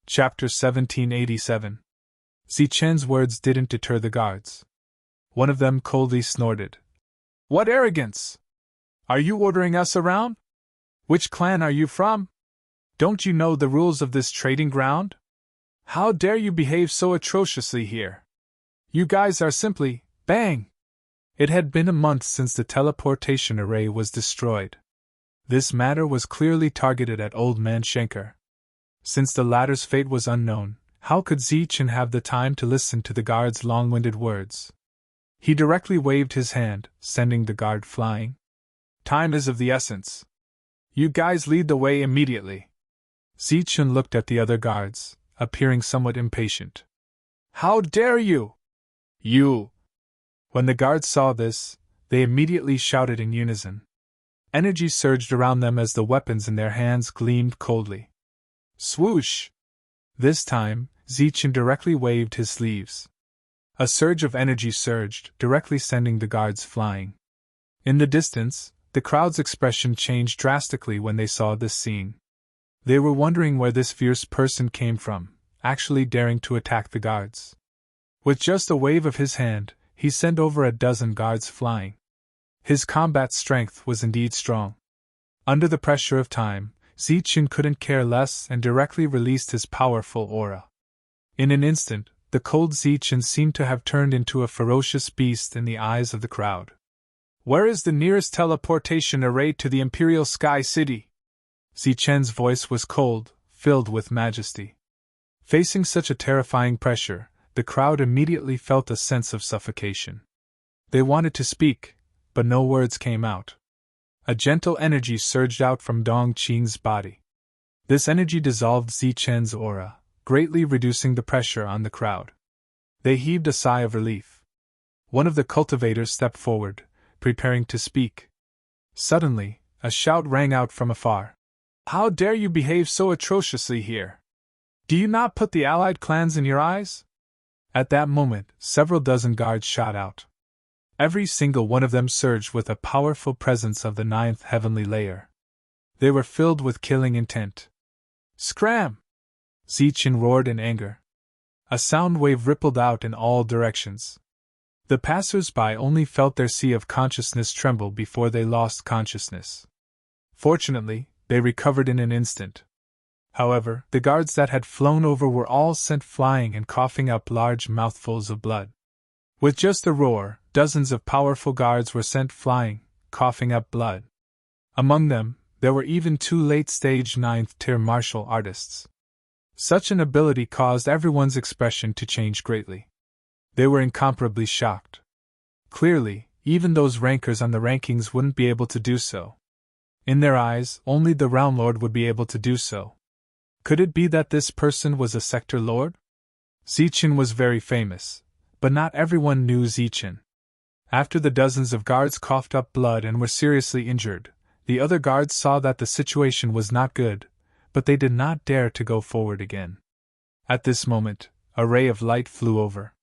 Chapter 1787. Zichen's words didn't deter the guards. One of them coldly snorted. What arrogance! Are you ordering us around? Which clan are you from? Don't you know the rules of this trading ground? How dare you behave so atrociously here? You guys are simply, bang! It had been a month since the teleportation array was destroyed. This matter was clearly targeted at Old Man Schenker. Since the latter's fate was unknown, how could Zichen have the time to listen to the guard's long-winded words? He directly waved his hand, sending the guard flying. Time is of the essence. You guys lead the way immediately. Zichen looked at the other guards, appearing somewhat impatient. How dare you! You! When the guards saw this, they immediately shouted in unison. Energy surged around them as the weapons in their hands gleamed coldly. Swoosh! This time, Zichen directly waved his sleeves. A surge of energy surged, directly sending the guards flying. In the distance, the crowd's expression changed drastically when they saw this scene. They were wondering where this fierce person came from, actually daring to attack the guards. With just a wave of his hand, he sent over a dozen guards flying. His combat strength was indeed strong. Under the pressure of time, Zichen couldn't care less and directly released his powerful aura. In an instant, the cold Zichen seemed to have turned into a ferocious beast in the eyes of the crowd. Where is the nearest teleportation array to the Imperial Sky City? Zichen's voice was cold, filled with majesty. Facing such a terrifying pressure, the crowd immediately felt a sense of suffocation. They wanted to speak, but no words came out. A gentle energy surged out from Dong Qing's body. This energy dissolved Zichen's aura, greatly reducing the pressure on the crowd. They heaved a sigh of relief. One of the cultivators stepped forward, preparing to speak. Suddenly, a shout rang out from afar. How dare you behave so atrociously here? Do you not put the allied clans in your eyes? At that moment, several dozen guards shot out. Every single one of them surged with a powerful presence of the ninth heavenly layer. They were filled with killing intent. Scram! Zichen roared in anger. A sound wave rippled out in all directions. The passers-by only felt their sea of consciousness tremble before they lost consciousness. Fortunately, they recovered in an instant. However, the guards that had flown over were all sent flying and coughing up large mouthfuls of blood. With just a roar, dozens of powerful guards were sent flying, coughing up blood. Among them, there were even 2 late-stage 9th-tier martial artists. Such an ability caused everyone's expression to change greatly. They were incomparably shocked. Clearly, even those rankers on the rankings wouldn't be able to do so. In their eyes, only the Realm Lord would be able to do so. Could it be that this person was a sector lord? Zichen was very famous, but not everyone knew Zichen. After the dozens of guards coughed up blood and were seriously injured, the other guards saw that the situation was not good, but they did not dare to go forward again. At this moment, a ray of light flew over.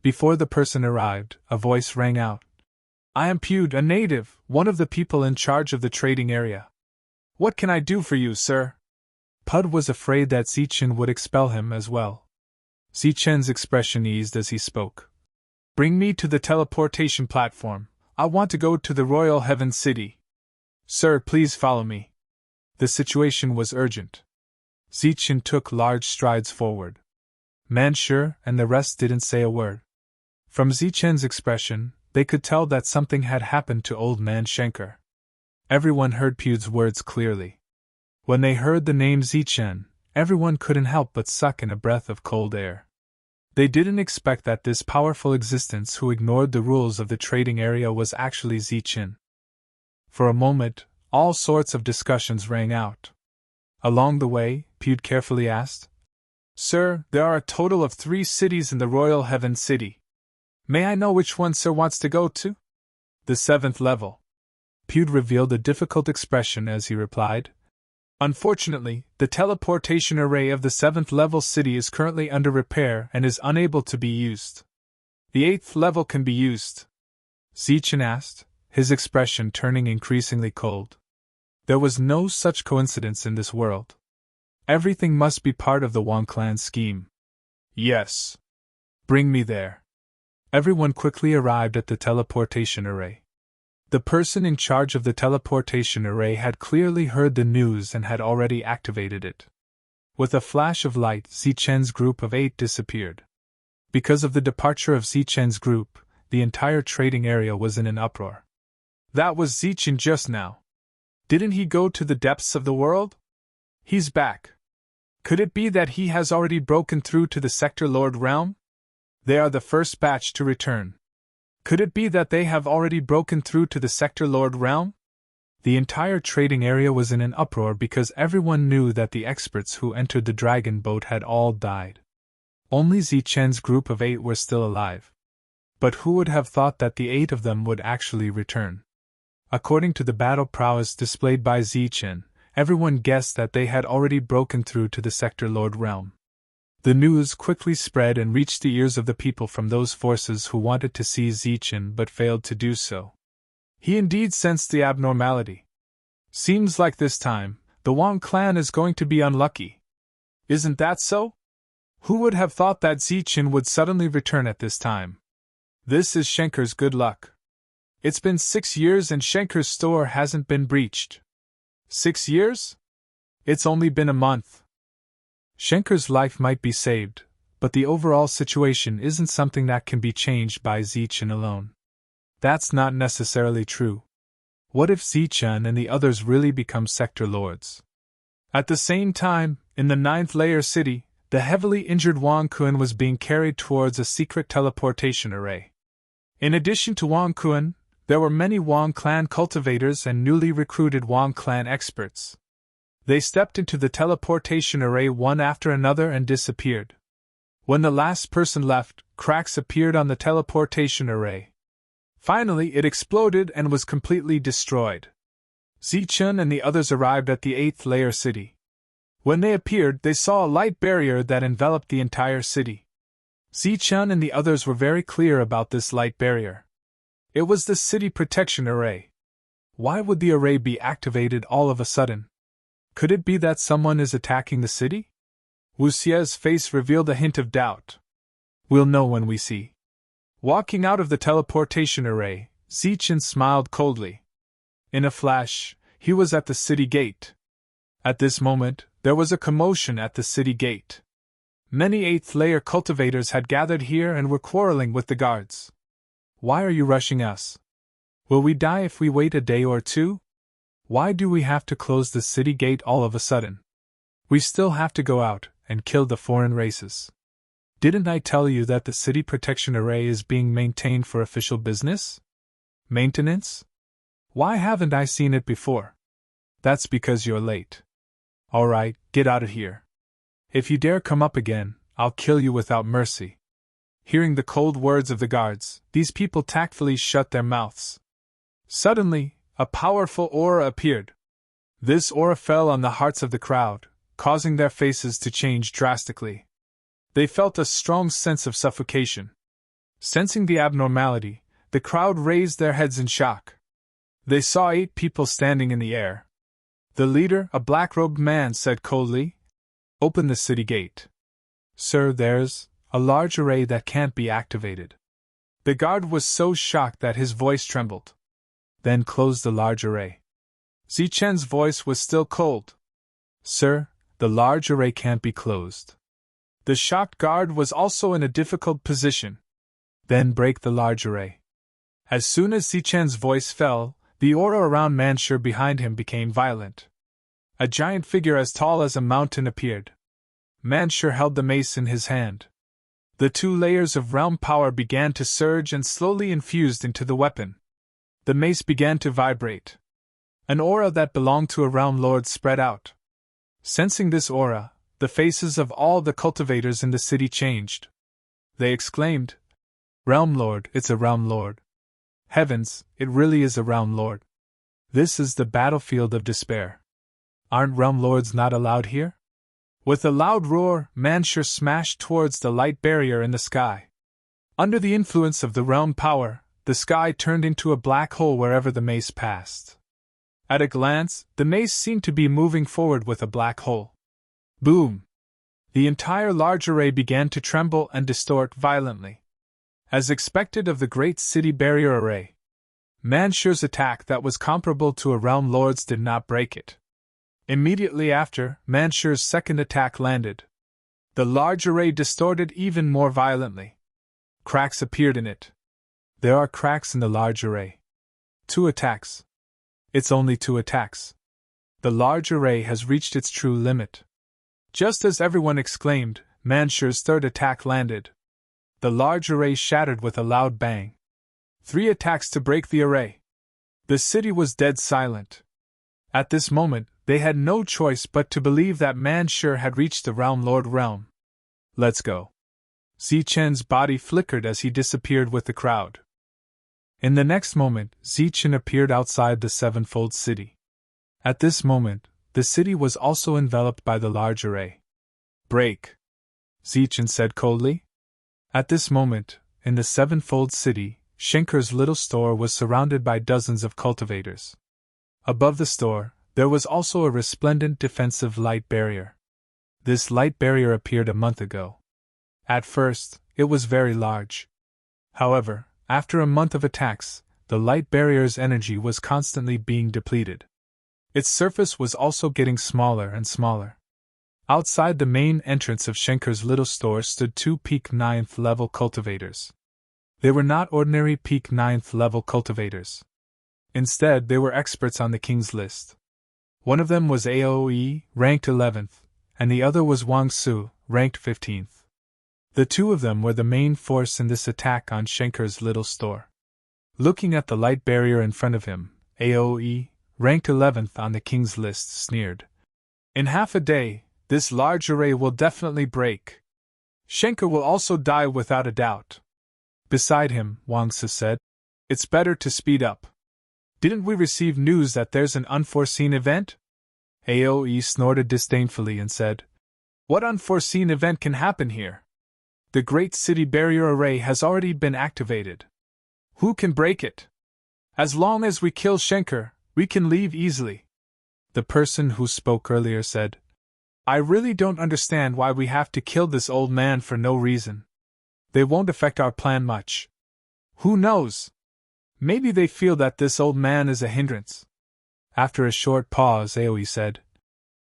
Before the person arrived, a voice rang out. I am Pud, a native, one of the people in charge of the trading area. What can I do for you, sir? Pud was afraid that Zichen would expel him as well. Zichen's expression eased as he spoke. Bring me to the teleportation platform. I want to go to the Royal Heaven City. Sir, please follow me. The situation was urgent. Zichen took large strides forward. Manshur and the rest didn't say a word. From Zichen's expression, they could tell that something had happened to Old Man Schenker. Everyone heard Pud's words clearly. When they heard the name Zichen, everyone couldn't help but suck in a breath of cold air. They didn't expect that this powerful existence who ignored the rules of the trading area was actually Zichen. For a moment, all sorts of discussions rang out. Along the way, Pud carefully asked, Sir, there are a total of 3 cities in the Royal Heaven City. May I know which one Sir wants to go to? The 7th level. Pud revealed a difficult expression as he replied, Unfortunately, the teleportation array of the 7th level city is currently under repair and is unable to be used. The 8th level can be used. Zichen asked, his expression turning increasingly cold. There was no such coincidence in this world. Everything must be part of the Wang clan's scheme. Yes. Bring me there. Everyone quickly arrived at the teleportation array. The person in charge of the teleportation array had clearly heard the news and had already activated it. With a flash of light, Zichen's group of 8 disappeared. Because of the departure of Zichen's group, the entire trading area was in an uproar. That was Zichen just now. Didn't he go to the depths of the world? He's back. Could it be that he has already broken through to the Sector Lord realm? They are the first batch to return. Could it be that they have already broken through to the Sector Lord realm? The entire trading area was in an uproar because everyone knew that the experts who entered the dragon boat had all died. Only Zichen's group of 8 were still alive. But who would have thought that the 8 of them would actually return? According to the battle prowess displayed by Zichen, everyone guessed that they had already broken through to the Sector Lord realm. The news quickly spread and reached the ears of the people from those forces who wanted to see Zichen but failed to do so. He indeed sensed the abnormality. Seems like this time, the Wang clan is going to be unlucky. Isn't that so? Who would have thought that Zichen would suddenly return at this time? This is Schenker's good luck. It's been 6 years and Schenker's store hasn't been breached. 6 years? It's only been a month. Schenker's life might be saved, but the overall situation isn't something that can be changed by Zichen alone. That's not necessarily true. What if Zichen and the others really become sector lords? At the same time, in the 9th layer city, the heavily injured Wang Kun was being carried towards a secret teleportation array. In addition to Wang Kun, there were many Wang clan cultivators and newly recruited Wang clan experts. They stepped into the teleportation array one after another and disappeared. When the last person left, cracks appeared on the teleportation array. Finally, it exploded and was completely destroyed. Zichen and the others arrived at the 8th layer city. When they appeared, they saw a light barrier that enveloped the entire city. Zichen and the others were very clear about this light barrier. It was the city protection array. Why would the array be activated all of a sudden? Could it be that someone is attacking the city? Wu Xie's face revealed a hint of doubt. We'll know when we see. Walking out of the teleportation array, Zichen smiled coldly. In a flash, he was at the city gate. At this moment, there was a commotion at the city gate. Many 8th layer cultivators had gathered here and were quarreling with the guards. Why are you rushing us? Will we die if we wait a day or two? Why do we have to close the city gate all of a sudden? We still have to go out and kill the foreign races. Didn't I tell you that the city protection array is being maintained for official business? Maintenance? Why haven't I seen it before? That's because you're late. Alright, get out of here. If you dare come up again, I'll kill you without mercy. Hearing the cold words of the guards, these people tactfully shut their mouths. Suddenly, a powerful aura appeared. This aura fell on the hearts of the crowd, causing their faces to change drastically. They felt a strong sense of suffocation. Sensing the abnormality, the crowd raised their heads in shock. They saw 8 people standing in the air. The leader, a black-robed man, said coldly, "Open the city gate." "Sir, there's a large array that can't be activated." The guard was so shocked that his voice trembled. "Then close the large array." Zichen's voice was still cold. "Sir, the large array can't be closed." The shocked guard was also in a difficult position. "Then break the large array." As soon as Zichen's voice fell, the aura around Manshur behind him became violent. A giant figure as tall as a mountain appeared. Manshur held the mace in his hand. The 2 layers of realm power began to surge and slowly infused into the weapon. The mace began to vibrate. An aura that belonged to a realm lord spread out. Sensing this aura, the faces of all the cultivators in the city changed. They exclaimed, "Realm Lord, it's a Realm Lord. Heavens, it really is a Realm Lord. This is the battlefield of despair. Aren't Realm Lords not allowed here?" With a loud roar, Manshur smashed towards the light barrier in the sky. Under the influence of the realm power, the sky turned into a black hole wherever the mace passed. At a glance, the mace seemed to be moving forward with a black hole. Boom! The entire large array began to tremble and distort violently. As expected of the great city barrier array, Mansher's attack that was comparable to a realm lord's did not break it. Immediately after, Mansher's second attack landed. The large array distorted even more violently. Cracks appeared in it. There are cracks in the large array. 2 attacks. It's only 2 attacks. The large array has reached its true limit. Just as everyone exclaimed, Mansher's third attack landed. The large array shattered with a loud bang. 3 attacks to break the array. The city was dead silent. At this moment, they had no choice but to believe that Mansher had reached the Realm Lord realm. Let's go. Zichen's body flickered as he disappeared with the crowd. In the next moment, Zichen appeared outside the sevenfold city. At this moment, the city was also enveloped by the large array. Break, Zichen said coldly. At this moment, in the sevenfold city, Schenker's little store was surrounded by dozens of cultivators. Above the store, there was also a resplendent defensive light barrier. This light barrier appeared a month ago. At first, it was very large. However, after a month of attacks, the light barrier's energy was constantly being depleted. Its surface was also getting smaller and smaller. Outside the main entrance of Schenker's little store stood 2 peak 9th level cultivators. They were not ordinary peak 9th level cultivators. Instead, they were experts on the king's list. One of them was Aoe, ranked 11th, and the other was Wang Su, ranked 15th. The 2 of them were the main force in this attack on Schenker's little store. Looking at the light barrier in front of him, Aoe, ranked 11th on the king's list, sneered. In half a day, this large array will definitely break. Schenker will also die without a doubt. Beside him, Wang Su said, "It's better to speed up. Didn't we receive news that there's an unforeseen event?" Aoe snorted disdainfully and said, "What unforeseen event can happen here? The great city barrier array has already been activated. Who can break it? As long as we kill Schenker, we can leave easily." The person who spoke earlier said, "I really don't understand why we have to kill this old man for no reason. They won't affect our plan much. Who knows? Maybe they feel that this old man is a hindrance." After a short pause, Aoe said,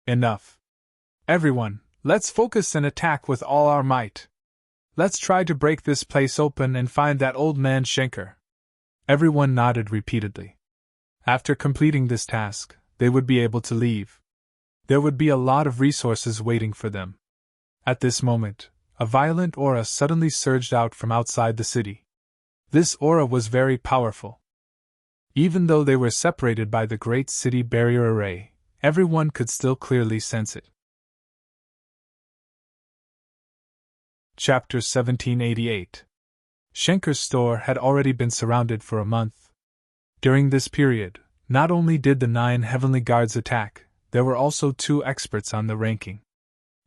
"Enough. Everyone, let's focus and attack with all our might. Let's try to break this place open and find that old man Schenker." Everyone nodded repeatedly. After completing this task, they would be able to leave. There would be a lot of resources waiting for them. At this moment, a violent aura suddenly surged out from outside the city. This aura was very powerful. Even though they were separated by the great city barrier array, everyone could still clearly sense it. Chapter 1788. Schenker's store had already been surrounded for a month. During this period, not only did the 9 heavenly guards attack, there were also 2 experts on the ranking.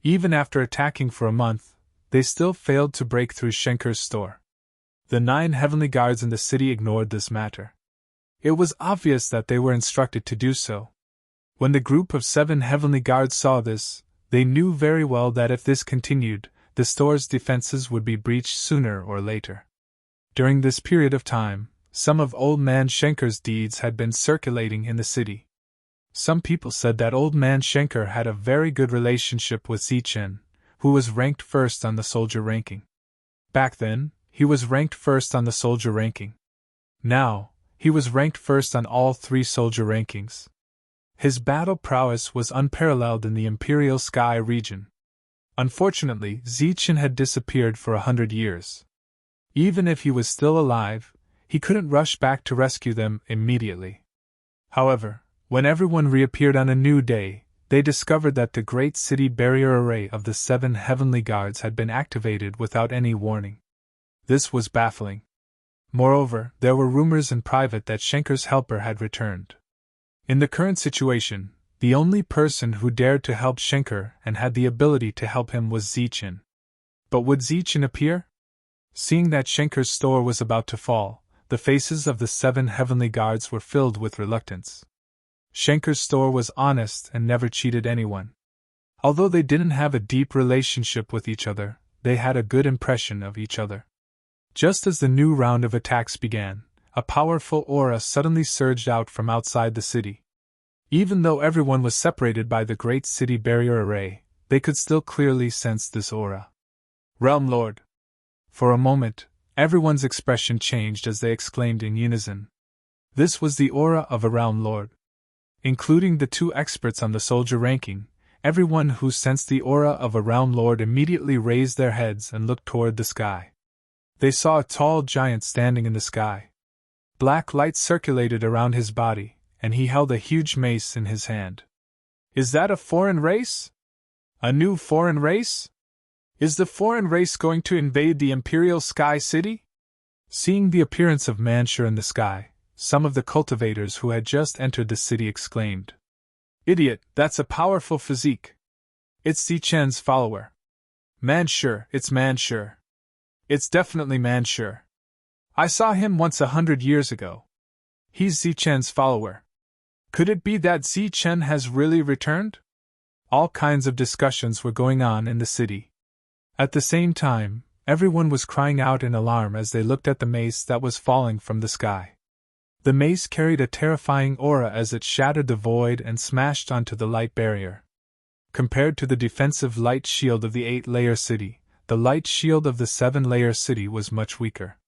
Even after attacking for a month, they still failed to break through Schenker's store. The 9 heavenly guards in the city ignored this matter. It was obvious that they were instructed to do so. When the group of 7 heavenly guards saw this, they knew very well that if this continued, the store's defenses would be breached sooner or later. During this period of time, some of Old Man Schenker's deeds had been circulating in the city. Some people said that Old Man Schenker had a very good relationship with Zichen, who was ranked first on the soldier ranking. Back then, he was ranked first on the soldier ranking. Now, he was ranked first on all 3 soldier rankings. His battle prowess was unparalleled in the Imperial Sky region. Unfortunately, Zichen had disappeared for 100 years. Even if he was still alive, he couldn't rush back to rescue them immediately. However, when everyone reappeared on a new day, they discovered that the great city barrier array of the 7 heavenly guards had been activated without any warning. This was baffling. Moreover, there were rumors in private that Schenker's helper had returned. In the current situation, the only person who dared to help Schenker and had the ability to help him was Zichen. But would Zichen appear? Seeing that Schenker's store was about to fall, the faces of the 7 heavenly guards were filled with reluctance. Schenker's store was honest and never cheated anyone. Although they didn't have a deep relationship with each other, they had a good impression of each other. Just as the new round of attacks began, a powerful aura suddenly surged out from outside the city. Even though everyone was separated by the great city barrier array, they could still clearly sense this aura. Realm Lord! For a moment, everyone's expression changed as they exclaimed in unison. This was the aura of a Realm Lord. Including the two experts on the soldier ranking, everyone who sensed the aura of a Realm Lord immediately raised their heads and looked toward the sky. They saw a tall giant standing in the sky. Black light circulated around his body, and he held a huge mace in his hand. Is that a foreign race? A new foreign race? Is the foreign race going to invade the Imperial Sky City? Seeing the appearance of Manshur in the sky, some of the cultivators who had just entered the city exclaimed, "Idiot, that's a powerful physique. It's Zichen's follower. Manshur, it's Manshur. It's definitely Manshur. I saw him once 100 years ago. He's Zichen's follower. Could it be that Zichen has really returned?" All kinds of discussions were going on in the city. At the same time, everyone was crying out in alarm as they looked at the mace that was falling from the sky. The mace carried a terrifying aura as it shattered the void and smashed onto the light barrier. Compared to the defensive light shield of the 8-layer city, the light shield of the 7-layer city was much weaker.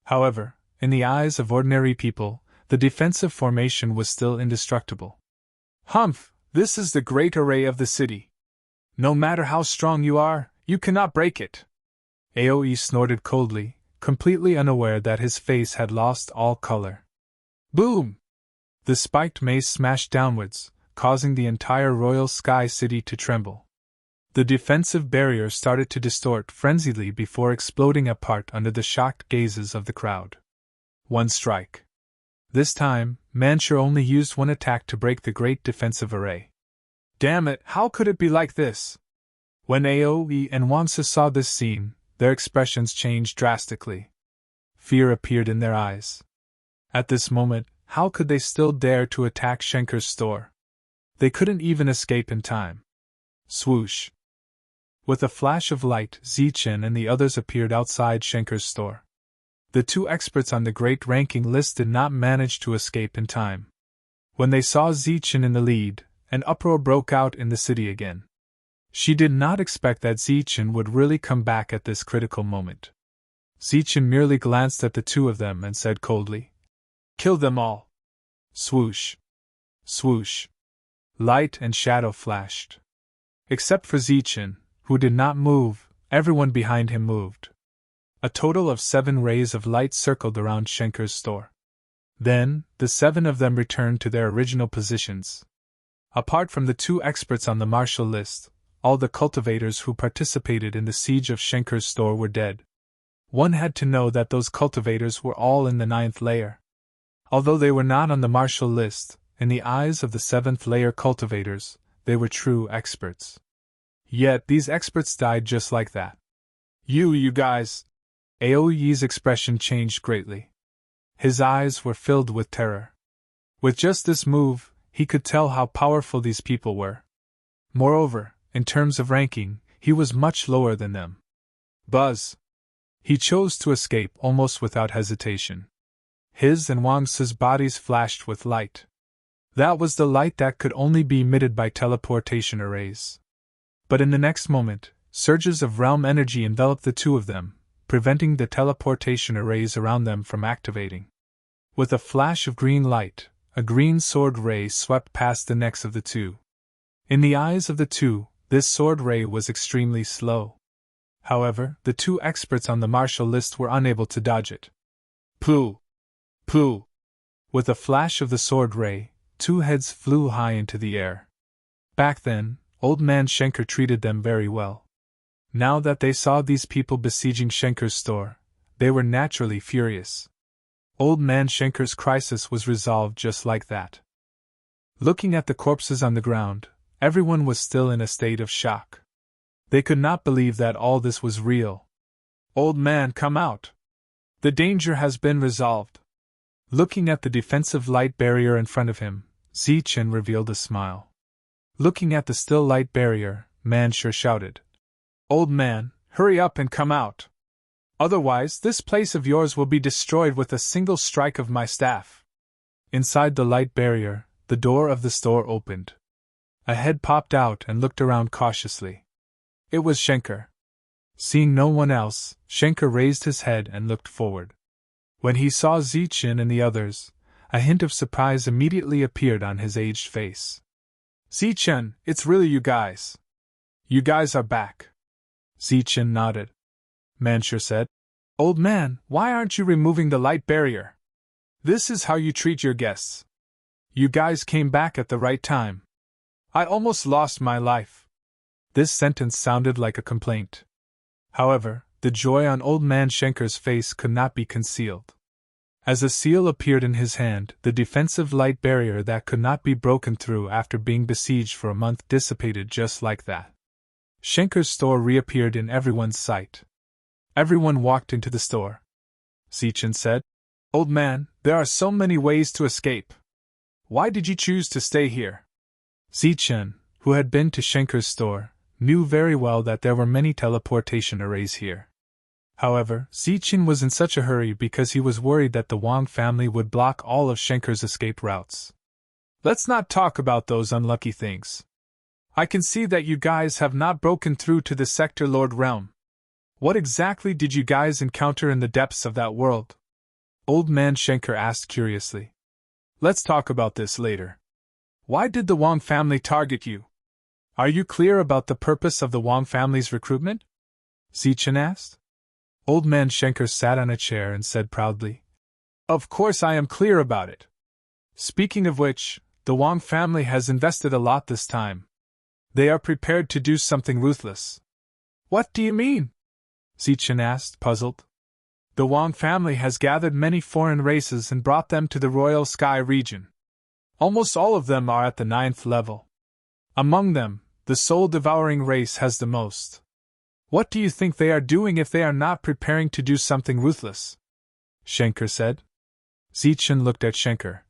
However, in the eyes of ordinary people, the defensive formation was still indestructible. Humph! This is the great array of the city. No matter how strong you are, you cannot break it. Aoe snorted coldly, completely unaware that his face had lost all color. Boom! The spiked mace smashed downwards, causing the entire Royal Sky City to tremble. The defensive barrier started to distort frenziedly before exploding apart under the shocked gazes of the crowd. One strike. This time, Manshur only used one attack to break the great defensive array. Damn it, how could it be like this? When Aoe and Wansa saw this scene, their expressions changed drastically. Fear appeared in their eyes. At this moment, how could they still dare to attack Schenker's store? They couldn't even escape in time. Swoosh! With a flash of light, Zichen and the others appeared outside Schenker's store. The two experts on the great ranking list did not manage to escape in time. When they saw Zichen in the lead, an uproar broke out in the city again. She did not expect that Zichen would really come back at this critical moment. Zichen merely glanced at the two of them and said coldly, "Kill them all." Swoosh! Swoosh! Light and shadow flashed. Except for Zichen, who did not move, everyone behind him moved. A total of 7 rays of light circled around Schenker's store. Then, the 7 of them returned to their original positions. Apart from the 2 experts on the martial list, all the cultivators who participated in the siege of Schenker's store were dead. One had to know that those cultivators were all in the 9th layer. Although they were not on the martial list, in the eyes of the 7th layer cultivators, they were true experts. Yet these experts died just like that. You guys! Aoi's expression changed greatly. His eyes were filled with terror. With just this move, he could tell how powerful these people were. Moreover, in terms of ranking, he was much lower than them. Buzz! He chose to escape almost without hesitation. His and Wang's bodies flashed with light. That was the light that could only be emitted by teleportation arrays. But in the next moment, surges of realm energy enveloped the two of them, preventing the teleportation arrays around them from activating. With a flash of green light, a green sword ray swept past the necks of the two. In the eyes of the two, this sword ray was extremely slow. However, the 2 experts on the martial list were unable to dodge it. Pooh! Pooh! With a flash of the sword ray, 2 heads flew high into the air. Back then, Old Man Schenker treated them very well. Now that they saw these people besieging Schenker's store, they were naturally furious. Old Man Schenker's crisis was resolved just like that. Looking at the corpses on the ground, everyone was still in a state of shock. They could not believe that all this was real. "Old man, come out! The danger has been resolved." Looking at the defensive light barrier in front of him, Zichen revealed a smile. Looking at the still light barrier, Manshur shouted, "Old man, hurry up and come out. Otherwise, this place of yours will be destroyed with a single strike of my staff." Inside the light barrier, the door of the store opened. A head popped out and looked around cautiously. It was Schenker. Seeing no one else, Schenker raised his head and looked forward. When he saw Zichen and the others, a hint of surprise immediately appeared on his aged face. "Zichen, it's really you guys. You guys are back." Zichen nodded. Manshur said, "Old man, why aren't you removing the light barrier? This is how you treat your guests. You guys came back at the right time. I almost lost my life." This sentence sounded like a complaint. However, the joy on old man Schenker's face could not be concealed. As a seal appeared in his hand, the defensive light barrier that could not be broken through after being besieged for a month dissipated just like that. Schenker's store reappeared in everyone's sight. Everyone walked into the store. Zichen said, "Old man, there are so many ways to escape. Why did you choose to stay here?" Zichen, who had been to Schenker's store, knew very well that there were many teleportation arrays here. However, Zichen was in such a hurry because he was worried that the Wang family would block all of Schenker's escape routes. "Let's not talk about those unlucky things. I can see that you guys have not broken through to the Sector Lord realm. What exactly did you guys encounter in the depths of that world?" Old man Schenker asked curiously. "Let's talk about this later. Why did the Wang family target you? Are you clear about the purpose of the Wang family's recruitment?" Zichen asked. Old man Schenker sat on a chair and said proudly, "Of course I am clear about it. Speaking of which, the Wang family has invested a lot this time. They are prepared to do something ruthless." "What do you mean?" Zichen asked, puzzled. "The Wang family has gathered many foreign races and brought them to the Royal Sky region. Almost all of them are at the 9th level. Among them, the soul-devouring race has the most. What do you think they are doing if they are not preparing to do something ruthless?" Schenker said. Zichen looked at Schenker.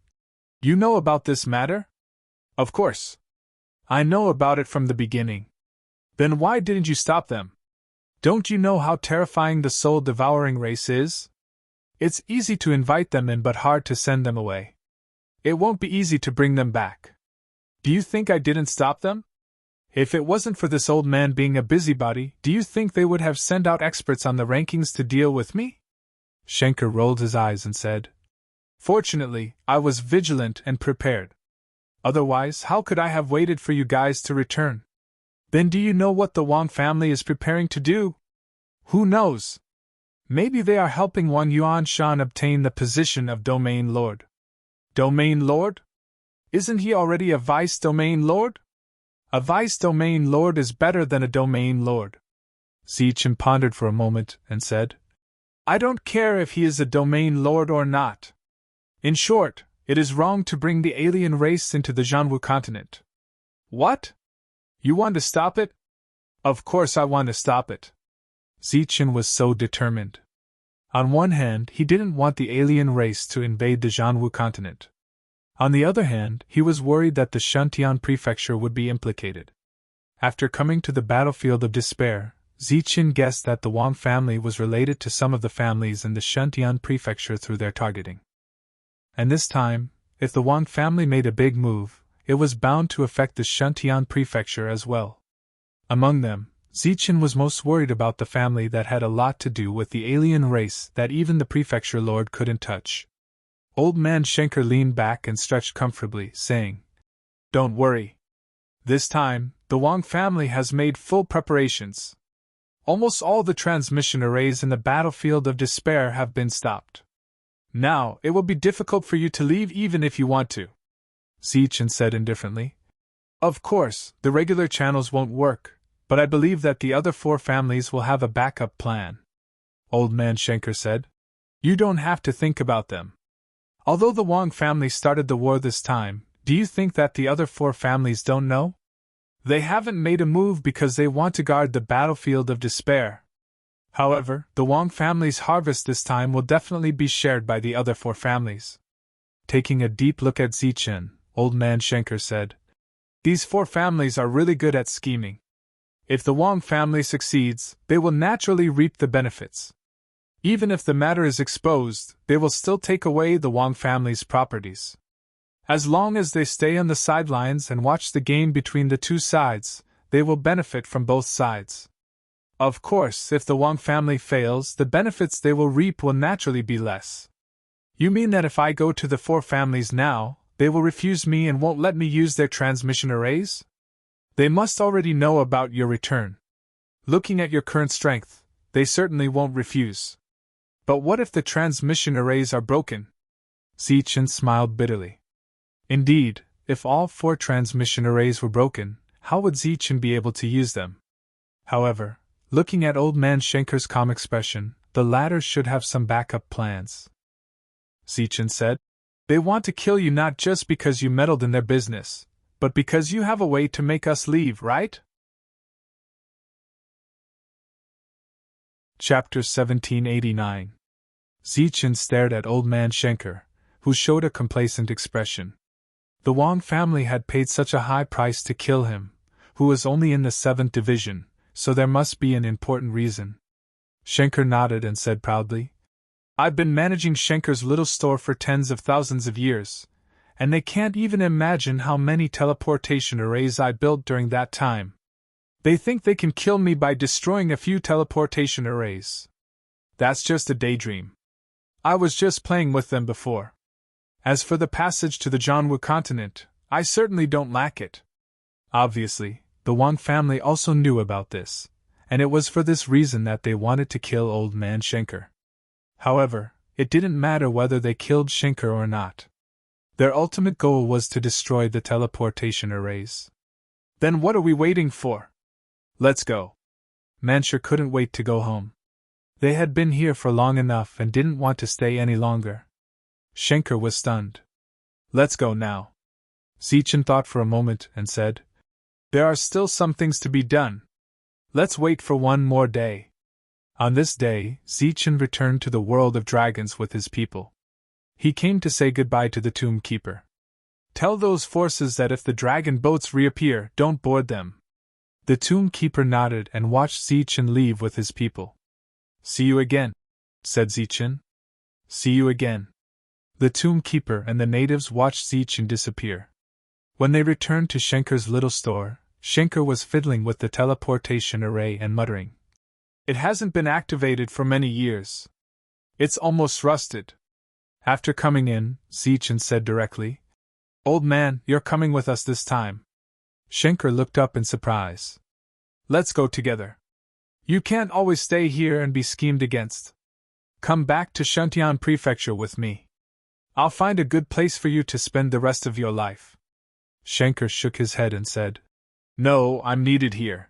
"You know about this matter?" "Of course. I know about it from the beginning." "Then why didn't you stop them? Don't you know how terrifying the soul-devouring race is? It's easy to invite them in but hard to send them away. It won't be easy to bring them back. Do you think I didn't stop them? If it wasn't for this old man being a busybody, do you think they would have sent out experts on the rankings to deal with me?" Schenker rolled his eyes and said, "Fortunately, I was vigilant and prepared. Otherwise, how could I have waited for you guys to return? Then do you know what the Wang family is preparing to do? Who knows? Maybe they are helping Wang Yuanshan obtain the position of Domain Lord." "Domain Lord? Isn't he already a Vice Domain Lord?" "A Vice Domain Lord is better than a Domain Lord." Zichen pondered for a moment and said, "I don't care if he is a Domain Lord or not. In short, it is wrong to bring the alien race into the Zhanwu continent." "What? You want to stop it?" "Of course I want to stop it." Zichen was so determined. On one hand, he didn't want the alien race to invade the Zhanwu continent. On the other hand, he was worried that the Shantian prefecture would be implicated. After coming to the battlefield of despair, Zichen guessed that the Wang family was related to some of the families in the Shantian prefecture through their targeting. And this time, if the Wang family made a big move, it was bound to affect the Shantian prefecture as well. Among them, Zichen was most worried about the family that had a lot to do with the alien race that even the prefecture lord couldn't touch. Old man Schenker leaned back and stretched comfortably, saying, "Don't worry. This time, the Wang family has made full preparations. Almost all the transmission arrays in the battlefield of despair have been stopped. Now, it will be difficult for you to leave even if you want to," Zichen said indifferently. "Of course, the regular channels won't work, but I believe that the other 4 families will have a backup plan." Old man Schenker said, "You don't have to think about them. Although the Wang family started the war this time, do you think that the other 4 families don't know? They haven't made a move because they want to guard the battlefield of despair. However, the Wang family's harvest this time will definitely be shared by the other 4 families." Taking a deep look at Zichen, old man Schenker said, These four families are really good at scheming. If the Wang family succeeds, they will naturally reap the benefits. Even if the matter is exposed, they will still take away the Wang family's properties. As long as they stay on the sidelines and watch the game between the two sides, they will benefit from both sides. Of course, if the Wang family fails, the benefits they will reap will naturally be less. You mean that if I go to the four families now, they will refuse me and won't let me use their transmission arrays? They must already know about your return. Looking at your current strength, they certainly won't refuse. But what if the transmission arrays are broken? Zichen smiled bitterly. Indeed, if all four transmission arrays were broken, how would Zichen be able to use them? However, looking at Old Man Schenker's calm expression, the latter should have some backup plans. Zichen said, "They want to kill you not just because you meddled in their business, but because you have a way to make us leave, right?" Chapter 1789. Zichen stared at Old Man Schenker, who showed a complacent expression. The Wang family had paid such a high price to kill him, who was only in the 7th division, so there must be an important reason. Schenker nodded and said proudly, "I've been managing Schenker's little store for tens of thousands of years, and they can't even imagine how many teleportation arrays I built during that time. They think they can kill me by destroying a few teleportation arrays. That's just a daydream. I was just playing with them before. As for the passage to the Jianwu continent, I certainly don't lack it." Obviously, the Wang family also knew about this, and it was for this reason that they wanted to kill Old Man Schenker. However, it didn't matter whether they killed Schenker or not. Their ultimate goal was to destroy the teleportation arrays. Then what are we waiting for? Let's go. Mancher couldn't wait to go home. They had been here for long enough and didn't want to stay any longer. Schenker was stunned. "Let's go now." Zichen thought for a moment and said, "There are still some things to be done. Let's wait for one more day." On this day, Zichen returned to the world of dragons with his people. He came to say goodbye to the tomb keeper. "Tell those forces that if the dragon boats reappear, don't board them." The tomb keeper nodded and watched Zichen leave with his people. "See you again," said Zichen. "See you again." The tomb keeper and the natives watched Zichen disappear. When they returned to Schenker's little store, Schenker was fiddling with the teleportation array and muttering, "It hasn't been activated for many years. It's almost rusted." After coming in, Zichen said directly, "Old man, you're coming with us this time." Schenker looked up in surprise. "Let's go together. You can't always stay here and be schemed against. Come back to Shuntian Prefecture with me. I'll find a good place for you to spend the rest of your life." Schenker shook his head and said, "No, I'm needed here.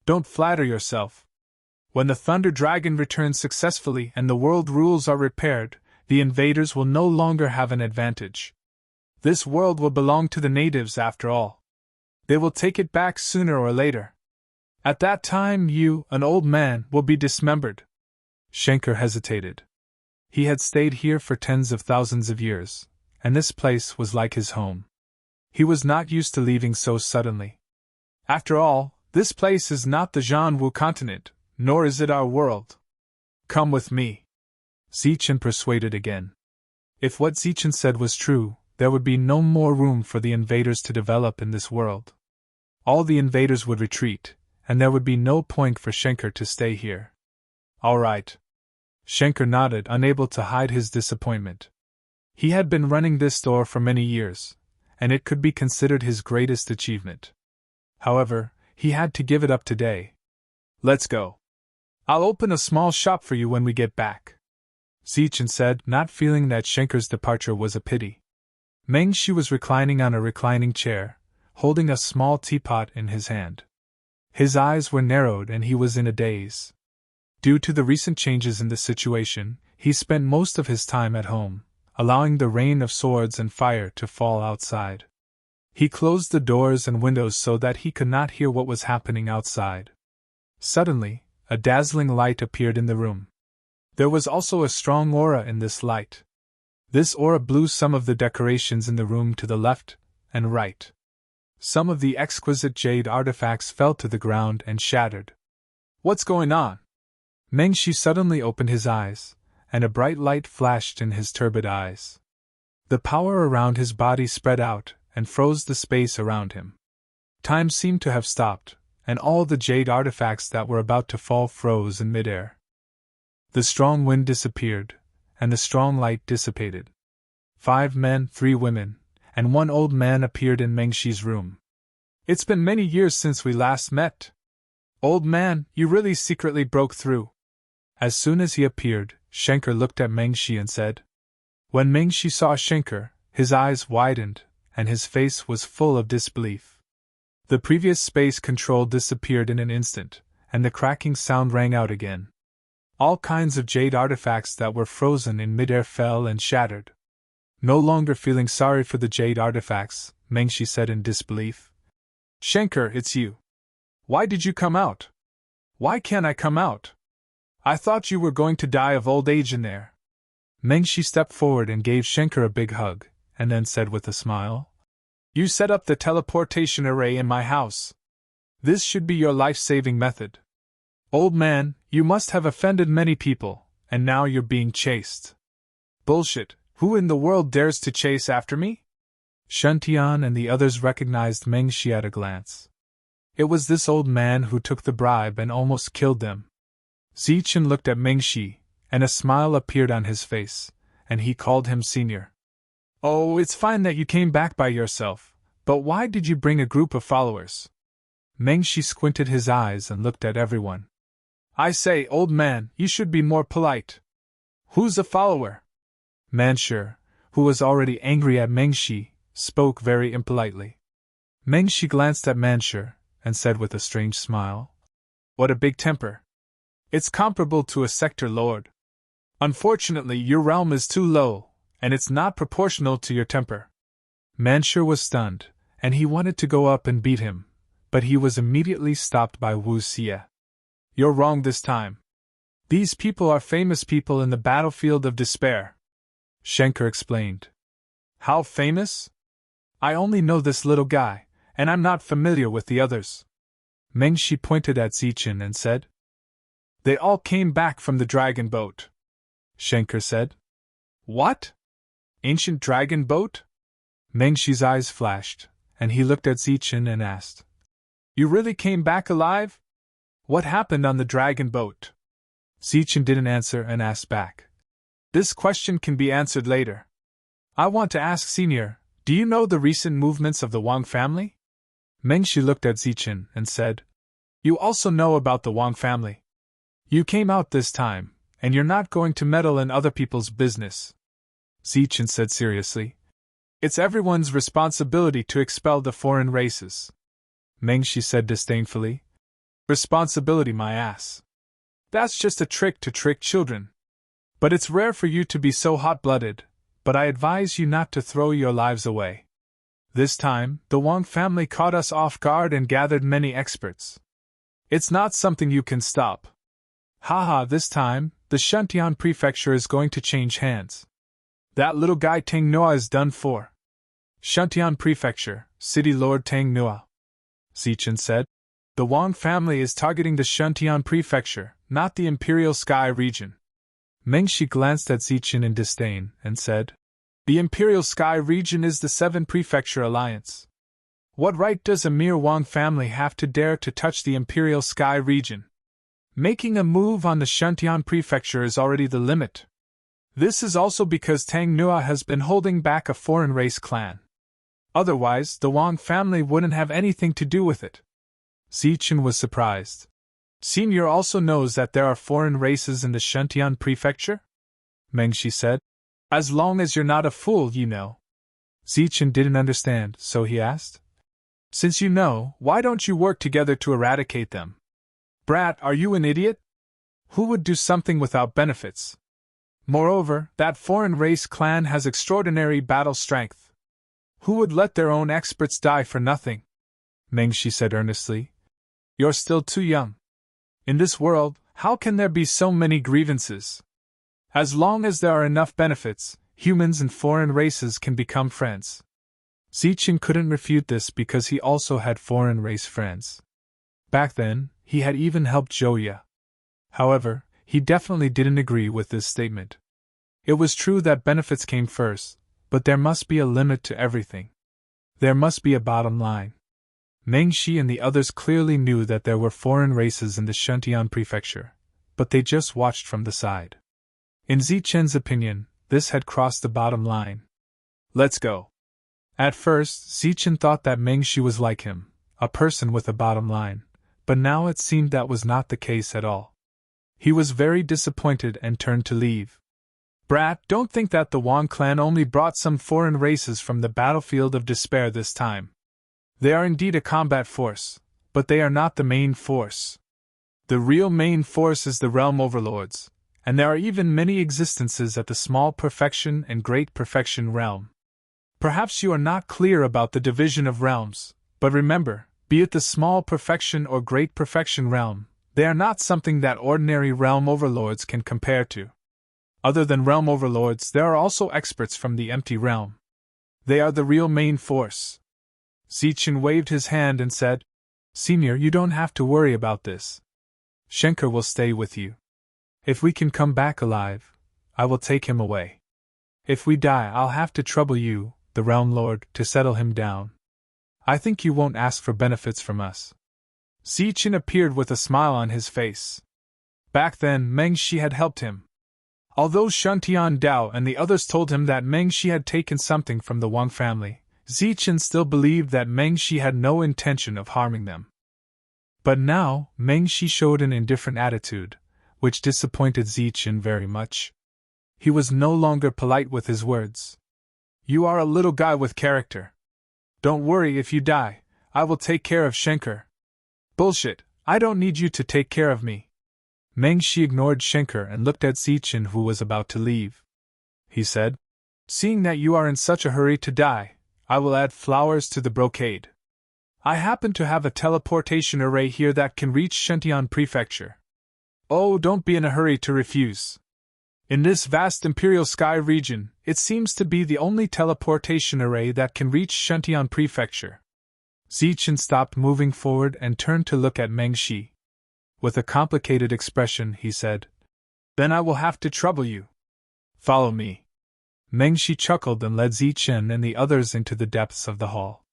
Don't flatter yourself. When the Thunder Dragon returns successfully and the world rules are repaired, the invaders will no longer have an advantage. This world will belong to the natives after all. They will take it back sooner or later. At that time you, an old man, will be dismembered." Schenker hesitated. He had stayed here for tens of thousands of years, and this place was like his home. He was not used to leaving so suddenly. After all, this place is not the Jianwu continent, nor is it our world. "Come with me," Zichen persuaded again. If what Zichen said was true, there would be no more room for the invaders to develop in this world. All the invaders would retreat, and there would be no point for Schenker to stay here. "All right." Schenker nodded, unable to hide his disappointment. He had been running this store for many years, and it could be considered his greatest achievement. However, he had to give it up today. "Let's go. I'll open a small shop for you when we get back," Zichen said, not feeling that Schenker's departure was a pity. Meng Shi was reclining on a reclining chair, holding a small teapot in his hand. His eyes were narrowed and he was in a daze. Due to the recent changes in the situation, he spent most of his time at home, allowing the rain of swords and fire to fall outside. He closed the doors and windows so that he could not hear what was happening outside. Suddenly, a dazzling light appeared in the room. There was also a strong aura in this light. This aura blew some of the decorations in the room to the left and right. Some of the exquisite jade artifacts fell to the ground and shattered. What's going on? Mengshi suddenly opened his eyes, and a bright light flashed in his turbid eyes. The power around his body spread out and froze the space around him. Time seemed to have stopped, and all the jade artifacts that were about to fall froze in midair. The strong wind disappeared, and the strong light dissipated. 5 men, 3 women, and 1 old man appeared in Mengshi's room. It's been many years since we last met. Old man, you really secretly broke through. As soon as he appeared, Schenker looked at Mengshi and said. When Mengshi saw Schenker, his eyes widened, and his face was full of disbelief. The previous space control disappeared in an instant, and the cracking sound rang out again. All kinds of jade artifacts that were frozen in midair fell and shattered. No longer feeling sorry for the jade artifacts, Mengshi said in disbelief. Schenker, it's you. Why did you come out? Why can't I come out? I thought you were going to die of old age in there. Mengshi stepped forward and gave Schenker a big hug, and then said with a smile, You set up the teleportation array in my house. This should be your life-saving method. Old man, you must have offended many people, and now you're being chased. Bullshit, who in the world dares to chase after me? Shuntian and the others recognized Mengshi at a glance. It was this old man who took the bribe and almost killed them. Zichen looked at Mengshi, and a smile appeared on his face, and he called him senior. Oh, it's fine that you came back by yourself, but why did you bring a group of followers? Mengshi squinted his eyes and looked at everyone. I say, old man, you should be more polite. Who's a follower? Manshur, who was already angry at Mengshi, spoke very impolitely. Mengshi glanced at Manshur, and said with a strange smile, What a big temper. It's comparable to a sector lord. Unfortunately, your realm is too low, and it's not proportional to your temper. Manshur was stunned, and he wanted to go up and beat him, but he was immediately stopped by Wu Xie. You're wrong this time. These people are famous people in the battlefield of despair. Schenker explained. How famous? I only know this little guy, and I'm not familiar with the others. Mengshi pointed at Zichen and said. They all came back from the dragon boat. Schenker said. What? Ancient dragon boat? Mengshi's eyes flashed, and he looked at Zichen and asked. You really came back alive? What happened on the dragon boat? Zichen didn't answer and asked back. This question can be answered later. I want to ask Senior, do you know the recent movements of the Wang family? Mengshi looked at Zichen and said. You also know about the Wang family. You came out this time, and you're not going to meddle in other people's business. Zichen said seriously. It's everyone's responsibility to expel the foreign races. Mengshi said disdainfully. Responsibility, my ass. That's just a trick to trick children. But it's rare for you to be so hot-blooded, but I advise you not to throw your lives away. This time, the Wang family caught us off guard and gathered many experts. It's not something you can stop. Haha, this time, the Shuntian prefecture is going to change hands. That little guy Tang Nua is done for. Shuntian prefecture, City Lord Tang Nua. Zichen said. The Wang family is targeting the Shuntian prefecture, not the Imperial Sky region. Mengshi glanced at Zichen in disdain and said, The Imperial Sky region is the 7 Prefecture Alliance. What right does a mere Wang family have to dare to touch the Imperial Sky region? Making a move on the Shuntian prefecture is already the limit. This is also because Tang Nua has been holding back a foreign race clan. Otherwise, the Wang family wouldn't have anything to do with it. Zichen was surprised. Senior also knows that there are foreign races in the Shuntian prefecture? Mengshi said. As long as you're not a fool, you know. Zichen didn't understand, so he asked. Since you know, why don't you work together to eradicate them? Brat, are you an idiot? Who would do something without benefits? Moreover, that foreign race clan has extraordinary battle strength. Who would let their own experts die for nothing? Mengshi said earnestly. You're still too young. In this world, how can there be so many grievances? As long as there are enough benefits, humans and foreign races can become friends. Zichen couldn't refute this because he also had foreign race friends. Back then, he had even helped Joya. However, he definitely didn't agree with this statement. It was true that benefits came first, but there must be a limit to everything. There must be a bottom line. Mengshi and the others clearly knew that there were foreign races in the Shuntian prefecture, but they just watched from the side. In Zichen's opinion, this had crossed the bottom line. Let's go. At first, Zichen thought that Mengshi was like him, a person with a bottom line, but now it seemed that was not the case at all. He was very disappointed and turned to leave. Brat, don't think that the Wang clan only brought some foreign races from the battlefield of despair this time. They are indeed a combat force, but they are not the main force. The real main force is the realm overlords, and there are even many existences at the small perfection and great perfection realm. Perhaps you are not clear about the division of realms, but remember, be it the small perfection or great perfection realm, they are not something that ordinary realm overlords can compare to. Other than realm overlords, there are also experts from the empty realm. They are the real main force. Zichen waved his hand and said, Senior, you don't have to worry about this. Schenker will stay with you. If we can come back alive, I will take him away. If we die, I'll have to trouble you, the Realm Lord, to settle him down. I think you won't ask for benefits from us. Zichen appeared with a smile on his face. Back then, Mengshi had helped him. Although Shuntian Dao and the others told him that Mengshi had taken something from the Wang family, Zichen still believed that Mengshi had no intention of harming them. But now, Mengshi showed an indifferent attitude, which disappointed Zichen very much. He was no longer polite with his words. You are a little guy with character. Don't worry if you die, I will take care of Schenker. Bullshit, I don't need you to take care of me. Mengshi ignored Schenker and looked at Zichen, who was about to leave. He said, Seeing that you are in such a hurry to die, I will add flowers to the brocade. I happen to have a teleportation array here that can reach Shuntian Prefecture. Oh, don't be in a hurry to refuse. In this vast Imperial Sky region, it seems to be the only teleportation array that can reach Shuntian Prefecture. Zichen stopped moving forward and turned to look at Mengshi. With a complicated expression, he said, Then I will have to trouble you. Follow me. Mengshi chuckled and led Zichen and the others into the depths of the hall.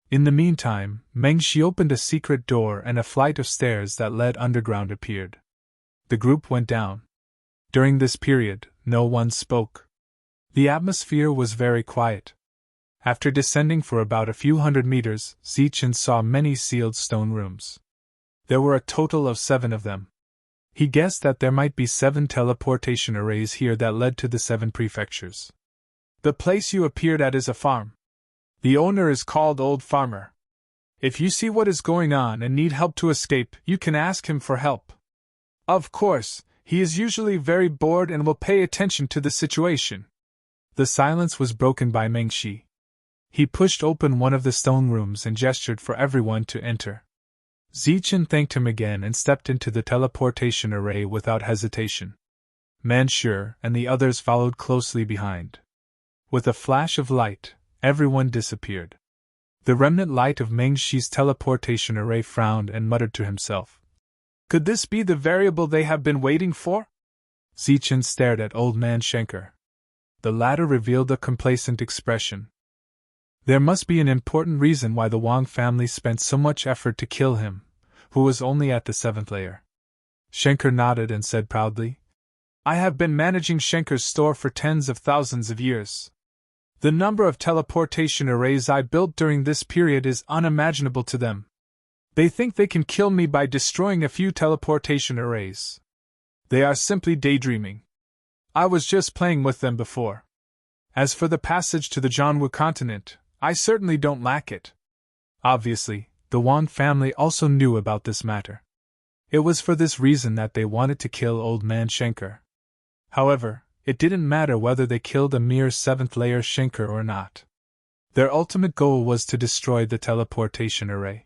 In the meantime, Mengshi opened a secret door and a flight of stairs that led underground appeared. The group went down. During this period, no one spoke. The atmosphere was very quiet. After descending for about a few hundred meters, Zichen saw many sealed stone rooms. There were a total of 7 of them. He guessed that there might be 7 teleportation arrays here that led to the 7 prefectures. The place you appeared at is a farm. The owner is called Old Farmer. If you see what is going on and need help to escape, you can ask him for help. Of course, he is usually very bored and will pay attention to the situation. The silence was broken by Mengshi. He pushed open one of the stone rooms and gestured for everyone to enter. Zichen thanked him again and stepped into the teleportation array without hesitation. Manshur and the others followed closely behind. With a flash of light, everyone disappeared. The remnant light of Mengshi's teleportation array frowned and muttered to himself. Could this be the variable they have been waiting for? Zichen stared at Old Man Schenker. The latter revealed a complacent expression. There must be an important reason why the Wang family spent so much effort to kill him, who was only at the 7th layer. Schenker nodded and said proudly, I have been managing Schenker's store for tens of thousands of years. The number of teleportation arrays I built during this period is unimaginable to them. They think they can kill me by destroying a few teleportation arrays. They are simply daydreaming. I was just playing with them before. As for the passage to the Jianwu continent, I certainly don't lack it. Obviously, the Wang family also knew about this matter. It was for this reason that they wanted to kill Old Man Schenker. However, it didn't matter whether they killed a mere 7th layer Schenker or not. Their ultimate goal was to destroy the teleportation array.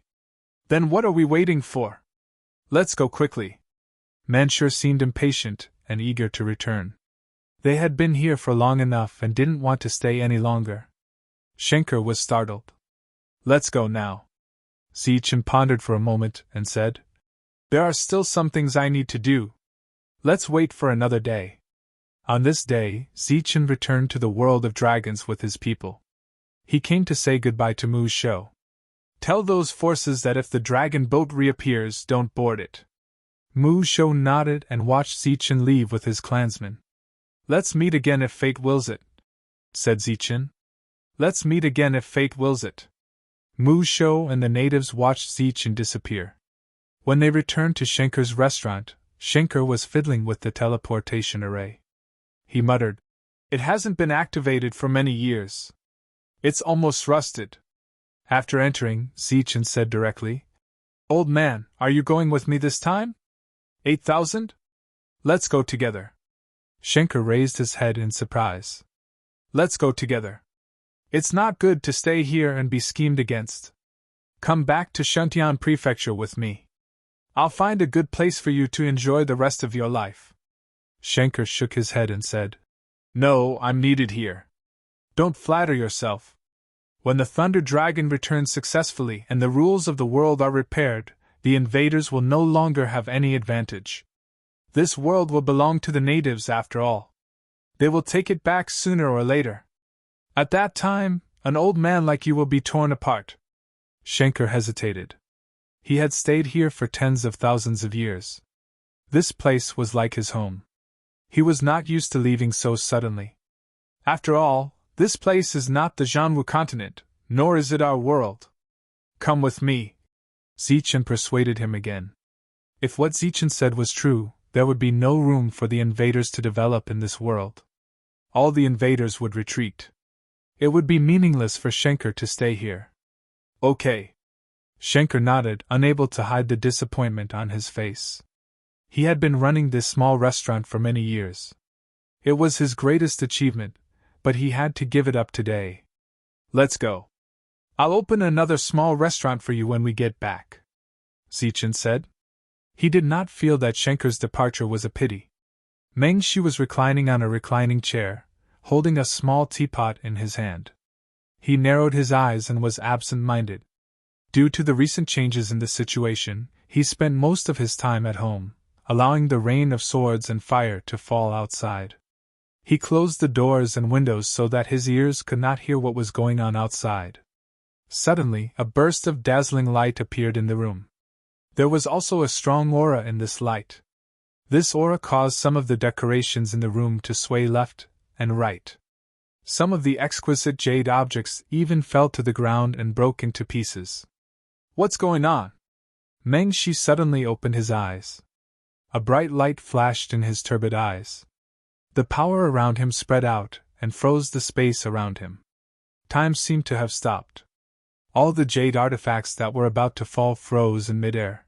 Then what are we waiting for? Let's go quickly. Manshur seemed impatient and eager to return. They had been here for long enough and didn't want to stay any longer. Schenker was startled. Let's go now. Zichen pondered for a moment and said, There are still some things I need to do. Let's wait for another day. On this day, Zichen returned to the world of dragons with his people. He came to say goodbye to Mu Shou. Tell those forces that if the dragon boat reappears, don't board it. Mu Shou nodded and watched Zichen leave with his clansmen. Let's meet again if fate wills it, said Zichen. Let's meet again if fate wills it. Mu Shou and the natives watched Zichen disappear. When they returned to Schenker's restaurant, Schenker was fiddling with the teleportation array. He muttered, It hasn't been activated for many years. It's almost rusted. After entering, Zichen said directly, Old man, are you going with me this time? 8,000? Let's go together. Schenker raised his head in surprise. Let's go together. It's not good to stay here and be schemed against. Come back to Shuntian Prefecture with me. I'll find a good place for you to enjoy the rest of your life. Schenker shook his head and said, No, I'm needed here. Don't flatter yourself. When the Thunder Dragon returns successfully and the rules of the world are repaired, the invaders will no longer have any advantage. This world will belong to the natives after all. They will take it back sooner or later. At that time, an old man like you will be torn apart. Schenker hesitated. He had stayed here for tens of thousands of years. This place was like his home. He was not used to leaving so suddenly. After all, this place is not the Zhanwu continent, nor is it our world. Come with me. Zichen persuaded him again. If what Zichen said was true, there would be no room for the invaders to develop in this world. All the invaders would retreat. It would be meaningless for Schenker to stay here. Okay. Schenker nodded, unable to hide the disappointment on his face. He had been running this small restaurant for many years. It was his greatest achievement, but he had to give it up today. Let's go. I'll open another small restaurant for you when we get back, Zichen said. He did not feel that Schenker's departure was a pity. Meng Shi was reclining on a reclining chair, holding a small teapot in his hand. He narrowed his eyes and was absent-minded. Due to the recent changes in the situation, he spent most of his time at home, allowing the rain of swords and fire to fall outside. He closed the doors and windows so that his ears could not hear what was going on outside. Suddenly, a burst of dazzling light appeared in the room. There was also a strong aura in this light. This aura caused some of the decorations in the room to sway left and right. Some of the exquisite jade objects even fell to the ground and broke into pieces. What's going on? Meng Shi suddenly opened his eyes. A bright light flashed in his turbid eyes. The power around him spread out and froze the space around him. Time seemed to have stopped. All the jade artifacts that were about to fall froze in midair.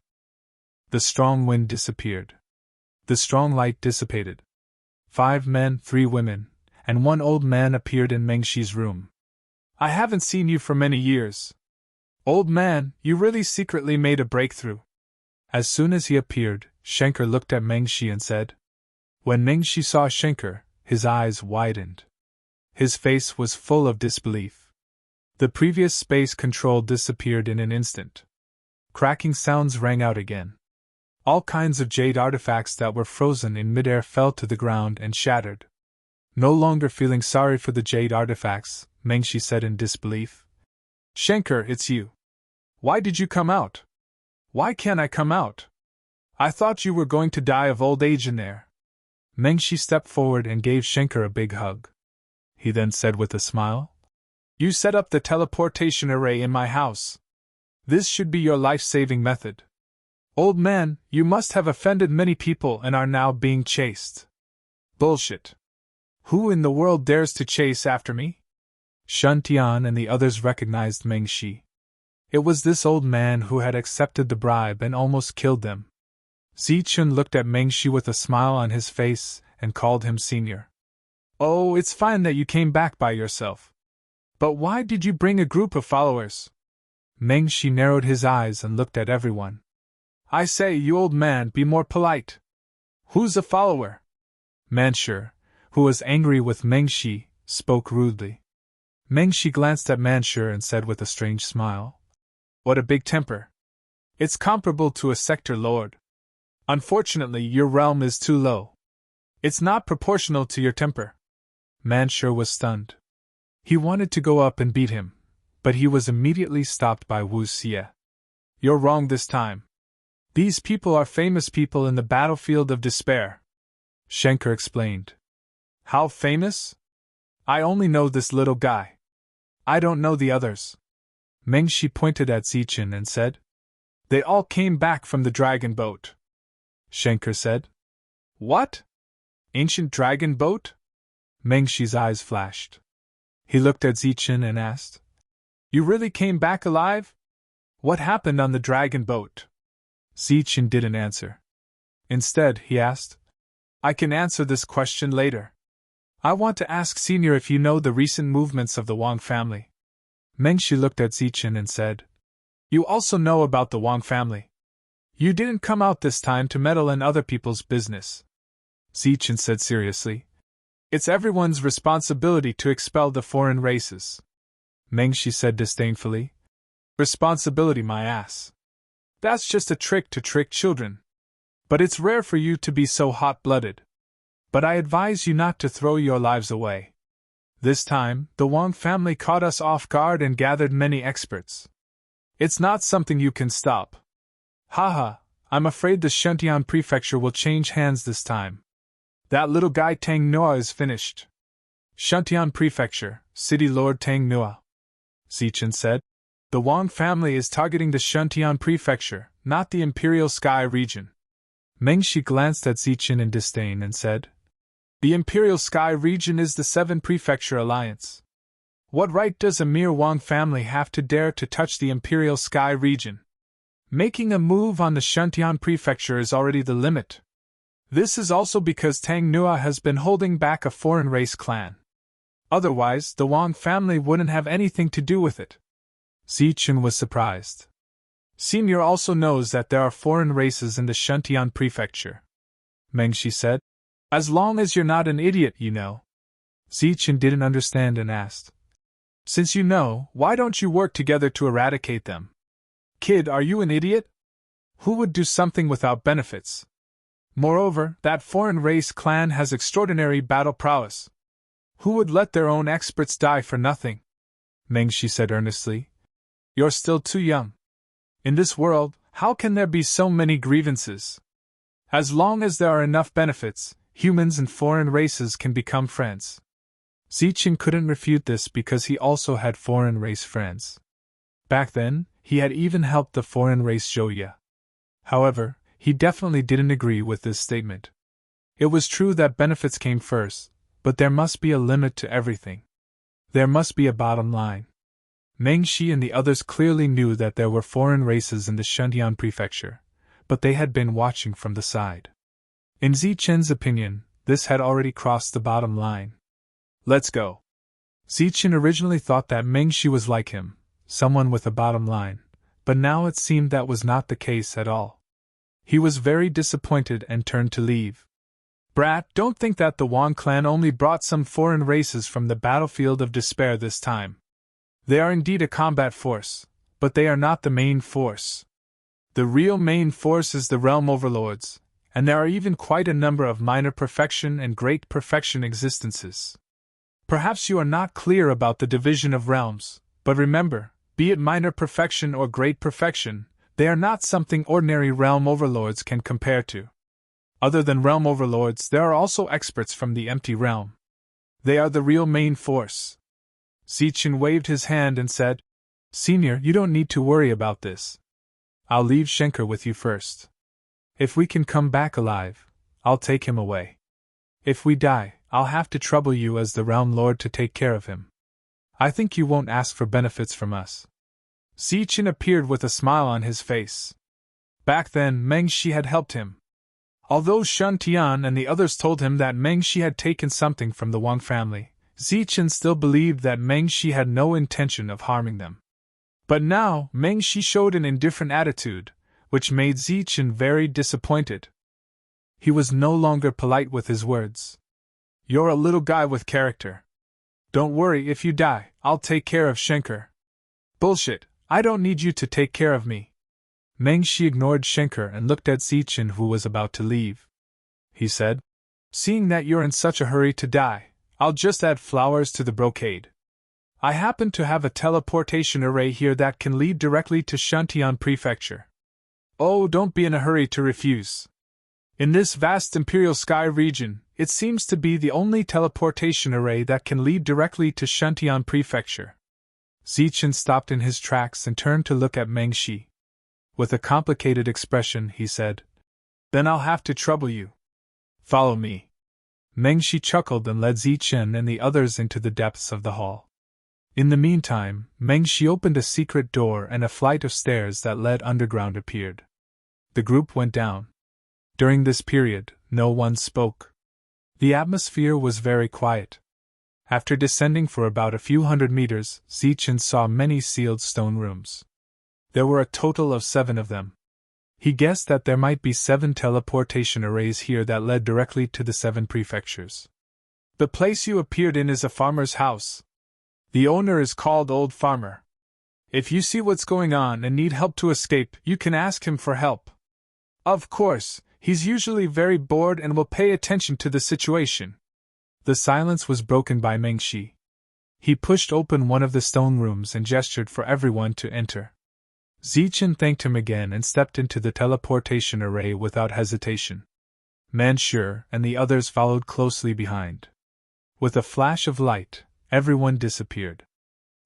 The strong wind disappeared. The strong light dissipated. 5 men, 3 women, and 1 old man appeared in Meng Shi's room. I haven't seen you for many years. Old man, you really secretly made a breakthrough. As soon as he appeared, Schenker looked at Meng Shi and said. When Meng Shi saw Schenker, his eyes widened. His face was full of disbelief. The previous space control disappeared in an instant. Cracking sounds rang out again. All kinds of jade artifacts that were frozen in midair fell to the ground and shattered. No longer feeling sorry for the jade artifacts, Meng Shi said in disbelief. Schenker, it's you. Why did you come out? Why can't I come out? I thought you were going to die of old age in there. Meng Shi stepped forward and gave Schenker a big hug. He then said with a smile, You set up the teleportation array in my house. This should be your life-saving method. Old man, you must have offended many people and are now being chased. Bullshit. Who in the world dares to chase after me? Shun Tian and the others recognized Meng Shi. It was this old man who had accepted the bribe and almost killed them. Zichen looked at Meng Shi with a smile on his face and called him senior. Oh, it's fine that you came back by yourself. But why did you bring a group of followers? Meng Shi narrowed his eyes and looked at everyone. I say, you old man, be more polite. Who's a follower? Manshur, who was angry with Meng Shi, spoke rudely. Meng Shi glanced at Manshur and said with a strange smile, "What a big temper. It's comparable to a sector lord. Unfortunately, your realm is too low. It's not proportional to your temper." Manshur was stunned. He wanted to go up and beat him, but he was immediately stopped by Wu Xie. "You're wrong this time. These people are famous people in the battlefield of despair," Schenker explained. "How famous? I only know this little guy. I don't know the others." Meng Shi pointed at Zichen and said, "They all came back from the dragon boat." Schenker said, "What? Ancient dragon boat?" Meng Shi's eyes flashed. He looked at Zichen and asked, "You really came back alive? What happened on the dragon boat?" Zichen didn't answer. Instead, he asked, "I can answer this question later. I want to ask Senior if you know the recent movements of the Wang family." Meng Shi looked at Zichen and said, "You also know about the Wang family. You didn't come out this time to meddle in other people's business." Zichen said seriously, "It's everyone's responsibility to expel the foreign races." Meng Shi said disdainfully, "Responsibility my ass. That's just a trick to trick children. But it's rare for you to be so hot-blooded. But I advise you not to throw your lives away. This time, the Wang family caught us off guard and gathered many experts. It's not something you can stop. Haha, I'm afraid the Shentian prefecture will change hands this time. That little guy Tang Nua is finished." "Shentian prefecture, City Lord Tang Nua," Zichen said. "The Wang family is targeting the Shentian prefecture, not the Imperial Sky region." Meng Shi glanced at Zichen in disdain and said, "The Imperial Sky region is the 7 Prefecture Alliance. What right does a mere Wang family have to dare to touch the Imperial Sky region? Making a move on the Shentian prefecture is already the limit. This is also because Tang Nua has been holding back a foreign race clan. Otherwise, the Wang family wouldn't have anything to do with it." Zichen was surprised. "Senior also knows that there are foreign races in the Shentian prefecture," Meng Shi said. "As long as you're not an idiot, you know." Zichen didn't understand and asked, "Since you know, why don't you work together to eradicate them? Kid, are you an idiot? Who would do something without benefits? Moreover, that foreign race clan has extraordinary battle prowess. Who would let their own experts die for nothing?" Meng Shi said earnestly, "You're still too young. In this world, how can there be so many grievances? As long as there are enough benefits, humans and foreign races can become friends." Zichen couldn't refute this because he also had foreign race friends. Back then, he had even helped the foreign race Zhouya. However, he definitely didn't agree with this statement. It was true that benefits came first, but there must be a limit to everything. There must be a bottom line. Meng Shi and the others clearly knew that there were foreign races in the Shentian prefecture, but they had been watching from the side. In Zichen's opinion, this had already crossed the bottom line. "Let's go." Zichen originally thought that Meng Shi was like him, someone with a bottom line, but now it seemed that was not the case at all. He was very disappointed and turned to leave. "Brat, don't think that the Wang clan only brought some foreign races from the battlefield of despair this time. They are indeed a combat force, but they are not the main force. The real main force is the realm overlords, and there are even quite a number of minor perfection and great perfection existences. Perhaps you are not clear about the division of realms, but remember, be it minor perfection or great perfection, they are not something ordinary realm overlords can compare to. Other than realm overlords, there are also experts from the empty realm. They are the real main force." Zichen waved his hand and said, "Senior, you don't need to worry about this. I'll leave Schenker with you first. If we can come back alive, I'll take him away. If we die, I'll have to trouble you as the Realm Lord to take care of him. I think you won't ask for benefits from us." Zichen appeared with a smile on his face. Back then, Meng Shi had helped him. Although Shun Tian and the others told him that Meng Shi had taken something from the Wang family, Zichen still believed that Meng Shi had no intention of harming them. But now, Meng Shi showed an indifferent attitude, which made Zichen very disappointed. He was no longer polite with his words. "You're a little guy with character. Don't worry if you die, I'll take care of Schenker. Bullshit, I don't need you to take care of me. Meng Shi ignored Schenker and looked at Zichen, who was about to leave. He said, seeing that you're in such a hurry to die, I'll just add flowers to the brocade. I happen to have a teleportation array here that can lead directly to Shantian Prefecture. Oh, don't be in a hurry to refuse. In this vast Imperial Sky region, it seems to be the only teleportation array that can lead directly to Shantian Prefecture. Zichen stopped in his tracks and turned to look at Meng Shi. With a complicated expression, he said, Then I'll have to trouble you. Follow me. Meng Shi chuckled and led Zichen and the others into the depths of the hall. In the meantime, Meng Shi opened a secret door and a flight of stairs that led underground appeared. The group went down. During this period, no one spoke. The atmosphere was very quiet. After descending for about a few hundred meters, Zichen saw many sealed stone rooms. There were a total of 7 of them. He guessed that there might be 7 teleportation arrays here that led directly to the 7 prefectures. The place you appeared in is a farmer's house. The owner is called Old Farmer. If you see what's going on and need help to escape, you can ask him for help. Of course, he's usually very bored and will pay attention to the situation. The silence was broken by Meng Shi. He pushed open one of the stone rooms and gestured for everyone to enter. Zichen thanked him again and stepped into the teleportation array without hesitation. Manshur and the others followed closely behind. With a flash of light, everyone disappeared.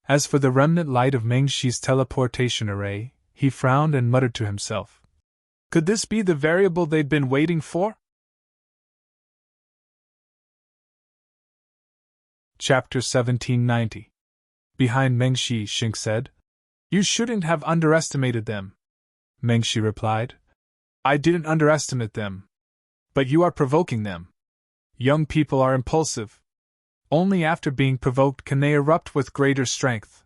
As for the remnant light of Meng Shi's teleportation array, he frowned and muttered to himself. Could this be the variable they'd been waiting for? Chapter 1790. Behind Meng Shi, Xing said, You shouldn't have underestimated them. Meng Shi replied, I didn't underestimate them. But you are provoking them. Young people are impulsive. Only after being provoked can they erupt with greater strength.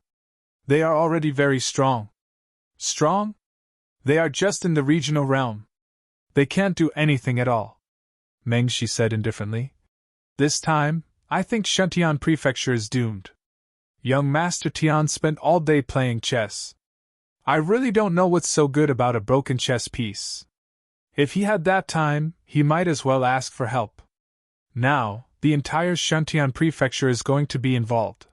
They are already very strong. Strong? They are just in the regional realm. They can't do anything at all. Meng Shi said indifferently. This time, I think Shantian Prefecture is doomed. Young Master Tian spent all day playing chess. I really don't know what's so good about a broken chess piece. If he had that time, he might as well ask for help. Now, the entire Shantian Prefecture is going to be involved.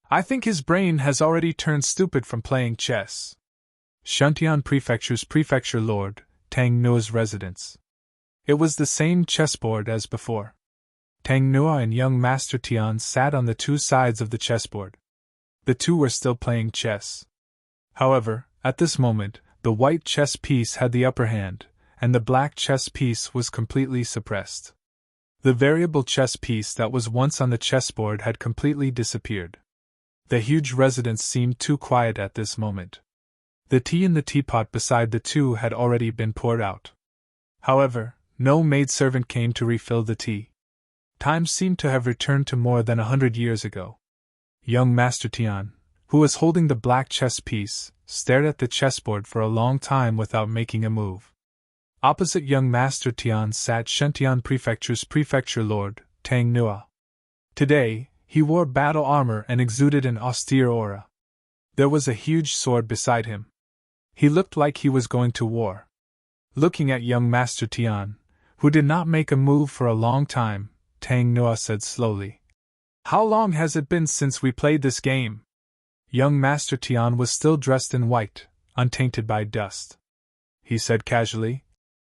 I think his brain has already turned stupid from playing chess. Shantian Prefecture's Prefecture Lord, Tang Nua's residence. It was the same chessboard as before. Tang Nua and young Master Tian sat on the 2 sides of the chessboard. The 2 were still playing chess. However, at this moment, the white chess piece had the upper hand, and the black chess piece was completely suppressed. The variable chess piece that was once on the chessboard had completely disappeared. The huge residence seemed too quiet at this moment. The tea in the teapot beside the 2 had already been poured out. However, no maidservant came to refill the tea. Time seemed to have returned to more than 100 years ago. Young Master Tian, who was holding the black chess piece, stared at the chessboard for a long time without making a move. Opposite young Master Tian sat Shantian Prefecture's Prefecture Lord, Tang Nua. Today, he wore battle armor and exuded an austere aura. There was a huge sword beside him. He looked like he was going to war. Looking at young Master Tian, who did not make a move for a long time, Tang Nua said slowly, How long has it been since we played this game? Young Master Tian was still dressed in white, untainted by dust. He said casually,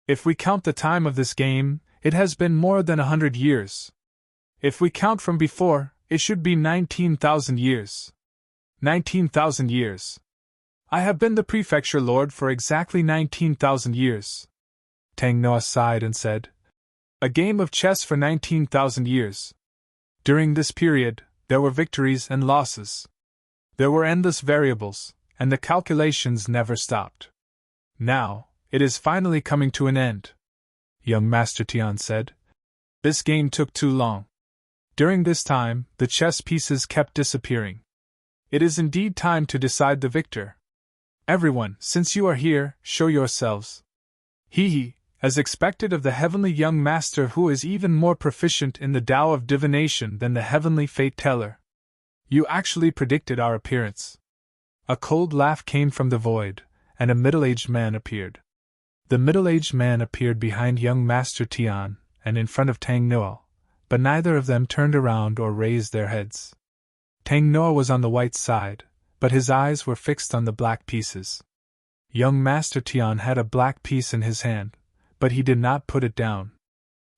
If we count the time of this game, it has been more than 100 years. If we count from before, it should be 19,000 years. 19,000 years. I have been the Prefecture Lord for exactly 19,000 years. Tang Nua sighed and said, A game of chess for 19,000 years. During this period, there were victories and losses. There were endless variables, and the calculations never stopped. Now, it is finally coming to an end. Young Master Tian said, This game took too long. During this time, the chess pieces kept disappearing. It is indeed time to decide the victor. Everyone, since you are here, show yourselves. He, as expected of the heavenly young master who is even more proficient in the Tao of divination than the heavenly fate teller. You actually predicted our appearance. A cold laugh came from the void, and a middle-aged man appeared. The middle-aged man appeared behind young Master Tian and in front of Tang Noel, but neither of them turned around or raised their heads. Tang Noel was on the white side, but his eyes were fixed on the black pieces. Young Master Tian had a black piece in his hand, but he did not put it down.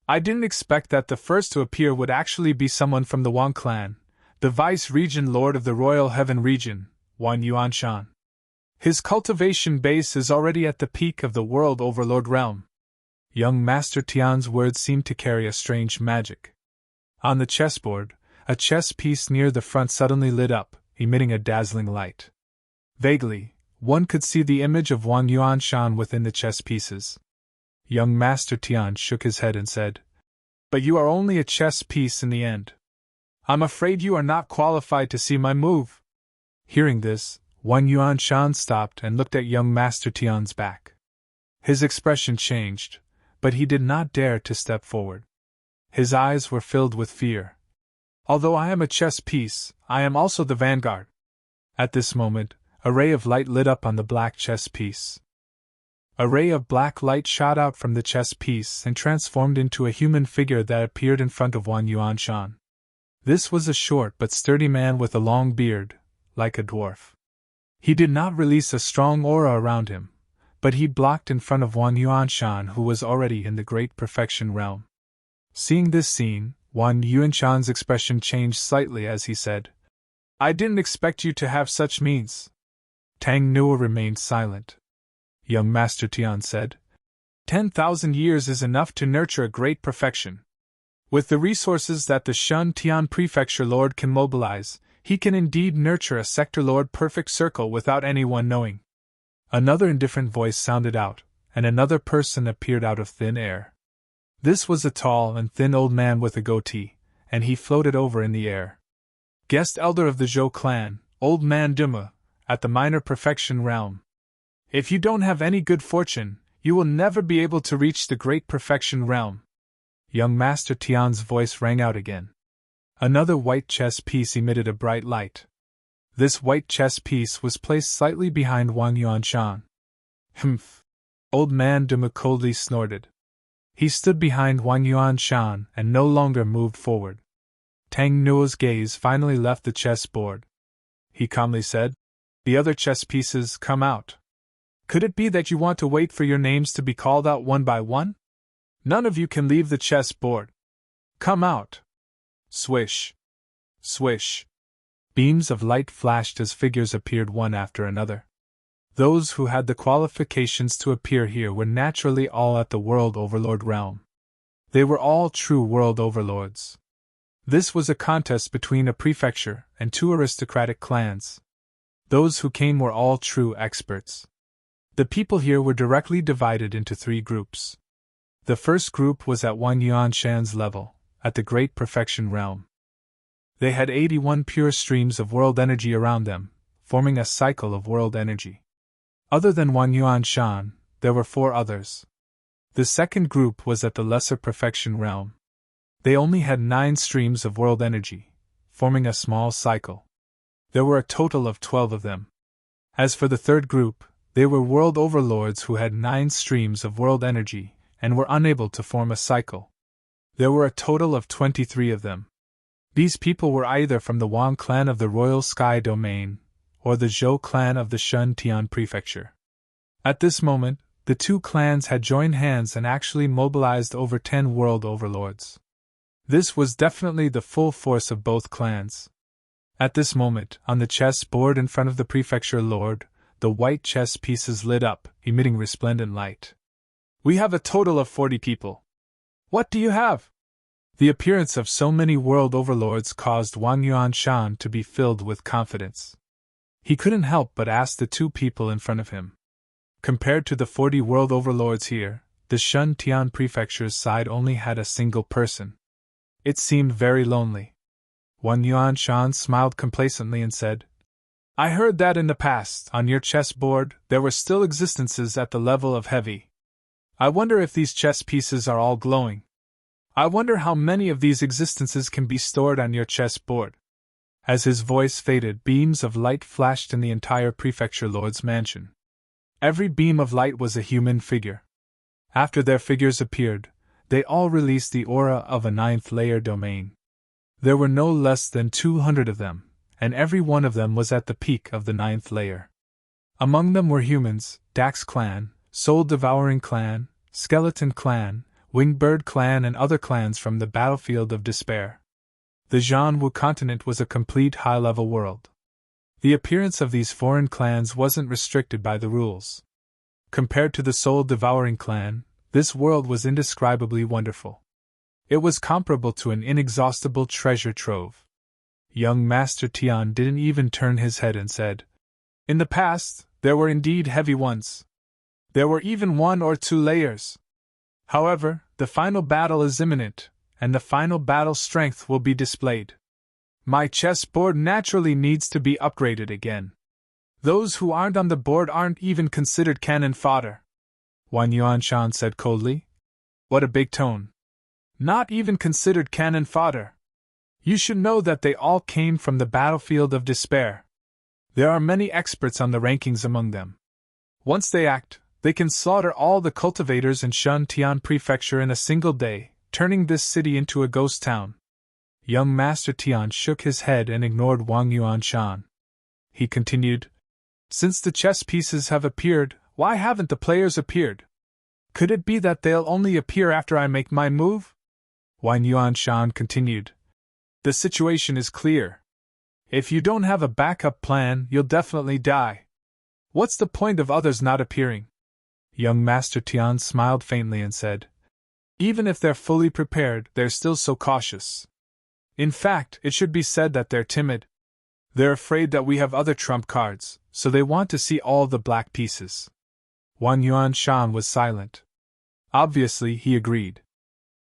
I didn't expect that the first to appear would actually be someone from the Wang clan, the Vice-Regent Lord of the Royal Heaven region, Wan Yuanshan. His cultivation base is already at the peak of the World Overlord realm. Young Master Tian's words seemed to carry a strange magic. On the chessboard, a chess piece near the front suddenly lit up, emitting a dazzling light. Vaguely, one could see the image of Wang Yuanshan within the chess pieces. Young Master Tian shook his head and said, "But you are only a chess piece in the end. I'm afraid you are not qualified to see my move." Hearing this, Wang Yuanshan stopped and looked at young Master Tian's back. His expression changed, but he did not dare to step forward. His eyes were filled with fear. "Although I am a chess piece, I am also the vanguard." At this moment, a ray of light lit up on the black chess piece. A ray of black light shot out from the chess piece and transformed into a human figure that appeared in front of Wang Yuanshan. This was a short but sturdy man with a long beard, like a dwarf. He did not release a strong aura around him, but he blocked in front of Wang Yuanshan, who was already in the Great Perfection realm. Seeing this scene, Wang Yuanshan's expression changed slightly as he said, "I didn't expect you to have such means." Tang Nua remained silent. Young Master Tian said, 10,000 years is enough to nurture a great perfection. With the resources that the Shun Tian Prefecture Lord can mobilize, he can indeed nurture a Sector Lord perfect circle without anyone knowing." Another indifferent voice sounded out, and another person appeared out of thin air. This was a tall and thin old man with a goatee, and he floated over in the air. "Guest Elder of the Zhou clan, Old Man Duma, at the Minor Perfection realm. If you don't have any good fortune, you will never be able to reach the Great Perfection realm." Young Master Tian's voice rang out again. Another white chess piece emitted a bright light. This white chess piece was placed slightly behind Wang Yuanshan. "Humph!" Old Man Duma coldly snorted. He stood behind Wang Yuanshan and no longer moved forward. Tang Nuo's gaze finally left the chess board. He calmly said, "The other chess pieces, come out. Could it be that you want to wait for your names to be called out one by one? None of you can leave the chess board. Come out." Swish! Swish! Beams of light flashed as figures appeared one after another. Those who had the qualifications to appear here were naturally all at the World Overlord realm. They were all true World Overlords. This was a contest between a prefecture and two aristocratic clans. Those who came were all true experts. The people here were directly divided into three groups. The first group was at Wang Yuanshan's level, at the Great Perfection realm. They had 81 pure streams of world energy around them, forming a cycle of world energy. Other than Wang Yuanshan, there were 4 others. The second group was at the Lesser Perfection realm. They only had 9 streams of world energy, forming a small cycle. There were a total of 12 of them. As for the third group, they were world overlords who had 9 streams of world energy and were unable to form a cycle. There were a total of 23 of them. These people were either from the Wang clan of the Royal Sky Domain or the Zhou clan of the Shun Tian Prefecture. At this moment, the 2 clans had joined hands and actually mobilized over 10 world overlords. This was definitely the full force of both clans. At this moment, on the chess board in front of the Prefecture Lord, the white chess pieces lit up, emitting resplendent light. "We have a total of 40 people. What do you have?" The appearance of so many world overlords caused Wang Yuanshan to be filled with confidence. He couldn't help but ask the 2 people in front of him. Compared to the 40 world overlords here, the Shun Tian Prefecture's side only had a single person. It seemed very lonely. Wang Yuanshan smiled complacently and said, "I heard that in the past, on your chessboard, there were still existences at the level of heavy. I wonder if these chess pieces are all glowing. I wonder how many of these existences can be stored on your chessboard." As his voice faded, beams of light flashed in the entire prefecture lord's mansion. Every beam of light was a human figure. After their figures appeared, they all released the aura of a ninth-layer domain. There were no less than 200 of them, and every one of them was at the peak of the ninth layer. Among them were humans, Dax clan, soul-devouring clan, skeleton clan, winged bird clan and other clans from the battlefield of despair. The Jianwu continent was a complete high-level world. The appearance of these foreign clans wasn't restricted by the rules. Compared to the soul-devouring clan, this world was indescribably wonderful. It was comparable to an inexhaustible treasure trove. Young Master Tian didn't even turn his head and said, "In the past, there were indeed heavy ones. There were even 1 or 2 layers. However, the final battle is imminent, and the final battle strength will be displayed. My chessboard naturally needs to be upgraded again. Those who aren't on the board aren't even considered cannon fodder," Wang Yuanshan said coldly. "What a big tone. Not even considered cannon fodder. You should know that they all came from the battlefield of despair. There are many experts on the rankings among them. Once they act, they can slaughter all the cultivators in Shuntian Prefecture in a single day, turning this city into a ghost town." Young Master Tian shook his head and ignored Wang Yuanshan. He continued, "Since the chess pieces have appeared, why haven't the players appeared? Could it be that they'll only appear after I make my move?" Wang Yuanshan continued, "The situation is clear. If you don't have a backup plan, you'll definitely die. What's the point of others not appearing?" Young Master Tian smiled faintly and said, "Even if they're fully prepared, they're still so cautious. In fact, it should be said that they're timid. They're afraid that we have other trump cards, so they want to see all the black pieces." Wang Yuanshan was silent. Obviously, he agreed.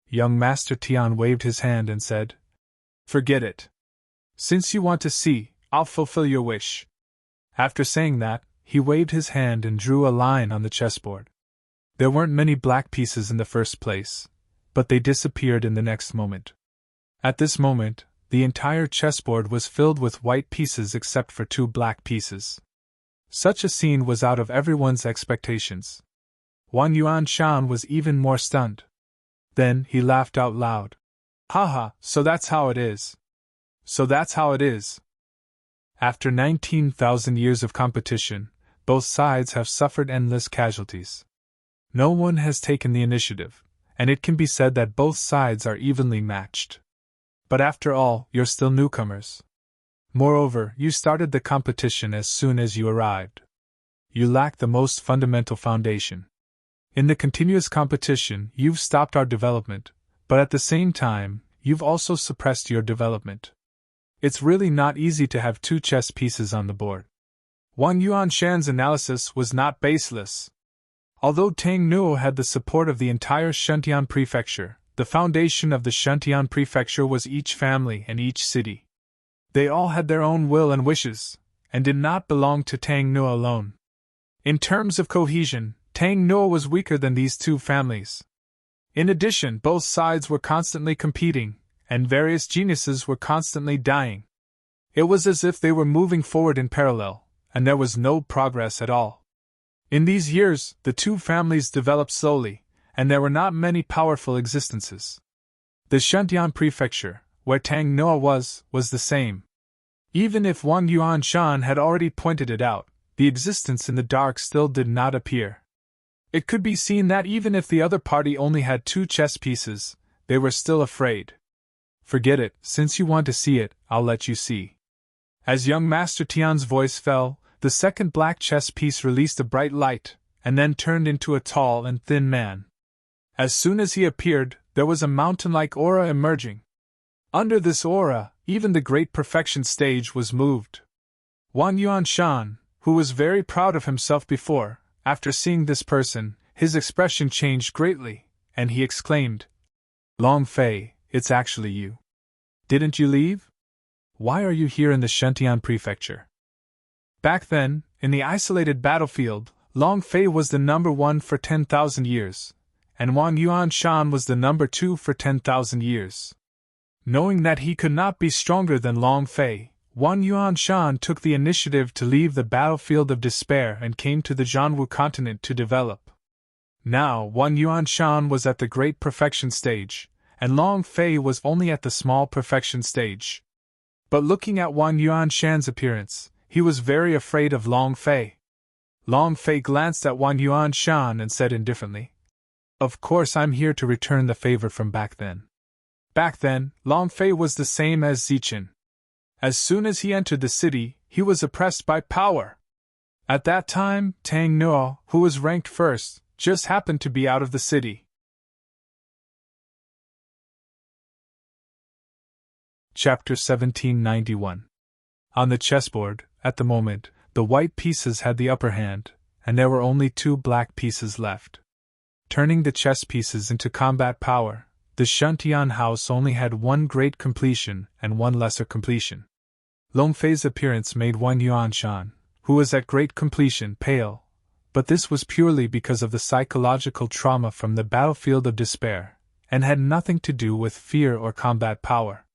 Young Master Tian waved his hand and said, "Forget it. Since you want to see, I'll fulfill your wish." After saying that, he waved his hand and drew a line on the chessboard. There weren't many black pieces in the first place, but they disappeared in the next moment. At this moment, the entire chessboard was filled with white pieces except for 2 black pieces. Such a scene was out of everyone's expectations. Wang Yuanshan was even more stunned. Then he laughed out loud. "Haha, so that's how it is. So that's how it is." After 19,000 years of competition, both sides have suffered endless casualties. No one has taken the initiative, and it can be said that both sides are evenly matched. But after all, you're still newcomers. Moreover, you started the competition as soon as you arrived. You lack the most fundamental foundation. In the continuous competition, you've stopped our development, but at the same time, you've also suppressed your development. It's really not easy to have 2 chess pieces on the board. Wang Yuanshan's analysis was not baseless. Although Tang Nuo had the support of the entire Shuntian Prefecture, the foundation of the Shuntian Prefecture was each family and each city. They all had their own will and wishes, and did not belong to Tang Nuo alone. In terms of cohesion, Tang Nuo was weaker than these 2 families. In addition, both sides were constantly competing, and various geniuses were constantly dying. It was as if they were moving forward in parallel, and there was no progress at all. In these years, the 2 families developed slowly, and there were not many powerful existences. The Shuntian Prefecture, where Tang Nuo was the same. Even if Wang Yuanshan had already pointed it out, the existence in the dark still did not appear. It could be seen that even if the other party only had 2 chess pieces, they were still afraid. "Forget it, since you want to see it, I'll let you see." As young Master Tian's voice fell, the second black chess piece released a bright light, and then turned into a tall and thin man. As soon as he appeared, there was a mountain-like aura emerging. Under this aura, even the great perfection stage was moved. Wang Yuanshan, who was very proud of himself before, after seeing this person, his expression changed greatly, and he exclaimed, "Long Fei, it's actually you. Didn't you leave? Why are you here in the Shuntian Prefecture?" Back then, in the isolated battlefield, Long Fei was the number 1 for 10,000 years, and Wang Yuanshan was the number 2 for 10,000 years. Knowing that he could not be stronger than Long Fei, Wang Yuanshan took the initiative to leave the battlefield of despair and came to the Zhanwu continent to develop. Now, Wang Yuanshan was at the great perfection stage, and Long Fei was only at the small perfection stage. But looking at Wang Yuanshan's appearance, he was very afraid of Long Fei. Long Fei glanced at Wang Yuanshan and said indifferently, "Of course I'm here to return the favor from back then." Back then, Long Fei was the same as Zichen. As soon as he entered the city, he was oppressed by power. At that time, Tang Nuo, who was ranked first, just happened to be out of the city. Chapter 1791. On the chessboard, at the moment, the white pieces had the upper hand, and there were only 2 black pieces left. Turning the chess pieces into combat power, the Shantian house only had 1 great completion and 1 lesser completion. Long Fei's appearance made Wang Yuanshan, who was at great completion, pale, but this was purely because of the psychological trauma from the battlefield of despair, and had nothing to do with fear or combat power.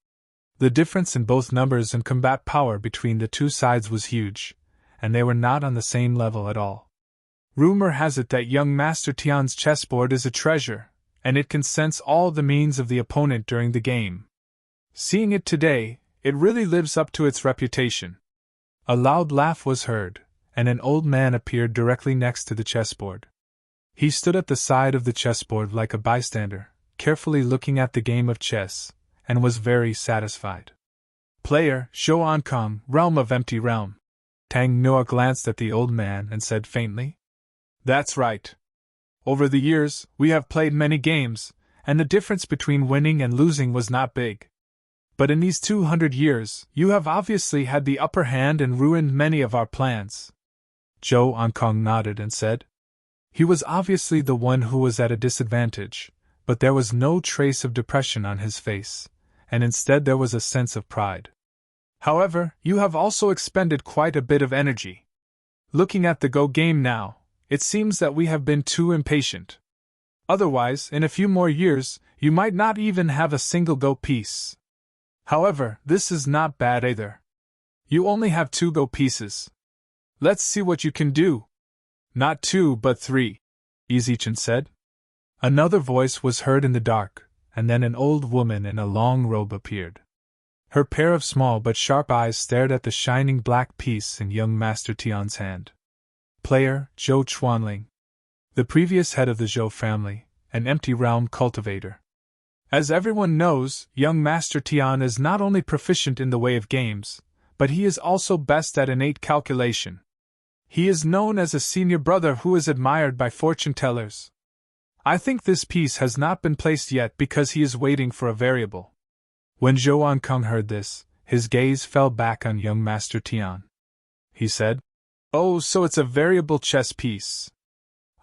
The difference in both numbers and combat power between the 2 sides was huge, and they were not on the same level at all. Rumor has it that young Master Tian's chessboard is a treasure, and it can sense all the means of the opponent during the game. Seeing it today, it really lives up to its reputation. A loud laugh was heard, and an old man appeared directly next to the chessboard. He stood at the side of the chessboard like a bystander, carefully looking at the game of chess, and was very satisfied. "Player, Zhou Ankang, Realm of Empty Realm." Tang Nuo glanced at the old man and said faintly, "That's right. Over the years, we have played many games, and the difference between winning and losing was not big. But in these 200 years, you have obviously had the upper hand and ruined many of our plans." Zhou Ankang nodded and said, he was obviously the one who was at a disadvantage, but there was no trace of depression on his face, and instead there was a sense of pride. "However, you have also expended quite a bit of energy. Looking at the Go game now, it seems that we have been too impatient. Otherwise, in a few more years, you might not even have a single Go piece. However, this is not bad either. You only have 2 Go pieces. Let's see what you can do." "Not 2 but 3, Zichen said. Another voice was heard in the dark, and then an old woman in a long robe appeared. Her pair of small but sharp eyes stared at the shining black piece in young Master Tian's hand. Player, Zhou Chuanling. The previous head of the Zhou family, an empty realm cultivator. As everyone knows, young Master Tian is not only proficient in the way of games, but he is also best at innate calculation. He is known as a senior brother who is admired by fortune-tellers. I think this piece has not been placed yet because he is waiting for a variable." When Zhou Ankang heard this, his gaze fell back on young Master Tian. He said, "Oh, so it's a variable chess piece.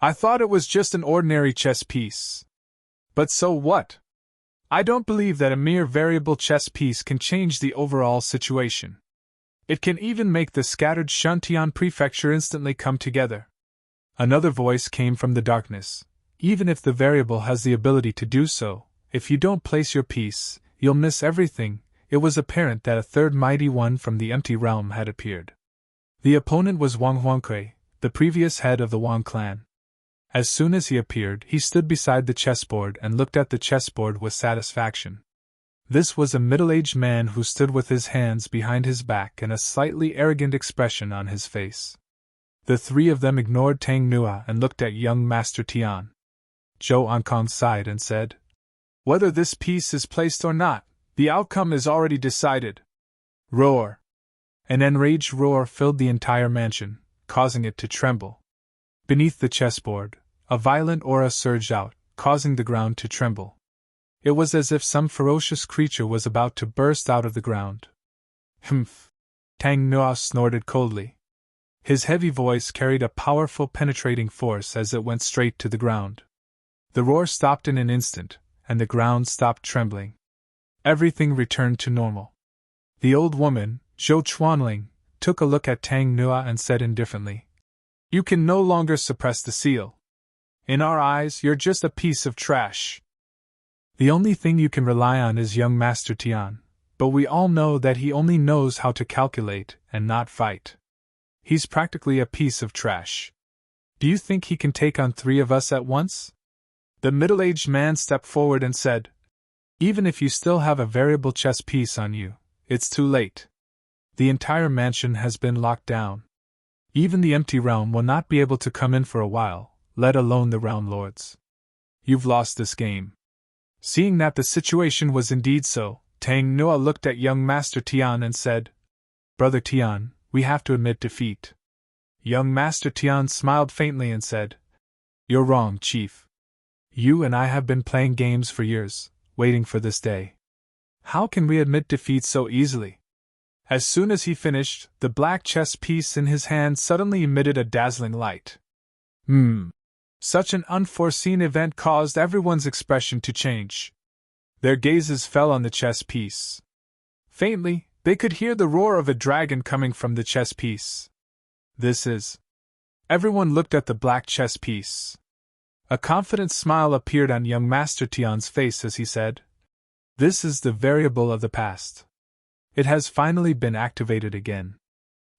I thought it was just an ordinary chess piece. But so what? I don't believe that a mere variable chess piece can change the overall situation. It can even make the scattered Shantian prefecture instantly come together." Another voice came from the darkness. "Even if the variable has the ability to do so, if you don't place your piece, you'll miss everything." It was apparent that a third mighty one from the empty realm had appeared. The opponent was Wang Huangkui, the previous head of the Wang clan. As soon as he appeared, he stood beside the chessboard and looked at the chessboard with satisfaction. This was a middle-aged man who stood with his hands behind his back and a slightly arrogant expression on his face. The 3 of them ignored Tang Nuo and looked at young Master Tian. Zhou Ankang sighed and said, "Whether this piece is placed or not, the outcome is already decided." Roar! An enraged roar filled the entire mansion, causing it to tremble. Beneath the chessboard, a violent aura surged out, causing the ground to tremble. It was as if some ferocious creature was about to burst out of the ground. "Humph!" Tang Nuo snorted coldly. His heavy voice carried a powerful penetrating force as it went straight to the ground. The roar stopped in an instant, and the ground stopped trembling. Everything returned to normal. The old woman, Zhou Chuanling, took a look at Tang Nuo and said indifferently, "You can no longer suppress the seal. In our eyes, you're just a piece of trash. The only thing you can rely on is young Master Tian, but we all know that he only knows how to calculate and not fight. He's practically a piece of trash. Do you think he can take on 3 of us at once? The middle-aged man stepped forward and said, Even if you still have a variable chess piece on you, it's too late. The entire mansion has been locked down. Even the empty realm will not be able to come in for a while, let alone the realm lords. You've lost this game. Seeing that the situation was indeed so, Tang Noa looked at young Master Tian and said, Brother Tian, we have to admit defeat. Young Master Tian smiled faintly and said, You're wrong, Chief. You and I have been playing games for years, waiting for this day. How can we admit defeat so easily? As soon as he finished, the black chess piece in his hand suddenly emitted a dazzling light. Such an unforeseen event caused everyone's expression to change. Their gazes fell on the chess piece. Faintly, they could hear the roar of a dragon coming from the chess piece. This is. Everyone looked at the black chess piece. A confident smile appeared on young Master Tian's face as he said, This is the variable of the past. It has finally been activated again.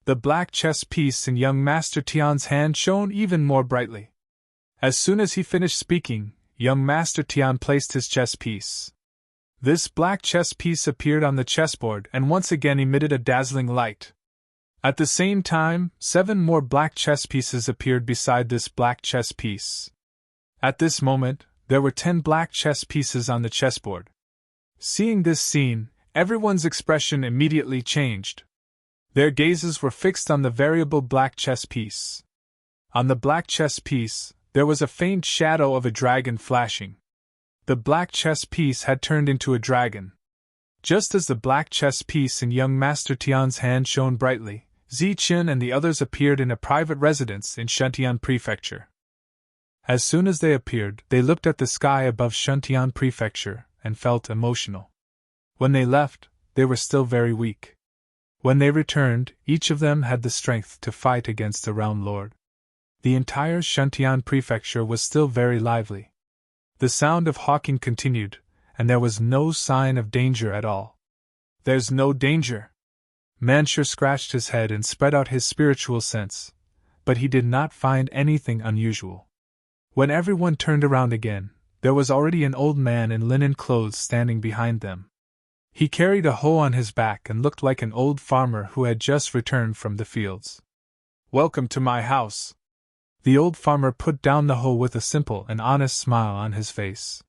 The black chess piece in young Master Tian's hand shone even more brightly. As soon as he finished speaking, young Master Tian placed his chess piece. This black chess piece appeared on the chessboard and once again emitted a dazzling light. At the same time, 7 more black chess pieces appeared beside this black chess piece. At this moment, there were 10 black chess pieces on the chessboard. Seeing this scene, everyone's expression immediately changed. Their gazes were fixed on the variable black chess piece. On the black chess piece, there was a faint shadow of a dragon flashing. The black chess piece had turned into a dragon. Just as the black chess piece in young Master Tian's hand shone brightly, Ziqin and the others appeared in a private residence in Shuntian Prefecture. As soon as they appeared, they looked at the sky above Shuntian Prefecture and felt emotional. When they left, they were still very weak. When they returned, each of them had the strength to fight against the Realm Lord. The entire Shuntian Prefecture was still very lively. The sound of hawking continued, and there was no sign of danger at all. There's no danger. Manshur scratched his head and spread out his spiritual sense, but he did not find anything unusual. When everyone turned around again, there was already an old man in linen clothes standing behind them. He carried a hoe on his back and looked like an old farmer who had just returned from the fields. Welcome to my house. The old farmer put down the hoe with a simple and honest smile on his face.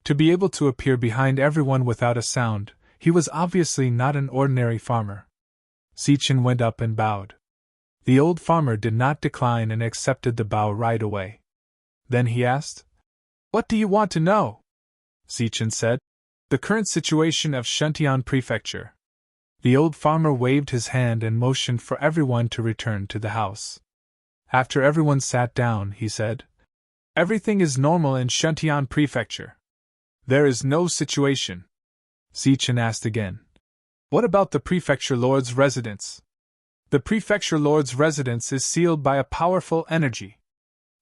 To be able to appear behind everyone without a sound, he was obviously not an ordinary farmer. Ziqin went up and bowed. The old farmer did not decline and accepted the bow right away. Then he asked, What do you want to know? Ziqin said, The current situation of Shuntian Prefecture. The old farmer waved his hand and motioned for everyone to return to the house. After everyone sat down, he said, Everything is normal in Shuntian Prefecture. There is no situation. Ziqin asked again, What about the Prefecture Lord's residence? The Prefecture Lord's residence is sealed by a powerful energy.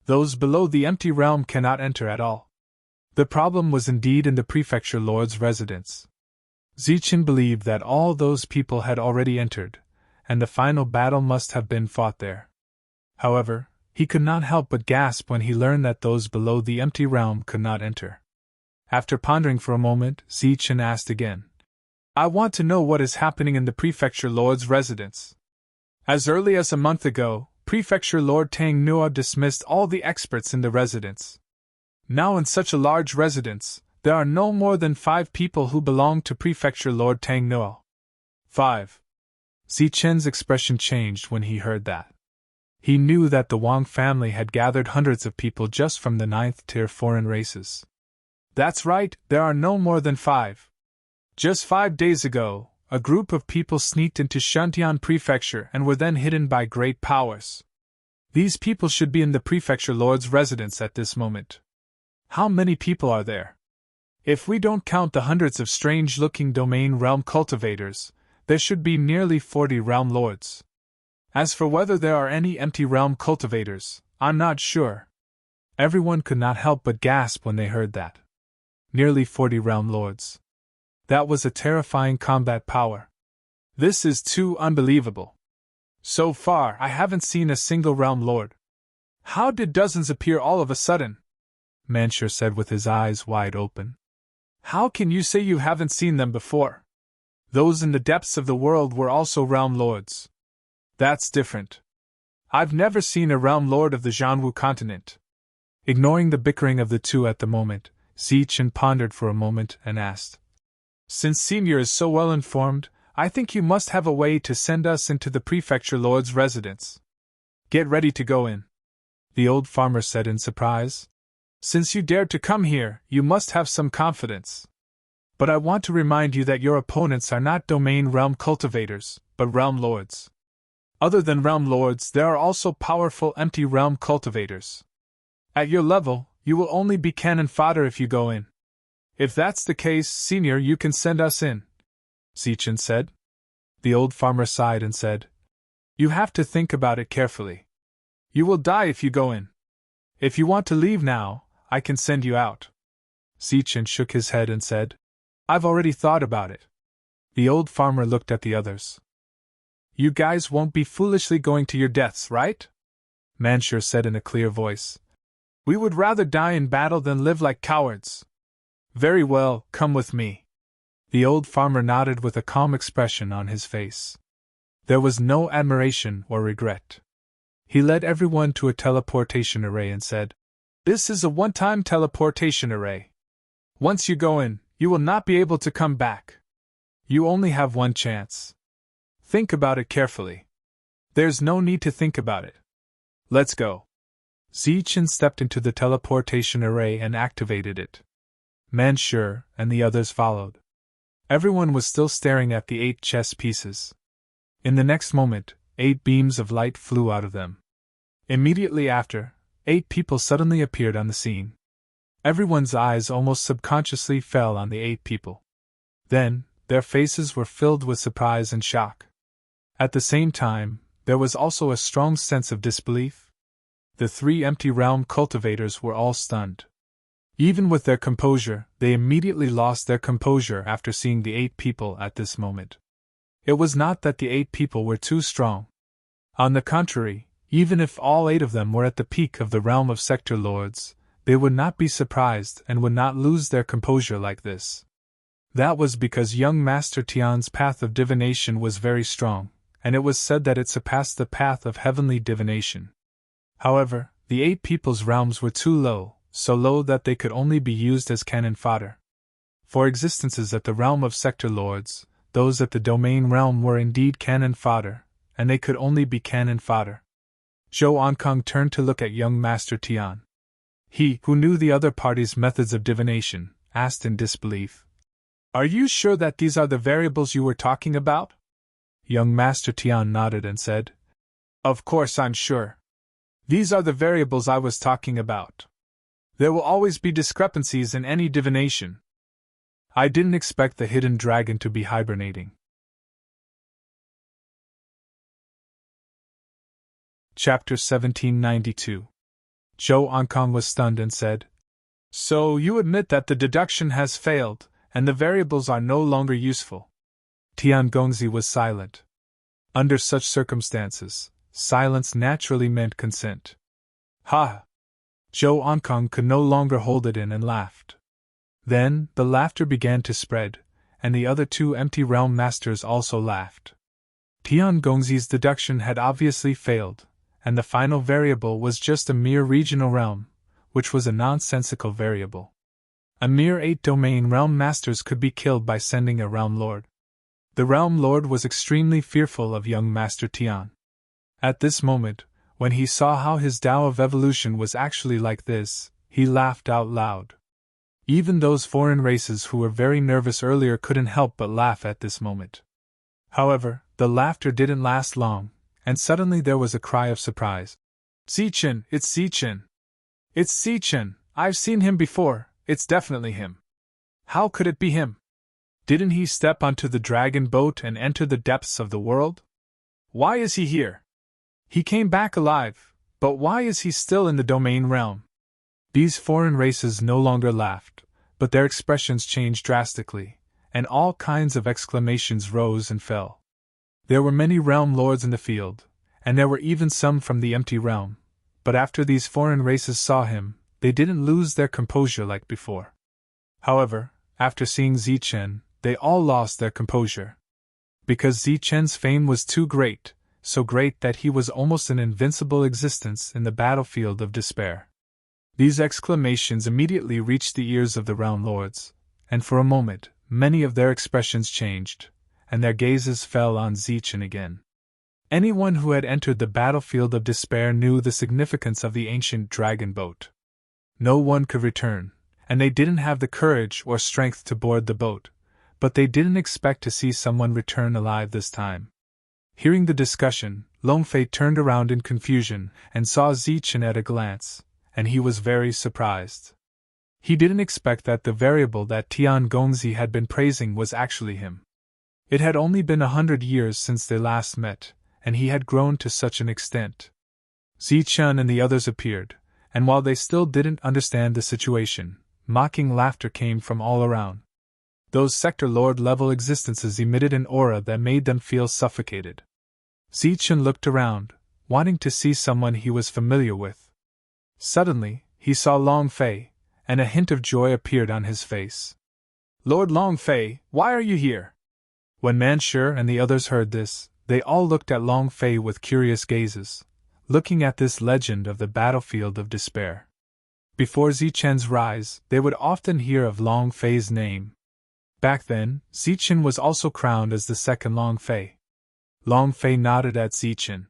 Those below the empty realm cannot enter at all. The problem was indeed in the Prefecture Lord's residence. Ziqin believed that all those people had already entered, and the final battle must have been fought there. However, he could not help but gasp when he learned that those below the empty realm could not enter. After pondering for a moment, Ziqin asked again, I want to know what is happening in the Prefecture Lord's residence. As early as a month ago, Prefecture Lord Tang Nua dismissed all the experts in the residence. Now in such a large residence, there are no more than 5 people who belong to Prefecture Lord Tang Nua. 5. Ziqin's expression changed when he heard that. He knew that the Wang family had gathered hundreds of people just from the 9th-tier foreign races. That's right, there are no more than 5. Just 5 days ago, a group of people sneaked into Shuntian Prefecture and were then hidden by great powers. These people should be in the Prefecture Lord's residence at this moment. How many people are there? If we don't count the hundreds of strange-looking domain realm cultivators, there should be nearly 40 realm lords. As for whether there are any empty realm cultivators, I'm not sure. Everyone could not help but gasp when they heard that. Nearly 40 realm lords. That was a terrifying combat power. This is too unbelievable. So far, I haven't seen a single realm lord. How did dozens appear all of a sudden? Manshur said with his eyes wide open. How can you say you haven't seen them before? Those in the depths of the world were also realm lords. That's different. I've never seen a realm lord of the Jianwu continent. Ignoring the bickering of the two at the moment, Zichen pondered for a moment and asked, Since Senior is so well informed, I think you must have a way to send us into the prefecture lord's residence. Get ready to go in, the old farmer said in surprise. Since you dared to come here, you must have some confidence. But I want to remind you that your opponents are not domain realm cultivators, but realm lords. Other than realm lords, there are also powerful empty realm cultivators. At your level, you will only be cannon fodder if you go in. If that's the case, Senior, you can send us in, Zichen said. The old farmer sighed and said, You have to think about it carefully. You will die if you go in. If you want to leave now, I can send you out. Zichen shook his head and said, I've already thought about it. The old farmer looked at the others. You guys won't be foolishly going to your deaths, right? Manshur said in a clear voice. We would rather die in battle than live like cowards. Very well, come with me. The old farmer nodded with a calm expression on his face. There was no admiration or regret. He led everyone to a teleportation array and said, This is a one-time teleportation array. Once you go in, you will not be able to come back. You only have one chance. Think about it carefully. There's no need to think about it. Let's go. Zichen stepped into the teleportation array and activated it. Manshur and the others followed. Everyone was still staring at the 8 chess pieces. In the next moment, 8 beams of light flew out of them. Immediately after, 8 people suddenly appeared on the scene. Everyone's eyes almost subconsciously fell on the 8 people. Then, their faces were filled with surprise and shock. At the same time, there was also a strong sense of disbelief. The 3 empty realm cultivators were all stunned. Even with their composure, they immediately lost their composure after seeing the 8 people at this moment. It was not that the 8 people were too strong. On the contrary, even if all 8 of them were at the peak of the realm of sector lords, they would not be surprised and would not lose their composure like this. That was because young Master Tian's path of divination was very strong, and it was said that it surpassed the path of heavenly divination. However, the 8 people's realms were too low, so low that they could only be used as cannon fodder. For existences at the realm of sector lords, those at the domain realm were indeed cannon fodder, and they could only be cannon fodder. Zhou Ankang turned to look at young Master Tian. He, who knew the other party's methods of divination, asked in disbelief, Are you sure that these are the variables you were talking about? Young Master Tian nodded and said, Of course I'm sure. These are the variables I was talking about. There will always be discrepancies in any divination. I didn't expect the hidden dragon to be hibernating. Chapter 1792. Zhou Ankang was stunned and said, So you admit that the deduction has failed, and the variables are no longer useful. Tian Gongzi was silent. Under such circumstances, silence naturally meant consent. Ha! Zhou Ankang could no longer hold it in and laughed. Then, the laughter began to spread, and the other 2 empty realm masters also laughed. Tian Gongzi's deduction had obviously failed, and the final variable was just a mere regional realm, which was a nonsensical variable. A mere 8 domain realm masters could be killed by sending a realm lord. The realm lord was extremely fearful of young Master Tian. At this moment, when he saw how his Tao of evolution was actually like this, he laughed out loud. Even those foreign races who were very nervous earlier couldn't help but laugh at this moment. However, the laughter didn't last long, and suddenly there was a cry of surprise. Zichen, it's Zichen! It's Zichen! I've seen him before, it's definitely him. How could it be him? Didn't he step onto the dragon boat and enter the depths of the world? Why is he here? He came back alive, but why is he still in the domain realm? These foreign races no longer laughed, but their expressions changed drastically, and all kinds of exclamations rose and fell. There were many realm lords in the field, and there were even some from the empty realm, but after these foreign races saw him, they didn't lose their composure like before. However, after seeing Zichen, they all lost their composure. Because Zichen's fame was too great, so great that he was almost an invincible existence in the battlefield of despair. These exclamations immediately reached the ears of the realm lords, and for a moment, many of their expressions changed, and their gazes fell on Zichen again. Anyone who had entered the battlefield of despair knew the significance of the ancient dragon boat. No one could return, and they didn't have the courage or strength to board the boat, but they didn't expect to see someone return alive this time. Hearing the discussion, Longfei turned around in confusion and saw Zichen at a glance, and he was very surprised. He didn't expect that the variable that Tian Gongzi had been praising was actually him. It had only been 100 years since they last met, and he had grown to such an extent. Zichen and the others appeared, and while they still didn't understand the situation, mocking laughter came from all around. Those Sector Lord-level existences emitted an aura that made them feel suffocated. Zichen looked around, wanting to see someone he was familiar with. Suddenly, he saw Long Fei, and a hint of joy appeared on his face. "Lord Long Fei, why are you here?" When Manshur and the others heard this, they all looked at Long Fei with curious gazes, looking at this legend of the battlefield of despair. Before Zichen's rise, they would often hear of Long Fei's name. Back then, Zichen was also crowned as the second Long Fei. Long Fei nodded at Zichen.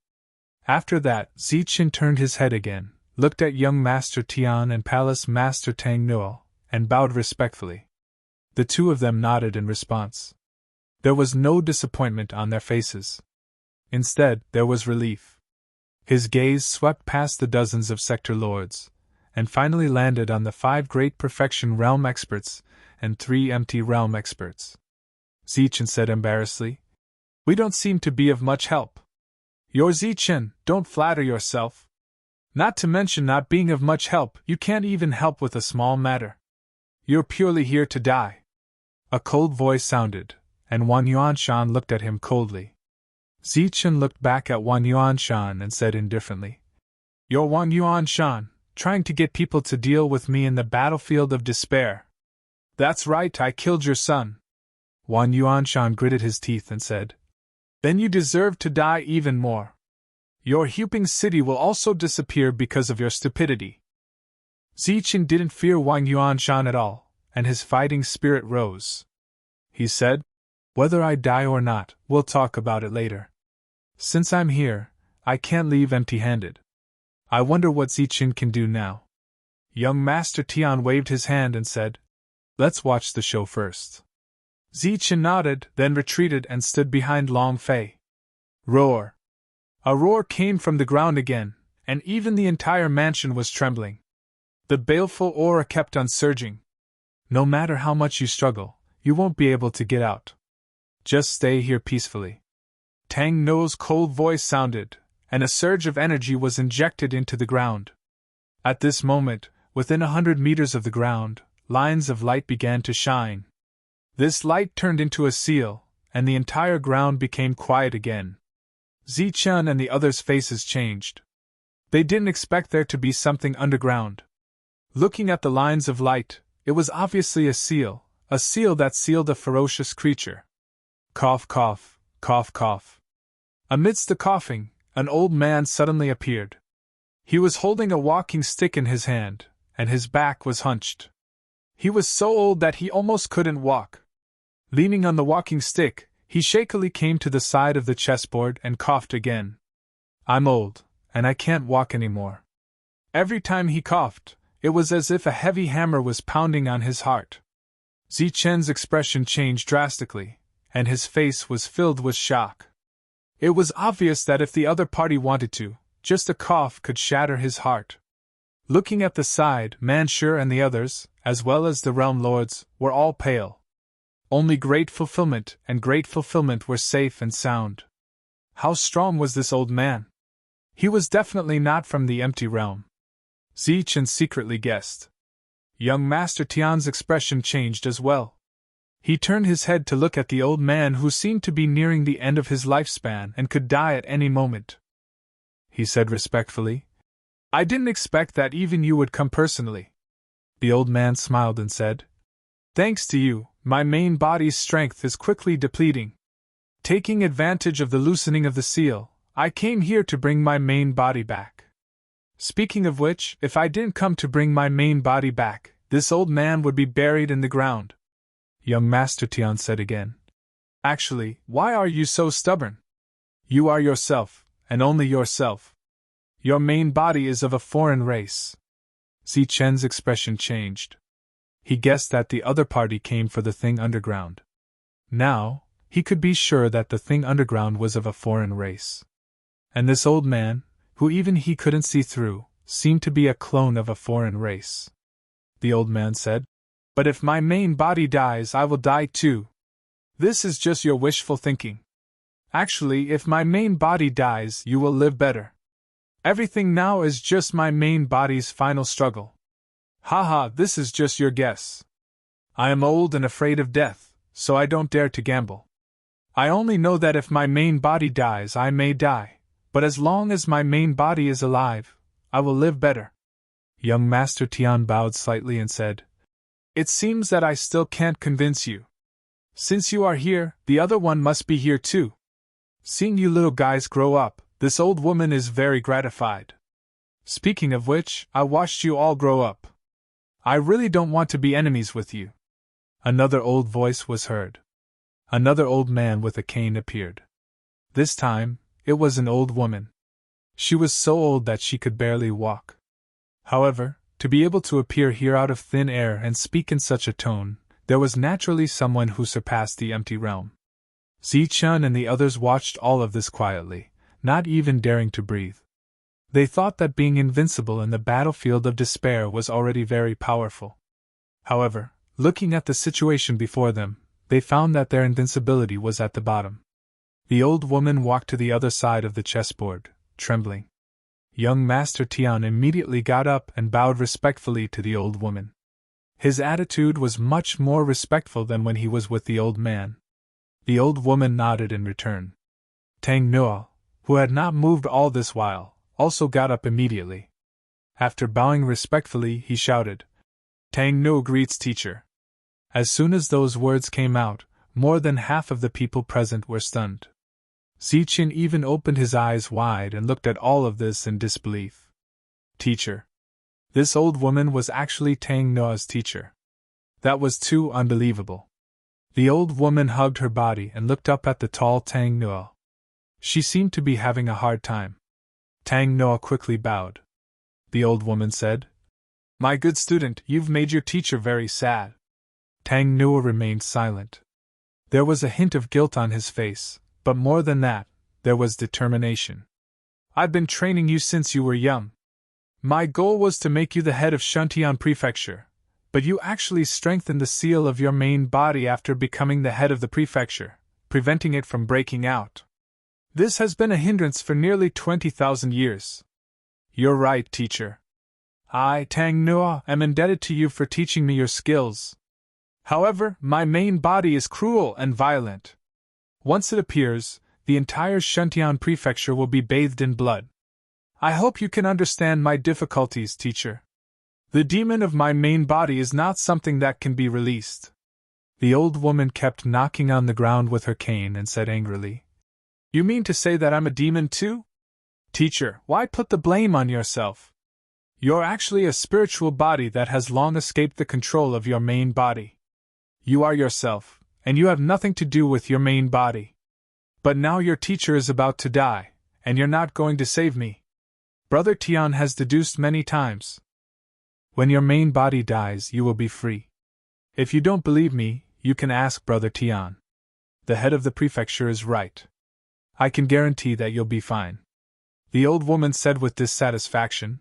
After that, Zichen turned his head again, looked at young Master Tian and Palace Master Tang Nuo, and bowed respectfully. The two of them nodded in response. There was no disappointment on their faces. Instead, there was relief. His gaze swept past the dozens of sector lords, and finally landed on the 5 great perfection realm experts and 3 empty realm experts. Zichen said embarrassedly, "We don't seem to be of much help." "You're Zichen, don't flatter yourself. Not to mention not being of much help, you can't even help with a small matter. You're purely here to die." A cold voice sounded, and Wan Yuanshan looked at him coldly. Zichen looked back at Wan Yuanshan and said indifferently, "You're Wan Yuanshan, trying to get people to deal with me in the battlefield of despair." "That's right, I killed your son." Wan Yuanshan gritted his teeth and said, "Then you deserve to die even more. Your Huping city will also disappear because of your stupidity." Zichen didn't fear Wang Yuanshan at all, and his fighting spirit rose. He said, "Whether I die or not, we'll talk about it later. Since I'm here, I can't leave empty-handed. I wonder what Zichen can do now." Young Master Tian waved his hand and said, "Let's watch the show first." Zichen nodded, then retreated and stood behind Long Fei. Roar! A roar came from the ground again, and even the entire mansion was trembling. The baleful aura kept on surging. "No matter how much you struggle, you won't be able to get out. Just stay here peacefully." Tang No's cold voice sounded, and a surge of energy was injected into the ground. At this moment, within 100 meters of the ground, lines of light began to shine. This light turned into a seal, and the entire ground became quiet again. Zichen and the others' faces changed. They didn't expect there to be something underground. Looking at the lines of light, it was obviously a seal that sealed a ferocious creature. Cough, cough, cough, cough. Amidst the coughing, an old man suddenly appeared. He was holding a walking stick in his hand, and his back was hunched. He was so old that he almost couldn't walk. Leaning on the walking stick, he shakily came to the side of the chessboard and coughed again. "I'm old, and I can't walk anymore." Every time he coughed, it was as if a heavy hammer was pounding on his heart. Zichen's expression changed drastically, and his face was filled with shock. It was obvious that if the other party wanted to, just a cough could shatter his heart. Looking at the side, Manshur and the others, as well as the realm lords, were all pale. Only Great Fulfillment and Great Fulfillment were safe and sound. How strong was this old man? He was definitely not from the empty realm. Zichen secretly guessed. Young Master Tian's expression changed as well. He turned his head to look at the old man who seemed to be nearing the end of his lifespan and could die at any moment. He said respectfully, "I didn't expect that even you would come personally." The old man smiled and said, "Thanks to you, my main body's strength is quickly depleting. Taking advantage of the loosening of the seal, I came here to bring my main body back. Speaking of which, if I didn't come to bring my main body back, this old man would be buried in the ground." Young Master Tian said again, "Actually, why are you so stubborn? You are yourself, and only yourself. Your main body is of a foreign race." Zi Chen's expression changed. He guessed that the other party came for the thing underground. Now, he could be sure that the thing underground was of a foreign race. And this old man, who even he couldn't see through, seemed to be a clone of a foreign race. The old man said, "But if my main body dies, I will die too. This is just your wishful thinking. Actually, if my main body dies, you will live better. Everything now is just my main body's final struggle. Haha, this is just your guess. I am old and afraid of death, so I don't dare to gamble. I only know that if my main body dies, I may die, but as long as my main body is alive, I will live better." Young Master Tian bowed slightly and said, "It seems that I still can't convince you. Since you are here, the other one must be here too. Seeing you little guys grow up, this old woman is very gratified. Speaking of which, I watched you all grow up. I really don't want to be enemies with you." Another old voice was heard. Another old man with a cane appeared. This time, it was an old woman. She was so old that she could barely walk. However, to be able to appear here out of thin air and speak in such a tone, there was naturally someone who surpassed the empty realm. Zi Chen and the others watched all of this quietly, not even daring to breathe. They thought that being invincible in the battlefield of despair was already very powerful. However, looking at the situation before them, they found that their invincibility was at the bottom. The old woman walked to the other side of the chessboard, trembling. Young Master Tian immediately got up and bowed respectfully to the old woman. His attitude was much more respectful than when he was with the old man. The old woman nodded in return. Tang Nuo, who had not moved all this while, also got up immediately. After bowing respectfully, he shouted, "Tang Nuo greets teacher." As soon as those words came out, more than half of the people present were stunned. Zi Qin even opened his eyes wide and looked at all of this in disbelief. Teacher. This old woman was actually Tang Nuo's teacher. That was too unbelievable. The old woman hugged her body and looked up at the tall Tang Nuo. She seemed to be having a hard time. Tang Nuo quickly bowed. The old woman said, "My good student, you've made your teacher very sad." Tang Nuo remained silent. There was a hint of guilt on his face, but more than that, there was determination. "I've been training you since you were young. My goal was to make you the head of Shuntian Prefecture, but you actually strengthened the seal of your main body after becoming the head of the prefecture, preventing it from breaking out. This has been a hindrance for nearly 20,000 years. You're right, teacher. I, Tang Nuo, am indebted to you for teaching me your skills. However, my main body is cruel and violent. Once it appears, the entire Shuntian Prefecture will be bathed in blood. I hope you can understand my difficulties, teacher. The demon of my main body is not something that can be released." The old woman kept knocking on the ground with her cane and said angrily, "You mean to say that I'm a demon too? Teacher, why put the blame on yourself? You're actually a spiritual body that has long escaped the control of your main body. You are yourself, and you have nothing to do with your main body. But now your teacher is about to die, and you're not going to save me. Brother Tian has deduced many times. When your main body dies, you will be free. If you don't believe me, you can ask Brother Tian. The head of the prefecture is right. I can guarantee that you'll be fine." The old woman said with dissatisfaction,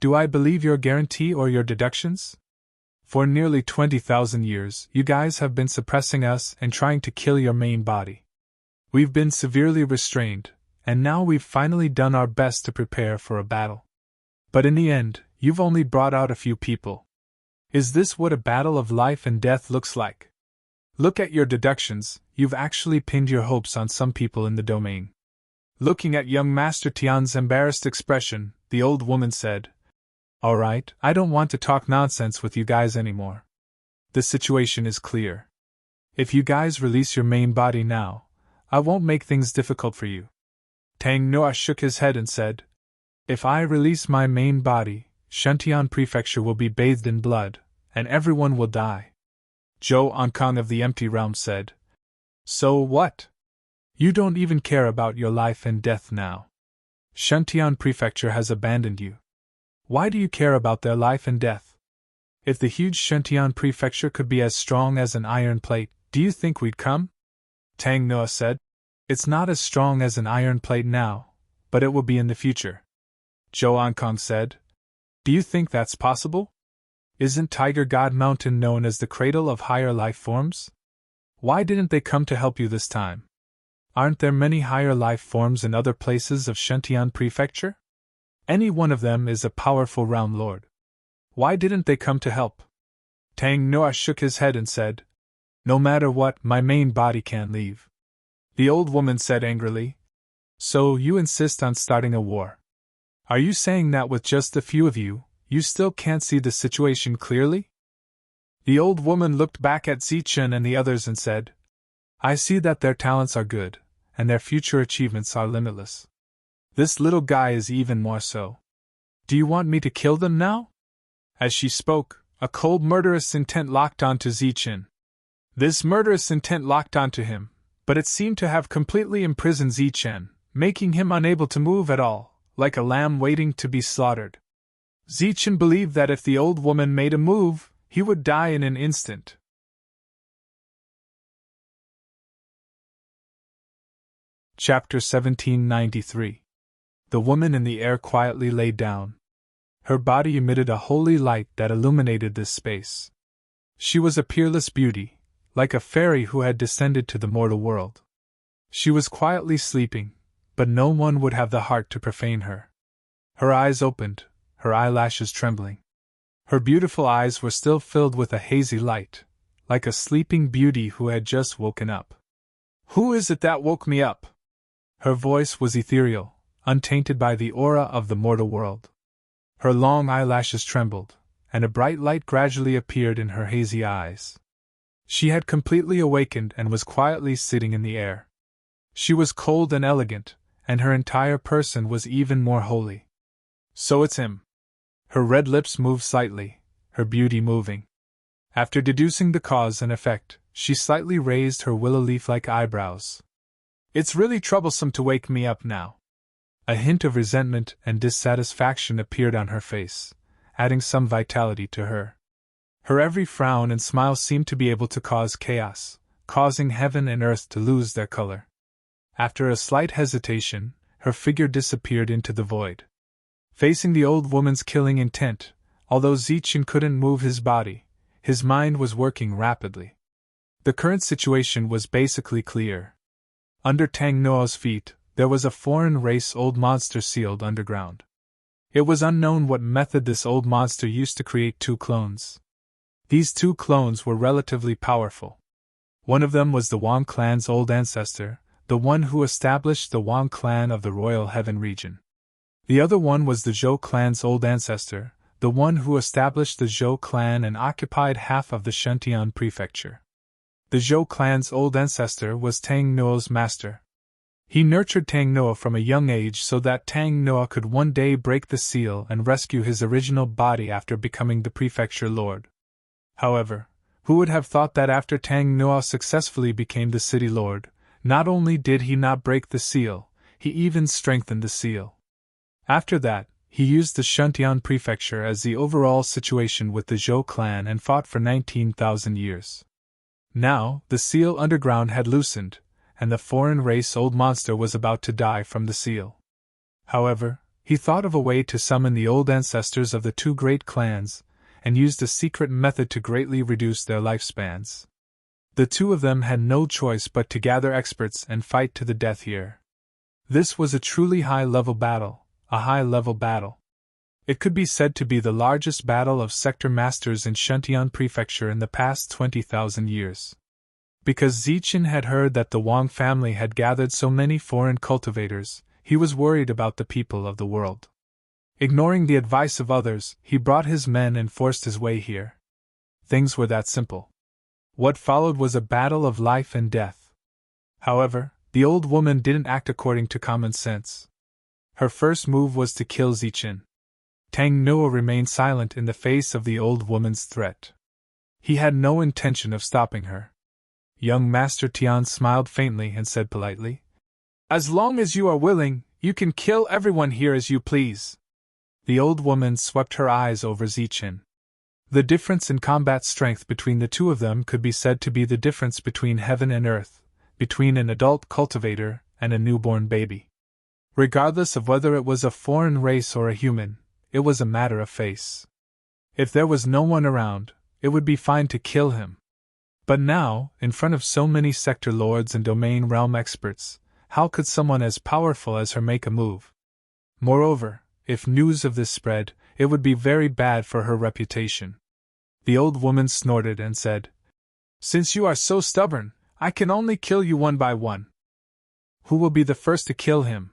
"Do I believe your guarantee or your deductions? For nearly 20,000 years, you guys have been suppressing us and trying to kill your main body. We've been severely restrained, and now we've finally done our best to prepare for a battle. But in the end, you've only brought out a few people. Is this what a battle of life and death looks like? Look at your deductions, you've actually pinned your hopes on some people in the domain. Looking at young Master Tian's embarrassed expression, the old woman said, All right, I don't want to talk nonsense with you guys anymore. The situation is clear. If you guys release your main body now, I won't make things difficult for you. Tang Noa shook his head and said, If I release my main body, Shentian Prefecture will be bathed in blood, and everyone will die. Zhou Ankang of the Empty Realm said, So what? You don't even care about your life and death now. Shentian Prefecture has abandoned you. Why do you care about their life and death? If the huge Shentian Prefecture could be as strong as an iron plate, do you think we'd come? Tang Noa said, It's not as strong as an iron plate now, but it will be in the future. Zhou Ankang said, Do you think that's possible? Isn't Tiger God Mountain known as the cradle of higher life forms? Why didn't they come to help you this time? Aren't there many higher life forms in other places of Shentian Prefecture? Any one of them is a powerful realm lord. Why didn't they come to help? Tang Noa shook his head and said, No matter what, my main body can't leave. The old woman said angrily, So you insist on starting a war? Are you saying that with just a few of you, you still can't see the situation clearly? The old woman looked back at Zichen and the others and said, I see that their talents are good, and their future achievements are limitless. This little guy is even more so. Do you want me to kill them now? As she spoke, a cold murderous intent locked onto Zichen. This murderous intent locked onto him, but it seemed to have completely imprisoned Zichen, making him unable to move at all, like a lamb waiting to be slaughtered. Zichen believed that if the old woman made a move, he would die in an instant. Chapter 1793. The woman in the air quietly lay down. Her body emitted a holy light that illuminated this space. She was a peerless beauty, like a fairy who had descended to the mortal world. She was quietly sleeping, but no one would have the heart to profane her. Her eyes opened, her eyelashes trembling. Her beautiful eyes were still filled with a hazy light, like a sleeping beauty who had just woken up. Who is it that woke me up? Her voice was ethereal, untainted by the aura of the mortal world. Her long eyelashes trembled, and a bright light gradually appeared in her hazy eyes. She had completely awakened and was quietly sitting in the air. She was cold and elegant, and her entire person was even more holy. So it's him. Her red lips moved slightly, her beauty moving. After deducing the cause and effect, she slightly raised her willow leaf-like eyebrows. It's really troublesome to wake me up now. A hint of resentment and dissatisfaction appeared on her face, adding some vitality to her. Her every frown and smile seemed to be able to cause chaos, causing heaven and earth to lose their color. After a slight hesitation, her figure disappeared into the void. Facing the old woman's killing intent, although Zichen couldn't move his body, his mind was working rapidly. The current situation was basically clear. Under Tang Noa's feet, there was a foreign race old monster sealed underground. It was unknown what method this old monster used to create two clones. These two clones were relatively powerful. One of them was the Wang clan's old ancestor, the one who established the Wang clan of the Royal Heaven region. The other one was the Zhou clan's old ancestor, the one who established the Zhou clan and occupied half of the Shentian prefecture. The Zhou clan's old ancestor was Tang Noa's master. He nurtured Tang Noa from a young age so that Tang Noa could one day break the seal and rescue his original body after becoming the prefecture lord. However, who would have thought that after Tang Noa successfully became the city lord, not only did he not break the seal, he even strengthened the seal. After that, he used the Shentian prefecture as the overall situation with the Zhou clan and fought for 19,000 years. Now, the seal underground had loosened, and the foreign race old monster was about to die from the seal. However, he thought of a way to summon the old ancestors of the two great clans, and used a secret method to greatly reduce their lifespans. The two of them had no choice but to gather experts and fight to the death here. This was a truly high-level battle, a high-level battle. It could be said to be the largest battle of sector masters in Shentian Prefecture in the past 20,000 years. Because Zichen had heard that the Wang family had gathered so many foreign cultivators, he was worried about the people of the world. Ignoring the advice of others, he brought his men and forced his way here. Things were that simple. What followed was a battle of life and death. However, the old woman didn't act according to common sense. Her first move was to kill Zichen. Tang Nuo remained silent in the face of the old woman's threat. He had no intention of stopping her. Young Master Tian smiled faintly and said politely, "As long as you are willing, you can kill everyone here as you please." The old woman swept her eyes over Zichen. The difference in combat strength between the two of them could be said to be the difference between heaven and earth, between an adult cultivator and a newborn baby. Regardless of whether it was a foreign race or a human, it was a matter of face. If there was no one around, it would be fine to kill him. But now, in front of so many sector lords and domain realm experts, how could someone as powerful as her make a move? Moreover, if news of this spread, it would be very bad for her reputation. The old woman snorted and said, "Since you are so stubborn, I can only kill you one by one. Who will be the first to kill him?"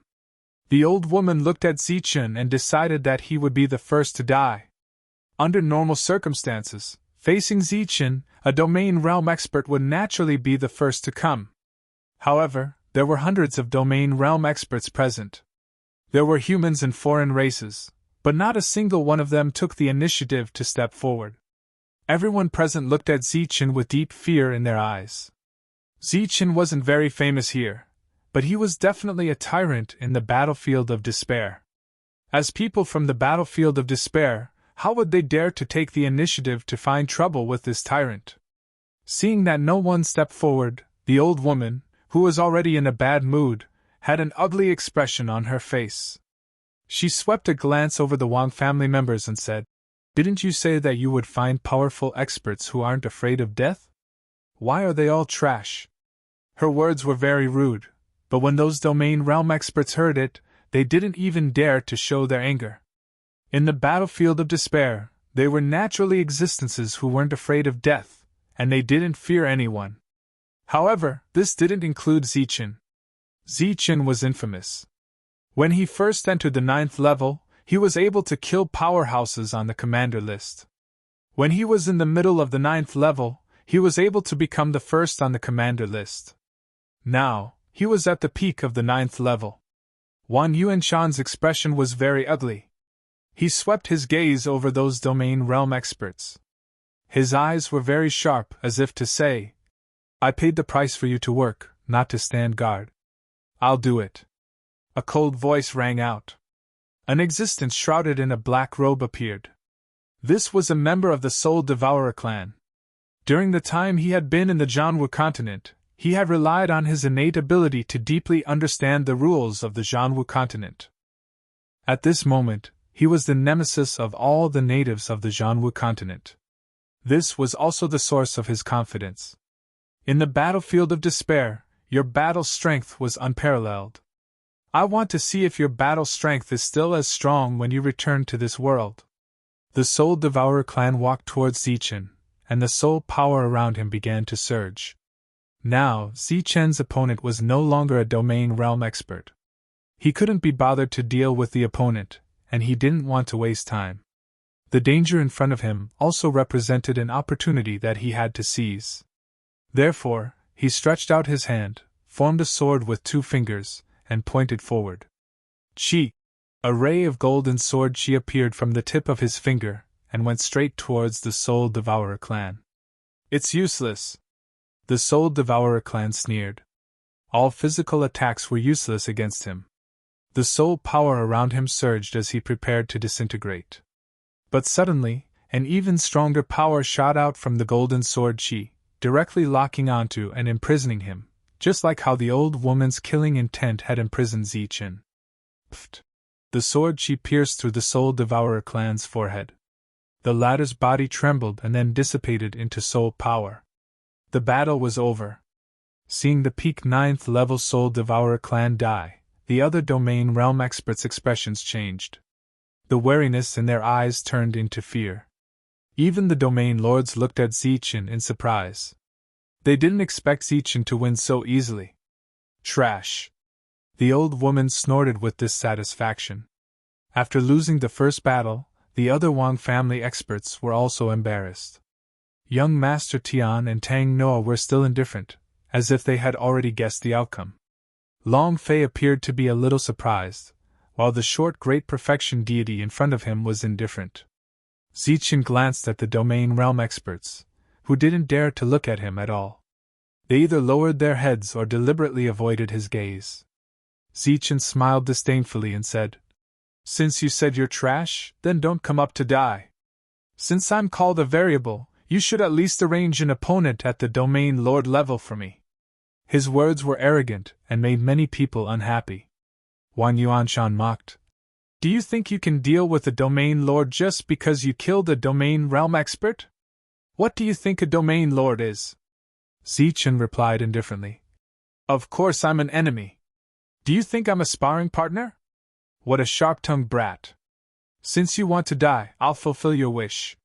The old woman looked at Zichen and decided that he would be the first to die. Under normal circumstances, facing Zichen, a domain realm expert would naturally be the first to come. However, there were hundreds of domain realm experts present. There were humans and foreign races, but not a single one of them took the initiative to step forward. Everyone present looked at Zichen with deep fear in their eyes. Zichen wasn't very famous here, but he was definitely a tyrant in the battlefield of despair. As people from the battlefield of despair, how would they dare to take the initiative to find trouble with this tyrant? Seeing that no one stepped forward, the old woman, who was already in a bad mood, had an ugly expression on her face. She swept a glance over the Wang family members and said, "Didn't you say that you would find powerful experts who aren't afraid of death? Why are they all trash?" Her words were very rude, but when those domain realm experts heard it, they didn't even dare to show their anger. In the battlefield of despair, they were naturally existences who weren't afraid of death, and they didn't fear anyone. However, this didn't include Zichen. Zichen was infamous. When he first entered the 9th level, he was able to kill powerhouses on the commander list. When he was in the middle of the 9th level, he was able to become the first on the commander list. Now, he was at the peak of the 9th level. Wan Yuanshan's expression was very ugly. He swept his gaze over those domain realm experts. His eyes were very sharp, as if to say, "I paid the price for you to work, not to stand guard. I'll do it." A cold voice rang out. An existence shrouded in a black robe appeared. This was a member of the Soul Devourer clan. During the time he had been in the Jianwu continent, he had relied on his innate ability to deeply understand the rules of the Jianwu continent. At this moment, he was the nemesis of all the natives of the Jianwu continent. This was also the source of his confidence. In the battlefield of despair, your battle strength was unparalleled. I want to see if your battle strength is still as strong when you return to this world. The Soul Devourer clan walked towards Zichen, and the soul power around him began to surge. Now, Zichen's opponent was no longer a domain realm expert. He couldn't be bothered to deal with the opponent, and he didn't want to waste time. The danger in front of him also represented an opportunity that he had to seize. Therefore, he stretched out his hand, formed a sword with 2 fingers, and pointed forward. Chi! A ray of golden sword chi appeared from the tip of his finger, and went straight towards the Soul Devourer clan. "It's useless." The Soul Devourer clan sneered. All physical attacks were useless against him. The soul power around him surged as he prepared to disintegrate. But suddenly, an even stronger power shot out from the golden sword chi, directly locking onto and imprisoning him, just like how the old woman's killing intent had imprisoned Zichen. Pfft! The sword chi pierced through the Soul Devourer clan's forehead. The latter's body trembled and then dissipated into soul power. The battle was over. Seeing the peak 9th level Soul Devourer clan die, the other domain realm experts' expressions changed. The wariness in their eyes turned into fear. Even the domain lords looked at Zichen in surprise. They didn't expect Zichen to win so easily. Trash. The old woman snorted with dissatisfaction. After losing the first battle, the other Wang family experts were also embarrassed. Young Master Tian and Tang Noah were still indifferent, as if they had already guessed the outcome. Long Fei appeared to be a little surprised, while the short great perfection deity in front of him was indifferent. Zichen glanced at the domain realm experts, who didn't dare to look at him at all. They either lowered their heads or deliberately avoided his gaze. Zichen smiled disdainfully and said, "Since you said you're trash, then don't come up to die. Since I'm called a variable, you should at least arrange an opponent at the domain lord level for me." His words were arrogant and made many people unhappy. Wang Yuanshan mocked. "Do you think you can deal with a domain lord just because you killed a domain realm expert? What do you think a domain lord is?" Zichen replied indifferently. "Of course I'm an enemy. Do you think I'm a sparring partner? What a sharp-tongued brat. Since you want to die, I'll fulfill your wish."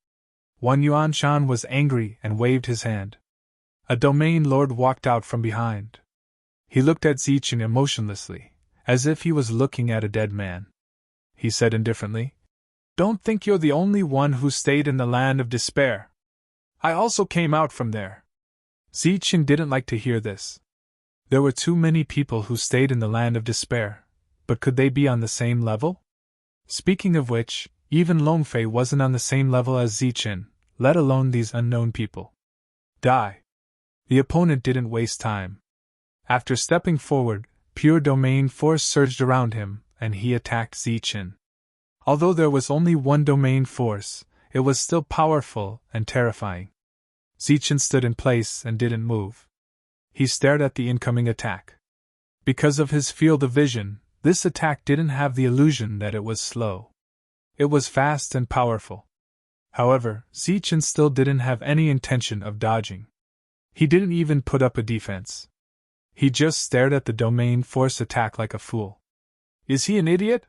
Wang Yuanshan was angry and waved his hand. A domain lord walked out from behind. He looked at Zichen emotionlessly, as if he was looking at a dead man. He said indifferently, "Don't think you're the only one who stayed in the land of despair. I also came out from there." Zichen didn't like to hear this. There were too many people who stayed in the land of despair, but could they be on the same level? Speaking of which, even Longfei wasn't on the same level as Zichen, let alone these unknown people. Die. The opponent didn't waste time. After stepping forward, pure domain force surged around him, and he attacked Zichen. Although there was only one domain force, it was still powerful and terrifying. Zichen stood in place and didn't move. He stared at the incoming attack. Because of his field of vision, this attack didn't have the illusion that it was slow. It was fast and powerful. However, Zichen still didn't have any intention of dodging. He didn't even put up a defense. He just stared at the domain force attack like a fool. Is he an idiot?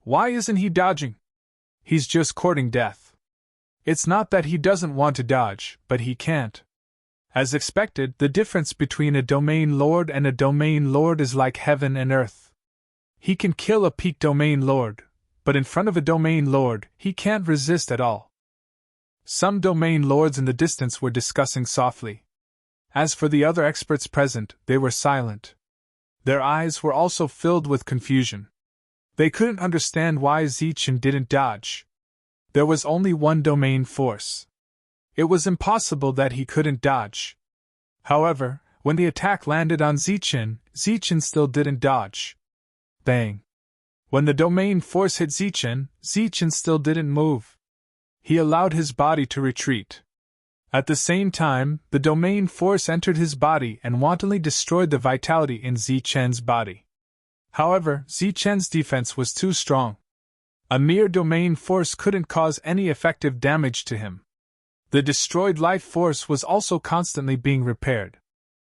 Why isn't he dodging? He's just courting death. It's not that he doesn't want to dodge, but he can't. As expected, the difference between a domain lord and a domain lord is like heaven and earth. He can kill a peak domain lord, but in front of a domain lord, he can't resist at all. Some domain lords in the distance were discussing softly. As for the other experts present, they were silent. Their eyes were also filled with confusion. They couldn't understand why Zichen didn't dodge. There was only one domain force. It was impossible that he couldn't dodge. However, when the attack landed on Zichen, Zichen still didn't dodge. Bang! When the domain force hit Zichen, Zichen still didn't move. He allowed his body to retreat. At the same time, the domain force entered his body and wantonly destroyed the vitality in Zichen's body. However, Zichen's defense was too strong. A mere domain force couldn't cause any effective damage to him. The destroyed life force was also constantly being repaired.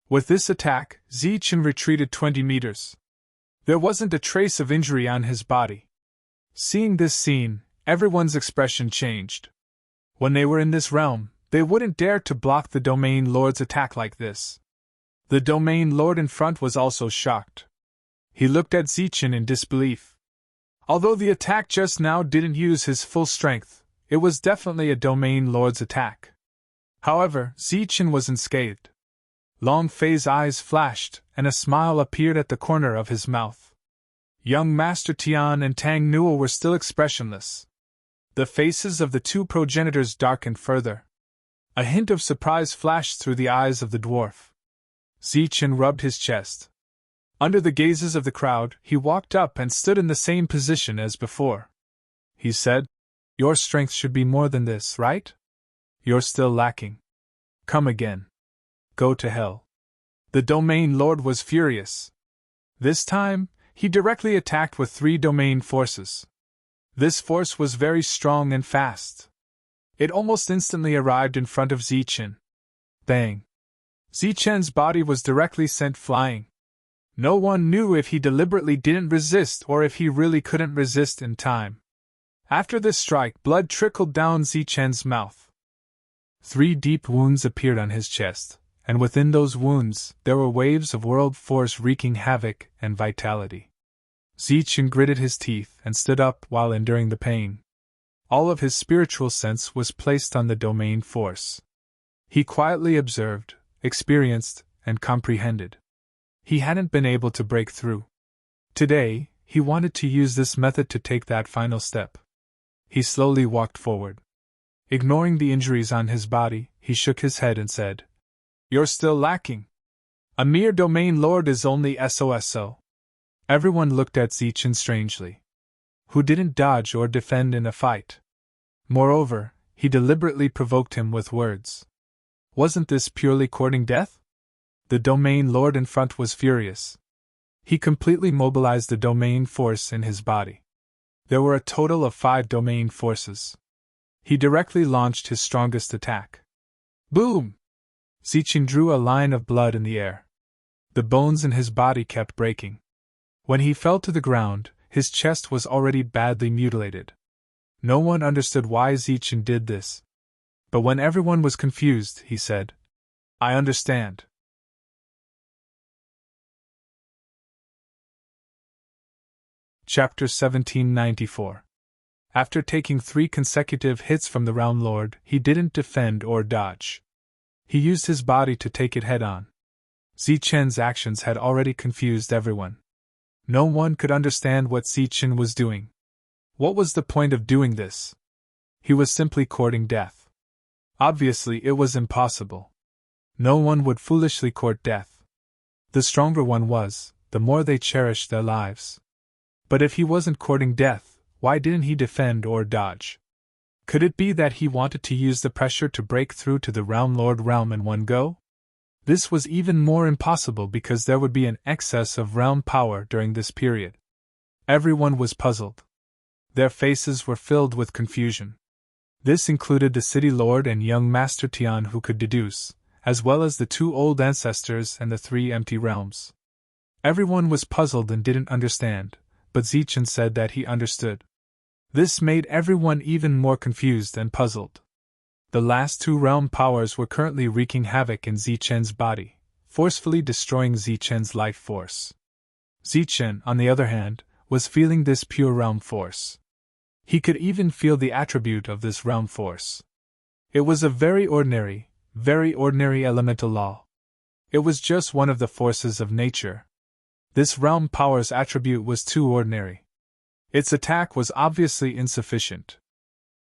With this attack, Zichen retreated 20 meters. There wasn't a trace of injury on his body. Seeing this scene, everyone's expression changed. When they were in this realm, they wouldn't dare to block the domain lord's attack like this. The domain lord in front was also shocked. He looked at Zichen in disbelief. Although the attack just now didn't use his full strength, it was definitely a domain lord's attack. However, Zichen was unscathed. Long Fei's eyes flashed, and a smile appeared at the corner of his mouth. Young Master Tian and Tang Nuo were still expressionless. The faces of the two progenitors darkened further. A hint of surprise flashed through the eyes of the dwarf. Zichen rubbed his chest. Under the gazes of the crowd, he walked up and stood in the same position as before. He said, "Your strength should be more than this, right? You're still lacking. Come again. Go to hell." The domain lord was furious. This time, he directly attacked with 3 domain forces. This force was very strong and fast. It almost instantly arrived in front of Zichen. Bang! Zichen's body was directly sent flying. No one knew if he deliberately didn't resist or if he really couldn't resist in time. After this strike, blood trickled down Zichen's mouth. 3 deep wounds appeared on his chest, and within those wounds there were waves of world force wreaking havoc and vitality. Zichen gritted his teeth and stood up while enduring the pain. All of his spiritual sense was placed on the domain force. He quietly observed, experienced, and comprehended. He hadn't been able to break through. Today, he wanted to use this method to take that final step. He slowly walked forward. Ignoring the injuries on his body, he shook his head and said, "You're still lacking. A mere domain lord is only SOSO. Everyone looked at Zichen strangely. Who didn't dodge or defend in a fight. Moreover, he deliberately provoked him with words. Wasn't this purely courting death? The domain lord in front was furious. He completely mobilized the domain force in his body. There were a total of 5 domain forces. He directly launched his strongest attack. Boom! Zichen drew a line of blood in the air. The bones in his body kept breaking. When he fell to the ground, his chest was already badly mutilated. No one understood why Zichen did this. But when everyone was confused, he said, "I understand." Chapter 1794. After taking 3 consecutive hits from the Realm Lord, he didn't defend or dodge. He used his body to take it head-on. Zichen's actions had already confused everyone. No one could understand what Zichen was doing. What was the point of doing this? He was simply courting death. Obviously, it was impossible. No one would foolishly court death. The stronger one was, the more they cherished their lives. But if he wasn't courting death, why didn't he defend or dodge? Could it be that he wanted to use the pressure to break through to the Realm Lord realm in one go? This was even more impossible because there would be an excess of realm power during this period. Everyone was puzzled. Their faces were filled with confusion. This included the city lord and young Master Tian who could deduce, as well as the 2 old ancestors and the 3 empty realms. Everyone was puzzled and didn't understand, but Zichen said that he understood. This made everyone even more confused and puzzled. The last 2 realm powers were currently wreaking havoc in Zichen's body, forcefully destroying Zichen's life force. Zichen, on the other hand, was feeling this pure realm force. He could even feel the attribute of this realm force. It was a very ordinary elemental law. It was just one of the forces of nature. This realm power's attribute was too ordinary. Its attack was obviously insufficient.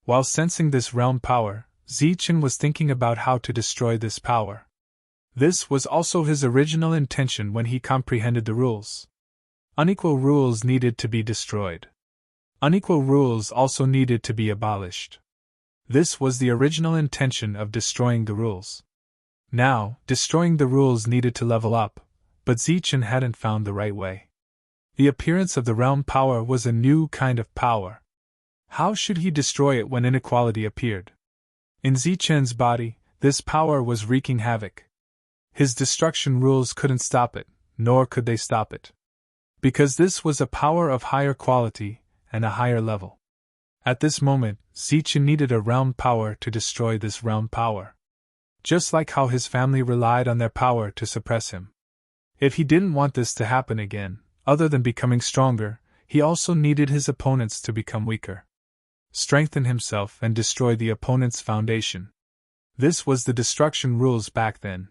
While sensing this realm power, Zichen was thinking about how to destroy this power. This was also his original intention when he comprehended the rules. Unequal rules needed to be destroyed. Unequal rules also needed to be abolished. This was the original intention of destroying the rules. Now, destroying the rules needed to level up, but Zichen hadn't found the right way. The appearance of the realm power was a new kind of power. How should he destroy it when inequality appeared? In Zichen's body, this power was wreaking havoc. His destruction rules couldn't stop it, nor could they stop it. Because this was a power of higher quality and a higher level. At this moment, Zichen needed a realm power to destroy this realm power. Just like how his family relied on their power to suppress him. If he didn't want this to happen again, other than becoming stronger, he also needed his opponents to become weaker. Strengthen himself and destroy the opponent's foundation. This was the destruction rules back then.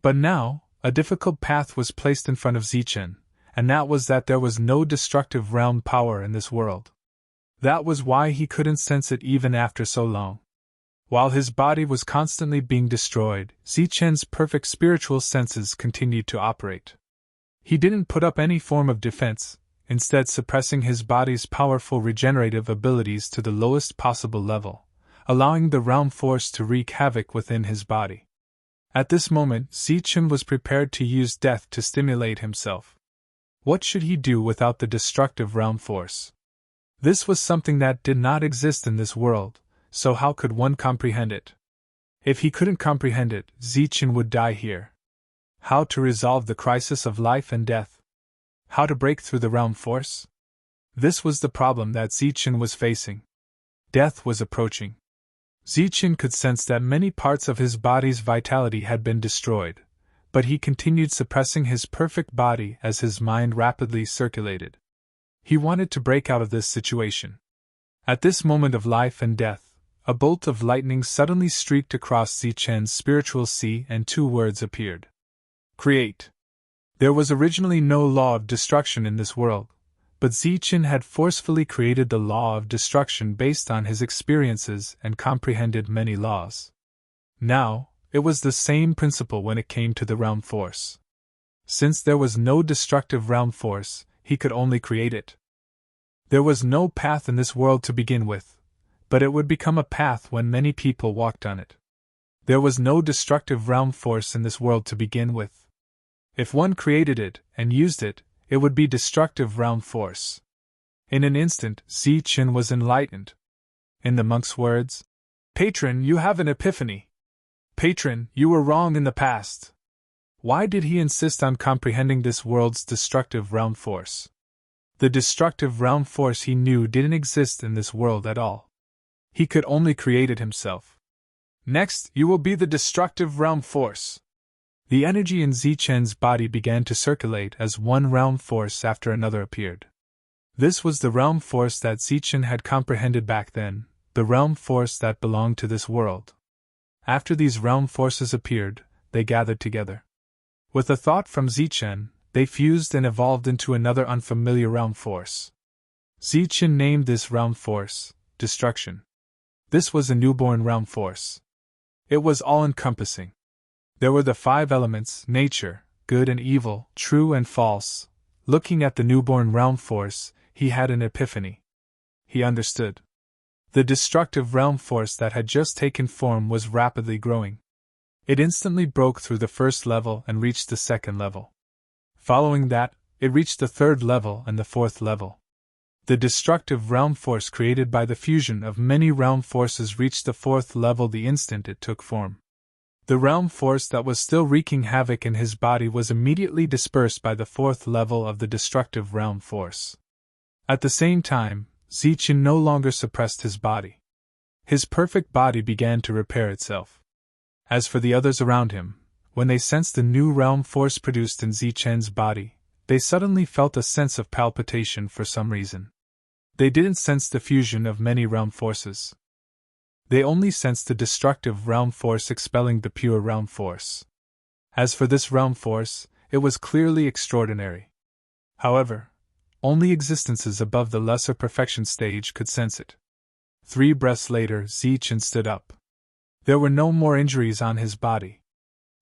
But now, a difficult path was placed in front of Zichen, and that was that there was no destructive realm power in this world. That was why he couldn't sense it even after so long. While his body was constantly being destroyed, Zichen's perfect spiritual senses continued to operate. He didn't put up any form of defense, instead suppressing his body's powerful regenerative abilities to the lowest possible level, allowing the realm force to wreak havoc within his body. At this moment, Zichen was prepared to use death to stimulate himself. What should he do without the destructive realm force? This was something that did not exist in this world, so how could one comprehend it? If he couldn't comprehend it, Zichen would die here. How to resolve the crisis of life and death? How to break through the realm force? This was the problem that Zichen was facing. Death was approaching. Zichen could sense that many parts of his body's vitality had been destroyed, but he continued suppressing his perfect body as his mind rapidly circulated. He wanted to break out of this situation. At this moment of life and death, a bolt of lightning suddenly streaked across Zichen's spiritual sea and two words appeared. Create. There was originally no law of destruction in this world, but Zichen had forcefully created the law of destruction based on his experiences and comprehended many laws. Now, it was the same principle when it came to the realm force. Since there was no destructive realm force, he could only create it. There was no path in this world to begin with, but it would become a path when many people walked on it. There was no destructive realm force in this world to begin with. If one created it and used it, it would be destructive realm force. In an instant, Zichen was enlightened. In the monk's words, "Patron, you have an epiphany. Patron, you were wrong in the past." Why did he insist on comprehending this world's destructive realm force? The destructive realm force he knew didn't exist in this world at all. He could only create it himself. Next, you will be the destructive realm force. The energy in Zichen's body began to circulate as one realm force after another appeared. This was the realm force that Zichen had comprehended back then, the realm force that belonged to this world. After these realm forces appeared, they gathered together. With a thought from Zichen, they fused and evolved into another unfamiliar realm force. Zichen named this realm force Destruction. This was a newborn realm force. It was all-encompassing. There were the 5 elements: nature, good and evil, true and false. Looking at the newborn realm force, he had an epiphany. He understood. The destructive realm force that had just taken form was rapidly growing. It instantly broke through the first level and reached the second level. Following that, it reached the third level and the fourth level. The destructive realm force created by the fusion of many realm forces reached the fourth level the instant it took form. The realm force that was still wreaking havoc in his body was immediately dispersed by the fourth level of the destructive realm force. At the same time, Zichen no longer suppressed his body. His perfect body began to repair itself. As for the others around him, when they sensed the new realm force produced in Zichen's body, they suddenly felt a sense of palpitation for some reason. They didn't sense the fusion of many realm forces. They only sensed the destructive realm force expelling the pure realm force. As for this realm force, it was clearly extraordinary. However, only existences above the lesser perfection stage could sense it. 3 breaths later, Zichen stood up. There were no more injuries on his body.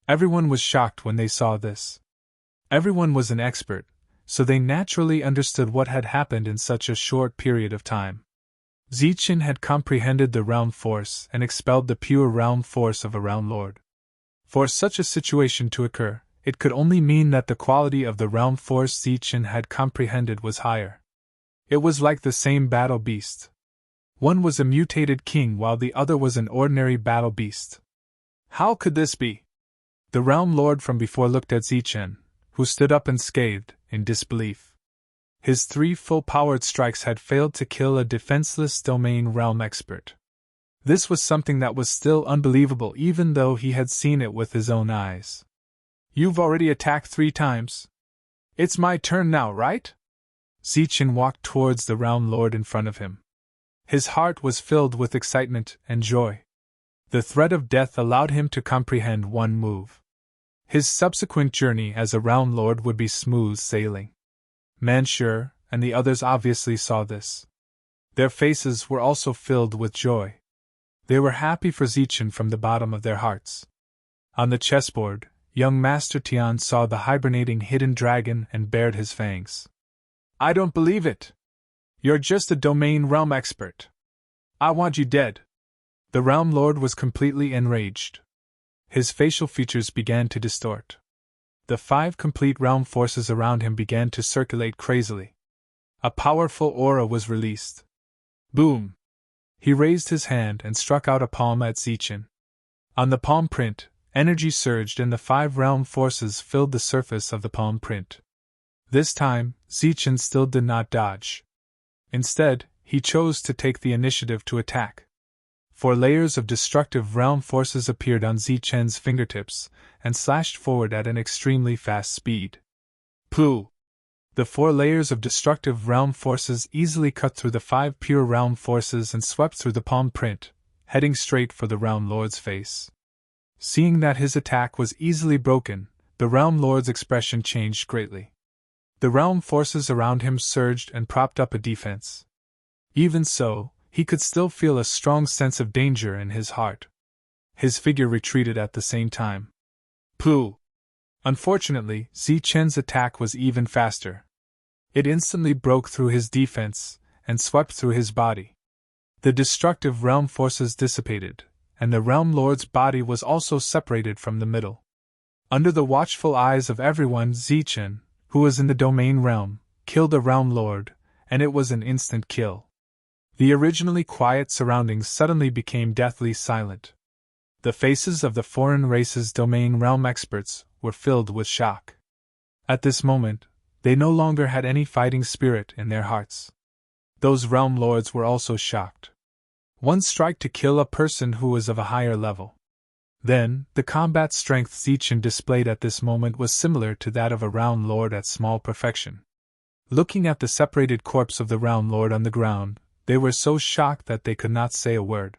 Everyone was shocked when they saw this. Everyone was an expert, so they naturally understood what had happened in such a short period of time. Zichen had comprehended the realm force and expelled the pure realm force of a realm lord. For such a situation to occur, it could only mean that the quality of the realm force Zichen had comprehended was higher. It was like the same battle beast. One was a mutated king while the other was an ordinary battle beast. How could this be? The realm lord from before looked at Zichen, who stood up and scathed, in disbelief. His 3 full-powered strikes had failed to kill a defenseless domain realm expert. This was something that was still unbelievable even though he had seen it with his own eyes. You've already attacked 3 times. It's my turn now, right? Zichen walked towards the realm lord in front of him. His heart was filled with excitement and joy. The threat of death allowed him to comprehend one move. His subsequent journey as a realm lord would be smooth sailing. Manshur and the others obviously saw this. Their faces were also filled with joy. They were happy for Zichen from the bottom of their hearts. On the chessboard, young Master Tian saw the hibernating hidden dragon and bared his fangs. I don't believe it. You're just a domain realm expert. I want you dead. The realm lord was completely enraged. His facial features began to distort. The 5 complete realm forces around him began to circulate crazily. A powerful aura was released. Boom! He raised his hand and struck out a palm at Zichen. On the palm print, energy surged and the 5 realm forces filled the surface of the palm print. This time, Zichen still did not dodge. Instead, he chose to take the initiative to attack. 4 layers of destructive realm forces appeared on Zichen's fingertips and slashed forward at an extremely fast speed. Pooh! The 4 layers of destructive realm forces easily cut through the 5 pure realm forces and swept through the palm print, heading straight for the Realm Lord's face. Seeing that his attack was easily broken, the Realm Lord's expression changed greatly. The realm forces around him surged and propped up a defense. Even so, he could still feel a strong sense of danger in his heart. His figure retreated at the same time. Pooh! Unfortunately, Zichen's attack was even faster. It instantly broke through his defense and swept through his body. The destructive realm forces dissipated, and the Realm Lord's body was also separated from the middle. Under the watchful eyes of everyone, Zichen, who was in the domain realm, killed a Realm Lord, and it was an instant kill. The originally quiet surroundings suddenly became deathly silent. The faces of the foreign race's domain realm experts were filled with shock. At this moment, they no longer had any fighting spirit in their hearts. Those Realm Lords were also shocked. One strike to kill a person who was of a higher level. Then, the combat strength Zichen displayed at this moment was similar to that of a Realm Lord at small perfection. Looking at the separated corpse of the Realm Lord on the ground, they were so shocked that they could not say a word.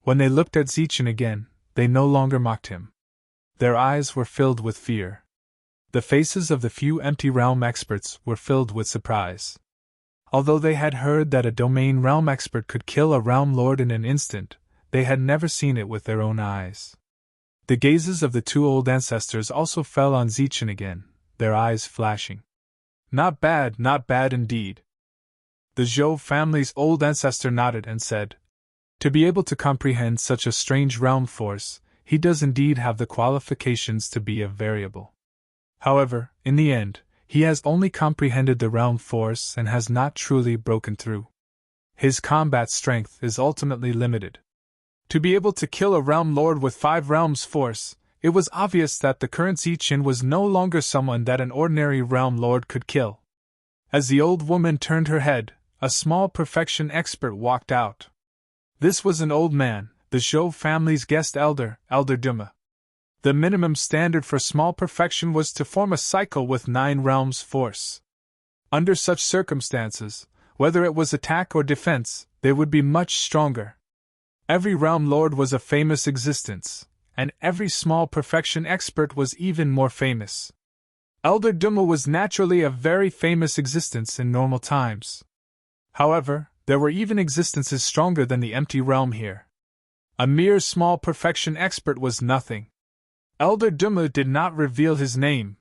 When they looked at Zichen again, they no longer mocked him. Their eyes were filled with fear. The faces of the few empty realm experts were filled with surprise. Although they had heard that a domain realm expert could kill a Realm Lord in an instant, they had never seen it with their own eyes. The gazes of the 2 old ancestors also fell on Zichen again, their eyes flashing. Not bad indeed. The Zhou family's old ancestor nodded and said, "To be able to comprehend such a strange realm force, he does indeed have the qualifications to be a variable. However, in the end, he has only comprehended the realm force and has not truly broken through. His combat strength is ultimately limited. To be able to kill a Realm Lord with 5 realms force, it was obvious that the current Zichen was no longer someone that an ordinary Realm Lord could kill." As the old woman turned her head, a small perfection expert walked out. This was an old man, the Zhou family's guest elder, Elder Duma. The minimum standard for small perfection was to form a cycle with 9 realms force. Under such circumstances, whether it was attack or defense, they would be much stronger. Every Realm Lord was a famous existence, and every small perfection expert was even more famous. Elder Duma was naturally a very famous existence in normal times. However, there were even existences stronger than the empty realm here. A mere small perfection expert was nothing. Elder Duma did not reveal his name.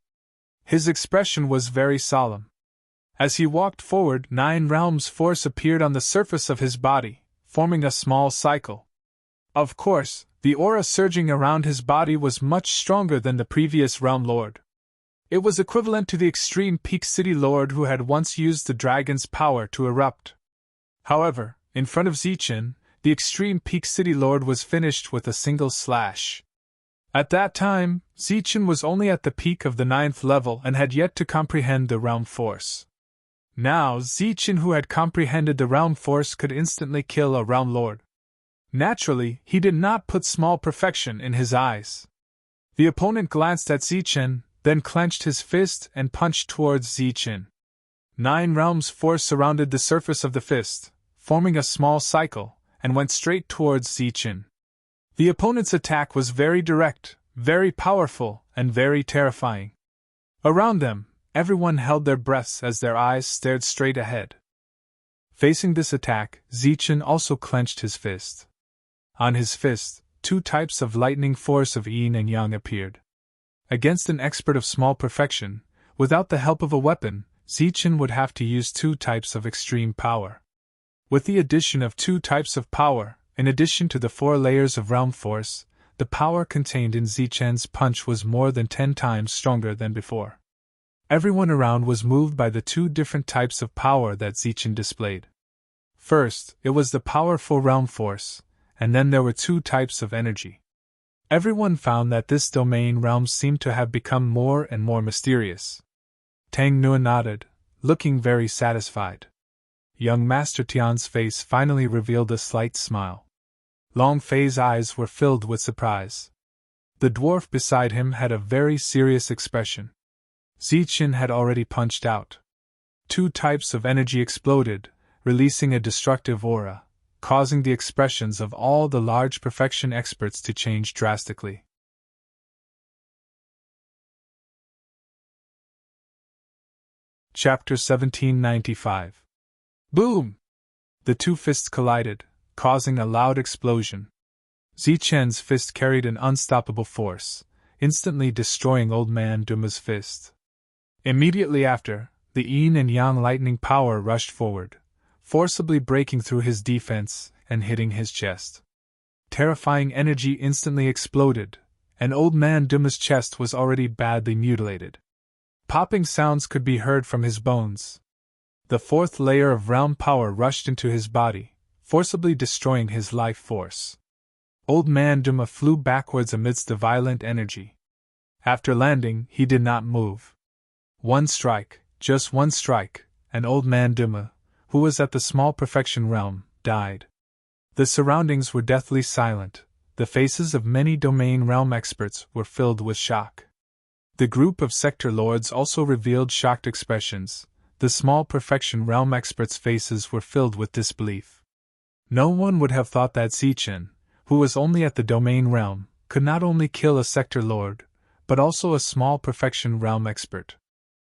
His expression was very solemn. As he walked forward, 9 realms force appeared on the surface of his body, forming a small cycle. Of course, the aura surging around his body was much stronger than the previous Realm Lord. It was equivalent to the Extreme Peak City Lord who had once used the dragon's power to erupt. However, in front of Zichen, the Extreme Peak City Lord was finished with a single slash. At that time, Zichen was only at the peak of the 9th level and had yet to comprehend the realm force. Now, Zichen, who had comprehended the realm force, could instantly kill a Realm Lord. Naturally, he did not put small perfection in his eyes. The opponent glanced at Zichen, then clenched his fist and punched towards Zichen. 9 realms force surrounded the surface of the fist, forming a small cycle, and went straight towards Zichen. The opponent's attack was very direct, very powerful, and very terrifying. Around them, everyone held their breaths as their eyes stared straight ahead. Facing this attack, Zichen also clenched his fist. On his fist, 2 types of lightning force of yin and yang appeared. Against an expert of small perfection, without the help of a weapon, Zichen would have to use 2 types of extreme power. With the addition of 2 types of power, in addition to the 4 layers of realm force, the power contained in Zichen's punch was more than 10 times stronger than before. Everyone around was moved by the 2 different types of power that Zichen displayed. First, it was the powerful realm force, and then there were 2 types of energy. Everyone found that this domain realm seemed to have become more and more mysterious. Tang Nua nodded, looking very satisfied. Young Master Tian's face finally revealed a slight smile. Long Fei's eyes were filled with surprise. The dwarf beside him had a very serious expression. Zichen had already punched out. 2 types of energy exploded, releasing a destructive aura, causing the expressions of all the large perfection experts to change drastically. Chapter 1795. Boom! The 2 fists collided, causing a loud explosion. Zichen's fist carried an unstoppable force, instantly destroying Old Man Duma's fist. Immediately after, the yin and yang lightning power rushed forward, forcibly breaking through his defense and hitting his chest. Terrifying energy instantly exploded, and Old Man Duma's chest was already badly mutilated. Popping sounds could be heard from his bones. The 4th layer of realm power rushed into his body, forcibly destroying his life force. Old Man Duma flew backwards amidst the violent energy. After landing, he did not move. 1 strike, just 1 strike, and Old Man Duma, who was at the small perfection realm, died. The surroundings were deathly silent. The faces of many domain realm experts were filled with shock. The group of sector lords also revealed shocked expressions. The small perfection realm experts' faces were filled with disbelief. No one would have thought that Zichen, who was only at the domain realm, could not only kill a sector lord, but also a small perfection realm expert.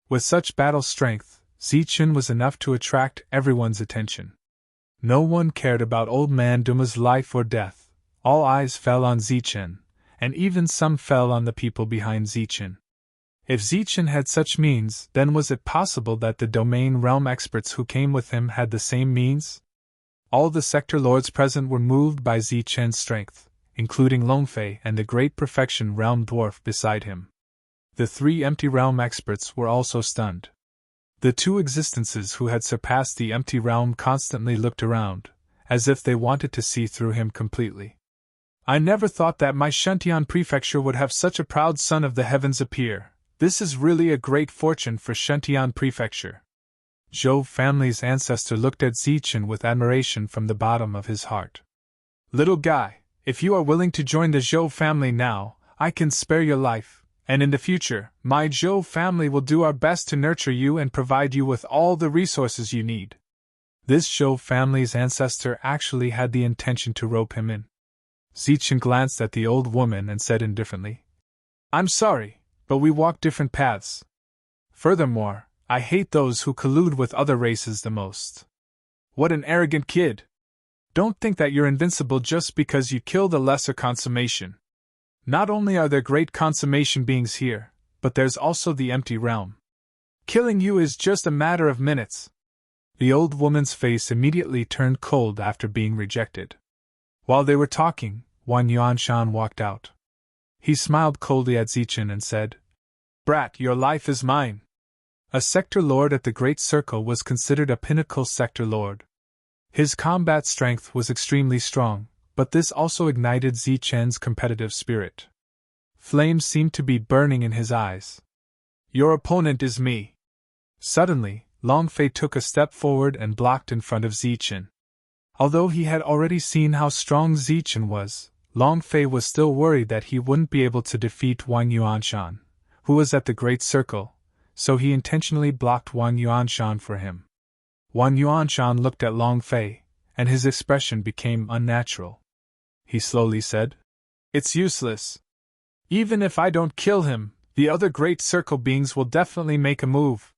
With such battle strength, Zichen was enough to attract everyone's attention. No one cared about Old Man Duma's life or death. All eyes fell on Zichen, and even some fell on the people behind Zichen. If Zichen had such means, then was it possible that the domain realm experts who came with him had the same means? All the sector lords present were moved by Zichen's strength, including Longfei and the great perfection realm dwarf beside him. The 3 empty realm experts were also stunned. The 2 existences who had surpassed the empty realm constantly looked around, as if they wanted to see through him completely. I never thought that my Shentian prefecture would have such a proud son of the heavens appear. This is really a great fortune for Shentian prefecture. Zhou family's ancestor looked at Zichen with admiration from the bottom of his heart. Little guy, if you are willing to join the Zhou family now, I can spare your life, and in the future, my Zhou family will do our best to nurture you and provide you with all the resources you need. This Zhou family's ancestor actually had the intention to rope him in. Zichen glanced at the old woman and said indifferently, I'm sorry, but we walk different paths. Furthermore, I hate those who collude with other races the most. What an arrogant kid! Don't think that you're invincible just because you killed a lesser consummation. Not only are there great consummation beings here, but there's also the empty realm. Killing you is just a matter of minutes. The old woman's face immediately turned cold after being rejected. While they were talking, Wang Yuanshan walked out. He smiled coldly at Zichen and said, Brat, your life is mine. A sector lord at the Great Circle was considered a pinnacle sector lord. His combat strength was extremely strong, but this also ignited Zichen's competitive spirit. Flames seemed to be burning in his eyes. Your opponent is me. Suddenly, Longfei took a step forward and blocked in front of Zichen. Although he had already seen how strong Zichen was, Longfei was still worried that he wouldn't be able to defeat Wang Yuanshan, who was at the Great Circle, so he intentionally blocked Wang Yuanshan for him. Wang Yuanshan looked at Longfei, and his expression became unnatural. He slowly said, It's useless. Even if I don't kill him, the other Great Circle beings will definitely make a move.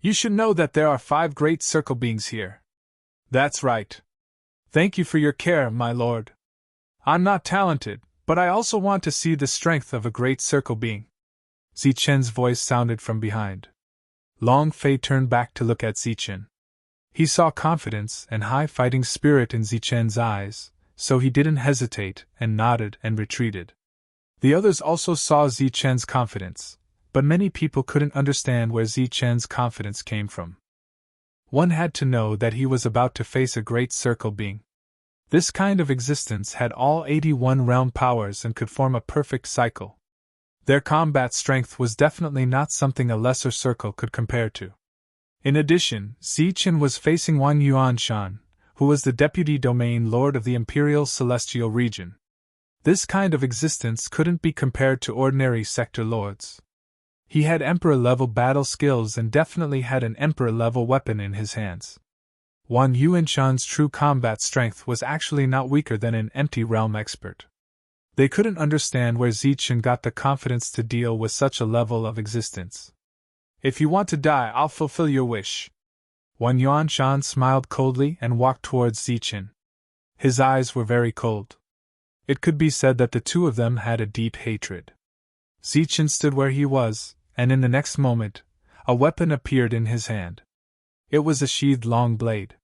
You should know that there are 5 Great Circle beings here. That's right. Thank you for your care, my lord. I'm not talented, but I also want to see the strength of a Great Circle being. Zichen's voice sounded from behind. Longfei turned back to look at Zichen. He saw confidence and high fighting spirit in Zichen's eyes, so he didn't hesitate and nodded and retreated. The others also saw Zichen's confidence, but many people couldn't understand where Zichen's confidence came from. One had to know that he was about to face a Great Circle being. This kind of existence had all 81 realm powers and could form a perfect cycle. Their combat strength was definitely not something a lesser circle could compare to. In addition, Zichen was facing Wang Yuanshan, who was the deputy domain lord of the Imperial Celestial region. This kind of existence couldn't be compared to ordinary sector lords. He had Emperor-level battle skills and definitely had an Emperor-level weapon in his hands. Wang Yuanshan's true combat strength was actually not weaker than an empty realm expert. They couldn't understand where Zichen got the confidence to deal with such a level of existence. If you want to die, I'll fulfill your wish. Wang Yuanshan smiled coldly and walked towards Zichen. His eyes were very cold. It could be said that the two of them had a deep hatred. Zichen stood where he was, and in the next moment, a weapon appeared in his hand. It was a sheathed long blade.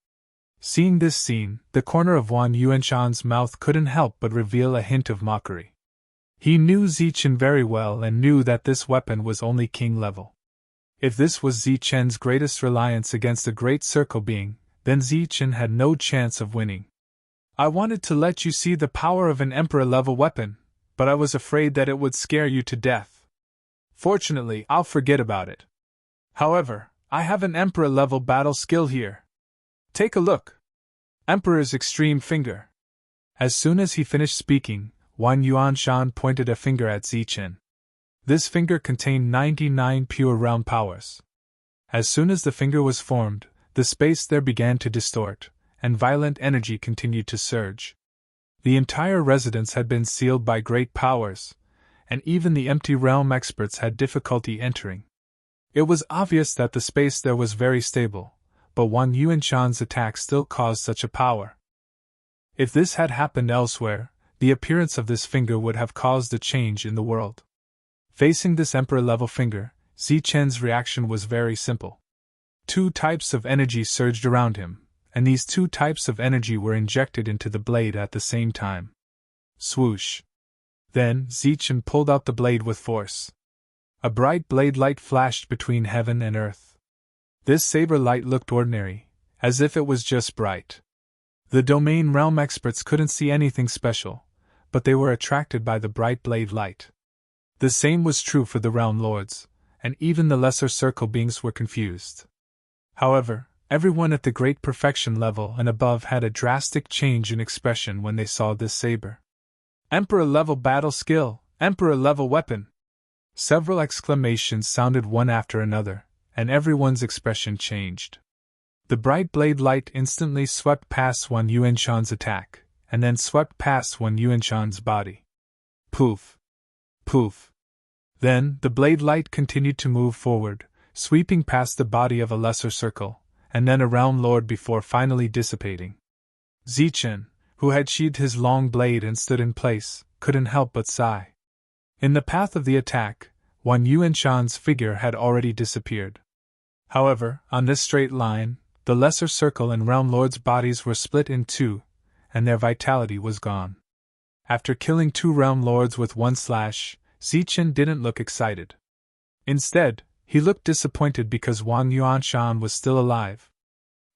Seeing this scene, the corner of Wang Yuanshan's mouth couldn't help but reveal a hint of mockery. He knew Zichen very well and knew that this weapon was only king level. If this was Zichen's greatest reliance against a great circle being, then Zichen had no chance of winning. I wanted to let you see the power of an Emperor-level weapon, but I was afraid that it would scare you to death. Fortunately, I'll forget about it. However, I have an Emperor-level battle skill here. Take a look. Emperor's Extreme Finger. As soon as he finished speaking, Wang Yuanshan pointed a finger at Zichen. This finger contained 99 pure realm powers. As soon as the finger was formed, the space there began to distort, and violent energy continued to surge. The entire residence had been sealed by great powers, and even the empty realm experts had difficulty entering. It was obvious that the space there was very stable, but Wang Yuanshan's attack still caused such a power. If this had happened elsewhere, the appearance of this finger would have caused a change in the world. Facing this Emperor-level finger, Zichen's reaction was very simple. Two types of energy surged around him, and these two types of energy were injected into the blade at the same time. Swoosh! Then, Zichen pulled out the blade with force. A bright blade light flashed between heaven and earth. This saber light looked ordinary, as if it was just bright. The domain realm experts couldn't see anything special, but they were attracted by the bright blade light. The same was true for the realm lords, and even the lesser circle beings were confused. However, everyone at the great perfection level and above had a drastic change in expression when they saw this saber. Emperor-level battle skill, Emperor-level weapon! Several exclamations sounded one after another, and everyone's expression changed. The bright blade light instantly swept past Wang Yuanshan's attack, and then swept past Wang Yuanshan's body. Poof! Poof! Then, the blade light continued to move forward, sweeping past the body of a lesser circle, and then a realm lord before finally dissipating. Zichen, who had sheathed his long blade and stood in place, couldn't help but sigh. In the path of the attack, Wang Yuanshan's figure had already disappeared. However, on this straight line, the lesser circle and realm lords' bodies were split in two, and their vitality was gone. After killing two realm lords with one slash, Zichen didn't look excited. Instead, he looked disappointed because Wang Yuanshan was still alive.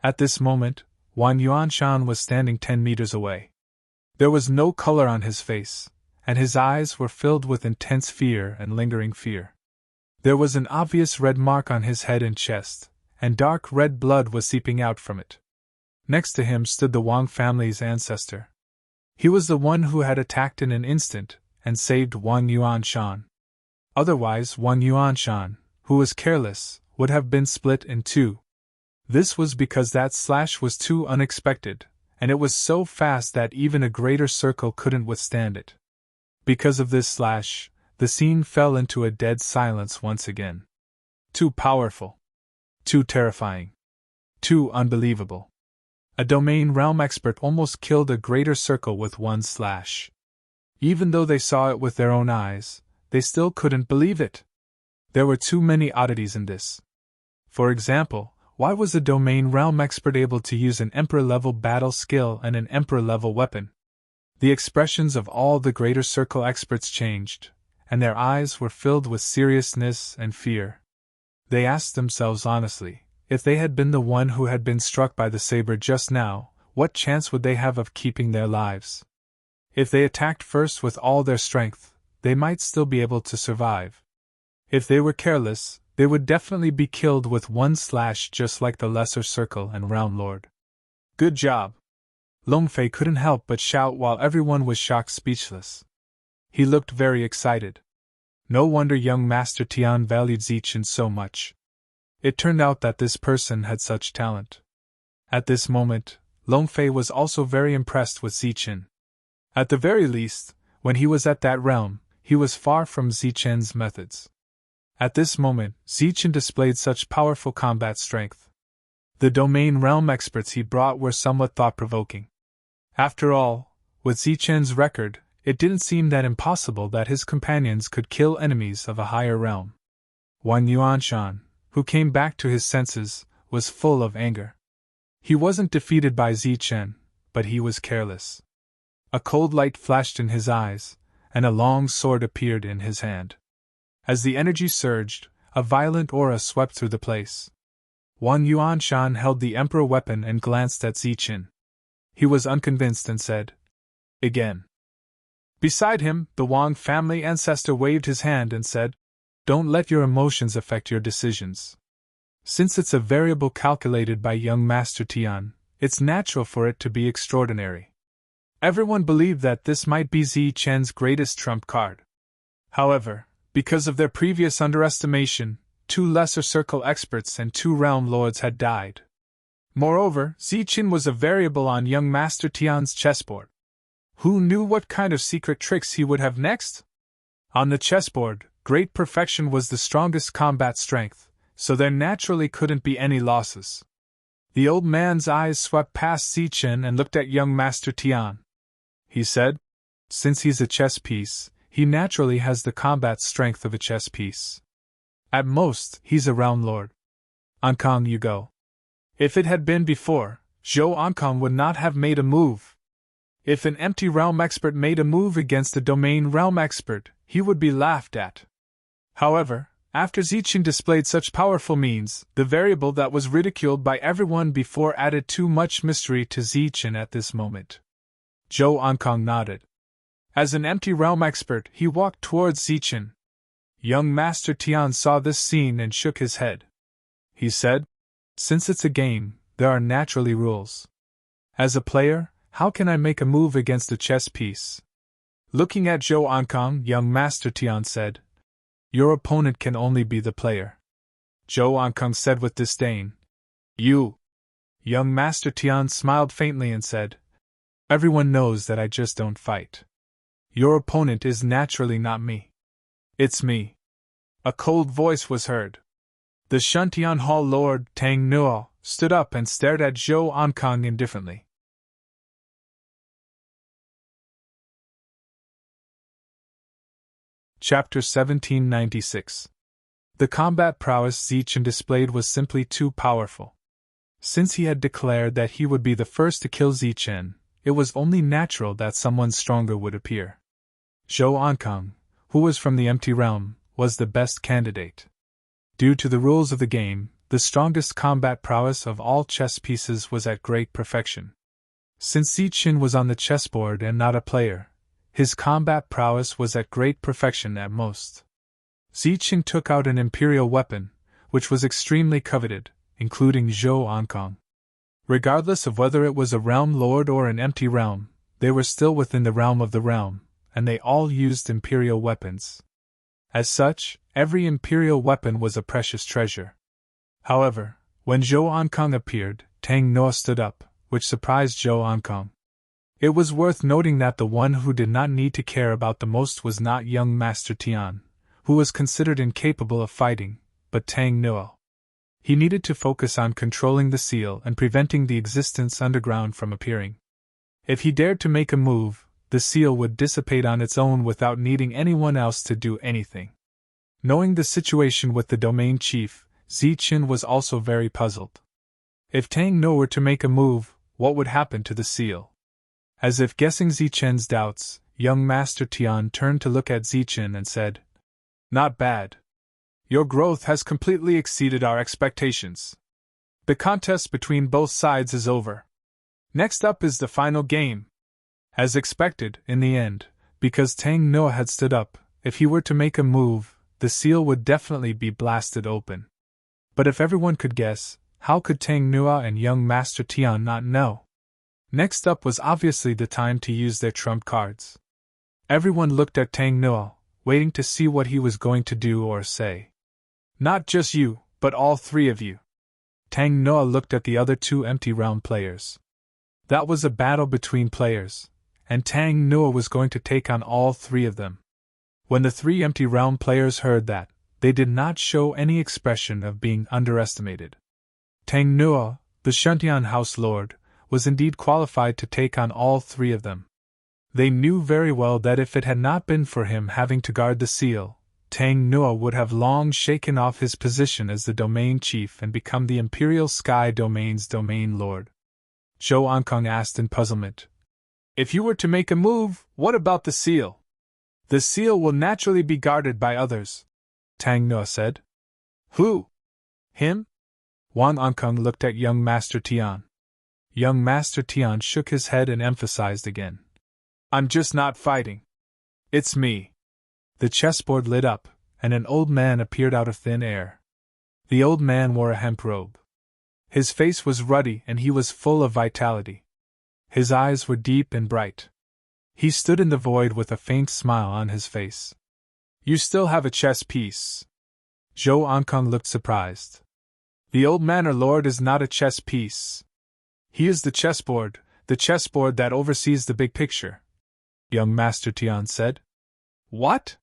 At this moment, Wang Yuanshan was standing 10 meters away. There was no color on his face, and his eyes were filled with intense fear and lingering fear. There was an obvious red mark on his head and chest, and dark red blood was seeping out from it. Next to him stood the Wang family's ancestor. He was the one who had attacked in an instant and saved Wang Yuanshan. Otherwise, Wang Yuanshan, who was careless, would have been split in two. This was because that slash was too unexpected, and it was so fast that even a greater circle couldn't withstand it. Because of this slash, the scene fell into a dead silence once again. Too powerful. Too terrifying. Too unbelievable. A domain realm expert almost killed a greater circle with one slash. Even though they saw it with their own eyes, they still couldn't believe it. There were too many oddities in this. For example, why was a domain realm expert able to use an Emperor-level battle skill and an Emperor-level weapon? The expressions of all the greater circle experts changed, and their eyes were filled with seriousness and fear. They asked themselves honestly, if they had been the one who had been struck by the saber just now, what chance would they have of keeping their lives? If they attacked first with all their strength, they might still be able to survive. If they were careless, they would definitely be killed with one slash just like the lesser circle and realm lord. Good job. Long Fei couldn't help but shout while everyone was shocked speechless. He looked very excited. No wonder young Master Tian valued Zichen so much. It turned out that this person had such talent. At this moment, Long Fei was also very impressed with Zichen. At the very least, when he was at that realm, he was far from Zichen's methods. At this moment, Zichen displayed such powerful combat strength. The domain realm experts he brought were somewhat thought-provoking. After all, with Zichen's record, it didn't seem that impossible that his companions could kill enemies of a higher realm. Wang Yuanshan, who came back to his senses, was full of anger. He wasn't defeated by Zichen, but he was careless. A cold light flashed in his eyes, and a long sword appeared in his hand. As the energy surged, a violent aura swept through the place. Wang Yuanshan held the emperor weapon and glanced at Zichen. He was unconvinced and said, "Again." Beside him, the Wang family ancestor waved his hand and said, "Don't let your emotions affect your decisions. Since it's a variable calculated by young Master Tian, it's natural for it to be extraordinary." Everyone believed that this might be Zichen's greatest trump card. However, because of their previous underestimation, 2 lesser circle experts and 2 realm lords had died. Moreover, Zichen was a variable on young Master Tian's chessboard. Who knew what kind of secret tricks he would have next? On the chessboard, great perfection was the strongest combat strength, so there naturally couldn't be any losses. The old man's eyes swept past Zichen and looked at young Master Tian. He said, "Since he's a chess piece, he naturally has the combat strength of a chess piece. At most, he's a realm lord. Ankang, you go." If it had been before, Zhou Ankang would not have made a move. If an empty realm expert made a move against a domain realm expert, he would be laughed at. However, after Zichen displayed such powerful means, the variable that was ridiculed by everyone before added too much mystery to Zichen at this moment. Zhou Ankang nodded. As an empty realm expert, he walked towards Zichen. Young Master Tian saw this scene and shook his head. He said, "Since it's a game, there are naturally rules. As a player, how can I make a move against a chess piece?" Looking at Zhou Ankang, young Master Tian said, "Your opponent can only be the player." Zhou Ankang said with disdain, "You." Young Master Tian smiled faintly and said, "Everyone knows that I just don't fight. Your opponent is naturally not me. It's me." A cold voice was heard. The Shuntian Hall Lord, Tang Nuo, stood up and stared at Zhou Ankang indifferently. Chapter 1796. The combat prowess Zichen displayed was simply too powerful. Since he had declared that he would be the first to kill Zichen, it was only natural that someone stronger would appear. Zhou Ankang, who was from the empty realm, was the best candidate. Due to the rules of the game, the strongest combat prowess of all chess pieces was at great perfection. Since Zichen was on the chessboard and not a player, his combat prowess was at great perfection at most. Zichen took out an imperial weapon, which was extremely coveted, including Zhou Ankang. Regardless of whether it was a realm lord or an empty realm, they were still within the realm of the realm, and they all used imperial weapons. As such, every imperial weapon was a precious treasure. However, when Zhou Ankang appeared, Tang Nuo stood up, which surprised Zhou Ankang. It was worth noting that the one who did not need to care about the most was not young Master Tian, who was considered incapable of fighting, but Tang Nuo. He needed to focus on controlling the seal and preventing the existence underground from appearing. If he dared to make a move, the seal would dissipate on its own without needing anyone else to do anything. Knowing the situation with the domain chief, Zichen was also very puzzled. If Tang Nuo were to make a move, what would happen to the seal? As if guessing Zichen's doubts, young Master Tian turned to look at Zichen and said, "Not bad. Your growth has completely exceeded our expectations. The contest between both sides is over. Next up is the final game." As expected, in the end, because Tang Nuo had stood up, if he were to make a move, the seal would definitely be blasted open. But if everyone could guess, how could Tang Nuo and young Master Tian not know? Next up was obviously the time to use their trump cards. Everyone looked at Tang Nuo, waiting to see what he was going to do or say. Not just you, but all three of you. Tang Nuo looked at the other two empty round players. That was a battle between players, and Tang Nuo was going to take on all three of them. When the three empty round players heard that, they did not show any expression of being underestimated. Tang Nuo, the Shuntian House Lord, was indeed qualified to take on all three of them. They knew very well that if it had not been for him having to guard the seal, Tang Nuo would have long shaken off his position as the domain chief and become the Imperial Sky Domain's domain lord. Zhou Ankang asked in puzzlement. If you were to make a move, what about the seal? The seal will naturally be guarded by others, Tang Nuo said. Who? Him? Wan Ankang looked at young Master Tian. Young Master Tian shook his head and emphasized again. I'm just not fighting. It's me. The chessboard lit up, and an old man appeared out of thin air. The old man wore a hemp robe. His face was ruddy and he was full of vitality. His eyes were deep and bright. He stood in the void with a faint smile on his face. You still have a chess piece. Zhou Ankang looked surprised. The old manor lord is not a chess piece. He is the chessboard that oversees the big picture, young Master Tian said. What?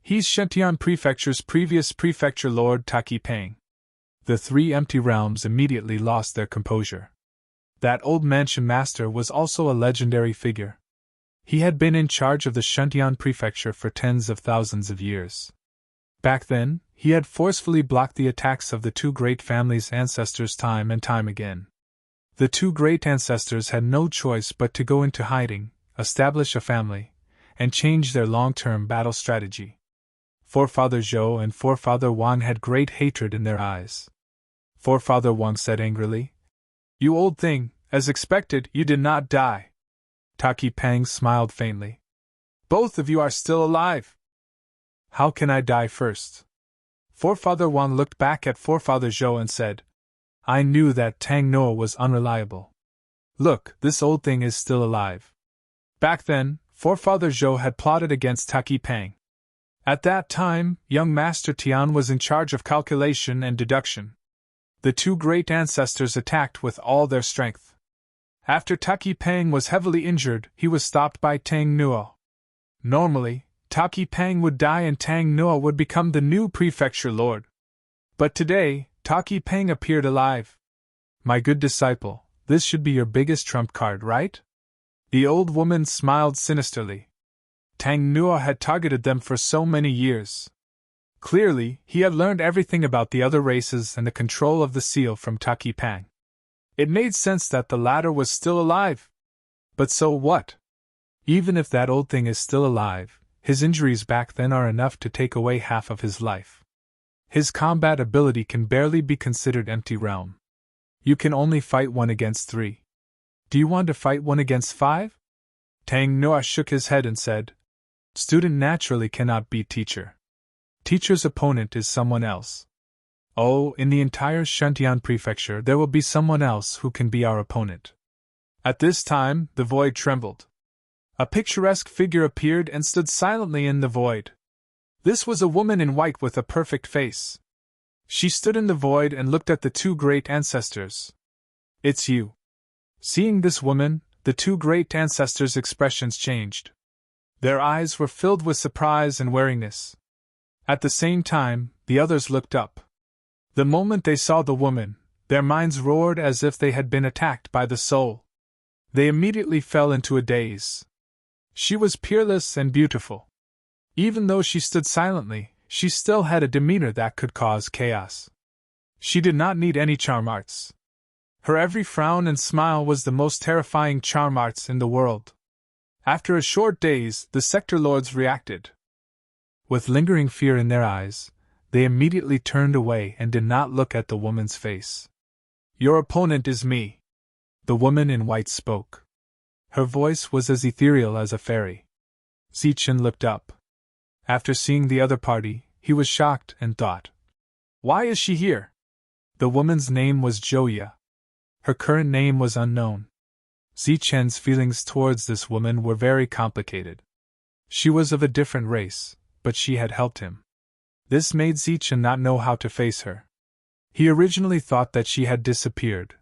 He's Shentian Prefecture's previous prefecture lord Taki Peng. The three empty realms immediately lost their composure. That old mansion master was also a legendary figure. He had been in charge of the Shentian Prefecture for tens of thousands of years. Back then, he had forcefully blocked the attacks of the two great families' ancestors time and time again. The two great ancestors had no choice but to go into hiding, establish a family, and change their long-term battle strategy. Forefather Zhou and Forefather Wang had great hatred in their eyes. Forefather Wang said angrily, You old thing, as expected, you did not die. Taki Peng smiled faintly. Both of you are still alive. How can I die first? Forefather Wang looked back at Forefather Zhou and said, I knew that Tang Nuo was unreliable. Look, this old thing is still alive. Back then, Forefather Zhou had plotted against Taki Peng. At that time, young Master Tian was in charge of calculation and deduction. The two great ancestors attacked with all their strength. After Taki Peng was heavily injured, he was stopped by Tang Nuo. Normally, Taki Peng would die and Tang Nuo would become the new prefecture lord. But today, Taki Peng appeared alive. My good disciple, this should be your biggest trump card, right? The old woman smiled sinisterly. Tang Nuo had targeted them for so many years. Clearly, he had learned everything about the other races and the control of the seal from Taki Peng. It made sense that the latter was still alive. But so what? Even if that old thing is still alive, his injuries back then are enough to take away half of his life. His combat ability can barely be considered empty realm. You can only fight 1 against 3. Do you want to fight 1 against 5? Tang Nuo shook his head and said, Student naturally cannot beat teacher. Teacher's opponent is someone else. Oh, in the entire Shentian Prefecture there will be someone else who can be our opponent. At this time, the void trembled. A picturesque figure appeared and stood silently in the void. This was a woman in white with a perfect face. She stood in the void and looked at the two great ancestors. It's you. Seeing this woman, the two great ancestors' expressions changed. Their eyes were filled with surprise and wariness. At the same time, the others looked up. The moment they saw the woman, their minds roared as if they had been attacked by the soul. They immediately fell into a daze. She was peerless and beautiful. Even though she stood silently, she still had a demeanor that could cause chaos. She did not need any charm arts. Her every frown and smile was the most terrifying charm arts in the world. After a short daze, the sector lords reacted. With lingering fear in their eyes, they immediately turned away and did not look at the woman's face. Your opponent is me. The woman in white spoke. Her voice was as ethereal as a fairy. Zichen looked up. After seeing the other party, he was shocked and thought, Why is she here? The woman's name was Joya. Her current name was unknown. Zichen's feelings towards this woman were very complicated. She was of a different race, but she had helped him. This made Zichen not know how to face her. He originally thought that she had disappeared,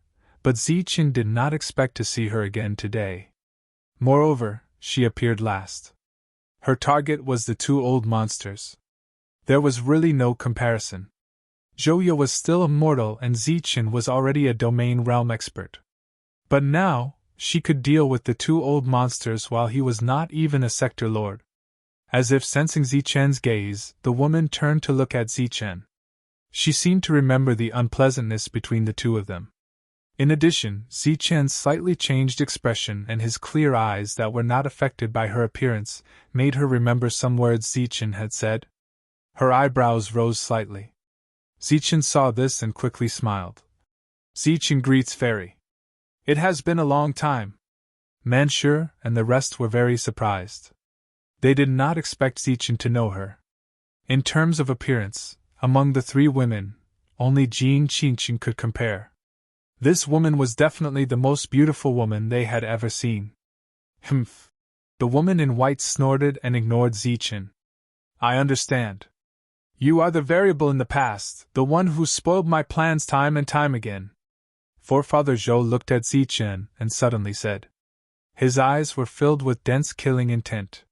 but Zichen did not expect to see her again today. Moreover, she appeared last. Her target was the two old monsters. There was really no comparison. Zhouya was still a mortal and Zichen was already a domain realm expert. But now, she could deal with the two old monsters while he was not even a sector lord. As if sensing Zichen's gaze, the woman turned to look at Zichen. She seemed to remember the unpleasantness between the two of them. In addition, Zichen's slightly changed expression and his clear eyes that were not affected by her appearance made her remember some words Zichen had said. Her eyebrows rose slightly. Zichen saw this and quickly smiled. Zichen greets Fairy. It has been a long time. Manshur and the rest were very surprised. They did not expect Zichen to know her. In terms of appearance, among the three women, only Jing Qingqing could compare. This woman was definitely the most beautiful woman they had ever seen. Humph! The woman in white snorted and ignored Zichen. I understand. You are the variable in the past, the one who spoiled my plans time and time again. Forefather Zhou looked at Zichen and suddenly said. His eyes were filled with dense killing intent.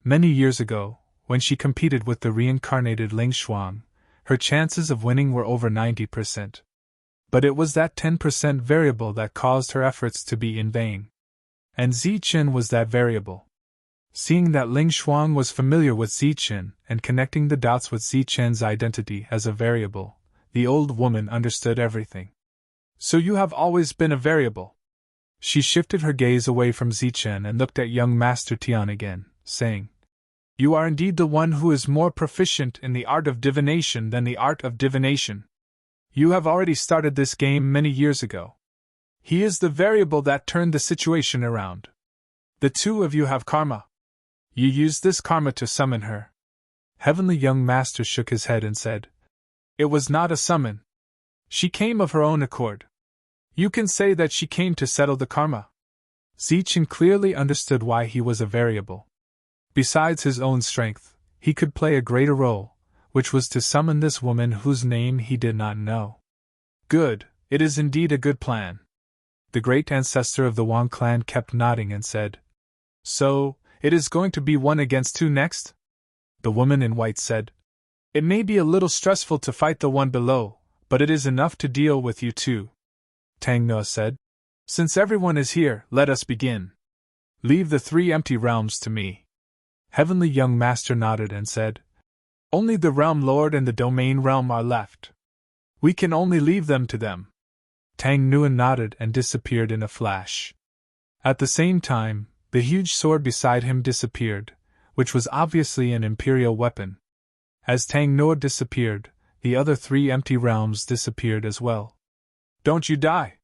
Many years ago, when she competed with the reincarnated Ling Shuang, her chances of winning were over 90%. But it was that 10% variable that caused her efforts to be in vain. And Zichen was that variable. Seeing that Ling Shuang was familiar with Zichen and connecting the dots with Zichen's identity as a variable, the old woman understood everything. So you have always been a variable. She shifted her gaze away from Zichen and looked at young Master Tian again, saying, You are indeed the one who is more proficient in the art of divination than the art of divination. You have already started this game many years ago. He is the variable that turned the situation around. The two of you have karma. You used this karma to summon her. Heavenly Young Master shook his head and said, It was not a summon. She came of her own accord. You can say that she came to settle the karma. Zichen clearly understood why he was a variable. Besides his own strength, he could play a greater role, which was to summon this woman whose name he did not know. Good, it is indeed a good plan. The great ancestor of the Wang clan kept nodding and said, So, it is going to be 1 against 2 next? The woman in white said, It may be a little stressful to fight the one below, but it is enough to deal with you two. Tang Noah said, Since everyone is here, let us begin. Leave the 3 empty realms to me. Heavenly Young Master nodded and said, Only the Realm Lord and the Domain Realm are left. We can only leave them to them. Tang Nguyen nodded and disappeared in a flash. At the same time, the huge sword beside him disappeared, which was obviously an imperial weapon. As Tang Nguyen disappeared, the other 3 empty realms disappeared as well. Don't you die!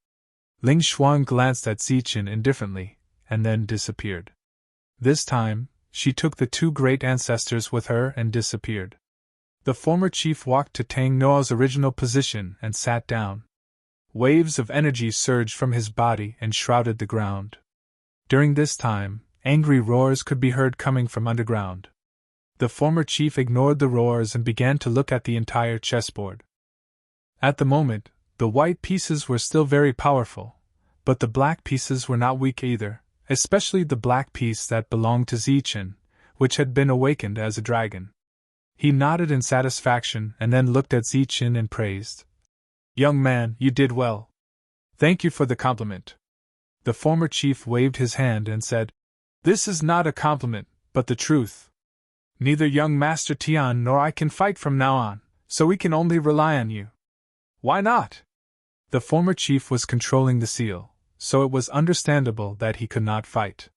Ling Shuang glanced at Zichen indifferently, and then disappeared. This time, she took the 2 great ancestors with her and disappeared. The former chief walked to Tang Noah's original position and sat down. Waves of energy surged from his body and shrouded the ground. During this time, angry roars could be heard coming from underground. The former chief ignored the roars and began to look at the entire chessboard. At the moment, the white pieces were still very powerful, but the black pieces were not weak either, especially the black piece that belonged to Zichen, which had been awakened as a dragon. He nodded in satisfaction and then looked at Zichen and praised. Young man, you did well. Thank you for the compliment. The former chief waved his hand and said, This is not a compliment, but the truth. Neither young Master Tian nor I can fight from now on, so we can only rely on you. Why not? The former chief was controlling the seal, so it was understandable that he could not fight.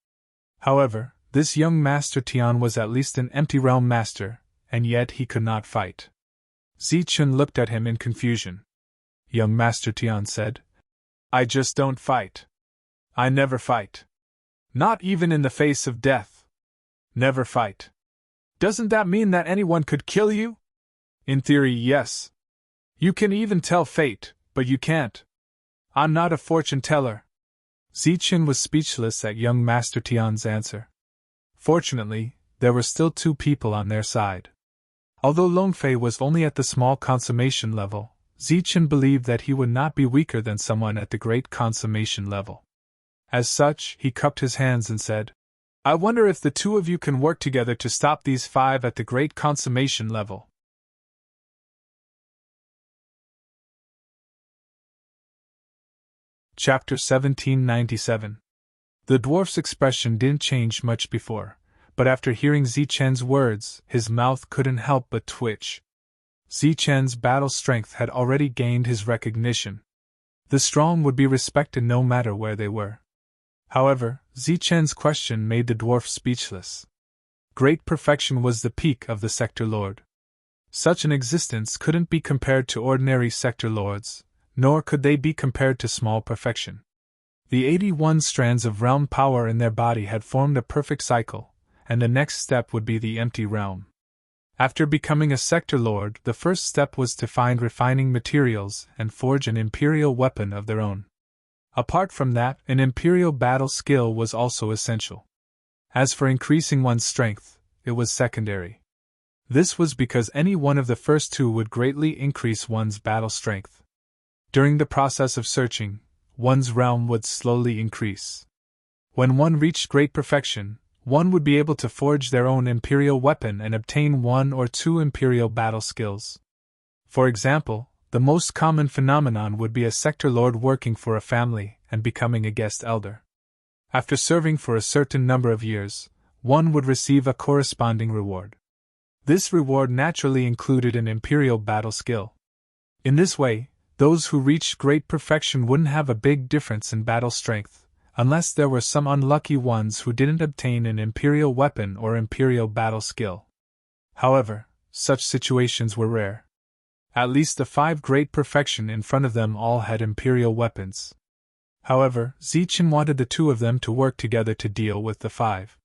However, this young Master Tian was at least an empty realm master, and yet he could not fight. Zichen looked at him in confusion. Young Master Tian said, I just don't fight. I never fight. Not even in the face of death. Never fight. Doesn't that mean that anyone could kill you? In theory, yes. You can even tell fate, but you can't. I'm not a fortune teller. Zichen was speechless at young Master Tian's answer. Fortunately, there were still two people on their side. Although Longfei was only at the small consummation level, Zichen believed that he would not be weaker than someone at the great consummation level. As such, he cupped his hands and said, I wonder if the two of you can work together to stop these 5 at the great consummation level. Chapter 1797. The dwarf's expression didn't change much before, but after hearing Zichen's words, his mouth couldn't help but twitch. Zichen's battle strength had already gained his recognition. The strong would be respected no matter where they were. However, Zichen's question made the dwarf speechless. Great perfection was the peak of the sector lord. Such an existence couldn't be compared to ordinary sector lords, nor could they be compared to small perfection. The 81 strands of realm power in their body had formed a perfect cycle, and the next step would be the empty realm. After becoming a sector lord, the first step was to find refining materials and forge an imperial weapon of their own. Apart from that, an imperial battle skill was also essential. As for increasing one's strength, it was secondary. This was because any one of the first two would greatly increase one's battle strength. During the process of searching, one's realm would slowly increase. When one reached great perfection, one would be able to forge their own imperial weapon and obtain 1 or 2 imperial battle skills. For example, the most common phenomenon would be a sector lord working for a family and becoming a guest elder. After serving for a certain number of years, one would receive a corresponding reward. This reward naturally included an imperial battle skill. In this way, those who reached great perfection wouldn't have a big difference in battle strength, unless there were some unlucky ones who didn't obtain an imperial weapon or imperial battle skill. However, such situations were rare. At least the 5 great perfection in front of them all had imperial weapons. However, Zichen wanted the 2 of them to work together to deal with the 5.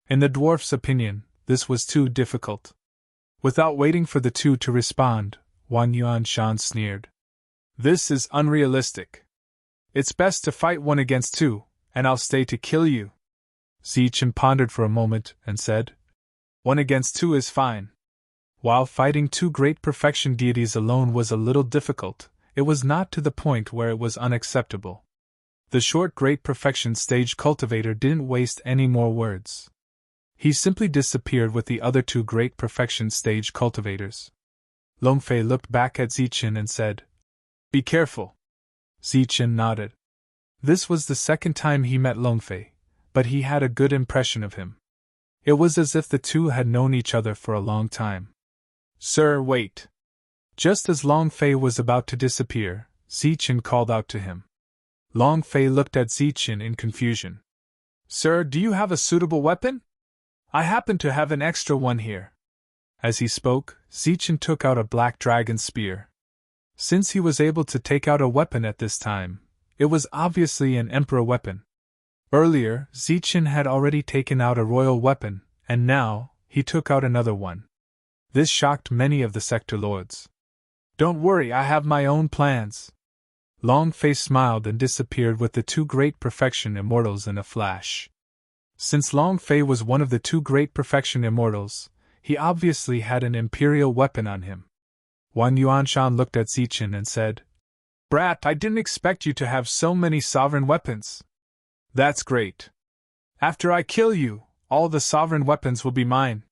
In the dwarf's opinion, this was too difficult. Without waiting for the 2 to respond, Wang Yuanshan sneered. This is unrealistic. It's best to fight 1 against 2, and I'll stay to kill you. Zichen pondered for a moment and said, 1 against 2 is fine. While fighting 2 great perfection deities alone was a little difficult, it was not to the point where it was unacceptable. The short great perfection stage cultivator didn't waste any more words. He simply disappeared with the other 2 great perfection stage cultivators. Longfei looked back at Zichen and said, Be careful. Zichen nodded. This was the second time he met Longfei, but he had a good impression of him. It was as if the 2 had known each other for a long time. Sir, wait. Just as Longfei was about to disappear, Zichen called out to him. Longfei looked at Zichen in confusion. Sir, do you have a suitable weapon? I happen to have an extra one here. As he spoke, Zichen took out a black dragon spear. Since he was able to take out a weapon at this time, it was obviously an emperor weapon. Earlier, Zichen had already taken out a royal weapon, and now, he took out another one. This shocked many of the sector lords. Don't worry, I have my own plans. Longfei smiled and disappeared with the 2 great perfection immortals in a flash. Since Longfei was one of the 2 great perfection immortals, he obviously had an imperial weapon on him. Wang Yuanshan looked at Zichen and said, Brat, I didn't expect you to have so many sovereign weapons. That's great. After I kill you, all the sovereign weapons will be mine.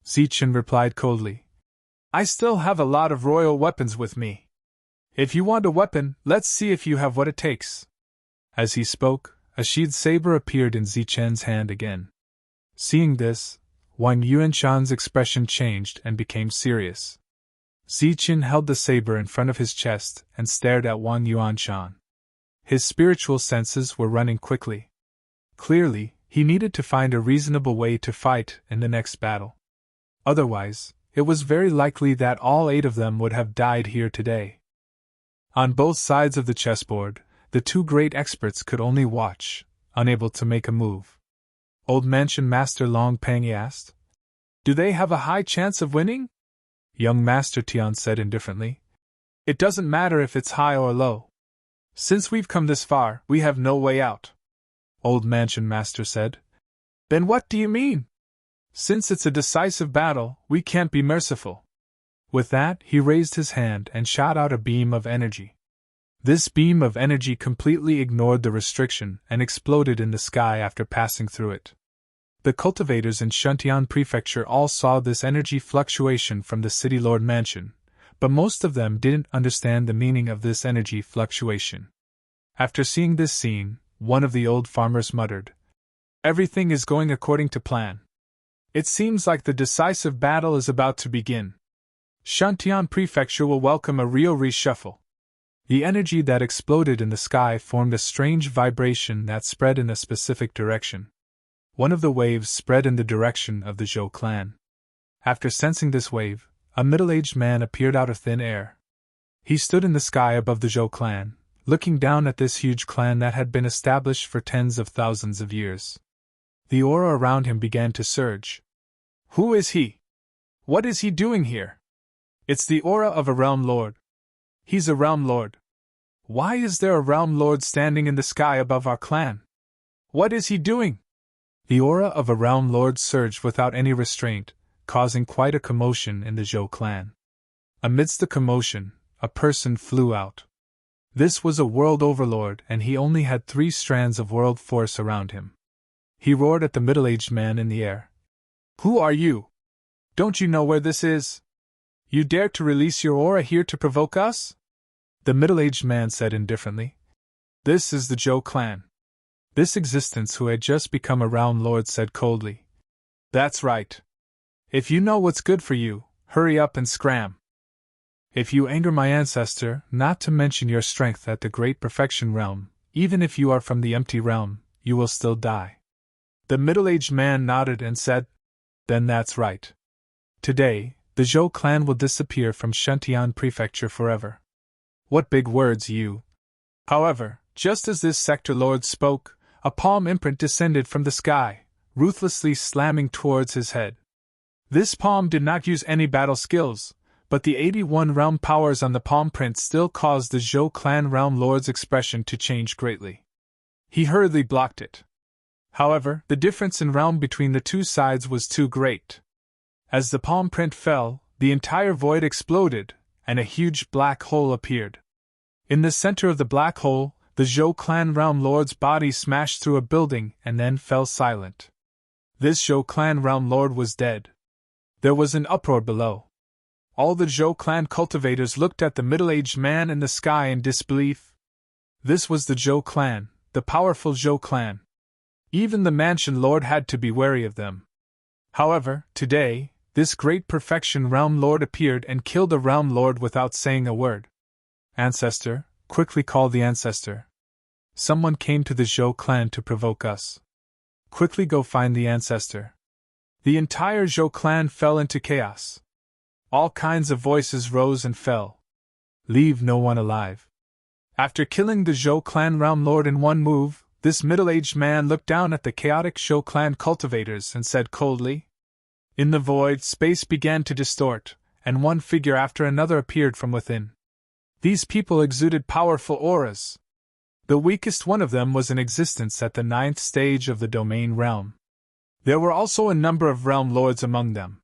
Zichen replied coldly. I still have a lot of royal weapons with me. If you want a weapon, let's see if you have what it takes. As he spoke, a sheathed saber appeared in Zichen's hand again. Seeing this, Wang Yuanshan's expression changed and became serious. Zichen held the saber in front of his chest and stared at Wang Yuanshan. His spiritual senses were running quickly. Clearly, he needed to find a reasonable way to fight in the next battle. Otherwise, it was very likely that all 8 of them would have died here today. On both sides of the chessboard, the 2 great experts could only watch, unable to make a move. Old Mansion Master Long Peng asked, Do they have a high chance of winning? Young Master Tian said indifferently, It doesn't matter if it's high or low. Since we've come this far, we have no way out. Old Mansion Master said. Then what do you mean? Since it's a decisive battle, we can't be merciful. With that, he raised his hand and shot out a beam of energy. This beam of energy completely ignored the restriction and exploded in the sky after passing through it. The cultivators in Shuntian Prefecture all saw this energy fluctuation from the City Lord Mansion, but most of them didn't understand the meaning of this energy fluctuation. After seeing this scene, one of the old farmers muttered, "Everything is going according to plan. It seems like the decisive battle is about to begin. Shuntian Prefecture will welcome a real reshuffle." The energy that exploded in the sky formed a strange vibration that spread in a specific direction. One of the waves spread in the direction of the Zhou clan. After sensing this wave, a middle-aged man appeared out of thin air. He stood in the sky above the Zhou clan, looking down at this huge clan that had been established for tens of thousands of years. The aura around him began to surge. Who is he? What is he doing here? It's the aura of a realm lord. He's a realm lord. Why is there a realm lord standing in the sky above our clan? What is he doing? The aura of a realm lord surged without any restraint, causing quite a commotion in the Zhou clan. Amidst the commotion, a person flew out. This was a world overlord, and he only had 3 strands of world force around him. He roared at the middle-aged man in the air. Who are you? Don't you know where this is? You dare to release your aura here to provoke us? The middle-aged man said indifferently. This is the Zhou clan. This existence who had just become a realm lord said coldly. That's right. If you know what's good for you, hurry up and scram. If you anger my ancestor, not to mention your strength at the Great Perfection Realm, even if you are from the Empty Realm, you will still die. The middle-aged man nodded and said, Then that's right. Today, the Zhou clan will disappear from Shuntian Prefecture forever. What big words, you! However, just as this sector lord spoke, a palm imprint descended from the sky, ruthlessly slamming towards his head. This palm did not use any battle skills, but the 81 realm powers on the palm print still caused the Zhou clan realm lord's expression to change greatly. He hurriedly blocked it. However, the difference in realm between the two sides was too great. As the palm print fell, the entire void exploded, and a huge black hole appeared. In the center of the black hole, the Zhou clan realm lord's body smashed through a building and then fell silent. This Zhou clan realm lord was dead. There was an uproar below. All the Zhou clan cultivators looked at the middle-aged man in the sky in disbelief. This was the Zhou clan, the powerful Zhou clan. Even the mansion lord had to be wary of them. However, today, this great perfection realm lord appeared and killed the realm lord without saying a word. Ancestor, quickly call the ancestor. Someone came to the Zhou clan to provoke us. Quickly go find the ancestor. The entire Zhou clan fell into chaos. All kinds of voices rose and fell. Leave no one alive. After killing the Zhou clan realm lord in one move, this middle-aged man looked down at the chaotic Zhou clan cultivators and said coldly. In the void, space began to distort, and one figure after another appeared from within. These people exuded powerful auras. The weakest one of them was in existence at the 9th stage of the domain realm. There were also a number of realm lords among them.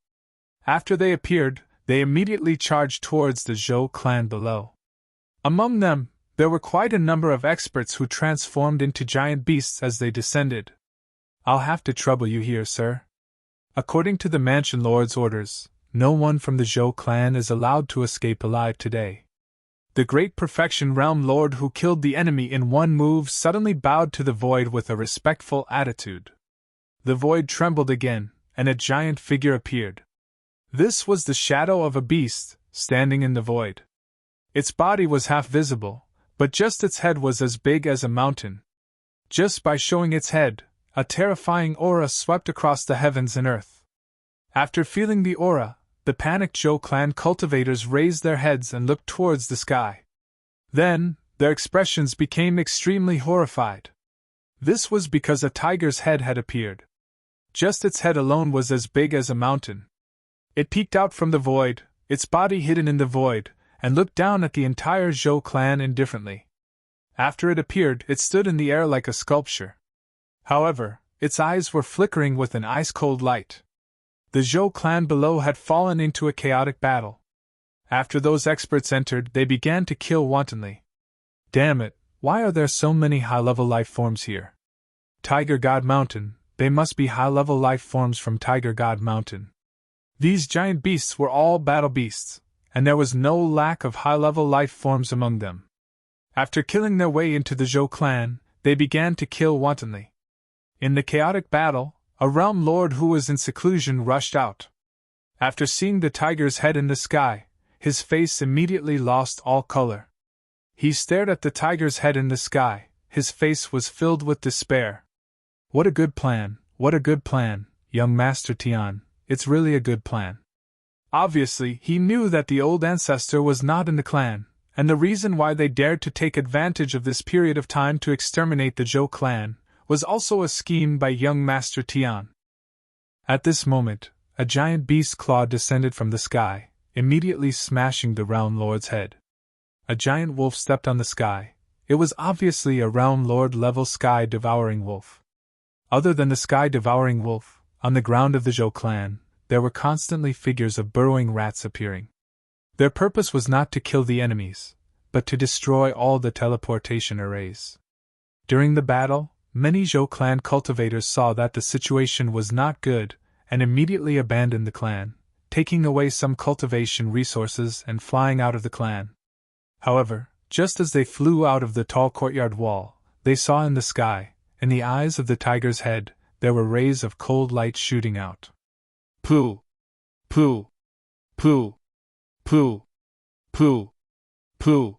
After they appeared, they immediately charged towards the Zhou clan below. Among them, there were quite a number of experts who transformed into giant beasts as they descended. I'll have to trouble you here, sir. According to the mansion lord's orders, no one from the Zhou clan is allowed to escape alive today. The great perfection realm lord who killed the enemy in one move suddenly bowed to the void with a respectful attitude. The void trembled again, and a giant figure appeared. This was the shadow of a beast, standing in the void. Its body was half visible, but just its head was as big as a mountain. Just by showing its head, a terrifying aura swept across the heavens and earth. After feeling the aura, the panicked Zhou clan cultivators raised their heads and looked towards the sky. Then, their expressions became extremely horrified. This was because a tiger's head had appeared. Just its head alone was as big as a mountain. It peeked out from the void, its body hidden in the void, and looked down at the entire Zhou clan indifferently. After it appeared, it stood in the air like a sculpture. However, its eyes were flickering with an ice-cold light. The Zhou clan below had fallen into a chaotic battle. After those experts entered, they began to kill wantonly. Damn it, why are there so many high-level life forms here? Tiger God Mountain, they must be high-level life forms from Tiger God Mountain. These giant beasts were all battle beasts, and there was no lack of high-level life forms among them. After killing their way into the Zhou clan, they began to kill wantonly. In the chaotic battle, a realm lord who was in seclusion rushed out. After seeing the tiger's head in the sky, his face immediately lost all color. He stared at the tiger's head in the sky, his face was filled with despair. What a good plan, young Master Tian, it's really a good plan. Obviously, he knew that the old ancestor was not in the clan, and the reason why they dared to take advantage of this period of time to exterminate the Zhou clan was also a scheme by young Master Tian. At this moment, a giant beast claw descended from the sky, immediately smashing the Realm Lord's head. A giant wolf stepped on the sky. It was obviously a Realm Lord level sky-devouring wolf. Other than the sky-devouring wolf, on the ground of the Zhou clan, there were constantly figures of burrowing rats appearing. Their purpose was not to kill the enemies, but to destroy all the teleportation arrays. During the battle, many Zhou clan cultivators saw that the situation was not good and immediately abandoned the clan, taking away some cultivation resources and flying out of the clan. However, just as they flew out of the tall courtyard wall, they saw in the sky, in the eyes of the tiger's head, there were rays of cold light shooting out. Pooh! Pooh! Pooh! Pooh! Pooh! Pooh!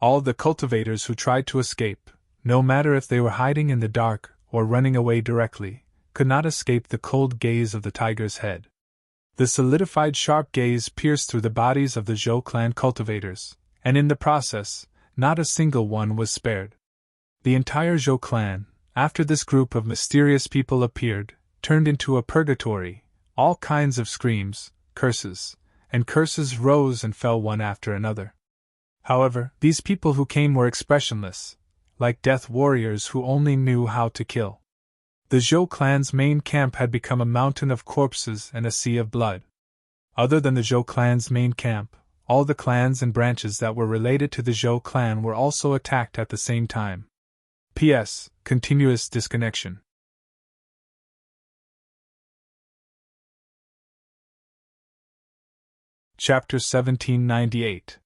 All the cultivators who tried to escape, no matter if they were hiding in the dark or running away directly, could not escape the cold gaze of the tiger's head. The solidified sharp gaze pierced through the bodies of the Zhou clan cultivators, and in the process, not a single one was spared. The entire Zhou clan, after this group of mysterious people appeared, turned into a purgatory. All kinds of screams, curses, and curses rose and fell one after another. However, these people who came were expressionless, like death warriors who only knew how to kill. The Zhou clan's main camp had become a mountain of corpses and a sea of blood. Other than the Zhou clan's main camp, all the clans and branches that were related to the Zhou clan were also attacked at the same time. P.S. Continuous disconnection. Chapter 1798.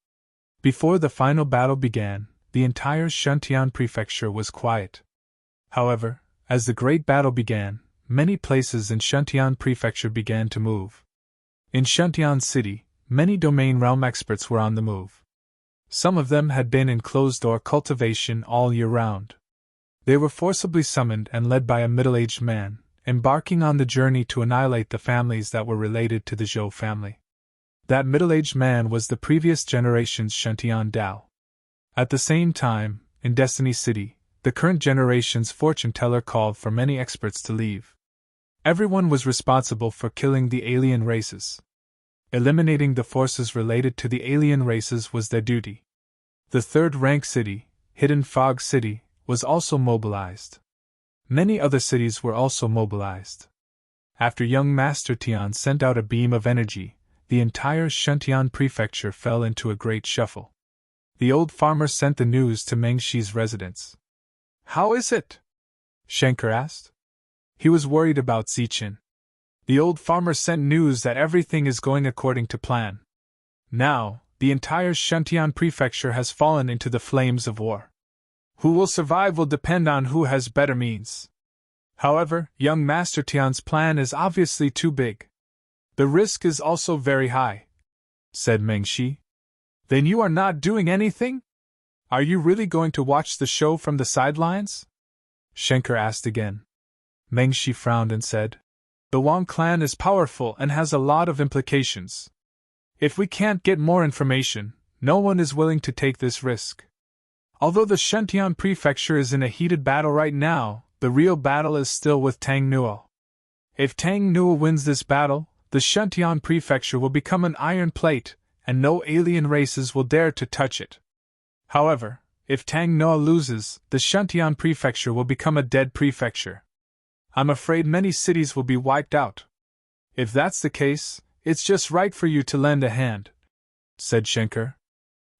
Before the final battle began, the entire Shuntian prefecture was quiet. However, as the great battle began, many places in Shuntian prefecture began to move. In Shuntian city, many domain realm experts were on the move. Some of them had been in closed-door cultivation all year round. They were forcibly summoned and led by a middle-aged man, embarking on the journey to annihilate the families that were related to the Zhou family. That middle-aged man was the previous generation's Shuntian Dao. At the same time, in Destiny City, the current generation's fortune-teller called for many experts to leave. Everyone was responsible for killing the alien races. Eliminating the forces related to the alien races was their duty. The third-rank city, Hidden Fog City, was also mobilized. Many other cities were also mobilized. After young Master Tian sent out a beam of energy, the entire Shuntian prefecture fell into a great shuffle. The old farmer sent the news to Mengshi's residence. "How is it?" Shankar asked. He was worried about Zichin. The old farmer sent news that everything is going according to plan. Now, the entire Shuntian prefecture has fallen into the flames of war. Who will survive will depend on who has better means. However, young Master Tian's plan is obviously too big. The risk is also very high, said Mengshi. Then you are not doing anything? Are you really going to watch the show from the sidelines? Shankar asked again. Mengshi frowned and said, The Wang clan is powerful and has a lot of implications. If we can't get more information, no one is willing to take this risk. Although the Shuntian prefecture is in a heated battle right now, the real battle is still with Tang Nuo. If Tang Nuo wins this battle, the Shuntian prefecture will become an iron plate, and no alien races will dare to touch it. However, if Tang Nuo loses, the Shuntian prefecture will become a dead prefecture. I'm afraid many cities will be wiped out. If that's the case, it's just right for you to lend a hand, said Schenker.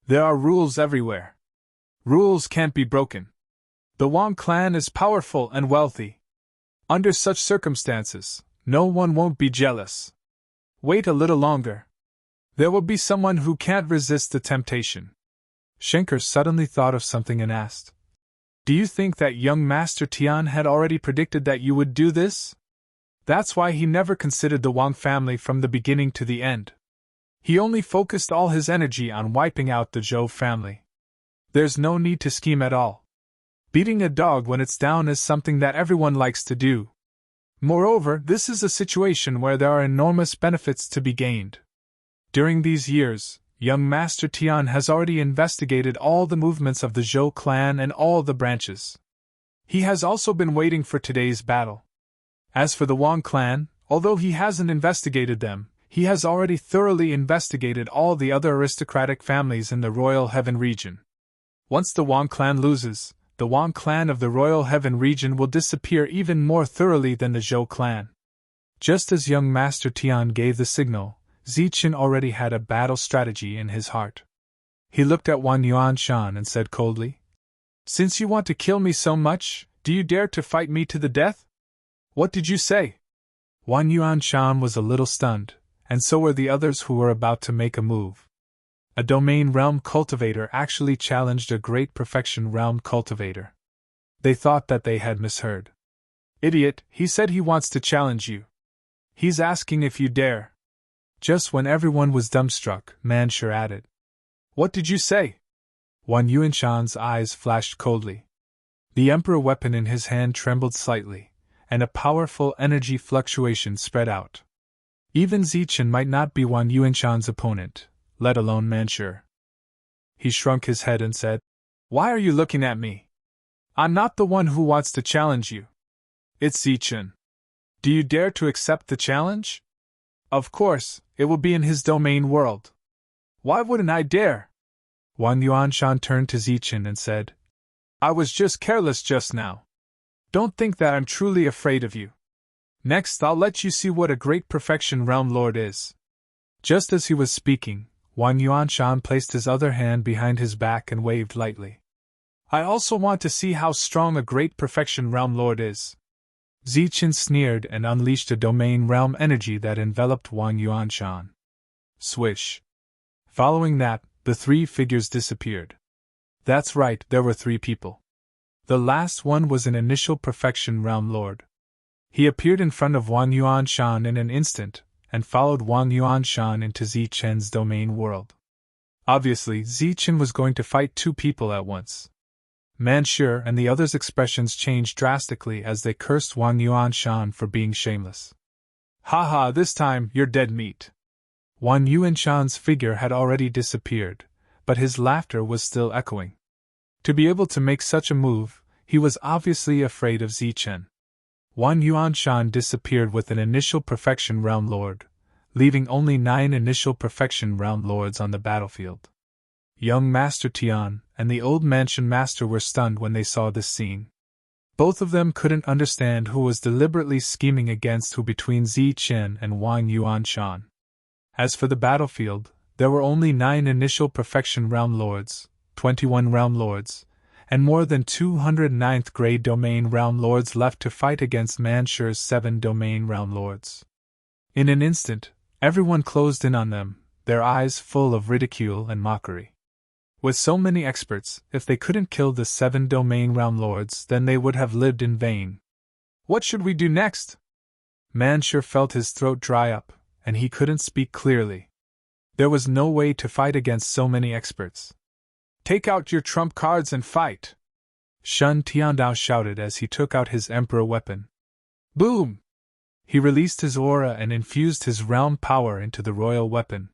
There are rules everywhere. Rules can't be broken. The Wang clan is powerful and wealthy. Under such circumstances, no one won't be jealous. Wait a little longer. There will be someone who can't resist the temptation. Schenker suddenly thought of something and asked, Do you think that young Master Tian had already predicted that you would do this? That's why he never considered the Wang family from the beginning to the end. He only focused all his energy on wiping out the Zhou family. There's no need to scheme at all. Beating a dog when it's down is something that everyone likes to do. Moreover, this is a situation where there are enormous benefits to be gained. During these years, young Master Tian has already investigated all the movements of the Zhou clan and all the branches. He has also been waiting for today's battle. As for the Wang clan, although he hasn't investigated them, he has already thoroughly investigated all the other aristocratic families in the Royal Heaven region. Once the Wang clan loses, the Wang clan of the Royal Heaven region will disappear even more thoroughly than the Zhou clan. Just as young Master Tian gave the signal, Zichen already had a battle strategy in his heart. He looked at Wan Yuanshan and said coldly, Since you want to kill me so much, do you dare to fight me to the death? What did you say? Wan Yuanshan was a little stunned, and so were the others who were about to make a move. A domain realm cultivator actually challenged a great perfection realm cultivator. They thought that they had misheard. Idiot, he said he wants to challenge you. He's asking if you dare. Just when everyone was dumbstruck, Manshur added, What did you say? Wan Yuanshan's eyes flashed coldly. The emperor weapon in his hand trembled slightly, and a powerful energy fluctuation spread out. Even Zichen might not be Wan Yuanshan's opponent, let alone Manshur. He shrunk his head and said, Why are you looking at me? I'm not the one who wants to challenge you. It's Zichen. Do you dare to accept the challenge? Of course, it will be in his domain world. Why wouldn't I dare? Wan Yuanshan turned to Zichen and said, I was just careless just now. Don't think that I'm truly afraid of you. Next, I'll let you see what a great perfection realm lord is. Just as he was speaking, Wan Yuanshan placed his other hand behind his back and waved lightly. I also want to see how strong a great perfection realm lord is. Zichen sneered and unleashed a domain realm energy that enveloped Wan Yuanshan. Swish. Following that, the three figures disappeared. That's right, there were three people. The last one was an initial perfection realm lord. He appeared in front of Wan Yuanshan in an instant, and followed Wan Yuanshan into Zichen's domain world. Obviously, Zichen was going to fight two people at once. Manshur and the others' expressions changed drastically as they cursed Wan Yuanshan for being shameless. Ha, this time you're dead meat. Wan Yuanshan's figure had already disappeared, but his laughter was still echoing. To be able to make such a move, he was obviously afraid of Zichen. Wan Yuanshan disappeared with an initial perfection realm lord, leaving only 9 initial perfection realm lords on the battlefield. Young Master Tian and the old mansion master were stunned when they saw this scene. Both of them couldn't understand who was deliberately scheming against who between Zichen and Wan Yuanshan. As for the battlefield, there were only 9 initial perfection realm lords, 21 realm lords, and more than 200 9th grade domain realm lords left to fight against Manshur's 7 domain realm lords. In an instant, everyone closed in on them, their eyes full of ridicule and mockery. With so many experts, if they couldn't kill the 7 domain realm lords, then they would have lived in vain. What should we do next? Manshur felt his throat dry up, and he couldn't speak clearly. There was no way to fight against so many experts. Take out your trump cards and fight! Shun Tiandao shouted as he took out his emperor weapon. Boom! He released his aura and infused his realm power into the royal weapon.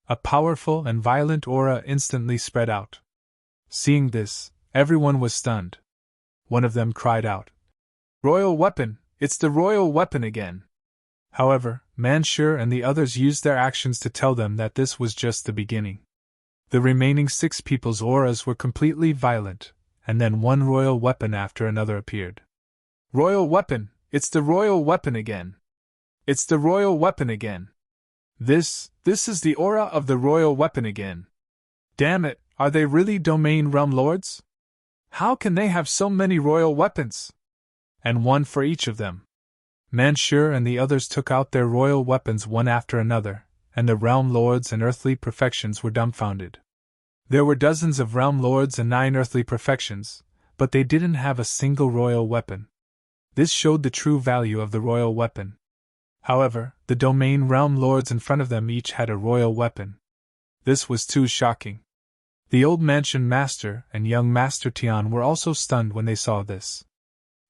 A powerful and violent aura instantly spread out. Seeing this, everyone was stunned. One of them cried out, Royal weapon! It's the royal weapon again! However, Manshur and the others used their actions to tell them that this was just the beginning. The remaining 6 people's auras were completely violent, and then one royal weapon after another appeared. Royal weapon! It's the royal weapon again. It's the royal weapon again. This is the aura of the royal weapon again. Damn it, are they really domain realm lords? How can they have so many royal weapons? And one for each of them. Manshur and the others took out their royal weapons one after another, and the realm lords and earthly perfections were dumbfounded. There were dozens of realm lords and 9 earthly perfections, but they didn't have a single royal weapon. This showed the true value of the royal weapon. However, the domain realm lords in front of them each had a royal weapon. This was too shocking. The old mansion master and young Master Tian were also stunned when they saw this.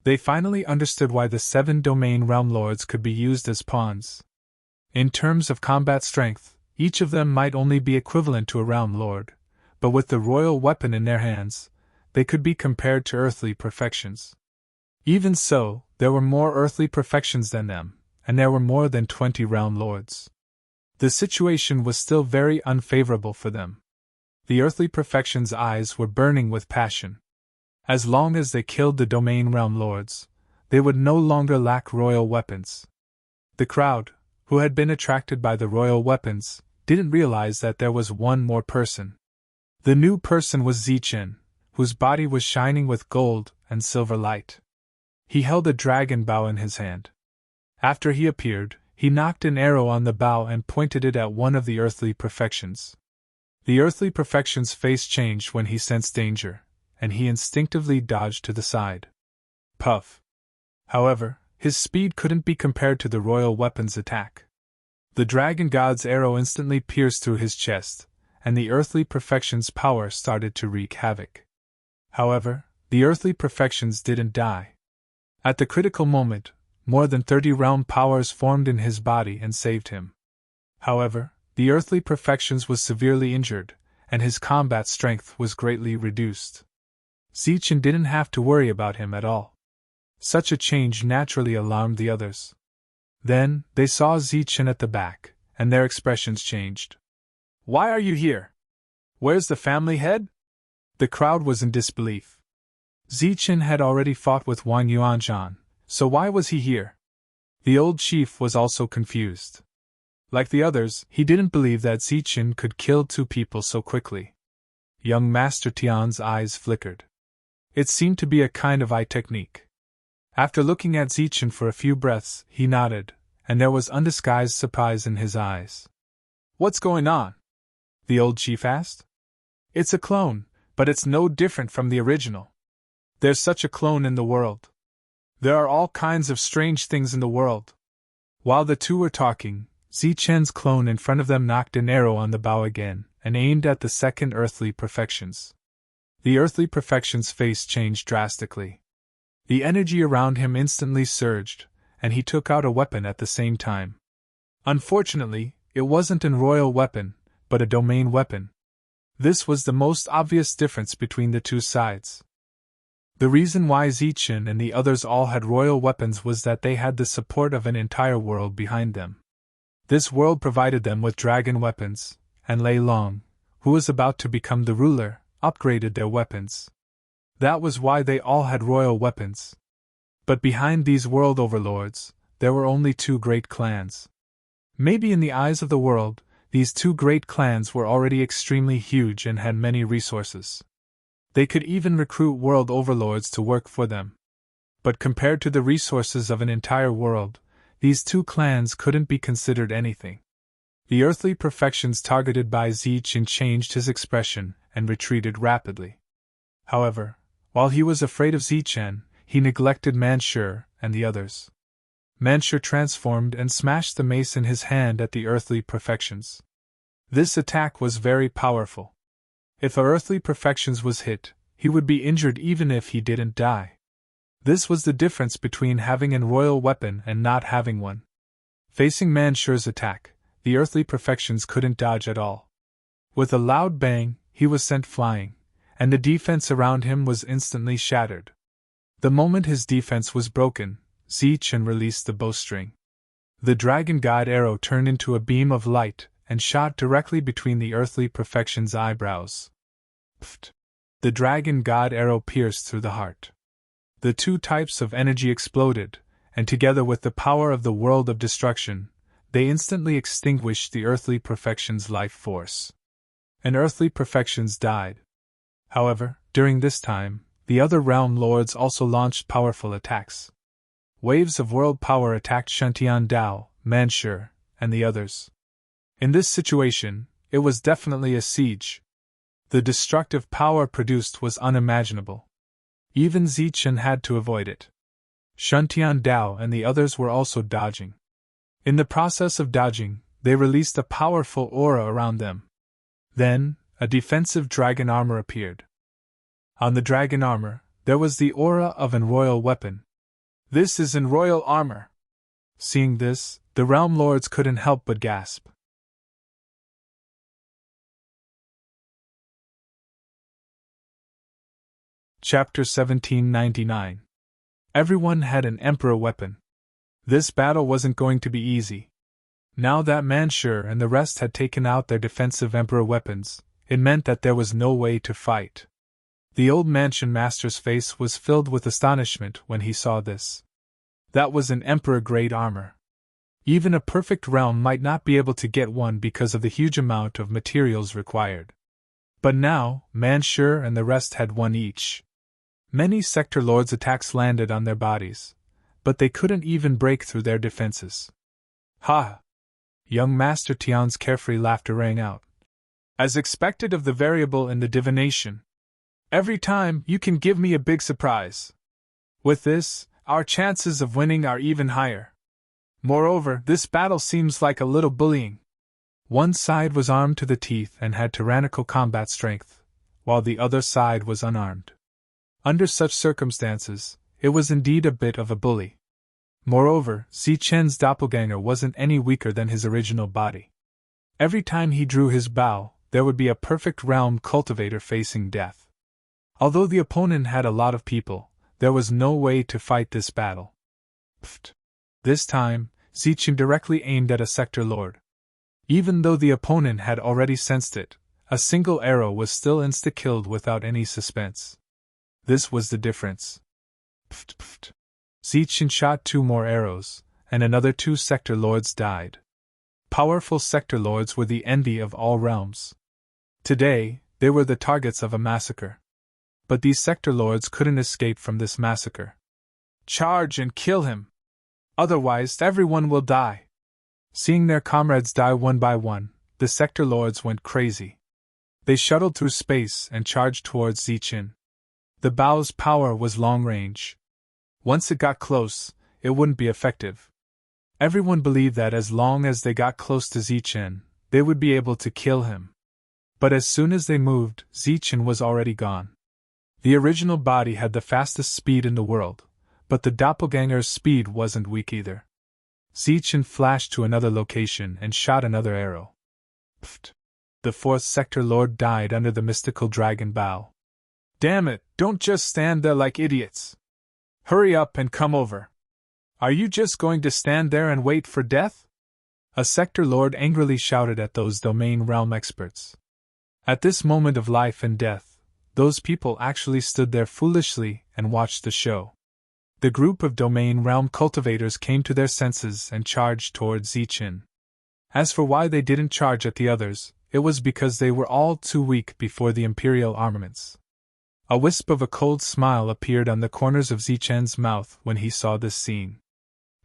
They finally understood why the 7 domain realm lords could be used as pawns. In terms of combat strength, each of them might only be equivalent to a realm lord, but with the royal weapon in their hands, they could be compared to earthly perfections. Even so, there were more earthly perfections than them, and there were more than 20 realm lords. The situation was still very unfavorable for them. The earthly perfections' eyes were burning with passion. As long as they killed the domain realm lords, they would no longer lack royal weapons. The crowd, who had been attracted by the royal weapons, didn't realize that there was one more person. The new person was Zichen, whose body was shining with gold and silver light. He held a dragon bow in his hand. After he appeared, he knocked an arrow on the bow and pointed it at one of the earthly perfections. The earthly perfection's face changed when he sensed danger, and he instinctively dodged to the side. Puff! However, his speed couldn't be compared to the royal weapon's attack. The dragon god's arrow instantly pierced through his chest, and the earthly perfection's power started to wreak havoc. However, the earthly perfections didn't die. At the critical moment, more than 30 realm powers formed in his body and saved him. However, the earthly perfections was severely injured, and his combat strength was greatly reduced. Zichen didn't have to worry about him at all. Such a change naturally alarmed the others. Then, they saw Zichen at the back, and their expressions changed. Why are you here? Where's the family head? The crowd was in disbelief. Zichen had already fought with Wang Yuanzhan, so why was he here? The old chief was also confused. Like the others, he didn't believe that Zichen could kill 2 people so quickly. Young Master Tian's eyes flickered. It seemed to be a kind of eye technique. After looking at Zichen for a few breaths, he nodded, and there was undisguised surprise in his eyes. What's going on? The old chief asked. It's a clone, but it's no different from the original. There's such a clone in the world. There are all kinds of strange things in the world. While the two were talking, Zichen's clone in front of them knocked an arrow on the bow again, and aimed at the second earthly perfections. The earthly perfection's face changed drastically. The energy around him instantly surged, and he took out a weapon at the same time. Unfortunately, it wasn't a royal weapon, but a domain weapon. This was the most obvious difference between the two sides. The reason why Zichen and the others all had royal weapons was that they had the support of an entire world behind them. This world provided them with dragon weapons, and Lei Long, who was about to become the ruler, upgraded their weapons. That was why they all had royal weapons. But behind these world overlords, there were only 2 great clans. Maybe in the eyes of the world, these 2 great clans were already extremely huge and had many resources. They could even recruit world overlords to work for them. But compared to the resources of an entire world, these 2 clans couldn't be considered anything. The earthly perfections targeted by Zichen changed his expression and retreated rapidly. However, while he was afraid of Zichen, he neglected Manshur and the others. Manshur transformed and smashed the mace in his hand at the earthly perfections. This attack was very powerful. If a earthly perfections was hit, he would be injured even if he didn't die. This was the difference between having a royal weapon and not having one. Facing Manshur's attack, the earthly perfections couldn't dodge at all. With a loud bang, he was sent flying, and the defense around him was instantly shattered. The moment his defense was broken, Zichen released the bowstring. The dragon god arrow turned into a beam of light and shot directly between the earthly perfection's eyebrows. Pfft! The dragon god arrow pierced through the heart. The 2 types of energy exploded, and together with the power of the world of destruction, they instantly extinguished the earthly perfection's life force. And earthly perfections died. However, during this time, the other realm lords also launched powerful attacks. Waves of world power attacked Shantian Dao, Manshur, and the others. In this situation, it was definitely a siege. The destructive power produced was unimaginable. Even Zichen had to avoid it. Shantian Dao and the others were also dodging. In the process of dodging, they released a powerful aura around them. Then, a defensive dragon armor appeared. On the dragon armor, there was the aura of an royal weapon. "This is an royal armor." Seeing this, the realm lords couldn't help but gasp. Chapter 1799. Everyone had an emperor weapon. This battle wasn't going to be easy. Now that Manshur and the rest had taken out their defensive emperor weapons, it meant that there was no way to fight. The old mansion master's face was filled with astonishment when he saw this. That was an emperor-grade armor. Even a perfect realm might not be able to get one because of the huge amount of materials required. But now, Manshur and the rest had one each. Many sector lords' attacks landed on their bodies, but they couldn't even break through their defenses. Ha! Young Master Tian's carefree laughter rang out. As expected of the variable in the divination. Every time you can give me a big surprise. With this, our chances of winning are even higher. Moreover, this battle seems like a little bullying. One side was armed to the teeth and had tyrannical combat strength, while the other side was unarmed. Under such circumstances, it was indeed a bit of a bully. Moreover, Zichen's doppelganger wasn't any weaker than his original body. Every time he drew his bow, there would be a perfect realm cultivator facing death. Although the opponent had a lot of people, there was no way to fight this battle. Pfft. This time, Zichen directly aimed at a sector lord. Even though the opponent had already sensed it, a single arrow was still insta-killed without any suspense. This was the difference. Pfft, pfft. Zichen shot 2 more arrows, and another 2 sector lords died. Powerful sector lords were the envy of all realms. Today, they were the targets of a massacre. But these sector lords couldn't escape from this massacre. Charge and kill him! Otherwise, everyone will die. Seeing their comrades die one by one, the sector lords went crazy. They shuttled through space and charged towards Zichen. The bow's power was long range. Once it got close, it wouldn't be effective. Everyone believed that as long as they got close to Zichen, they would be able to kill him. But as soon as they moved, Zichen was already gone. The original body had the fastest speed in the world, but the doppelganger's speed wasn't weak either. Zichen flashed to another location and shot another arrow. Pfft! The 4th sector lord died under the mystical dragon bow. Damn it, don't just stand there like idiots. Hurry up and come over. Are you just going to stand there and wait for death? A sector lord angrily shouted at those domain realm experts. At this moment of life and death, those people actually stood there foolishly and watched the show. The group of domain realm cultivators came to their senses and charged towards Zichen. As for why they didn't charge at the others, it was because they were all too weak before the imperial armaments. A wisp of a cold smile appeared on the corners of Zichen's mouth when he saw this scene.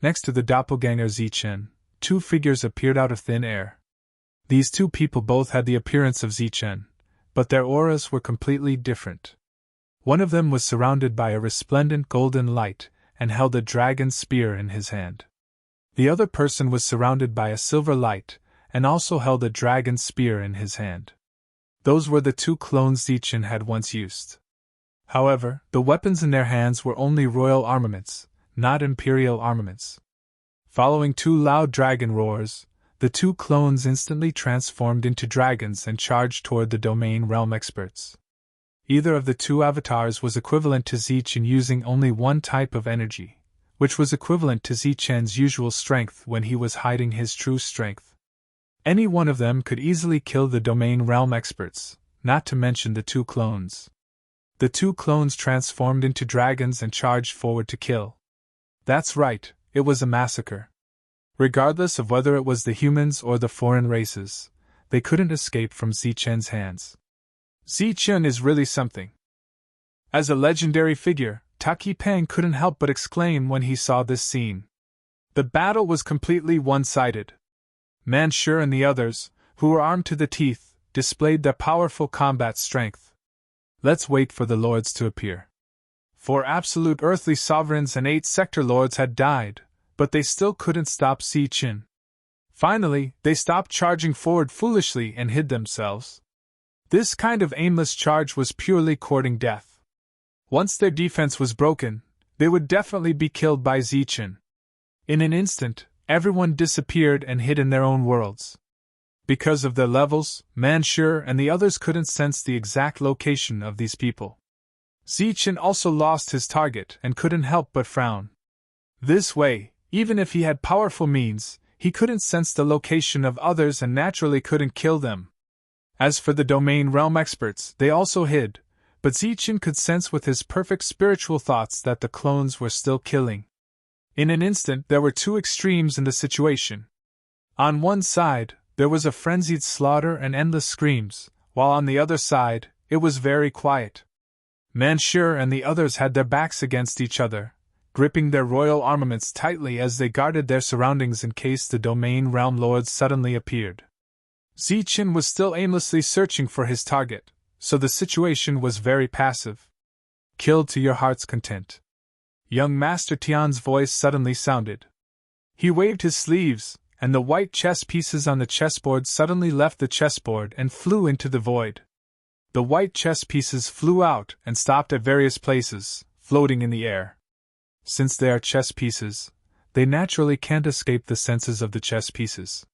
Next to the doppelganger Zichen, 2 figures appeared out of thin air. These 2 people both had the appearance of Zichen, but their auras were completely different. One of them was surrounded by a resplendent golden light and held a dragon spear in his hand. The other person was surrounded by a silver light and also held a dragon spear in his hand. Those were the 2 clones Zichen had once used. However, the weapons in their hands were only royal armaments, not imperial armaments. Following 2 loud dragon roars, the 2 clones instantly transformed into dragons and charged toward the domain realm experts. Either of the 2 avatars was equivalent to Zichen using only one type of energy, which was equivalent to Zichen's usual strength when he was hiding his true strength. Any one of them could easily kill the domain realm experts, not to mention the 2 clones. The 2 clones transformed into dragons and charged forward to kill. That's right, it was a massacre. Regardless of whether it was the humans or the foreign races, they couldn't escape from Zichen's hands. Zichen is really something. As a legendary figure, Taki Peng couldn't help but exclaim when he saw this scene. The battle was completely one-sided. Manshur and the others, who were armed to the teeth, displayed their powerful combat strength. Let's wait for the lords to appear. 4 absolute earthly sovereigns and 8 sector lords had died, but they still couldn't stop Zichen. Finally, they stopped charging forward foolishly and hid themselves. This kind of aimless charge was purely courting death. Once their defense was broken, they would definitely be killed by Zichen. In an instant, everyone disappeared and hid in their own worlds. Because of their levels, Manshur and the others couldn't sense the exact location of these people. Zichen also lost his target and couldn't help but frown. This way, even if he had powerful means, he couldn't sense the location of others and naturally couldn't kill them. As for the domain realm experts, they also hid, but Zichen could sense with his perfect spiritual thoughts that the clones were still killing. In an instant, there were 2 extremes in the situation. On one side, there was a frenzied slaughter and endless screams, while on the other side, it was very quiet. Manshur and the others had their backs against each other, gripping their royal armaments tightly as they guarded their surroundings in case the domain realm lords suddenly appeared. Zichen was still aimlessly searching for his target, so the situation was very passive. Kill to your heart's content. Young Master Tian's voice suddenly sounded. He waved his sleeves, and the white chess pieces on the chessboard suddenly left the chessboard and flew into the void. The white chess pieces flew out and stopped at various places, floating in the air. Since they are chess pieces, they naturally can't escape the senses of the chess pieces.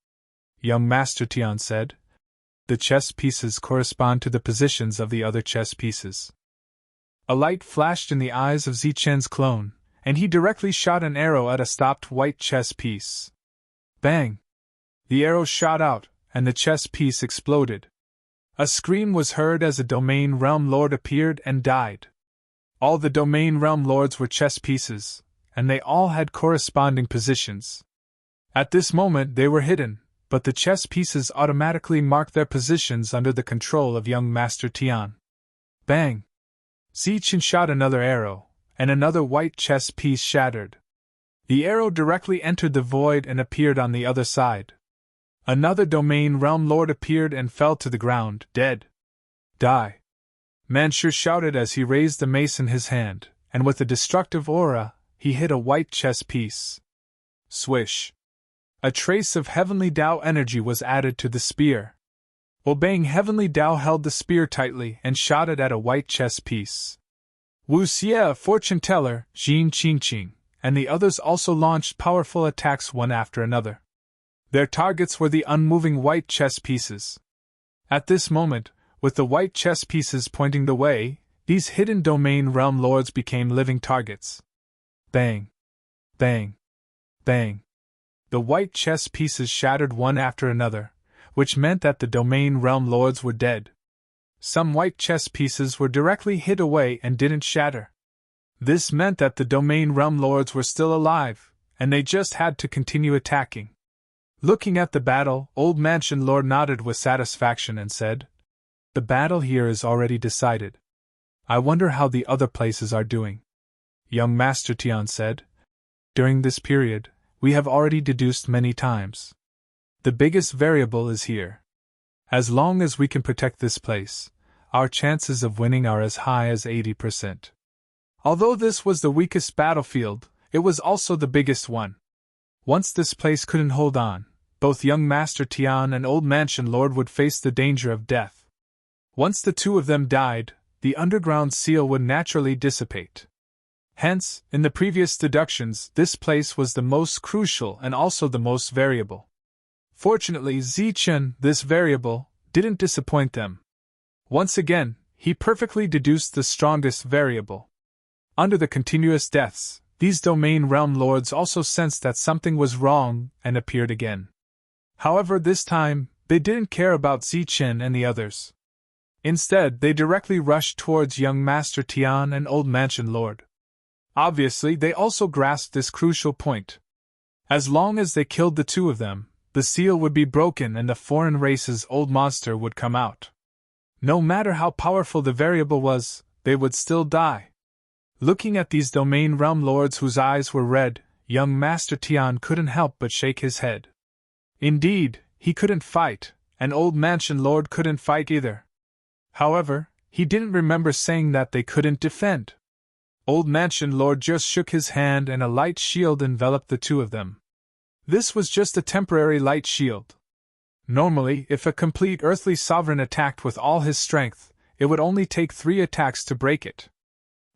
Young Master Tian said. The chess pieces correspond to the positions of the other chess pieces. A light flashed in the eyes of Zichen's clone, and he directly shot an arrow at a stopped white chess piece. Bang! The arrow shot out, and the chess piece exploded. A scream was heard as a domain realm lord appeared and died. All the domain realm lords were chess pieces, and they all had corresponding positions. At this moment they were hidden, but the chess pieces automatically marked their positions under the control of young Master Tian. Bang! Zichen shot another arrow, and another white chess piece shattered. The arrow directly entered the void and appeared on the other side. Another domain realm lord appeared and fell to the ground, dead. Die! Manshur shouted as he raised the mace in his hand, and with a destructive aura, he hit a white chess piece. Swish! A trace of heavenly Tao energy was added to the spear. Obeying heavenly Tao held the spear tightly and shot it at a white chess piece. Wu Xie, fortune teller, Jin Qingqing, and the others also launched powerful attacks one after another. Their targets were the unmoving white chess pieces. At this moment, with the white chess pieces pointing the way, these hidden domain realm lords became living targets. Bang! Bang! Bang! The white chess pieces shattered one after another, which meant that the domain realm lords were dead. Some white chess pieces were directly hid away and didn't shatter. This meant that the domain realm lords were still alive, and they just had to continue attacking. Looking at the battle, Old Mansion Lord nodded with satisfaction and said, "The battle here is already decided. I wonder how the other places are doing." Young Master Tian said, "During this period, we have already deduced many times. The biggest variable is here. As long as we can protect this place, our chances of winning are as high as 80%. Although this was the weakest battlefield, it was also the biggest one. Once this place couldn't hold on, both young Master Tian and Old Mansion Lord would face the danger of death. Once the two of them died, the underground seal would naturally dissipate. Hence, in the previous deductions, this place was the most crucial and also the most variable. Fortunately, Zichen, this variable, didn't disappoint them. Once again, he perfectly deduced the strongest variable. Under the continuous deaths, these domain realm lords also sensed that something was wrong and appeared again. However, this time, they didn't care about Zichen and the others. Instead, they directly rushed towards young Master Tian and Old Mansion Lord. Obviously, they also grasped this crucial point. As long as they killed the two of them, the seal would be broken and the foreign race's old monster would come out. No matter how powerful the variable was, they would still die. Looking at these domain realm lords whose eyes were red, young Master Tian couldn't help but shake his head. Indeed, he couldn't fight, and Old Mansion Lord couldn't fight either. However, he didn't remember saying that they couldn't defend. Old Mansion Lord just shook his hand and a light shield enveloped the two of them. This was just a temporary light shield. Normally, if a complete earthly sovereign attacked with all his strength, it would only take 3 attacks to break it.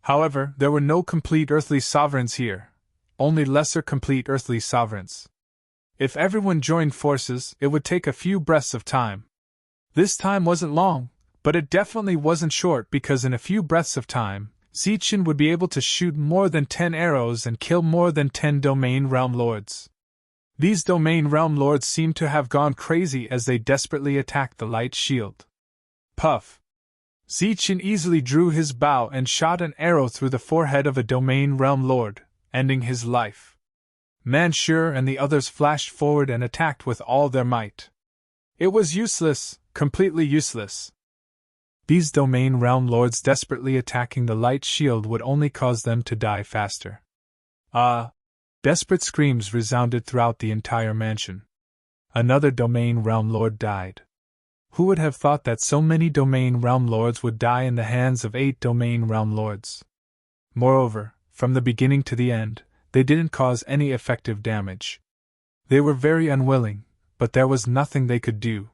However, there were no complete earthly sovereigns here, only lesser complete earthly sovereigns. If everyone joined forces, it would take a few breaths of time. This time wasn't long, but it definitely wasn't short because in a few breaths of time, Zichen would be able to shoot more than 10 arrows and kill more than 10 domain realm lords. These domain realm lords seemed to have gone crazy as they desperately attacked the light shield. Puff! Zichen easily drew his bow and shot an arrow through the forehead of a domain realm lord, ending his life. Manshur and the others flashed forward and attacked with all their might. It was useless, completely useless. These domain realm lords desperately attacking the light shield would only cause them to die faster. Desperate screams resounded throughout the entire mansion. Another domain realm lord died. Who would have thought that so many domain realm lords would die in the hands of 8 domain realm lords? Moreover, from the beginning to the end, they didn't cause any effective damage. They were very unwilling, but there was nothing they could do.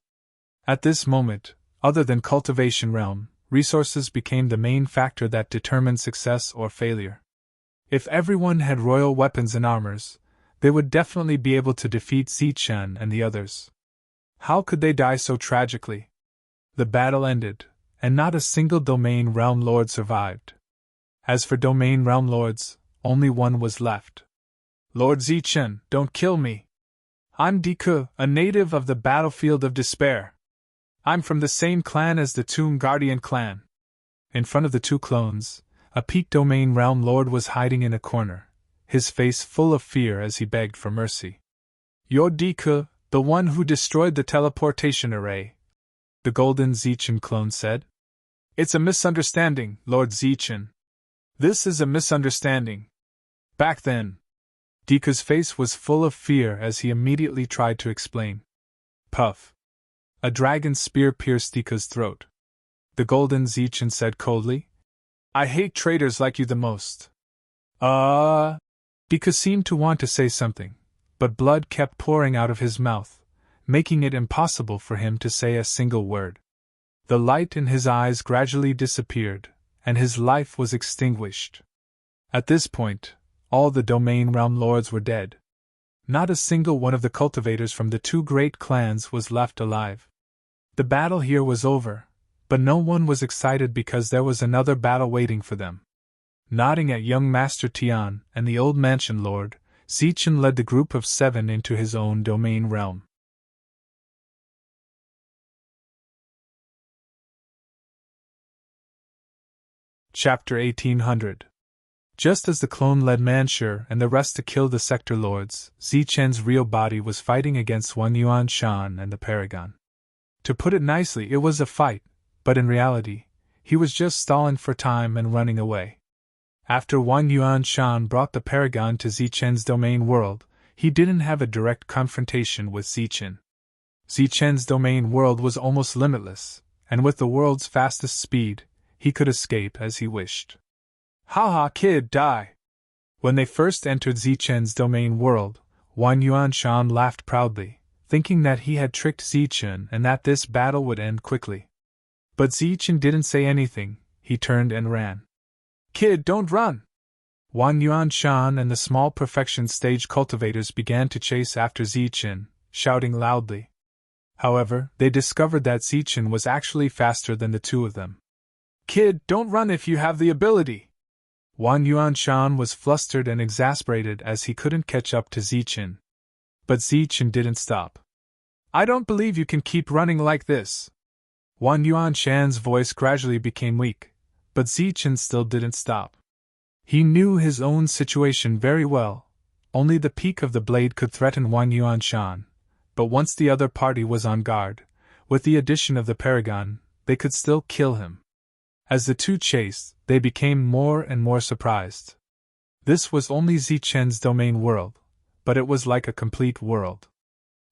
At this moment, other than cultivation realm, resources became the main factor that determined success or failure. If everyone had royal weapons and armors, they would definitely be able to defeat Zichen and the others. How could they die so tragically? The battle ended, and not a single domain realm lord survived. As for domain realm lords, only one was left. Lord Zichen, don't kill me. I'm Diku, a native of the battlefield of despair. I'm from the same clan as the Tomb Guardian clan. In front of the 2 clones, a peak domain realm lord was hiding in a corner, his face full of fear as he begged for mercy. You're Diku, the one who destroyed the teleportation array, the Golden Zichen clone said. It's a misunderstanding, Lord Zichen. This is a misunderstanding. Back then, Diku's face was full of fear as he immediately tried to explain. Puff! A dragon's spear pierced Diku's throat. The Golden Zichen said coldly, I hate traitors like you the most. Diku seemed to want to say something, but blood kept pouring out of his mouth, making it impossible for him to say a single word. The light in his eyes gradually disappeared, and his life was extinguished. At this point, all the domain realm lords were dead. Not a single one of the cultivators from the 2 great clans was left alive. The battle here was over, but no one was excited because there was another battle waiting for them. Nodding at young Master Tian and the Old Mansion Lord, Zichen led the group of 7 into his own domain realm. Chapter 1800. Just as the clone led Manshur and the rest to kill the sector lords, Zichen's real body was fighting against Wan Yuan Shan and the Paragon. To put it nicely, it was a fight, but in reality, he was just stalling for time and running away. After Wan Yuan Shan brought the Paragon to Zichen's domain world, he didn't have a direct confrontation with Zichen. Zichen's domain world was almost limitless, and with the world's fastest speed, he could escape as he wished. Haha, kid, die! When they first entered Zichen's domain world, Wan Yuan Shan laughed proudly, thinking that he had tricked Zichen and that this battle would end quickly. But Zichen didn't say anything, he turned and ran. Kid, don't run! Wan Yuan Shan and the small perfection stage cultivators began to chase after Zichen, shouting loudly. However, they discovered that Zichen was actually faster than the 2 of them. Kid, don't run if you have the ability! Wan Yuan Shan was flustered and exasperated as he couldn't catch up to Zichen. But Zichen didn't stop. I don't believe you can keep running like this. Wan Yuan Shan's voice gradually became weak, but Zichen still didn't stop. He knew his own situation very well. Only the peak of the blade could threaten Wang Yuanshan, but once the other party was on guard, with the addition of the Paragon, they could still kill him. As the two chased, they became more and more surprised. This was only Zichen's domain world, but it was like a complete world.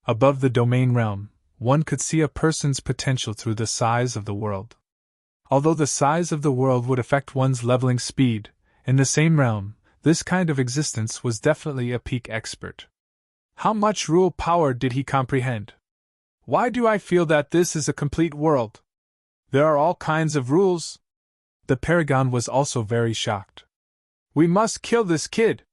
Above the domain realm, one could see a person's potential through the size of the world. Although the size of the world would affect one's leveling speed, in the same realm, this kind of existence was definitely a peak expert. How much rule power did he comprehend? Why do I feel that this is a complete world? There are all kinds of rules. The Paragon was also very shocked. We must kill this kid,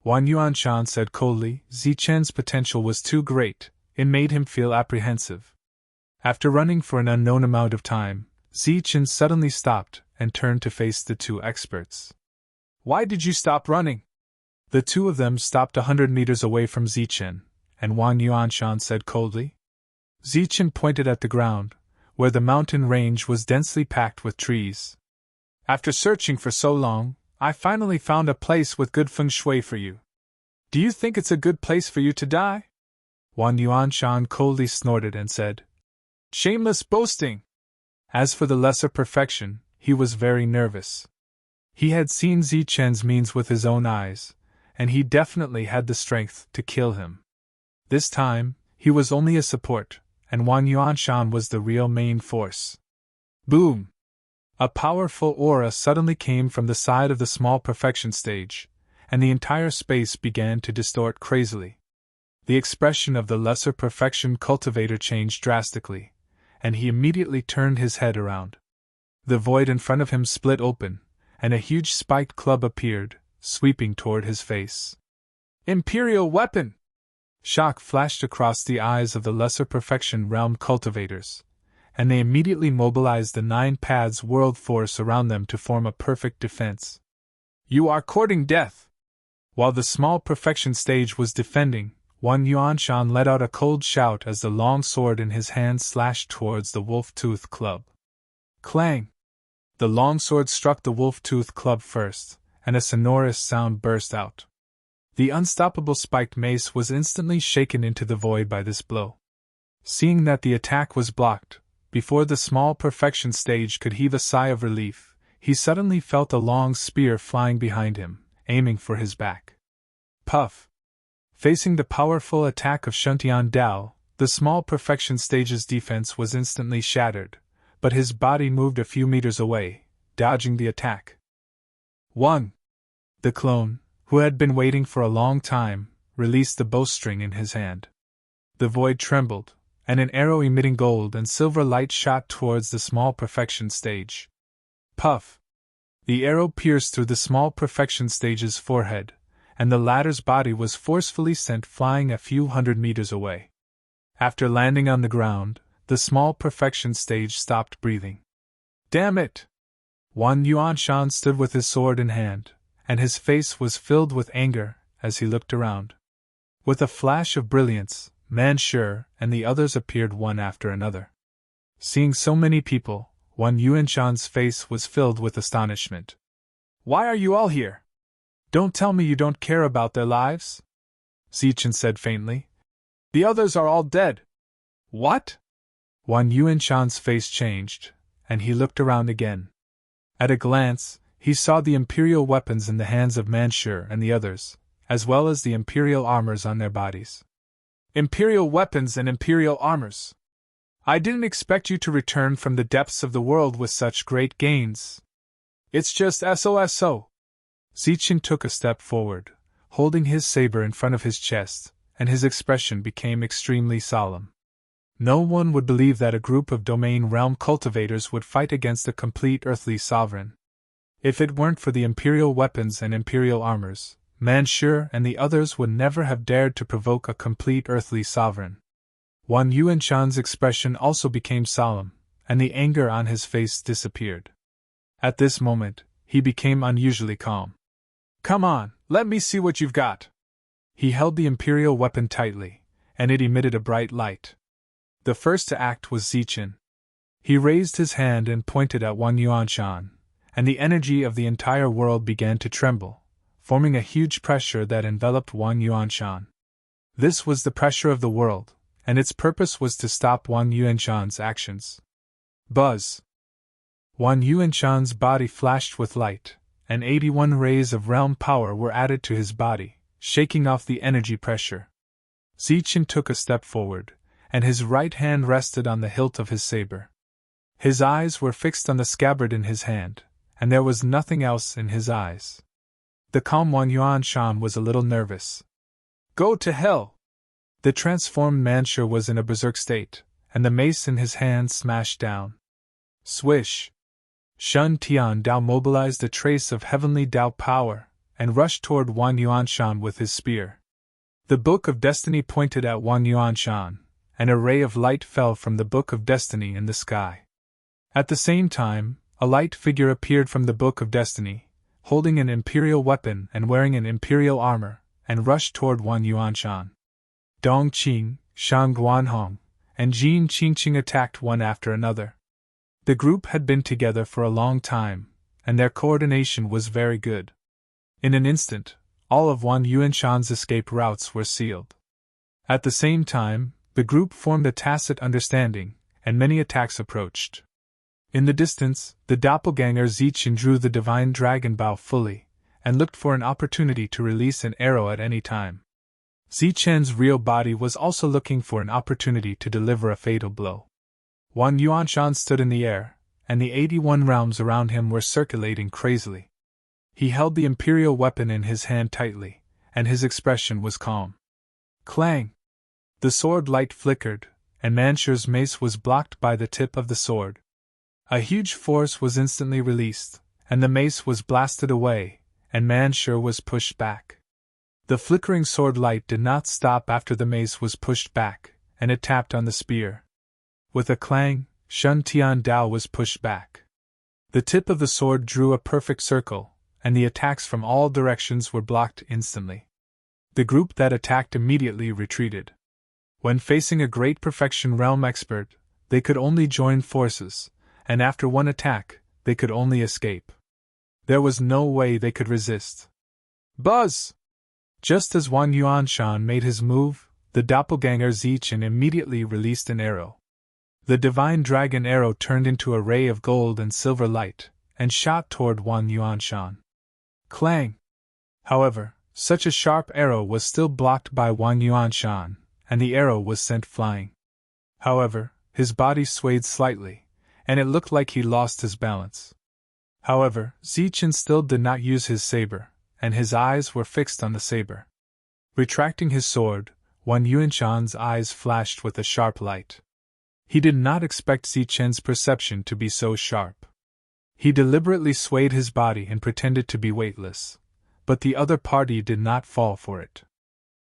Wang Yuanshan said coldly. Zichen's potential was too great, it made him feel apprehensive. After running for an unknown amount of time, Zichen suddenly stopped and turned to face the two experts. Why did you stop running? The two of them stopped 100 meters away from Zichen, and Wang Yuanshan said coldly. Zichen pointed at the ground, where the mountain range was densely packed with trees. After searching for so long, I finally found a place with good feng shui for you. Do you think it's a good place for you to die? Wang Yuanshan coldly snorted and said, Shameless boasting! As for the lesser perfection, he was very nervous. He had seen Zichen's means with his own eyes, and he definitely had the strength to kill him. This time, he was only a support, and Wang Yuanshan was the real main force. Boom! A powerful aura suddenly came from the side of the small perfection stage, and the entire space began to distort crazily. The expression of the lesser perfection cultivator changed drastically, and he immediately turned his head around. The void in front of him split open, and a huge spiked club appeared, sweeping toward his face. Imperial weapon! Shock flashed across the eyes of the lesser perfection realm cultivators, and they immediately mobilized the 9 paths world force around them to form a perfect defense. You are courting death! While the small perfection stage was defending, Wang Yuanshan let out a cold shout as the long sword in his hand slashed towards the wolf-tooth club. Clang! The long sword struck the wolf-tooth club first, and a sonorous sound burst out. The unstoppable spiked mace was instantly shaken into the void by this blow. Seeing that the attack was blocked, before the small perfection stage could heave a sigh of relief, he suddenly felt a long spear flying behind him, aiming for his back. Puff! Facing the powerful attack of Shuntian Dao, the small perfection stage's defense was instantly shattered, but his body moved a few meters away, dodging the attack. Wang! The clone, who had been waiting for a long time, released the bowstring in his hand. The void trembled, and an arrow emitting gold and silver light shot towards the small perfection stage. Puff! The arrow pierced through the small perfection stage's forehead, and the latter's body was forcefully sent flying a few hundred meters away. After landing on the ground, the small perfection stage stopped breathing. Damn it! Wang Yuanshan stood with his sword in hand, and his face was filled with anger as he looked around. With a flash of brilliance, Manshur and the others appeared one after another. Seeing so many people, Wang Yuanshan's face was filled with astonishment. Why are you all here? Don't tell me you don't care about their lives? Zichen said faintly. The others are all dead. What? Wang Yuanshan's face changed, and he looked around again. At a glance, he saw the imperial weapons in the hands of Manshur and the others, as well as the imperial armors on their bodies. Imperial weapons and imperial armors! I didn't expect you to return from the depths of the world with such great gains. It's just SOSO. Zichen took a step forward, holding his saber in front of his chest, and his expression became extremely solemn. No one would believe that a group of domain realm cultivators would fight against a complete earthly sovereign. If it weren't for the imperial weapons and imperial armors, Manshur and the others would never have dared to provoke a complete earthly sovereign. Wang Yuanshan's expression also became solemn, and the anger on his face disappeared. At this moment, he became unusually calm. Come on, let me see what you've got. He held the imperial weapon tightly, and it emitted a bright light. The first to act was Zichen. He raised his hand and pointed at Wang Yuanshan, and the energy of the entire world began to tremble, forming a huge pressure that enveloped Wang Yuanshan. This was the pressure of the world, and its purpose was to stop Wang Yuanshan's actions. Buzz! Wang Yuanshan's body flashed with light, and 81 rays of realm power were added to his body, shaking off the energy pressure. Zichen took a step forward, and his right hand rested on the hilt of his saber. His eyes were fixed on the scabbard in his hand, and there was nothing else in his eyes. The calm Wang Yuanshan was a little nervous. Go to hell! The transformed Manshur was in a berserk state, and the mace in his hand smashed down. Swish! Shun Tian Dao mobilized a trace of heavenly Dao power, and rushed toward Wang Yuanshan with his spear. The Book of Destiny pointed at Wang Yuanshan, and a ray of light fell from the Book of Destiny in the sky. At the same time, a light figure appeared from the Book of Destiny, holding an imperial weapon and wearing an imperial armor, and rushed toward Wang Yuanshan. Dong Qing, Shang Guanhong, and Jin Qingqing attacked one after another. The group had been together for a long time, and their coordination was very good. In an instant, all of Wang Yuanshan's escape routes were sealed. At the same time, the group formed a tacit understanding, and many attacks approached. In the distance, the doppelganger Zichen drew the divine dragon bow fully, and looked for an opportunity to release an arrow at any time. Zichen's real body was also looking for an opportunity to deliver a fatal blow. Wang Yuanshan stood in the air, and the 81 realms around him were circulating crazily. He held the imperial weapon in his hand tightly, and his expression was calm. Clang! The sword light flickered, and Manshur's mace was blocked by the tip of the sword. A huge force was instantly released, and the mace was blasted away, and Manshur was pushed back. The flickering sword light did not stop after the mace was pushed back, and it tapped on the spear. With a clang, Shun Tian Dao was pushed back. The tip of the sword drew a perfect circle, and the attacks from all directions were blocked instantly. The group that attacked immediately retreated. When facing a great perfection realm expert, they could only join forces, and after one attack, they could only escape. There was no way they could resist. Buzz! Just as Wang Yuanshan made his move, the doppelganger Zichen immediately released an arrow. The divine dragon arrow turned into a ray of gold and silver light, and shot toward Wang Yuanshan. Clang! However, such a sharp arrow was still blocked by Wang Yuanshan, and the arrow was sent flying. However, his body swayed slightly, and it looked like he lost his balance. However, Zichen still did not use his saber, and his eyes were fixed on the saber. Retracting his sword, Wang Yuanshan's eyes flashed with a sharp light. He did not expect Zichen's perception to be so sharp. He deliberately swayed his body and pretended to be weightless, but the other party did not fall for it.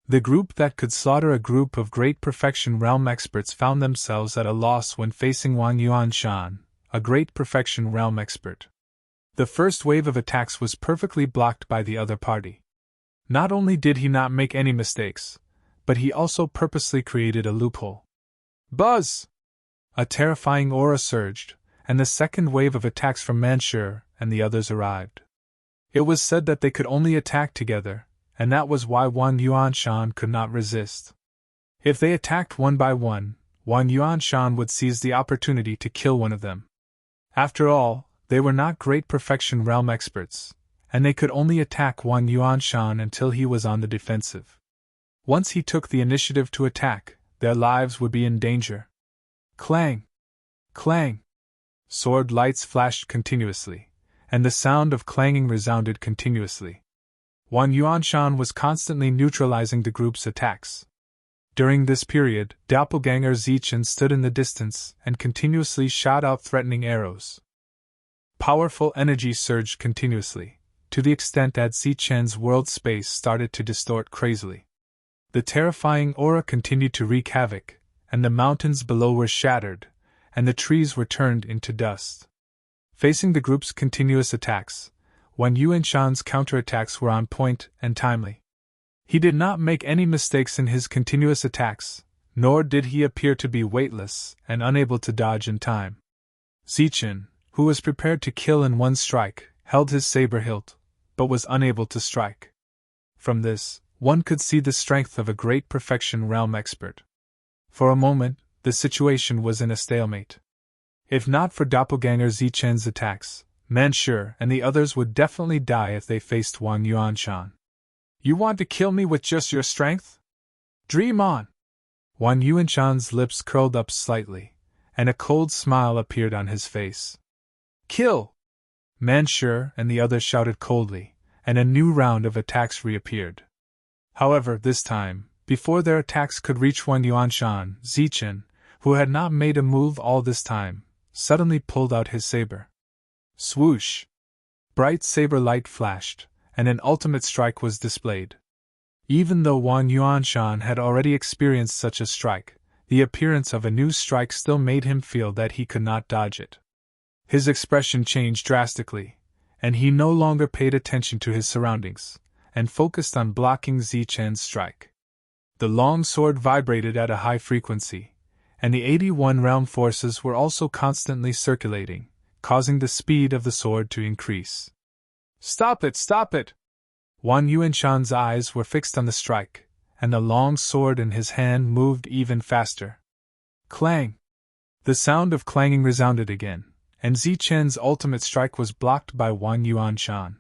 The group that could slaughter a group of great perfection realm experts found themselves at a loss when facing Wang Yuanshan, a great perfection realm expert. The first wave of attacks was perfectly blocked by the other party. Not only did he not make any mistakes, but he also purposely created a loophole. Buzz! A terrifying aura surged, and the second wave of attacks from Manshur and the others arrived. It was said that they could only attack together, and that was why Wang Yuanshan could not resist. If they attacked one by one, Wang Yuanshan would seize the opportunity to kill one of them. After all, they were not great perfection realm experts, and they could only attack Wang Yuanshan until he was on the defensive. Once he took the initiative to attack, their lives would be in danger. Clang! Clang! Sword lights flashed continuously, and the sound of clanging resounded continuously. Wang Yuanshan was constantly neutralizing the group's attacks. During this period, Doppelganger Zichen stood in the distance and continuously shot out threatening arrows. Powerful energy surged continuously, to the extent that Zichen's world space started to distort crazily. The terrifying aura continued to wreak havoc, and the mountains below were shattered, and the trees were turned into dust. Facing the group's continuous attacks, Wang Yuanshan's counterattacks were on point and timely. He did not make any mistakes in his continuous attacks, nor did he appear to be weightless and unable to dodge in time. Zichen, who was prepared to kill in one strike, held his saber hilt, but was unable to strike. From this, one could see the strength of a great perfection realm expert. For a moment, the situation was in a stalemate. If not for doppelganger Zichen's attacks, Manshur and the others would definitely die if they faced Wang Yuanshan. You want to kill me with just your strength? Dream on! Wang Yuanshan's lips curled up slightly, and a cold smile appeared on his face. Kill! Manshur and the others shouted coldly, and a new round of attacks reappeared. However, this time, before their attacks could reach Wang Yuanshan, Zichen, who had not made a move all this time, suddenly pulled out his saber. Swoosh! Bright saber light flashed, and an ultimate strike was displayed. Even though Wang Yuanshan had already experienced such a strike, the appearance of a new strike still made him feel that he could not dodge it. His expression changed drastically, and he no longer paid attention to his surroundings, and focused on blocking Zichen's strike. The long sword vibrated at a high frequency, and the 81 realm forces were also constantly circulating, causing the speed of the sword to increase. Stop it! Stop it! Wang Yuanshan's eyes were fixed on the strike, and the long sword in his hand moved even faster. Clang! The sound of clanging resounded again, and Zichen's ultimate strike was blocked by Wang Yuanshan.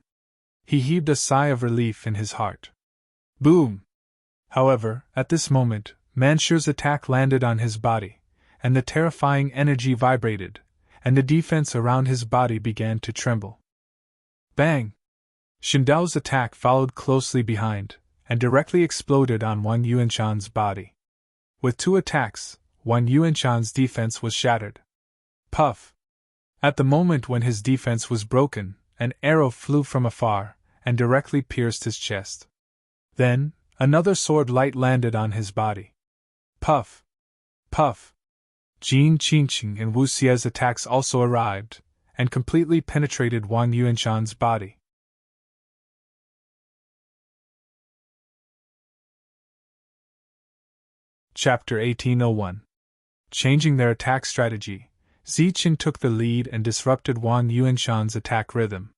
He heaved a sigh of relief in his heart. Boom! However, at this moment, Manshur's attack landed on his body, and the terrifying energy vibrated, and the defense around his body began to tremble. Bang! Shindao's attack followed closely behind, and directly exploded on Wang Yuanshan's body. With two attacks, Wang Yuanshan's defense was shattered. Puff! At the moment when his defense was broken, an arrow flew from afar, and directly pierced his chest. Then, another sword light landed on his body. Puff! Puff! Jin Qingqing and Wu Xie's attacks also arrived, and completely penetrated Wang Yuanshan's body. Chapter 1801. Changing their attack strategy, Zichen took the lead and disrupted Wang Yuanshan's attack rhythm.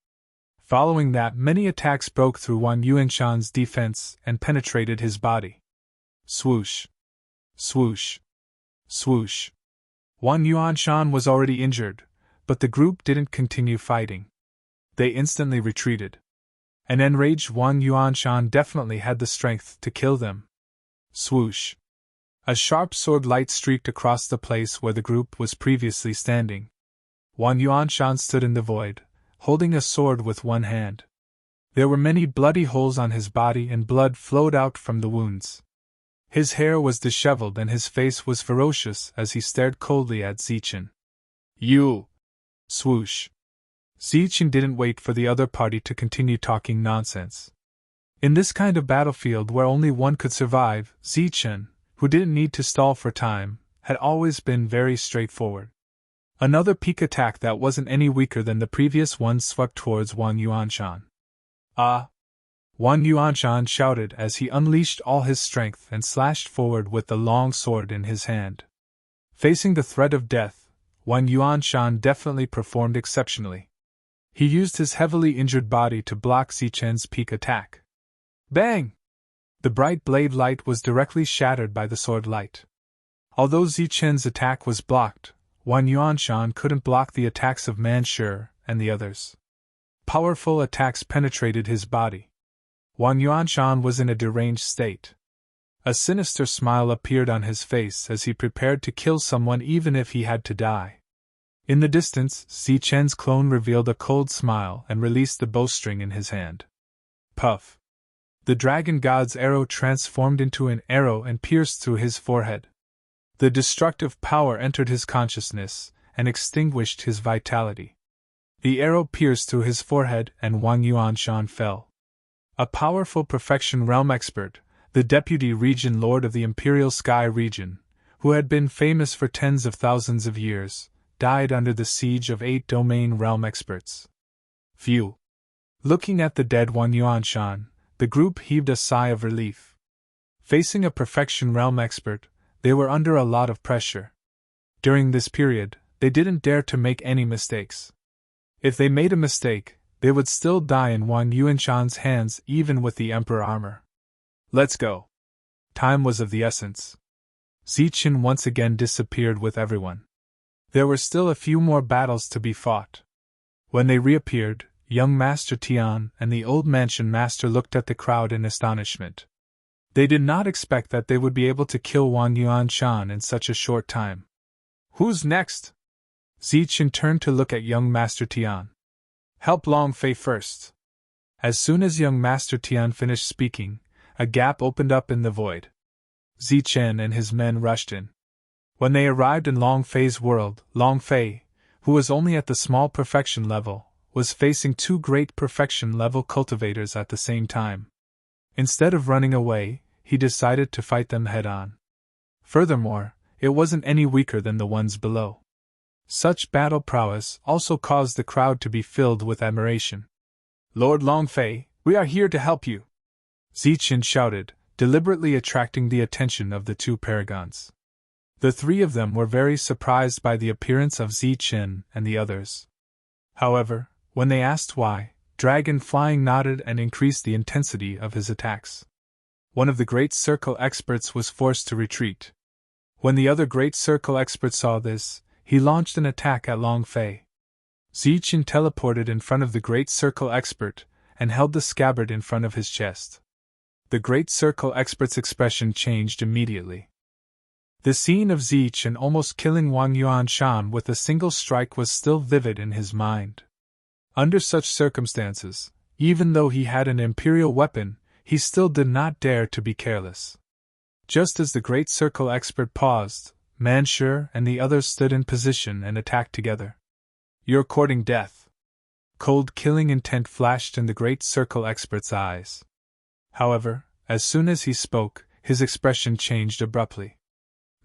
Following that, many attacks broke through Wang Yuanshan's defense and penetrated his body. Swoosh! Swoosh! Swoosh! Wang Yuanshan was already injured, but the group didn't continue fighting. They instantly retreated. An enraged Wang Yuanshan definitely had the strength to kill them. Swoosh! A sharp sword light streaked across the place where the group was previously standing. Wang Yuanshan stood in the void, holding a sword with one hand. There were many bloody holes on his body and blood flowed out from the wounds. His hair was disheveled and his face was ferocious as he stared coldly at Zichen. You! Swoosh! Zichen didn't wait for the other party to continue talking nonsense. In this kind of battlefield where only one could survive, Zichen, who didn't need to stall for time, had always been very straightforward. Another peak attack that wasn't any weaker than the previous one swept towards Wang Yuanshan. Ah! Wang Yuanshan shouted as he unleashed all his strength and slashed forward with the long sword in his hand. Facing the threat of death, Wang Yuanshan definitely performed exceptionally. He used his heavily injured body to block Zichen's peak attack. Bang! The bright blade light was directly shattered by the sword light. Although Zichen's attack was blocked, Wang Yuanshan couldn't block the attacks of Manshur and the others. Powerful attacks penetrated his body. Wang Yuanshan was in a deranged state. A sinister smile appeared on his face as he prepared to kill someone even if he had to die. In the distance, Zichen's clone revealed a cold smile and released the bowstring in his hand. Puff! The dragon god's arrow transformed into an arrow and pierced through his forehead. The destructive power entered his consciousness and extinguished his vitality. The arrow pierced through his forehead and Wang Yuanshan fell. A powerful perfection realm expert, the deputy region lord of the Imperial Sky region, who had been famous for tens of thousands of years, died under the siege of 8 domain realm experts. Phew! Looking at the dead Wang Yuanshan, the group heaved a sigh of relief. Facing a perfection realm expert, they were under a lot of pressure. During this period, they didn't dare to make any mistakes. If they made a mistake, they would still die in Wang Yuanshan's hands even with the emperor armor. Let's go. Time was of the essence. Zichen once again disappeared with everyone. There were still a few more battles to be fought. When they reappeared, young Master Tian and the old mansion master looked at the crowd in astonishment. They did not expect that they would be able to kill Wang Yuanshan in such a short time. Who's next? Zichen turned to look at young Master Tian. Help Long Fei first. As soon as young Master Tian finished speaking, a gap opened up in the void. Zichen and his men rushed in. When they arrived in Long Fei's world, Long Fei, who was only at the small perfection level, was facing two great perfection level cultivators at the same time. Instead of running away, he decided to fight them head on. Furthermore, it wasn't any weaker than the ones below. Such battle prowess also caused the crowd to be filled with admiration. Lord Long Fei, we are here to help you! Zichen shouted, deliberately attracting the attention of the two paragons. The three of them were very surprised by the appearance of Zichen and the others. However, when they asked why, Dragon Flying nodded and increased the intensity of his attacks. One of the Great Circle experts was forced to retreat. When the other Great Circle expert saw this, he launched an attack at Long Fei. Zichen teleported in front of the Great Circle expert and held the scabbard in front of his chest. The Great Circle expert's expression changed immediately. The scene of Zichen almost killing Wang Yuanshan with a single strike was still vivid in his mind. Under such circumstances, even though he had an imperial weapon, he still did not dare to be careless. Just as the Great Circle expert paused, Manshur and the others stood in position and attacked together. You're courting death. Cold killing intent flashed in the Great Circle expert's eyes. However, as soon as he spoke, his expression changed abruptly.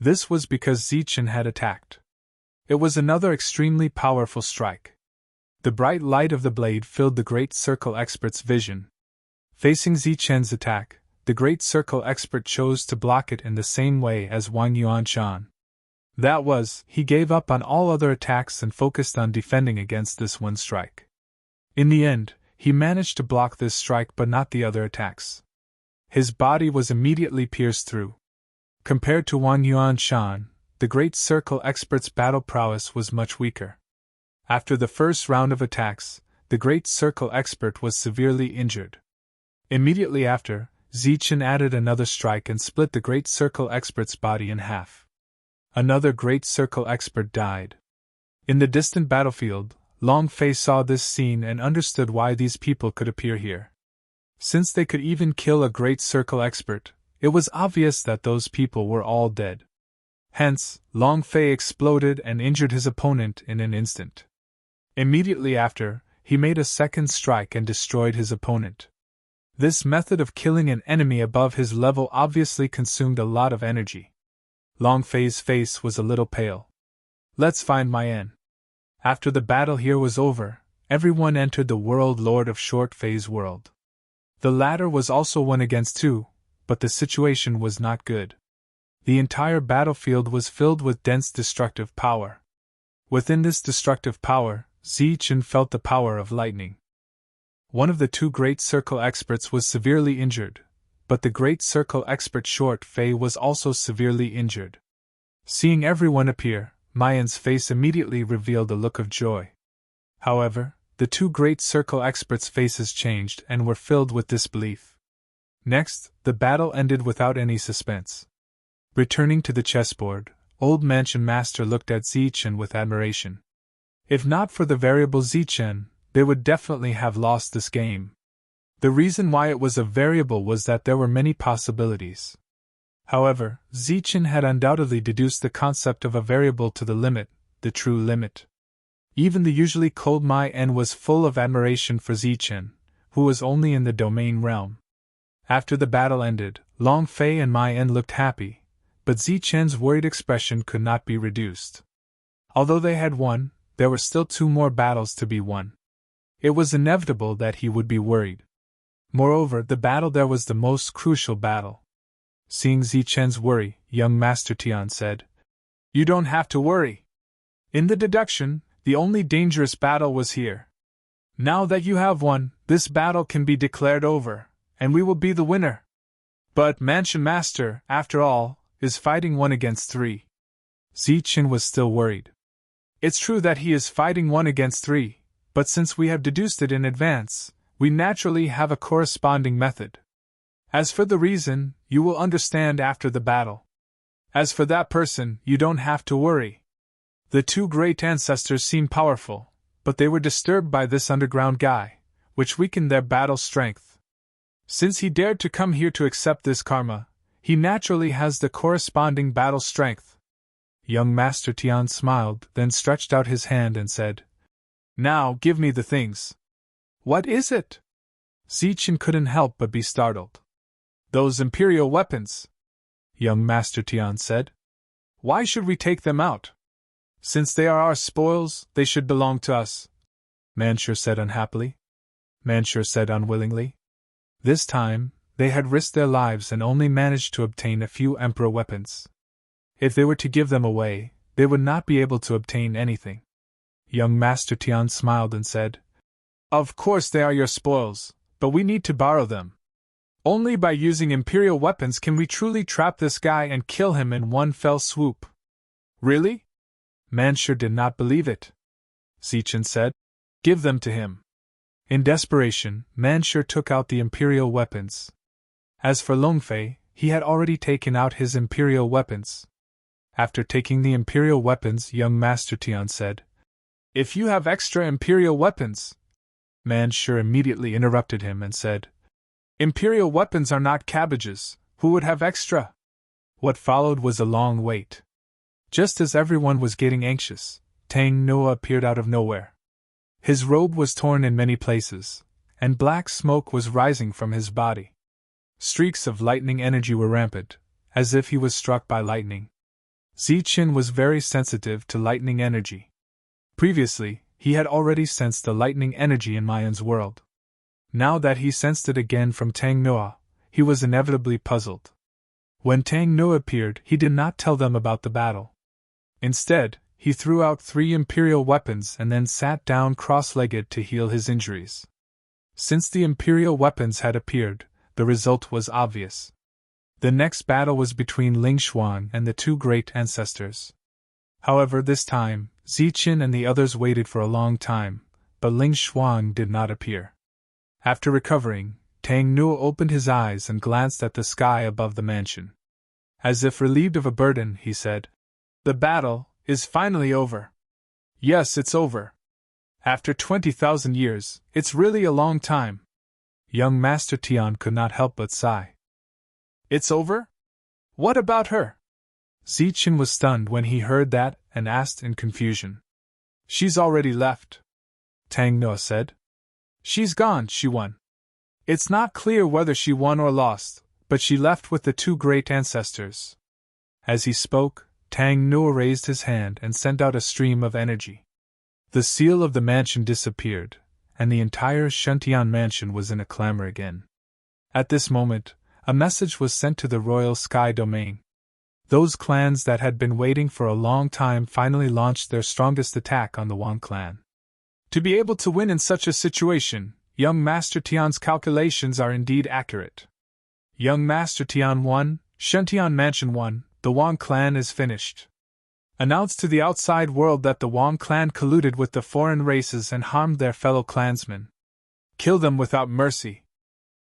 This was because Zichen had attacked. It was another extremely powerful strike. The bright light of the blade filled the Great Circle expert's vision. Facing Zichen's attack, the Great Circle expert chose to block it in the same way as Wang Yuanshan. That was, he gave up on all other attacks and focused on defending against this one strike. In the end, he managed to block this strike but not the other attacks. His body was immediately pierced through. Compared to Wang Yuanshan, the Great Circle expert's battle prowess was much weaker. After the first round of attacks, the Great Circle expert was severely injured. Immediately after, Zichen added another strike and split the Great Circle expert's body in half. Another Great Circle expert died. In the distant battlefield, Long Fei saw this scene and understood why these people could appear here. Since they could even kill a Great Circle expert, it was obvious that those people were all dead. Hence, Long Fei exploded and injured his opponent in an instant. Immediately after, he made a second strike and destroyed his opponent. This method of killing an enemy above his level obviously consumed a lot of energy. Long Fei's face was a little pale. Let's find Mayan. After the battle here was over, everyone entered the World Lord of Short Fei's world. The latter was also 1 against 2, but the situation was not good. The entire battlefield was filled with dense destructive power. Within this destructive power, Zichen felt the power of lightning. One of the two Great Circle experts was severely injured, but the Great Circle expert Short Fei was also severely injured. Seeing everyone appear, Mayan's face immediately revealed a look of joy. However, the two Great Circle experts' faces changed and were filled with disbelief. Next, the battle ended without any suspense. Returning to the chessboard, Old Mansion Master looked at Zichen with admiration. If not for the variable Zichen, they would definitely have lost this game. The reason why it was a variable was that there were many possibilities. However, Zichen had undoubtedly deduced the concept of a variable to the limit, the true limit. Even the usually cold Mai-En was full of admiration for Zichen, who was only in the domain realm. After the battle ended, Long Fei and Mai-En looked happy, but Zichen's worried expression could not be reduced. Although they had won, there were still 2 more battles to be won. It was inevitable that he would be worried. Moreover, the battle there was the most crucial battle. Seeing Zichen's worry, young Master Tian said, "You don't have to worry. In the deduction, The only dangerous battle was here. Now that you have won, this battle can be declared over, and we will be the winner. But Mansion Master, after all, is fighting 1 against 3. Zichen was still worried. It's true that he is fighting 1 against 3, but since we have deduced it in advance, we naturally have a corresponding method. As for the reason, you will understand after the battle. As for that person, you don't have to worry. The 2 great ancestors seem powerful, but they were disturbed by this underground guy, which weakened their battle strength. Since he dared to come here to accept this karma, he naturally has the corresponding battle strength. Young Master Tian smiled, then stretched out his hand and said, "Now give me the things." "What is it?" Zichen couldn't help but be startled. "Those imperial weapons," young Master Tian said. "Why should we take them out? Since they are our spoils, they should belong to us," Manshur said unhappily. Manshur said unwillingly. This time, they had risked their lives and only managed to obtain a few emperor weapons. If they were to give them away, they would not be able to obtain anything. Young Master Tian smiled and said, "Of course they are your spoils, but we need to borrow them. Only by using imperial weapons can we truly trap this guy and kill him in one fell swoop." "Really?" Manshur did not believe it. Zichen said, "Give them to him." In desperation, Manshur took out the imperial weapons. As for Longfei, he had already taken out his imperial weapons. After taking the imperial weapons, young Master Tian said, "If you have extra imperial weapons..." Manshur immediately interrupted him and said, "Imperial weapons are not cabbages, who would have extra?" What followed was a long wait. Just as everyone was getting anxious, Tang Noah appeared out of nowhere. His robe was torn in many places, and black smoke was rising from his body. Streaks of lightning energy were rampant, as if he was struck by lightning. Zichen was very sensitive to lightning energy. Previously, he had already sensed the lightning energy in Mayan's world. Now that he sensed it again from Tang Noah, he was inevitably puzzled. When Tang Noah appeared, he did not tell them about the battle. Instead, he threw out 3 imperial weapons and then sat down cross-legged to heal his injuries. Since the imperial weapons had appeared, the result was obvious. The next battle was between Ling Xuan and the 2 great ancestors. However, this time, Zichen and the others waited for a long time, but Ling Xuan did not appear. After recovering, Tang Nuo opened his eyes and glanced at the sky above the mansion. As if relieved of a burden, he said, "The battle is finally over." "Yes, it's over. After 20,000 years, it's really a long time." Young Master Tian could not help but sigh. "It's over? What about her?" Zichen was stunned when he heard that and asked in confusion. "She's already left," Tang Nuo said. "She's gone, she won. It's not clear whether she won or lost, but she left with the 2 great ancestors." As he spoke, Tang Nuo raised his hand and sent out a stream of energy. The seal of the mansion disappeared, and the entire Shuntian mansion was in a clamor again. At this moment, a message was sent to the royal sky domain. Those clans that had been waiting for a long time finally launched their strongest attack on the Wang clan. To be able to win in such a situation, young Master Tian's calculations are indeed accurate. Young Master Tian won, Shuntian mansion won. The Wang clan is finished. Announce to the outside world that the Wang clan colluded with the foreign races and harmed their fellow clansmen. Kill them without mercy.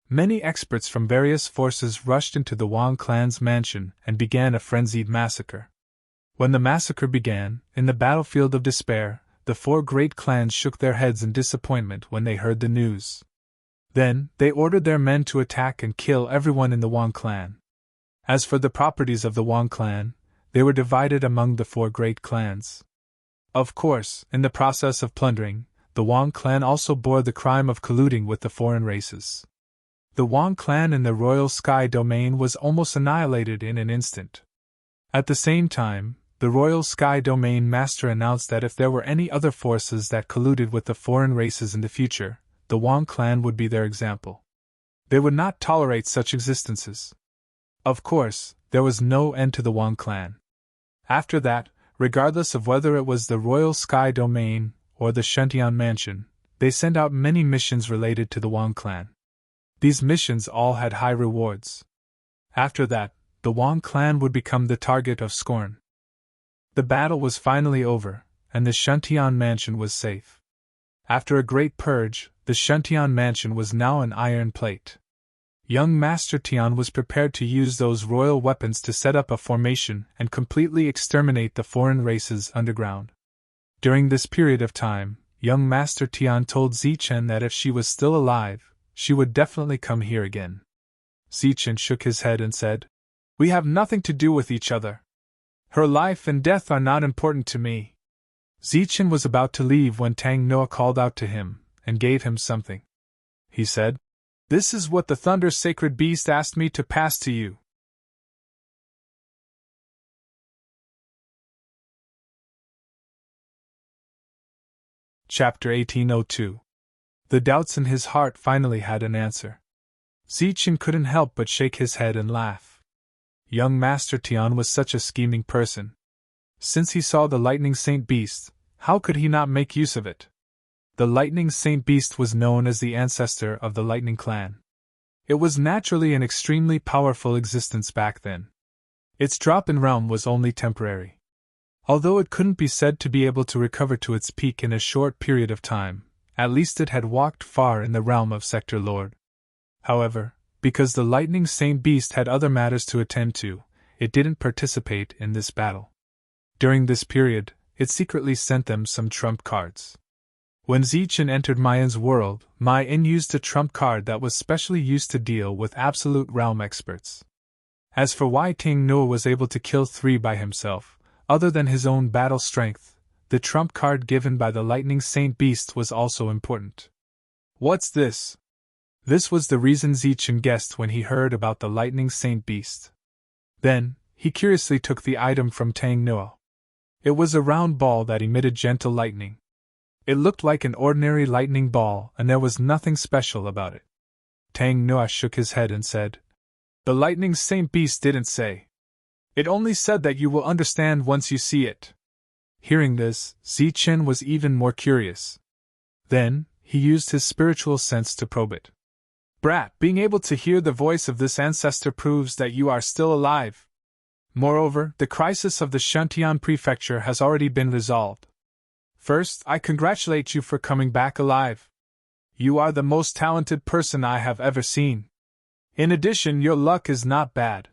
Many experts from various forces rushed into the Wang clan's mansion and began a frenzied massacre. When the massacre began, in the battlefield of despair, the 4 great clans shook their heads in disappointment when they heard the news. Then, they ordered their men to attack and kill everyone in the Wang clan. As for the properties of the Wang clan, they were divided among the 4 great clans. Of course, in the process of plundering, the Wang clan also bore the crime of colluding with the foreign races. The Wang clan in the royal sky domain was almost annihilated in an instant. At the same time, the royal sky domain master announced that if there were any other forces that colluded with the foreign races in the future, the Wang clan would be their example. They would not tolerate such existences. Of course, there was no end to the Wang clan. After that, Regardless of whether it was the Royal Sky Domain or the Shantian Mansion, they sent out many missions related to the Wang clan. These missions all had high rewards. After that, the Wang clan would become the target of scorn. The battle was finally over, and the Shantian Mansion was safe. After a great purge, the Shantian Mansion was now an iron plate. Young Master Tian was prepared to use those royal weapons to set up a formation and completely exterminate the foreign races underground. During this period of time, young Master Tian told Zichen that if she was still alive, she would definitely come here again. Zichen shook his head and said, "We have nothing to do with each other. Her life and death are not important to me." Zichen was about to leave when Tang Noah called out to him and gave him something. He said, "This is what the Thunder Sacred Beast asked me to pass to you." Chapter 1802. The doubts in his heart finally had an answer. Zichen couldn't help but shake his head and laugh. Young Master Tian was such a scheming person. Since he saw the Lightning Saint Beast, how could he not make use of it? The Lightning Saint Beast was known as the ancestor of the Lightning Clan. It was naturally an extremely powerful existence back then. Its drop in realm was only temporary. Although it couldn't be said to be able to recover to its peak in a short period of time, at least it had walked far in the realm of Sector Lord. However, because the Lightning Saint Beast had other matters to attend to, it didn't participate in this battle. During this period, it secretly sent them some trump cards. When Zichen entered Mayan's world, Mayan used a trump card that was specially used to deal with absolute realm experts. As for why Tang Noah was able to kill 3 by himself, other than his own battle strength, the trump card given by the Lightning Saint Beast was also important. "What's this?" This was the reason Zichen guessed when he heard about the Lightning Saint Beast. Then, he curiously took the item from Tang Noah. It was a round ball that emitted gentle lightning. It looked like an ordinary lightning ball, and there was nothing special about it. Tang Noah shook his head and said, "The Lightning Saint Beast didn't say. It only said that you will understand once you see it." Hearing this, Zichen was even more curious. Then, he used his spiritual sense to probe it. "Brat, being able to hear the voice of this ancestor proves that you are still alive. Moreover, the crisis of the Shantian Prefecture has already been resolved. First, I congratulate you for coming back alive. You are the most talented person I have ever seen. In addition, your luck is not bad.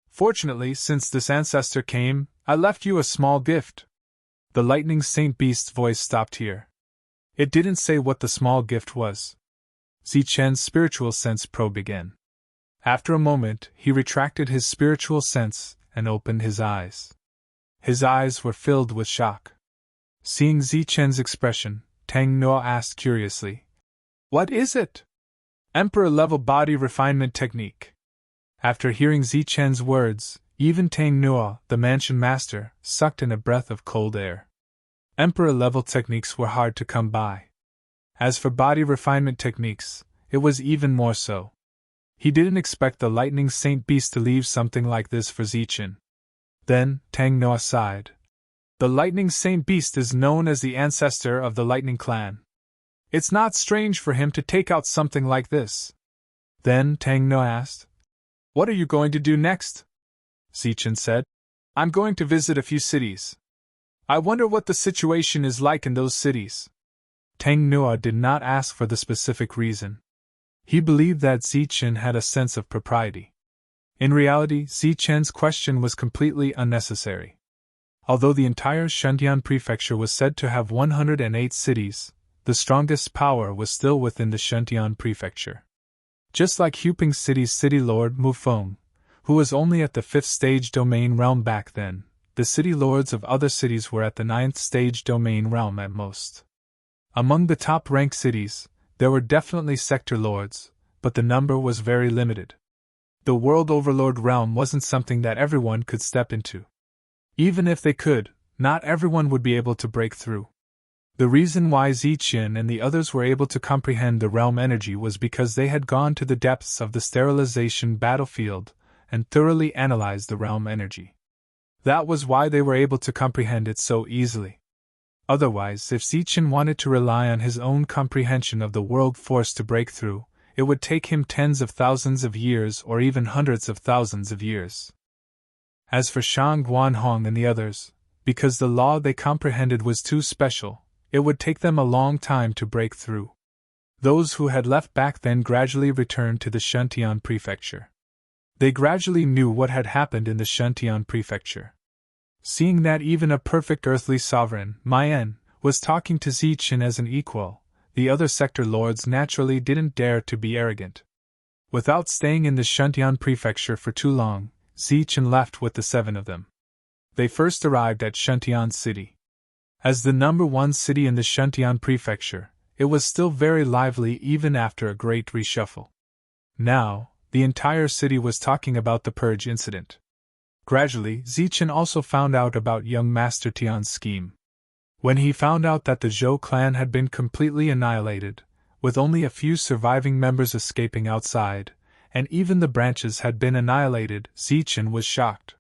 Fortunately, since this ancestor came, I left you a small gift." The Lightning Saint Beast's voice stopped here. It didn't say what the small gift was. Zichen's spiritual sense probe again. After a moment, he retracted his spiritual sense and opened his eyes. His eyes were filled with shock. Seeing Zichen's expression, Tang Noah asked curiously, "What is it?" "Emperor-level body refinement technique." After hearing Zichen's words, even Tang Noah, the mansion master, sucked in a breath of cold air. Emperor-level techniques were hard to come by. As for body refinement techniques, it was even more so. He didn't expect the Lightning Saint Beast to leave something like this for Zichen. Then, Tang Noah sighed. "The Lightning Saint Beast is known as the ancestor of the Lightning Clan. It's not strange for him to take out something like this." Then Tang Noah asked, "What are you going to do next?" Zichen said, "I'm going to visit a few cities. I wonder what the situation is like in those cities." Tang Noah did not ask for the specific reason. He believed that Zichen had a sense of propriety. In reality, Zichen's question was completely unnecessary. Although the entire Shantian Prefecture was said to have 108 cities, the strongest power was still within the Shantian Prefecture. Just like Huping City's city lord Mufeng, who was only at the 5th stage domain realm back then, the city lords of other cities were at the 9th stage domain realm at most. Among the top-ranked cities, there were definitely sector lords, but the number was very limited. The World Overlord realm wasn't something that everyone could step into. Even if they could, not everyone would be able to break through. The reason why Zichen and the others were able to comprehend the realm energy was because they had gone to the depths of the sterilization battlefield and thoroughly analyzed the realm energy. That was why they were able to comprehend it so easily. Otherwise, if Zichen wanted to rely on his own comprehension of the world force to break through, it would take him tens of thousands of years or even hundreds of thousands of years. As for Shang Guanhong and the others, because the law they comprehended was too special, it would take them a long time to break through. Those who had left back then gradually returned to the Shentian prefecture. They gradually knew what had happened in the Shentian prefecture. Seeing that even a perfect earthly sovereign, Mayan, was talking to Zichen as an equal, the other sector lords naturally didn't dare to be arrogant. Without staying in the Shentian prefecture for too long, Zichen left with the 7 of them. They first arrived at Shentian City. As the number 1 city in the Shentian prefecture, it was still very lively even after a great reshuffle. Now, the entire city was talking about the purge incident. Gradually, Zichen also found out about young Master Tian's scheme. When he found out that the Zhou clan had been completely annihilated, with only a few surviving members escaping outside, and even the branches had been annihilated, Zichen was shocked.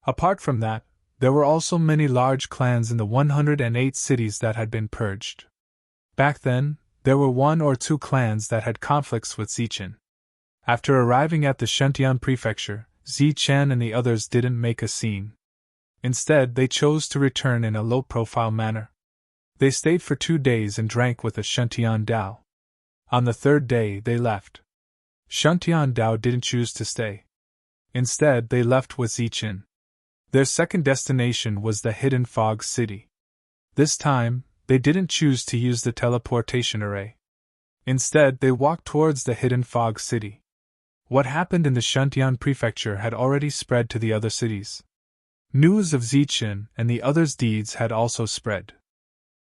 Apart from that, there were also many large clans in the 108 cities that had been purged. Back then, there were 1 or 2 clans that had conflicts with Zichen. After arriving at the Shentian prefecture, Zichen and the others didn't make a scene. Instead, they chose to return in a low-profile manner. They stayed for 2 days and drank with the Shentian Dao. On the 3rd day, they left. Shentian Dao didn't choose to stay. Instead, they left with Zichen. Their second destination was the Hidden Fog City. This time, they didn't choose to use the teleportation array. Instead, they walked towards the Hidden Fog City. What happened in the Shentian prefecture had already spread to the other cities. News of Zichen and the others' deeds had also spread.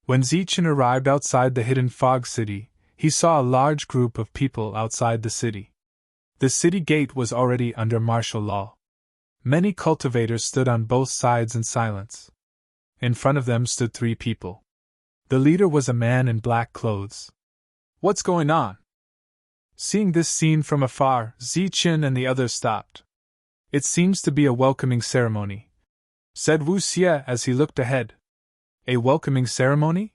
When Zichen arrived outside the Hidden Fog City, he saw a large group of people outside the city. The city gate was already under martial law. Many cultivators stood on both sides in silence. In front of them stood 3 people. The leader was a man in black clothes. "What's going on?" Seeing this scene from afar, Zichen and the others stopped. "It seems to be a welcoming ceremony," said Wu Xie as he looked ahead. "A welcoming ceremony?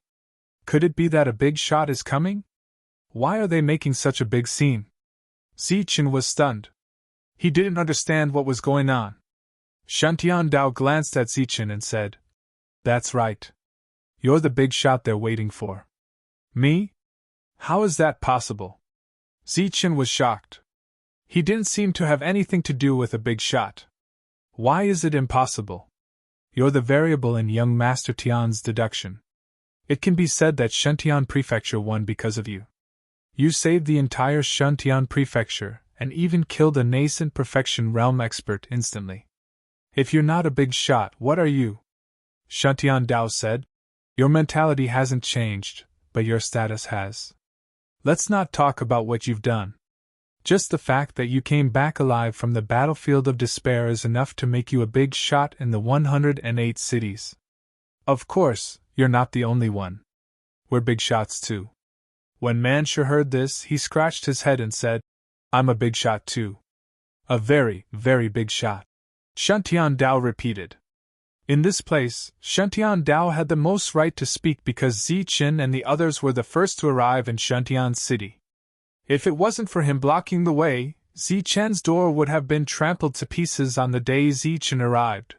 Could it be that a big shot is coming? Why are they making such a big scene?" Zichen was stunned. He didn't understand what was going on. Shentian Dao glanced at Zichen and said, "That's right. You're the big shot they're waiting for." "Me? How is that possible?" Zichen was shocked. He didn't seem to have anything to do with a big shot. "Why is it impossible? You're the variable in young Master Tian's deduction. It can be said that Shentian Prefecture won because of you. You saved the entire Shentian Prefecture and even killed a nascent perfection realm expert instantly. If you're not a big shot, what are you?" Shentian Dao said. "Your mentality hasn't changed, but your status has. Let's not talk about what you've done. Just the fact that you came back alive from the battlefield of despair is enough to make you a big shot in the 108 cities. Of course, you're not the only one. We're big shots too." When Manshur heard this, he scratched his head and said, "I'm a big shot too. A very, very big shot." Shentian Dao repeated. In this place, Shentian Dao had the most right to speak because Zichen and the others were the first to arrive in Shentian City. If it wasn't for him blocking the way, Zichen's door would have been trampled to pieces on the day Zichen arrived.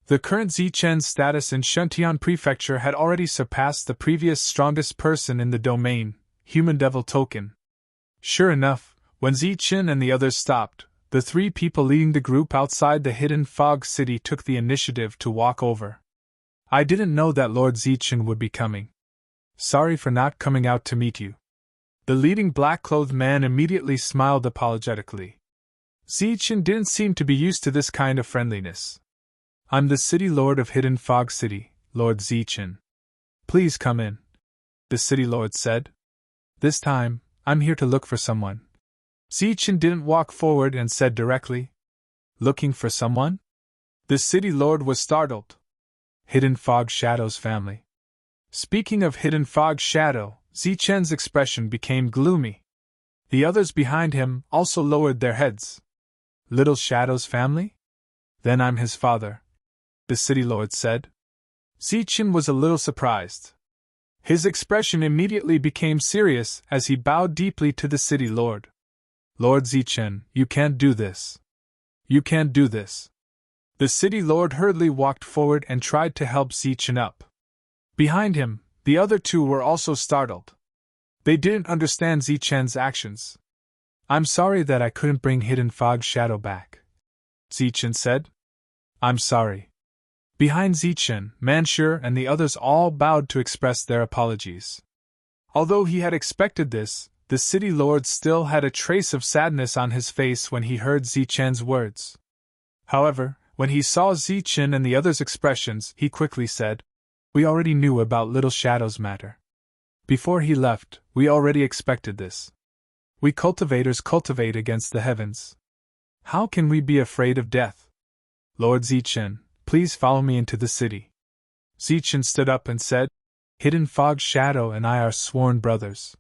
The current Zichen's status in Shentian Prefecture had already surpassed the previous strongest person in the domain, Human Devil Token. Sure enough, when Zichen and the others stopped, the 3 people leading the group outside the Hidden Fog City took the initiative to walk over. "I didn't know that Lord Zichen would be coming. Sorry for not coming out to meet you." The leading black-clothed man immediately smiled apologetically. Zichen didn't seem to be used to this kind of friendliness. "I'm the City Lord of Hidden Fog City, Lord Zichen. Please come in," the City Lord said. "This time, I'm here to look for someone." Zichen didn't walk forward and said directly, "Looking for someone?" The City Lord was startled. "Hidden Fog Shadow's family." Speaking of Hidden Fog Shadow, Zichen's expression became gloomy. The others behind him also lowered their heads. "Little Shadow's family? Then I'm his father." the city lord said. Zichen was a little surprised. His expression immediately became serious as he bowed deeply to the city lord. Lord Zichen, you can't do this. You can't do this. The city lord hurriedly walked forward and tried to help Zichen up. Behind him, the other two were also startled. They didn't understand Zichen's actions. I'm sorry that I couldn't bring Hidden Fog's shadow back, Zichen said. I'm sorry. Behind Zichen, Manshur and the others all bowed to express their apologies. Although he had expected this, the city lord still had a trace of sadness on his face when he heard Zichen's words. However, when he saw Zichen and the others' expressions, he quickly said, We already knew about Little Shadow's matter. Before he left, we already expected this. We cultivators cultivate against the heavens. How can we be afraid of death? Lord Zichen, please follow me into the city. Zichen stood up and said, Hidden Fog's shadow and I are sworn brothers.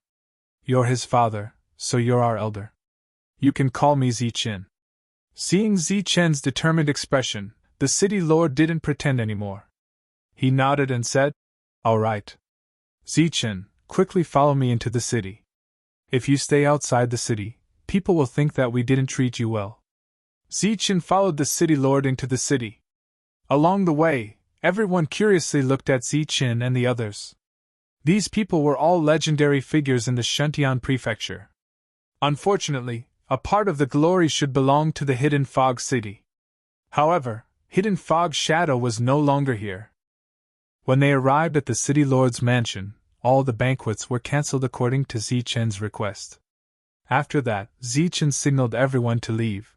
You're his father, so you're our elder. You can call me Zichen. Seeing Zichen's determined expression, the city lord didn't pretend anymore. He nodded and said, All right. Zichen, quickly follow me into the city. If you stay outside the city, people will think that we didn't treat you well. Zichen followed the city lord into the city. Along the way, everyone curiously looked at Zichen and the others. These people were all legendary figures in the Shuntian prefecture. Unfortunately, a part of the glory should belong to the Hidden Fog city. However, Hidden Fog's shadow was no longer here. When they arrived at the city lord's mansion, all the banquets were cancelled according to Zichen's request. After that, Zichen signaled everyone to leave.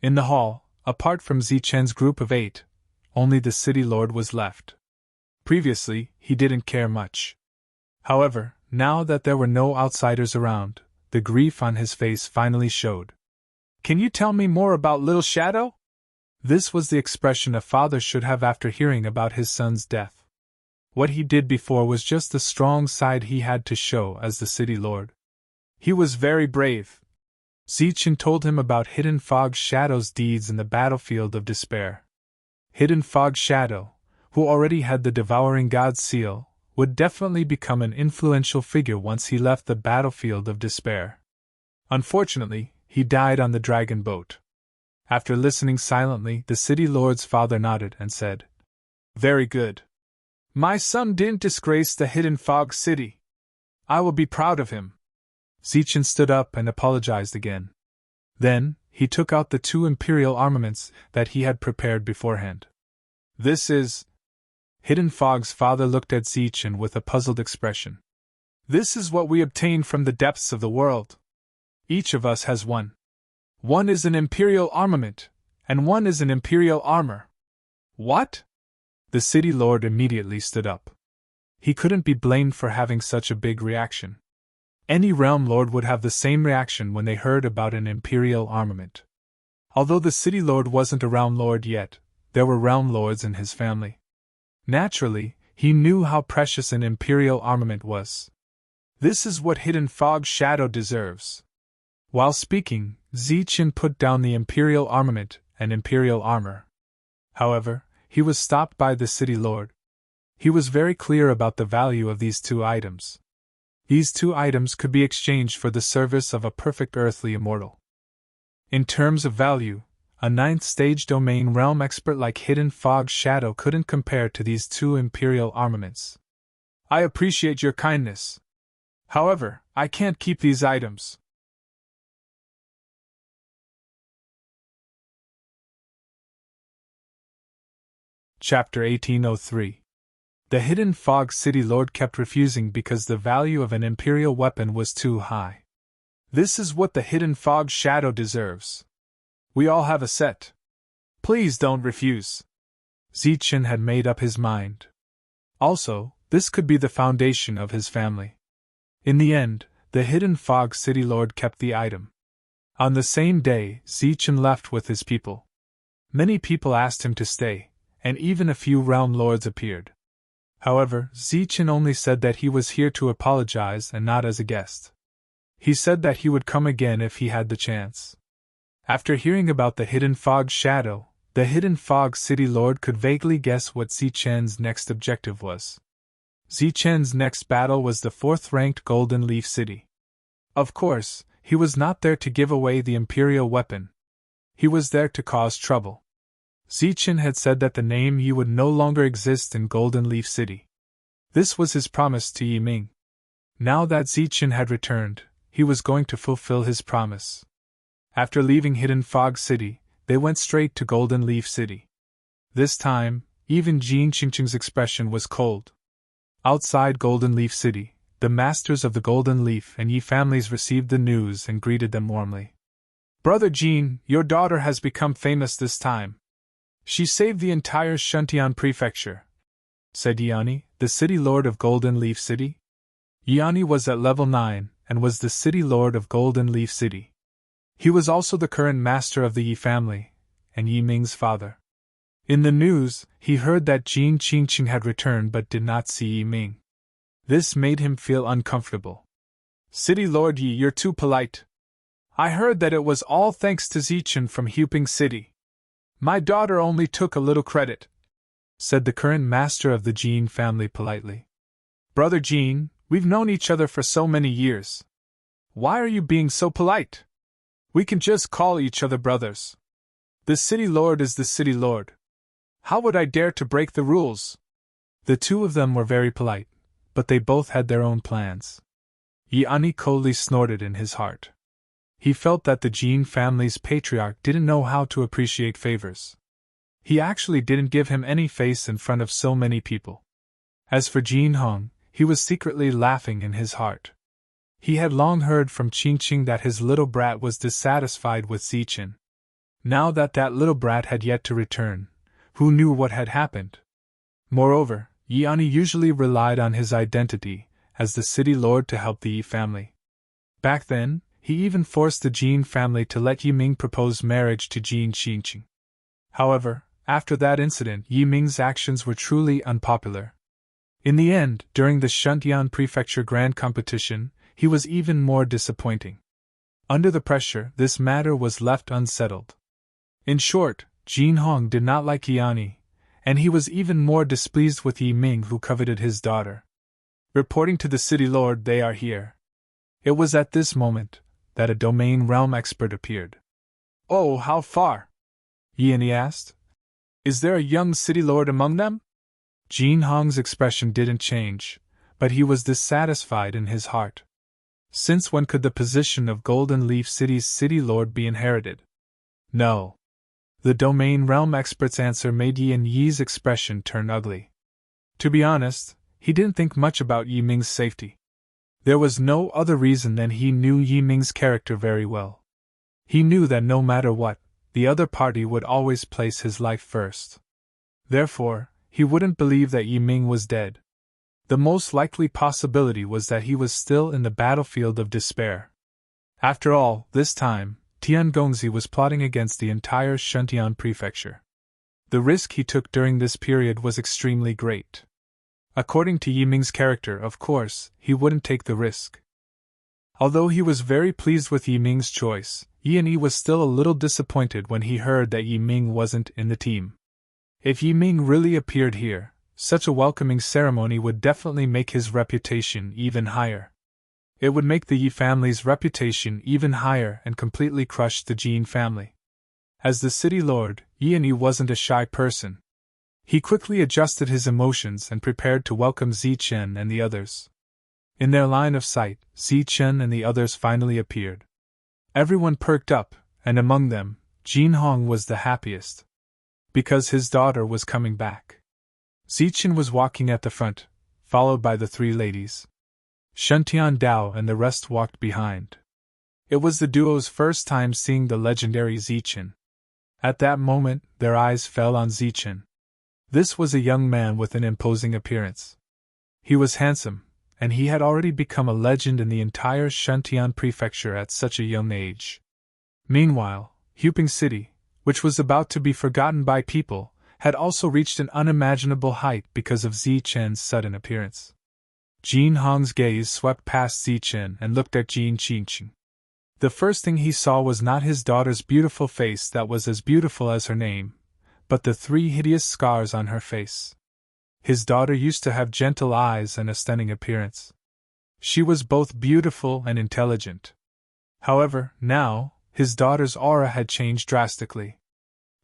In the hall, apart from Zichen's group of 8, only the city lord was left. Previously, he didn't care much. However, now that there were no outsiders around, the grief on his face finally showed. Can you tell me more about Little Shadow? This was the expression a father should have after hearing about his son's death. What he did before was just the strong side he had to show as the city lord. He was very brave. Zichen told him about Hidden Fog's Shadow's deeds in the battlefield of despair. Hidden Fog's Shadow, who already had the Devouring God's seal, would definitely become an influential figure once he left the battlefield of despair. Unfortunately, he died on the dragon boat. After listening silently, the city lord's father nodded and said, Very good. My son didn't disgrace the Hidden Fog city. I will be proud of him. Zichen stood up and apologized again. Then, he took out the 2 imperial armaments that he had prepared beforehand. This is... Hidden Fog's father looked at Zichen with a puzzled expression. This is what we obtained from the depths of the world. Each of us has one. One is an imperial armament, and one is an imperial armor. What? The city lord immediately stood up. He couldn't be blamed for having such a big reaction. Any realm lord would have the same reaction when they heard about an imperial armament. Although the city lord wasn't a realm lord yet, there were realm lords in his family. Naturally, he knew how precious an imperial armament was. This is what Hidden Fog's shadow deserves. While speaking, Zichen put down the imperial armament and imperial armor. However, he was stopped by the city lord. He was very clear about the value of these 2 items. These 2 items could be exchanged for the service of a perfect earthly immortal. In terms of value, a 9th stage domain realm expert like Hidden Fog's shadow couldn't compare to these 2 imperial armaments. I appreciate your kindness. However, I can't keep these items. Chapter 1803. The Hidden Fog City Lord kept refusing because the value of an imperial weapon was too high. This is what the Hidden Fog shadow deserves. We all have a set. Please don't refuse. Zichen had made up his mind. Also, this could be the foundation of his family. In the end, the Hidden Fog City Lord kept the item. On the same day, Zichen left with his people. Many people asked him to stay, and even a few realm lords appeared. However, Zichen only said that he was here to apologize and not as a guest. He said that he would come again if he had the chance. After hearing about the Hidden Fog shadow, The hidden fog city lord could vaguely guess what Zichen's next objective was. Zichen's next battle was the 4th-ranked Golden Leaf City. Of course, he was not there to give away the Imperial weapon. He was there to cause trouble. Zichen had said that the name Yi would no longer exist in Golden Leaf City. This was his promise to Yi Ming. Now that Zichen had returned, he was going to fulfill his promise. After leaving Hidden Fog City, they went straight to Golden Leaf City. This time, even Jin Qingqing's expression was cold. Outside Golden Leaf City, the masters of the Golden Leaf and Yi families received the news and greeted them warmly. "Brother Jin, your daughter has become famous this time. She saved the entire Shuntian prefecture," said Yiani, the city lord of Golden Leaf City. Yiani was at level 9 and was the city lord of Golden Leaf City. He was also the current master of the Yi family, and Yi Ming's father. In the news, he heard that Jin Qingqing had returned but did not see Yi Ming. This made him feel uncomfortable. "City Lord Yi, you're too polite. I heard that it was all thanks to Zichen from Huping City. My daughter only took a little credit," said the current master of the Jin family politely. "Brother Jin, we've known each other for so many years. Why are you being so polite? We can just call each other brothers. The city lord is the city lord. How would I dare to break the rules?" The two of them were very polite, but they both had their own plans. Yiani coldly snorted in his heart. He felt that the Jin family's patriarch didn't know how to appreciate favors. He actually didn't give him any face in front of so many people. As for Jin Hong, he was secretly laughing in his heart. He had long heard from Qingqing that his little brat was dissatisfied with Zichen. Now that little brat had yet to return, who knew what had happened? Moreover, Yiani usually relied on his identity as the city lord to help the Yi family. Back then, he even forced the Jin family to let Yi Ming propose marriage to Jin Qingqing. However, after that incident, Yi Ming's actions were truly unpopular. In the end, during the Shuntian Prefecture Grand Competition, he was even more disappointing. Under the pressure, this matter was left unsettled. In short, Jin Hong did not like Yiani, and he was even more displeased with Yi Ming, who coveted his daughter. "Reporting to the city lord, they are here." It was at this moment that a domain realm expert appeared. "Oh, how far?" Yiani asked. "Is there a young city lord among them?" Jin Hong's expression didn't change, but he was dissatisfied in his heart. Since when could the position of Golden Leaf City's city lord be inherited? No. The domain realm expert's answer made Yi and Yi's expression turn ugly. To be honest, he didn't think much about Yi Ming's safety. There was no other reason than he knew Yi Ming's character very well. He knew that no matter what, the other party would always place his life first. Therefore, he wouldn't believe that Yi Ming was dead. The most likely possibility was that he was still in the battlefield of despair. After all, this time, Tian Gongzi was plotting against the entire Shuntian prefecture. The risk he took during this period was extremely great. According to Yi Ming's character, of course, he wouldn't take the risk. Although he was very pleased with Yi Ming's choice, Yi was still a little disappointed when he heard that Yi Ming wasn't in the team. If Yi Ming really appeared here, such a welcoming ceremony would definitely make his reputation even higher. It would make the Yi family's reputation even higher and completely crush the Jin family. As the city lord, Yi wasn't a shy person. He quickly adjusted his emotions and prepared to welcome Zichen and the others. In their line of sight, Zichen and the others finally appeared. Everyone perked up, and among them, Jin Hong was the happiest. Because his daughter was coming back. Zichen was walking at the front, followed by the three ladies. Shuntian Dao and the rest walked behind. It was the duo's first time seeing the legendary Zichen. At that moment, their eyes fell on Zichen. This was a young man with an imposing appearance. He was handsome, and he had already become a legend in the entire Shuntian prefecture at such a young age. Meanwhile, Huping City, which was about to be forgotten by people, had also reached an unimaginable height because of Zichen's sudden appearance. Jin Hong's gaze swept past Zichen and looked at Jin Qingqing. The first thing he saw was not his daughter's beautiful face that was as beautiful as her name, but the 3 hideous scars on her face. His daughter used to have gentle eyes and a stunning appearance. She was both beautiful and intelligent. However, now, his daughter's aura had changed drastically.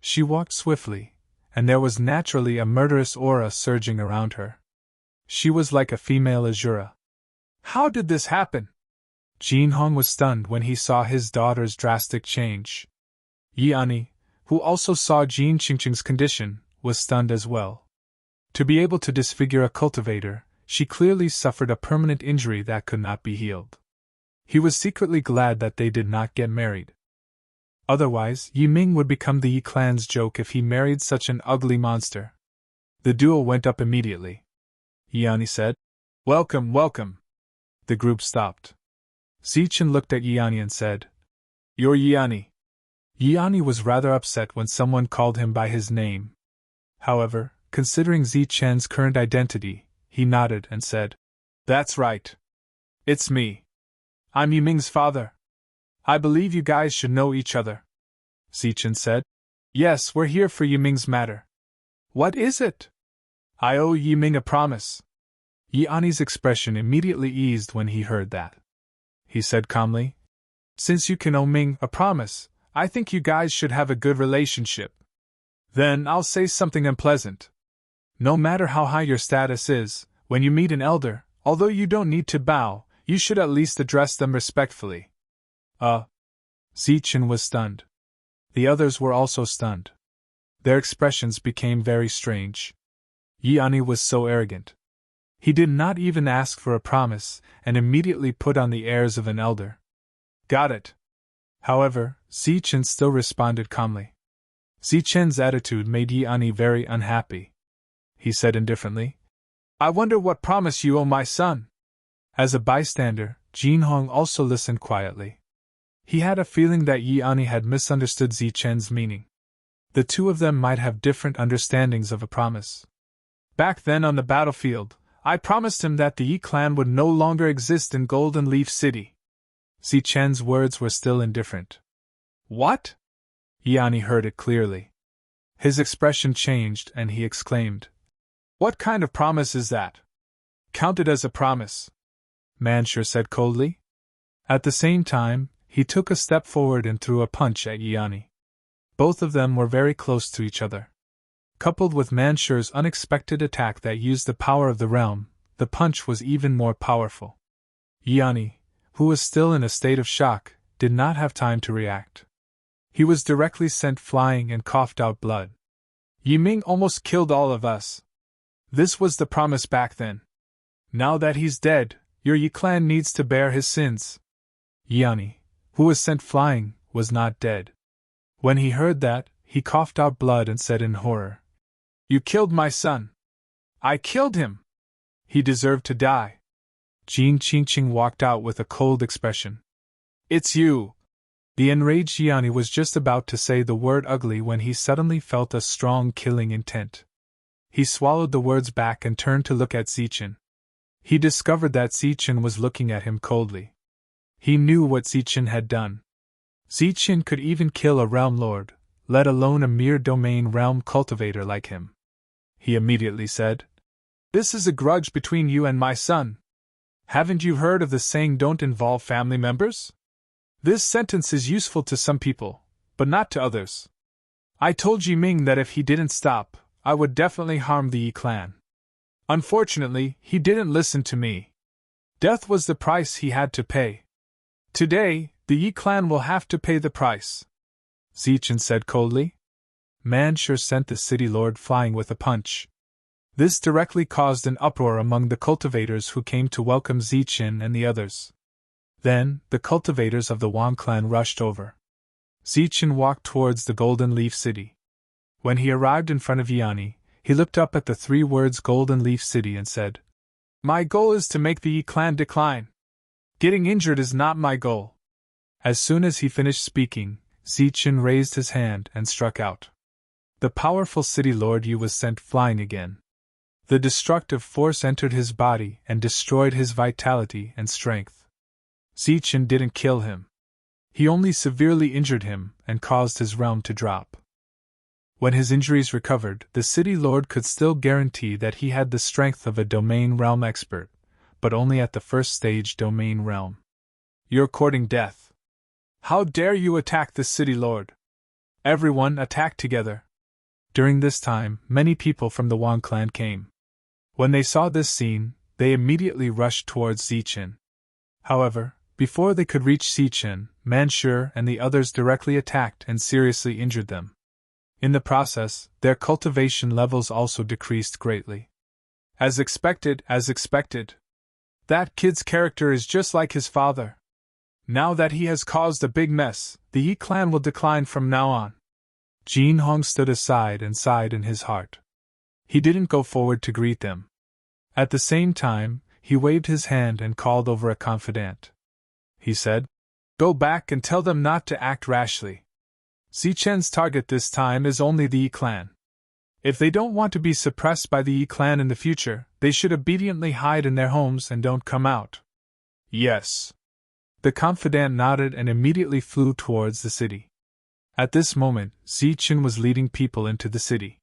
She walked swiftly, and there was naturally a murderous aura surging around her. She was like a female Azura. How did this happen? Jin Hong was stunned when he saw his daughter's drastic change. Yiani, who also saw Jin Qingqing's condition, was stunned as well. To be able to disfigure a cultivator, she clearly suffered a permanent injury that could not be healed. He was secretly glad that they did not get married. Otherwise, Yi Ming would become the Yi clan's joke if he married such an ugly monster. The duo went up immediately. Yiani said, "Welcome, welcome." The group stopped. Zichen looked at Yiani and said, "You're Yiani." Yiani was rather upset when someone called him by his name. However, considering Zichen's current identity, he nodded and said, "That's right. It's me. I'm Yi Ming's father. I believe you guys should know each other." Zichen said, "Yes, we're here for Yi Ming's matter." "What is it?" "I owe Yi Ming a promise." Yiani's expression immediately eased when he heard that. He said calmly, "Since you can owe Ming a promise, I think you guys should have a good relationship. Then I'll say something unpleasant. No matter how high your status is, when you meet an elder, although you don't need to bow, you should at least address them respectfully." Zichen was stunned. The others were also stunned. Their expressions became very strange. Yiani was so arrogant. He did not even ask for a promise, and immediately put on the airs of an elder. "Got it." However, Zichen still responded calmly. Zichen's attitude made Yiani very unhappy. He said indifferently, "I wonder what promise you owe my son." As a bystander, Jin Hong also listened quietly. He had a feeling that Yiani had misunderstood Zichen's meaning. The two of them might have different understandings of a promise. "Back then on the battlefield, I promised him that the Yi clan would no longer exist in Golden Leaf City." Zichen's words were still indifferent. "What?" Yiani heard it clearly. His expression changed and he exclaimed, "What kind of promise is that?" "Count it as a promise," Manshur said coldly. At the same time, he took a step forward and threw a punch at Yiani. Both of them were very close to each other. Coupled with Manshur's unexpected attack that used the power of the realm, the punch was even more powerful. Yiani, who was still in a state of shock, did not have time to react. He was directly sent flying and coughed out blood. "Yi Ming almost killed all of us. This was the promise back then. Now that he's dead, your Yi clan needs to bear his sins." Yiani, who was sent flying, was not dead. When he heard that, he coughed out blood and said in horror, "You killed my son. I killed him. He deserved to die." Jin Qingqing walked out with a cold expression. "It's you." The enraged Yiani was just about to say the word ugly when he suddenly felt a strong killing intent. He swallowed the words back and turned to look at Zichen. He discovered that Zichen was looking at him coldly. He knew what Zichen had done. Zichen could even kill a realm lord, let alone a mere domain realm cultivator like him. He immediately said, "This is a grudge between you and my son. Haven't you heard of the saying, 'Don't involve family members'? This sentence is useful to some people, but not to others. I told Yi Ming that if he didn't stop, I would definitely harm the Yi clan. Unfortunately, he didn't listen to me. Death was the price he had to pay. Today, the Yi clan will have to pay the price," Zichen said coldly. Manshur sent the city lord flying with a punch. This directly caused an uproar among the cultivators who came to welcome Zichen and the others. Then, the cultivators of the Wang clan rushed over. Zichen walked towards the Golden Leaf City. When he arrived in front of Yiani, he looked up at the 3 words Golden Leaf City and said, "My goal is to make the Yi clan decline. Getting injured is not my goal." As soon as he finished speaking, Zichen raised his hand and struck out. The powerful city lord Yu was sent flying again. The destructive force entered his body and destroyed his vitality and strength. Zichen didn't kill him. He only severely injured him and caused his realm to drop. When his injuries recovered, the city lord could still guarantee that he had the strength of a domain realm expert, but only at the first stage domain realm. You're courting death. How dare you attack the city lord? Everyone attack together. During this time, many people from the Wang clan came. When they saw this scene, they immediately rushed towards Zichen. However, before they could reach Zichen, Manshur and the others directly attacked and seriously injured them. In the process, their cultivation levels also decreased greatly. As expected. That kid's character is just like his father. Now that he has caused a big mess, the Yi clan will decline from now on. Jin Hong stood aside and sighed in his heart. He didn't go forward to greet them. At the same time, he waved his hand and called over a confidant. He said, "Go back and tell them not to act rashly. Zichen's target this time is only the Yi clan. If they don't want to be suppressed by the Yi clan in the future, they should obediently hide in their homes and don't come out." "Yes." The confidant nodded and immediately flew towards the city. At this moment, Zichen was leading people into the city.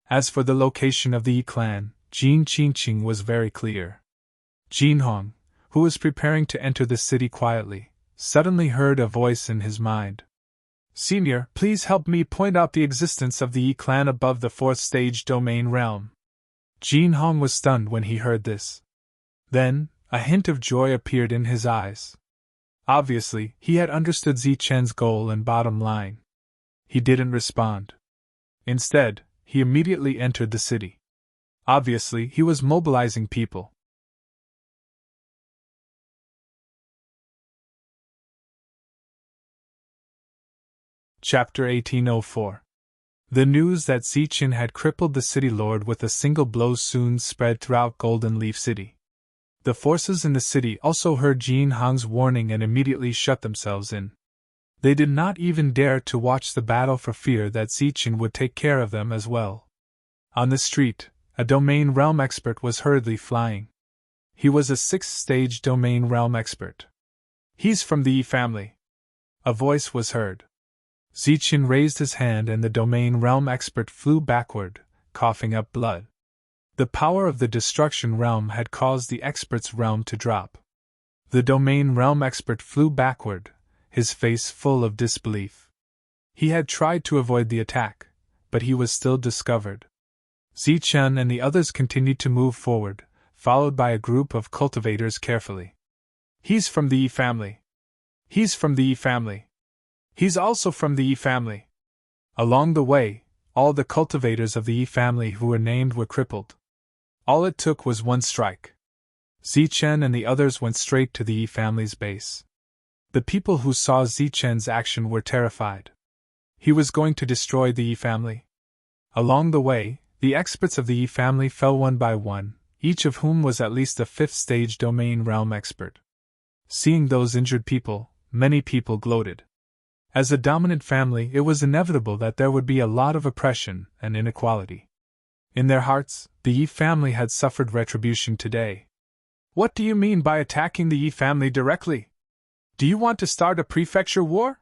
As for the location of the Yi clan, Jin Qingqing was very clear. Jin Hong, who was preparing to enter the city quietly, suddenly heard a voice in his mind. "Senior, please help me point out the existence of the Yi clan above the 4th stage domain realm." Jin Hong was stunned when he heard this. Then, a hint of joy appeared in his eyes. Obviously, he had understood Zichen's goal and bottom line. He didn't respond. Instead, he immediately entered the city. Obviously, he was mobilizing people. Chapter 1804. The news that Zichen had crippled the city lord with a single blow soon spread throughout Golden Leaf City. The forces in the city also heard Jin Hong's warning and immediately shut themselves in. They did not even dare to watch the battle for fear that Zichen would take care of them as well. On the street, a domain realm expert was hurriedly flying. He was a 6th-stage domain realm expert. "He's from the Yi family," a voice was heard. Zichen raised his hand and the domain realm expert flew backward, coughing up blood. The power of the destruction realm had caused the expert's realm to drop. The domain realm expert flew backward, his face full of disbelief. He had tried to avoid the attack, but he was still discovered. Zichen and the others continued to move forward, followed by a group of cultivators carefully. "He's from the Yi family. He's from the Yi family. He's also from the Yi family." Along the way, all the cultivators of the Yi family who were named were crippled. All it took was one strike. Zichen and the others went straight to the Yi family's base. The people who saw Zichen's action were terrified. He was going to destroy the Yi family. Along the way, the experts of the Yi family fell one by one, each of whom was at least a 5th-stage domain realm expert. Seeing those injured people, many people gloated. As a dominant family, it was inevitable that there would be a lot of oppression and inequality. In their hearts, the Yi family had suffered retribution today. "What do you mean by attacking the Yi family directly? Do you want to start a prefecture war?"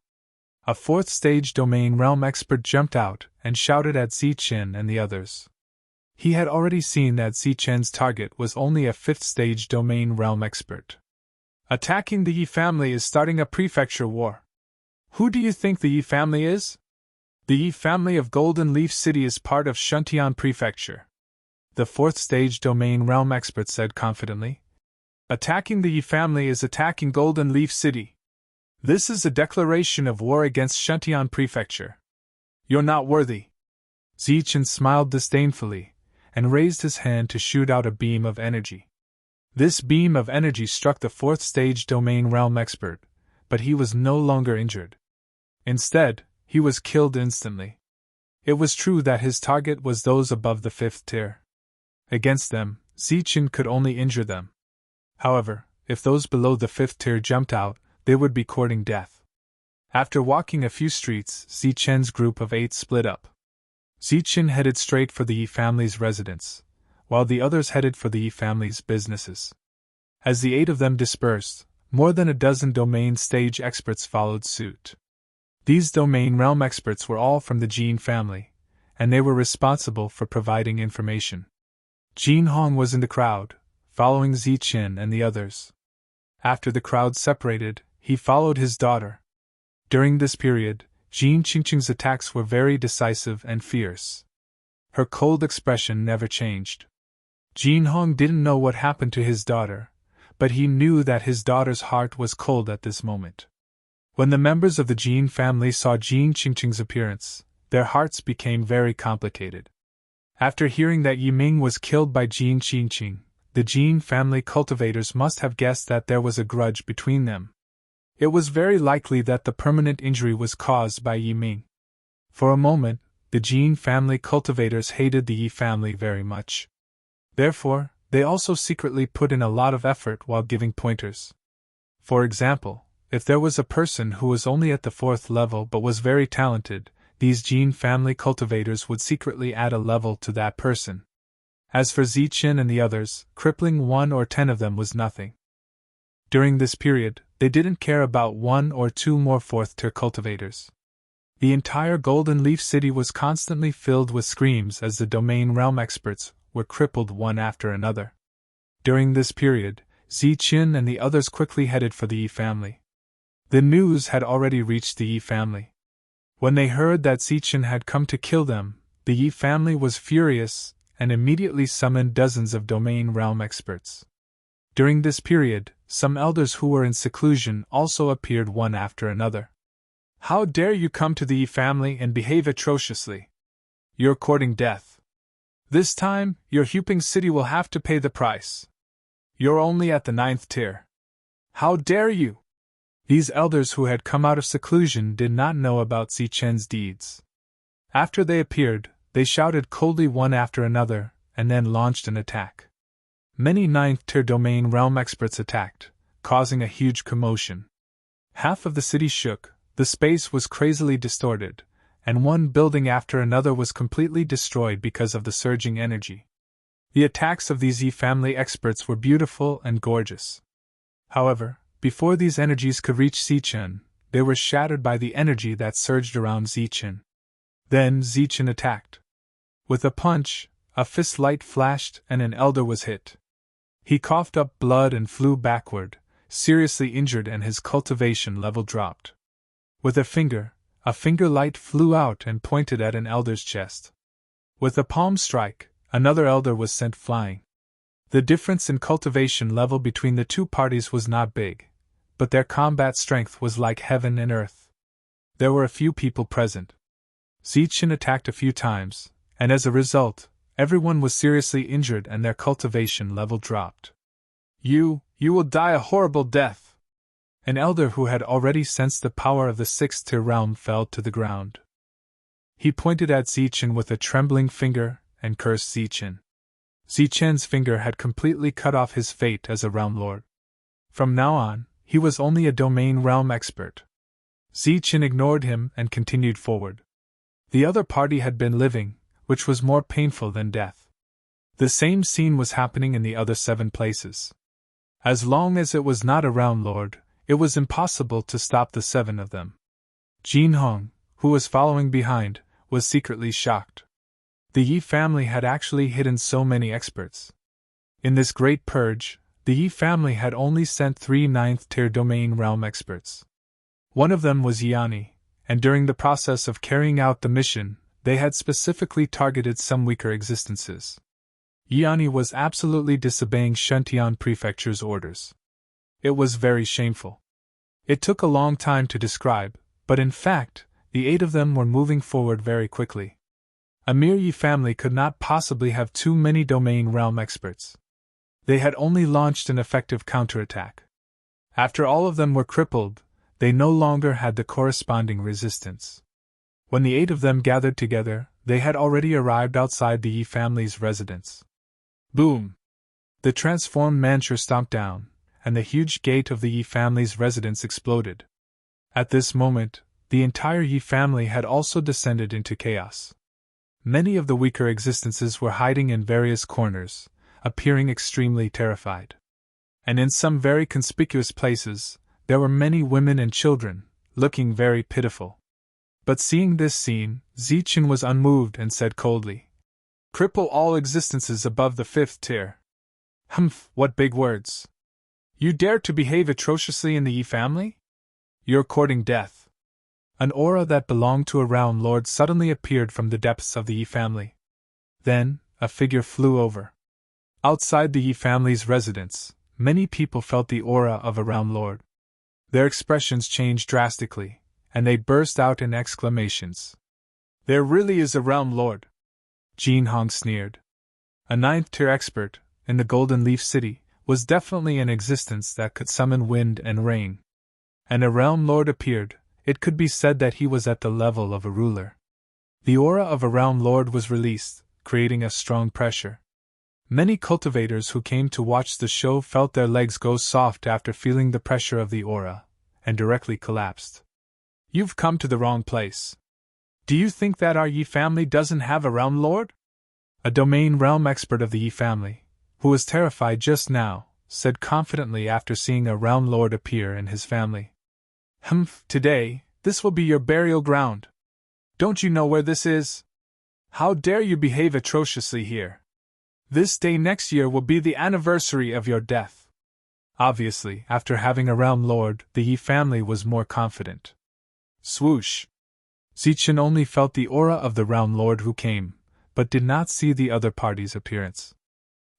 A 4th-stage domain realm expert jumped out and shouted at Zichen and the others. He had already seen that Zichen's target was only a 5th-stage domain realm expert. "Attacking the Yi family is starting a prefecture war. Who do you think the Yi family is?" "The Yi family of Golden Leaf City is part of Shuntian Prefecture," the 4th-stage domain realm expert said confidently. "Attacking the Yi family is attacking Golden Leaf City. This is a declaration of war against Shuntian Prefecture. You're not worthy." Zichen smiled disdainfully and raised his hand to shoot out a beam of energy. This beam of energy struck the 4th-stage domain realm expert, but he was no longer injured. Instead, he was killed instantly. It was true that his target was those above the 5th tier. Against them, Zichen could only injure them. However, if those below the 5th tier jumped out, they would be courting death. After walking a few streets, Zichen's group of 8 split up. Zichen headed straight for the Yi family's residence, while the others headed for the Yi family's businesses. As the 8 of them dispersed, more than a dozen domain stage experts followed suit. These domain realm experts were all from the Jin family, and they were responsible for providing information. Jin Hong was in the crowd, following Ziqin and the others. After the crowd separated, he followed his daughter. During this period, Jin Qingqing's attacks were very decisive and fierce. Her cold expression never changed. Jin Hong didn't know what happened to his daughter, but he knew that his daughter's heart was cold at this moment. When the members of the Jin family saw Jin Qingqing's appearance, their hearts became very complicated. After hearing that Yiming was killed by Jin Qingqing, the Jin family cultivators must have guessed that there was a grudge between them. It was very likely that the permanent injury was caused by Yiming. For a moment, the Jin family cultivators hated the Yi family very much. Therefore, they also secretly put in a lot of effort while giving pointers. For example, if there was a person who was only at the 4th level but was very talented, these Jin family cultivators would secretly add a level to that person. As for Ziqin and the others, crippling 1 or 10 of them was nothing. During this period, they didn't care about 1 or 2 more 4th-tier cultivators. The entire Golden Leaf City was constantly filled with screams as the domain realm experts were crippled one after another. During this period, Ziqin and the others quickly headed for the Yi family. The news had already reached the Yi family. When they heard that Ziqin had come to kill them, the Yi family was furious and immediately summoned dozens of domain realm experts. During this period, some elders who were in seclusion also appeared one after another. "How dare you come to the Yi family and behave atrociously? You're courting death. This time, your Huping city will have to pay the price. You're only at the 9th tier. How dare you?" These elders who had come out of seclusion did not know about Ziqin's deeds. After they appeared, they shouted coldly one after another, and then launched an attack. Many 9th-tier domain realm experts attacked, causing a huge commotion. Half of the city shook, the space was crazily distorted, and one building after another was completely destroyed because of the surging energy. The attacks of these Yi family experts were beautiful and gorgeous. However, before these energies could reach Ziqin, they were shattered by the energy that surged around Ziqin. Then Ziqin attacked. With a punch, a fist light flashed and an elder was hit. He coughed up blood and flew backward, seriously injured, and his cultivation level dropped. With a finger light flew out and pointed at an elder's chest. With a palm strike, another elder was sent flying. The difference in cultivation level between the two parties was not big, but their combat strength was like heaven and earth. There were a few people present. Ziqin attacked a few times, and as a result, everyone was seriously injured and their cultivation level dropped. You will die a horrible death." An elder who had already sensed the power of the 6th-tier realm fell to the ground. He pointed at Ziqin with a trembling finger and cursed Ziqin. Ziqin's finger had completely cut off his fate as a realm lord. From now on, he was only a domain realm expert. Ziqin ignored him and continued forward. The other party had been living, which was more painful than death. The same scene was happening in the other 7 places. As long as it was not a realm lord, it was impossible to stop the 7 of them. Jin Hong, who was following behind, was secretly shocked. The Yi family had actually hidden so many experts. In this great purge, the Yi family had only sent 3 9th-tier domain realm experts. One of them was Yiani, and during the process of carrying out the mission, they had specifically targeted some weaker existences. Yiani was absolutely disobeying Shuntian Prefecture's orders. It was very shameful. It took a long time to describe, but in fact, the 8 of them were moving forward very quickly. A mere Yi family could not possibly have too many domain realm experts. They had only launched an effective counterattack. After all of them were crippled, they no longer had the corresponding resistance. When the 8 of them gathered together, they had already arrived outside the Yi family's residence. Boom! The transformed Mancher stomped down, and the huge gate of the Yi family's residence exploded. At this moment, the entire Yi family had also descended into chaos. Many of the weaker existences were hiding in various corners, appearing extremely terrified. And in some very conspicuous places, there were many women and children, looking very pitiful. But seeing this scene, Zichen was unmoved and said coldly, "Cripple all existences above the 5th tier." Humph, what big words. You dare to behave atrociously in the Yi family? You're courting death. An aura that belonged to a realm lord suddenly appeared from the depths of the Yi family. Then, a figure flew over. Outside the Yi family's residence, many people felt the aura of a realm lord. Their expressions changed drastically, and they burst out in exclamations. There really is a realm lord! Jin Hong sneered. A 9th tier expert, in the Golden Leaf City, was definitely an existence that could summon wind and rain. And a realm lord appeared, it could be said that he was at the level of a ruler. The aura of a realm lord was released, creating a strong pressure. Many cultivators who came to watch the show felt their legs go soft after feeling the pressure of the aura, and directly collapsed. You've come to the wrong place. Do you think that our Yi family doesn't have a realm lord? A domain realm expert of the Yi family, who was terrified just now, said confidently after seeing a realm lord appear in his family. Humph, today, this will be your burial ground. Don't you know where this is? How dare you behave atrociously here? This day next year will be the anniversary of your death. Obviously, after having a realm lord, the Yi family was more confident. Swoosh! Zichen only felt the aura of the realm lord who came, but did not see the other party's appearance.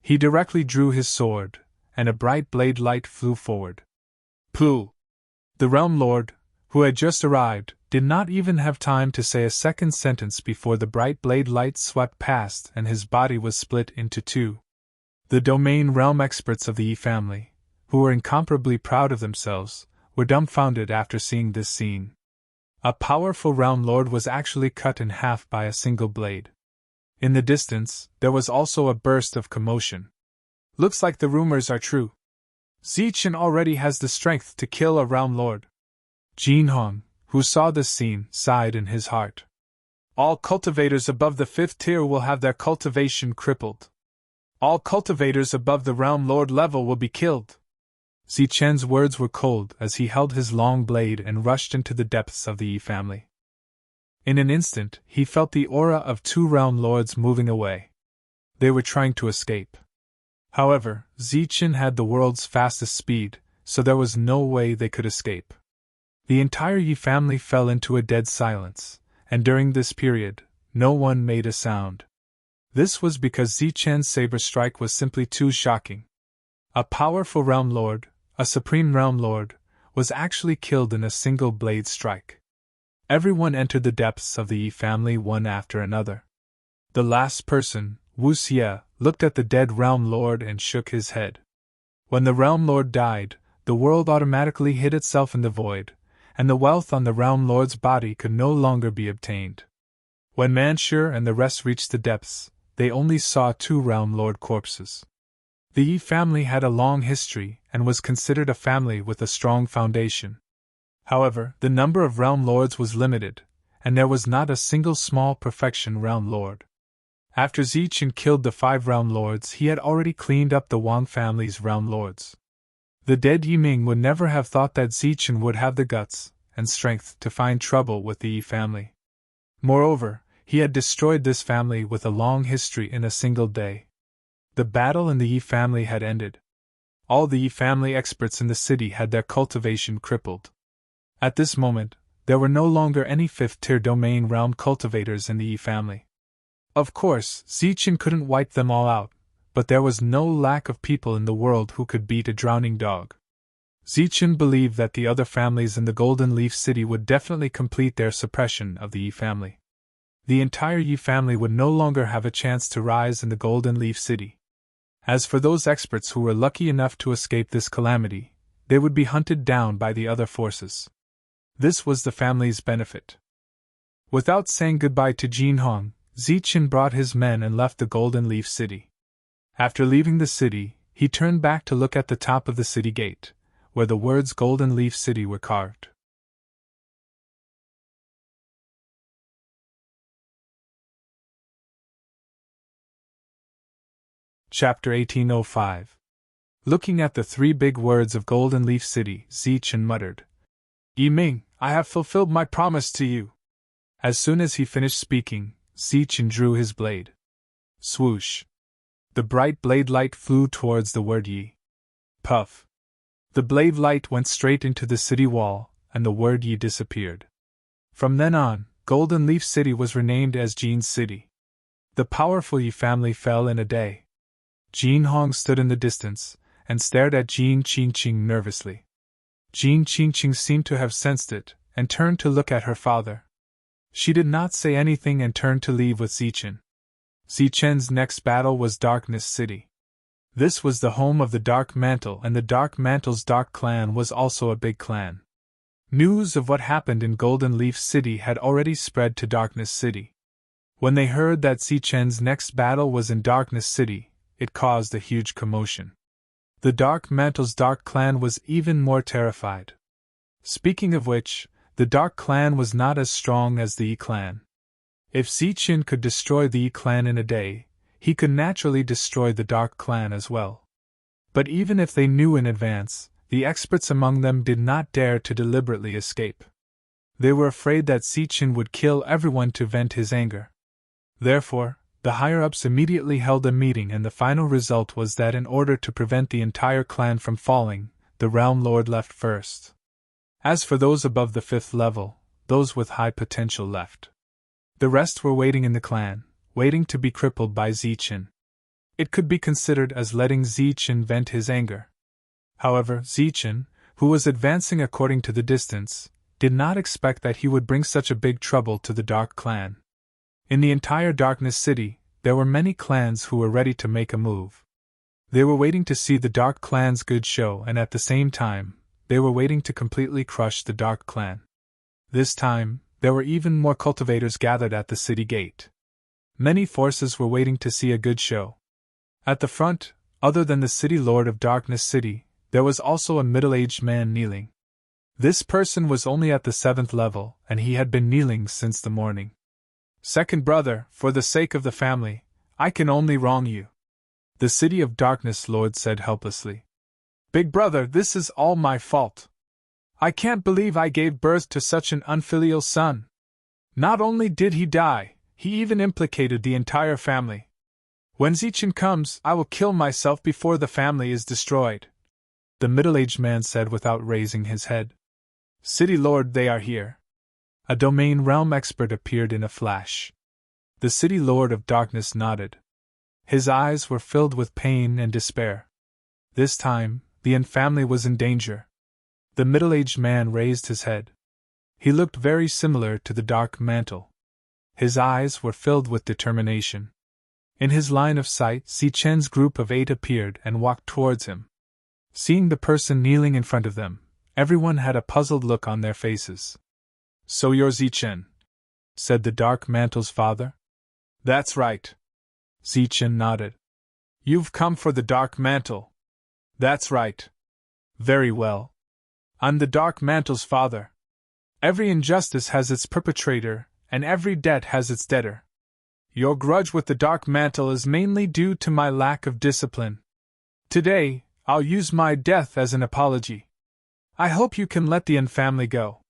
He directly drew his sword, and a bright blade light flew forward. Pooh! The realm lord, who had just arrived, did not even have time to say a second sentence before the bright blade light swept past and his body was split into two. The domain realm experts of the Yi family, who were incomparably proud of themselves, were dumbfounded after seeing this scene. A powerful realm lord was actually cut in half by a single blade. In the distance, there was also a burst of commotion. Looks like the rumors are true. Zichen already has the strength to kill a realm lord. Jin Hong, who saw this scene, sighed in his heart. All cultivators above the 5th tier will have their cultivation crippled. All cultivators above the realm lord level will be killed. Zichen's words were cold as he held his long blade and rushed into the depths of the Yi family. In an instant, he felt the aura of 2 realm lords moving away. They were trying to escape. However, Zichen had the world's fastest speed, so there was no way they could escape. The entire Yi family fell into a dead silence, and during this period, no one made a sound. This was because Zichen's saber strike was simply too shocking. A powerful realm lord, a supreme realm lord, was actually killed in a single blade strike. Everyone entered the depths of the Yi family one after another. The last person, Wu Xie, looked at the dead realm lord and shook his head. When the realm lord died, the world automatically hid itself in the void, and the wealth on the realm lord's body could no longer be obtained. When Manshur and the rest reached the depths, they only saw 2 realm lord corpses. The Yi family had a long history and was considered a family with a strong foundation. However, the number of realm lords was limited, and there was not a single small perfection realm lord. After Zichen killed the 5 realm lords, he had already cleaned up the Wang family's realm lords. The dead Yiming would never have thought that Zichen would have the guts and strength to find trouble with the Yi family. Moreover, he had destroyed this family with a long history in a single day. The battle in the Yi family had ended. All the Yi family experts in the city had their cultivation crippled. At this moment, there were no longer any 5th-tier domain realm cultivators in the Yi family. Of course, Zichen couldn't wipe them all out, but there was no lack of people in the world who could beat a drowning dog. Zichen believed that the other families in the Golden Leaf City would definitely complete their suppression of the Yi family. The entire Yi family would no longer have a chance to rise in the Golden Leaf City. As for those experts who were lucky enough to escape this calamity, they would be hunted down by the other forces. This was the family's benefit. Without saying goodbye to Jin Hong, Zichen brought his men and left the Golden Leaf City. After leaving the city, he turned back to look at the top of the city gate, where the words Golden Leaf City were carved. Chapter 1805. Looking at the 3 big words of Golden Leaf City, Zichen muttered, Yiming, I have fulfilled my promise to you. As soon as he finished speaking, Zichen drew his blade. Swoosh! The bright blade light flew towards the word Yi. Puff! The blade light went straight into the city wall, and the word Yi disappeared. From then on, Golden Leaf City was renamed as Jin's City. The powerful Yi family fell in a day. Jin Hong stood in the distance, and stared at Jin Qingqing nervously. Jin Qingqing seemed to have sensed it, and turned to look at her father. She did not say anything and turned to leave with Zichen. Zichen's next battle was Darkness City. This was the home of the Dark Mantle, and the Dark Mantle's Dark Clan was also a big clan. News of what happened in Golden Leaf City had already spread to Darkness City. When they heard that Zichen's next battle was in Darkness City, it caused a huge commotion. The Dark Mantle's Dark Clan was even more terrified. Speaking of which, the Dark Clan was not as strong as the Yi Clan. If Zichen could destroy the Yi Clan in a day, he could naturally destroy the Dark Clan as well. But even if they knew in advance, the experts among them did not dare to deliberately escape. They were afraid that Zichen would kill everyone to vent his anger. Therefore, the higher-ups immediately held a meeting, and the final result was that in order to prevent the entire clan from falling, the Realm Lord left first. As for those above the 5th level, those with high potential left. The rest were waiting in the clan, waiting to be crippled by Zichen. It could be considered as letting Zichen vent his anger. However, Zichen, who was advancing according to the distance, did not expect that he would bring such a big trouble to the Dark Clan. In the entire Darkness City, there were many clans who were ready to make a move. They were waiting to see the Dark Clan's good show, and at the same time, they were waiting to completely crush the Dark Clan. This time, there were even more cultivators gathered at the city gate. Many forces were waiting to see a good show. At the front, other than the city lord of Darkness City, there was also a middle-aged man kneeling. This person was only at the 7th level, and he had been kneeling since the morning. "Second brother, for the sake of the family, I can only wrong you," the City of Darkness Lord said helplessly. "Big brother, this is all my fault. I can't believe I gave birth to such an unfilial son. Not only did he die, he even implicated the entire family. When Zichen comes, I will kill myself before the family is destroyed," the middle-aged man said without raising his head. "City Lord, they are here." A domain realm expert appeared in a flash. The City Lord of Darkness nodded. His eyes were filled with pain and despair. This time, the Yin family was in danger. The middle-aged man raised his head. He looked very similar to the Dark Mantle. His eyes were filled with determination. In his line of sight, Zichen's group of 8 appeared and walked towards him. Seeing the person kneeling in front of them, everyone had a puzzled look on their faces. "So you're Zichen," said the Dark Mantle's father. "That's right." Zichen nodded. "You've come for the Dark Mantle." "That's right." "Very well. I'm the Dark Mantle's father. Every injustice has its perpetrator, and every debt has its debtor. Your grudge with the Dark Mantle is mainly due to my lack of discipline. Today, I'll use my death as an apology. I hope you can let the Yin family go."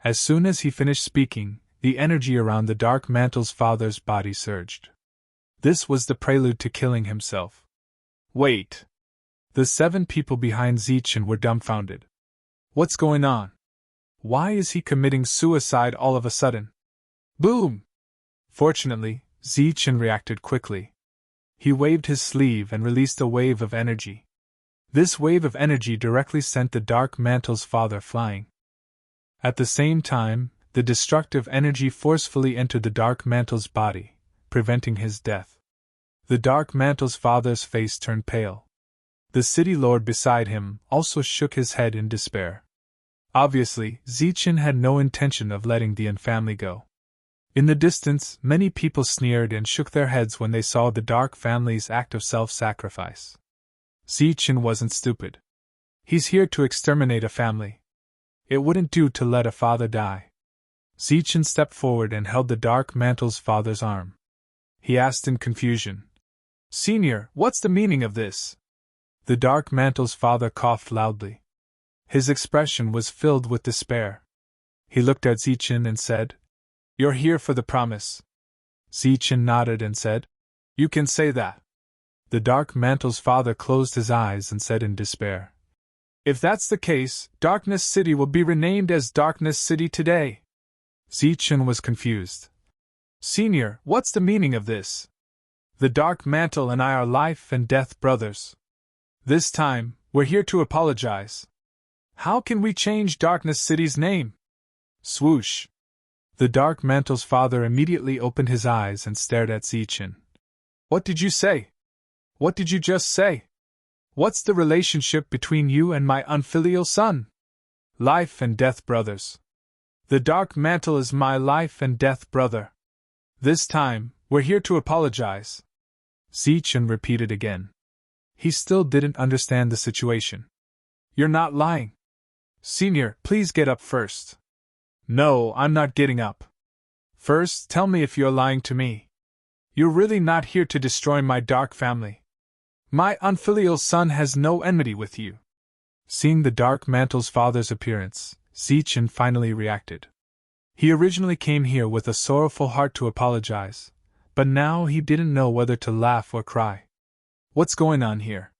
As soon as he finished speaking, the energy around the Dark Mantle's father's body surged. This was the prelude to killing himself. "Wait!" The 7 people behind Zichen were dumbfounded. "What's going on? Why is he committing suicide all of a sudden?" Boom! Fortunately, Zichen reacted quickly. He waved his sleeve and released a wave of energy. This wave of energy directly sent the Dark Mantle's father flying. At the same time, the destructive energy forcefully entered the Dark Mantle's body, preventing his death. The Dark Mantle's father's face turned pale. The City Lord beside him also shook his head in despair. Obviously, Zichen had no intention of letting the Yin family go. In the distance, many people sneered and shook their heads when they saw the Dark family's act of self-sacrifice. Zichen wasn't stupid. He's here to exterminate a family. It wouldn't do to let a father die. Zichen stepped forward and held the Dark Mantle's father's arm. He asked in confusion, "Senior, what's the meaning of this?" The Dark Mantle's father coughed loudly. His expression was filled with despair. He looked at Zichen and said, You're here for the promise. Zichen nodded and said, You can say that. The Dark Mantle's father closed his eyes and said in despair, If that's the case, Darkness City will be renamed as Darkness City today. Zichen was confused. Senior, what's the meaning of this? The Dark Mantle and I are life and death brothers. This time, we're here to apologize. How can we change Darkness City's name? Swoosh. The Dark Mantle's father immediately opened his eyes and stared at Zichen. What did you say? What did you just say? What's the relationship between you and my unfilial son? Life and death brothers. The Dark Mantle is my life and death brother. This time, we're here to apologize. Zichen repeated again. He still didn't understand the situation. You're not lying. Senior, please get up first. No, I'm not getting up. First, tell me if you're lying to me. You're really not here to destroy my dark family. My unfilial son has no enmity with you. Seeing the Dark Mantle's father's appearance, Zichen finally reacted. He originally came here with a sorrowful heart to apologize, but now he didn't know whether to laugh or cry. What's going on here?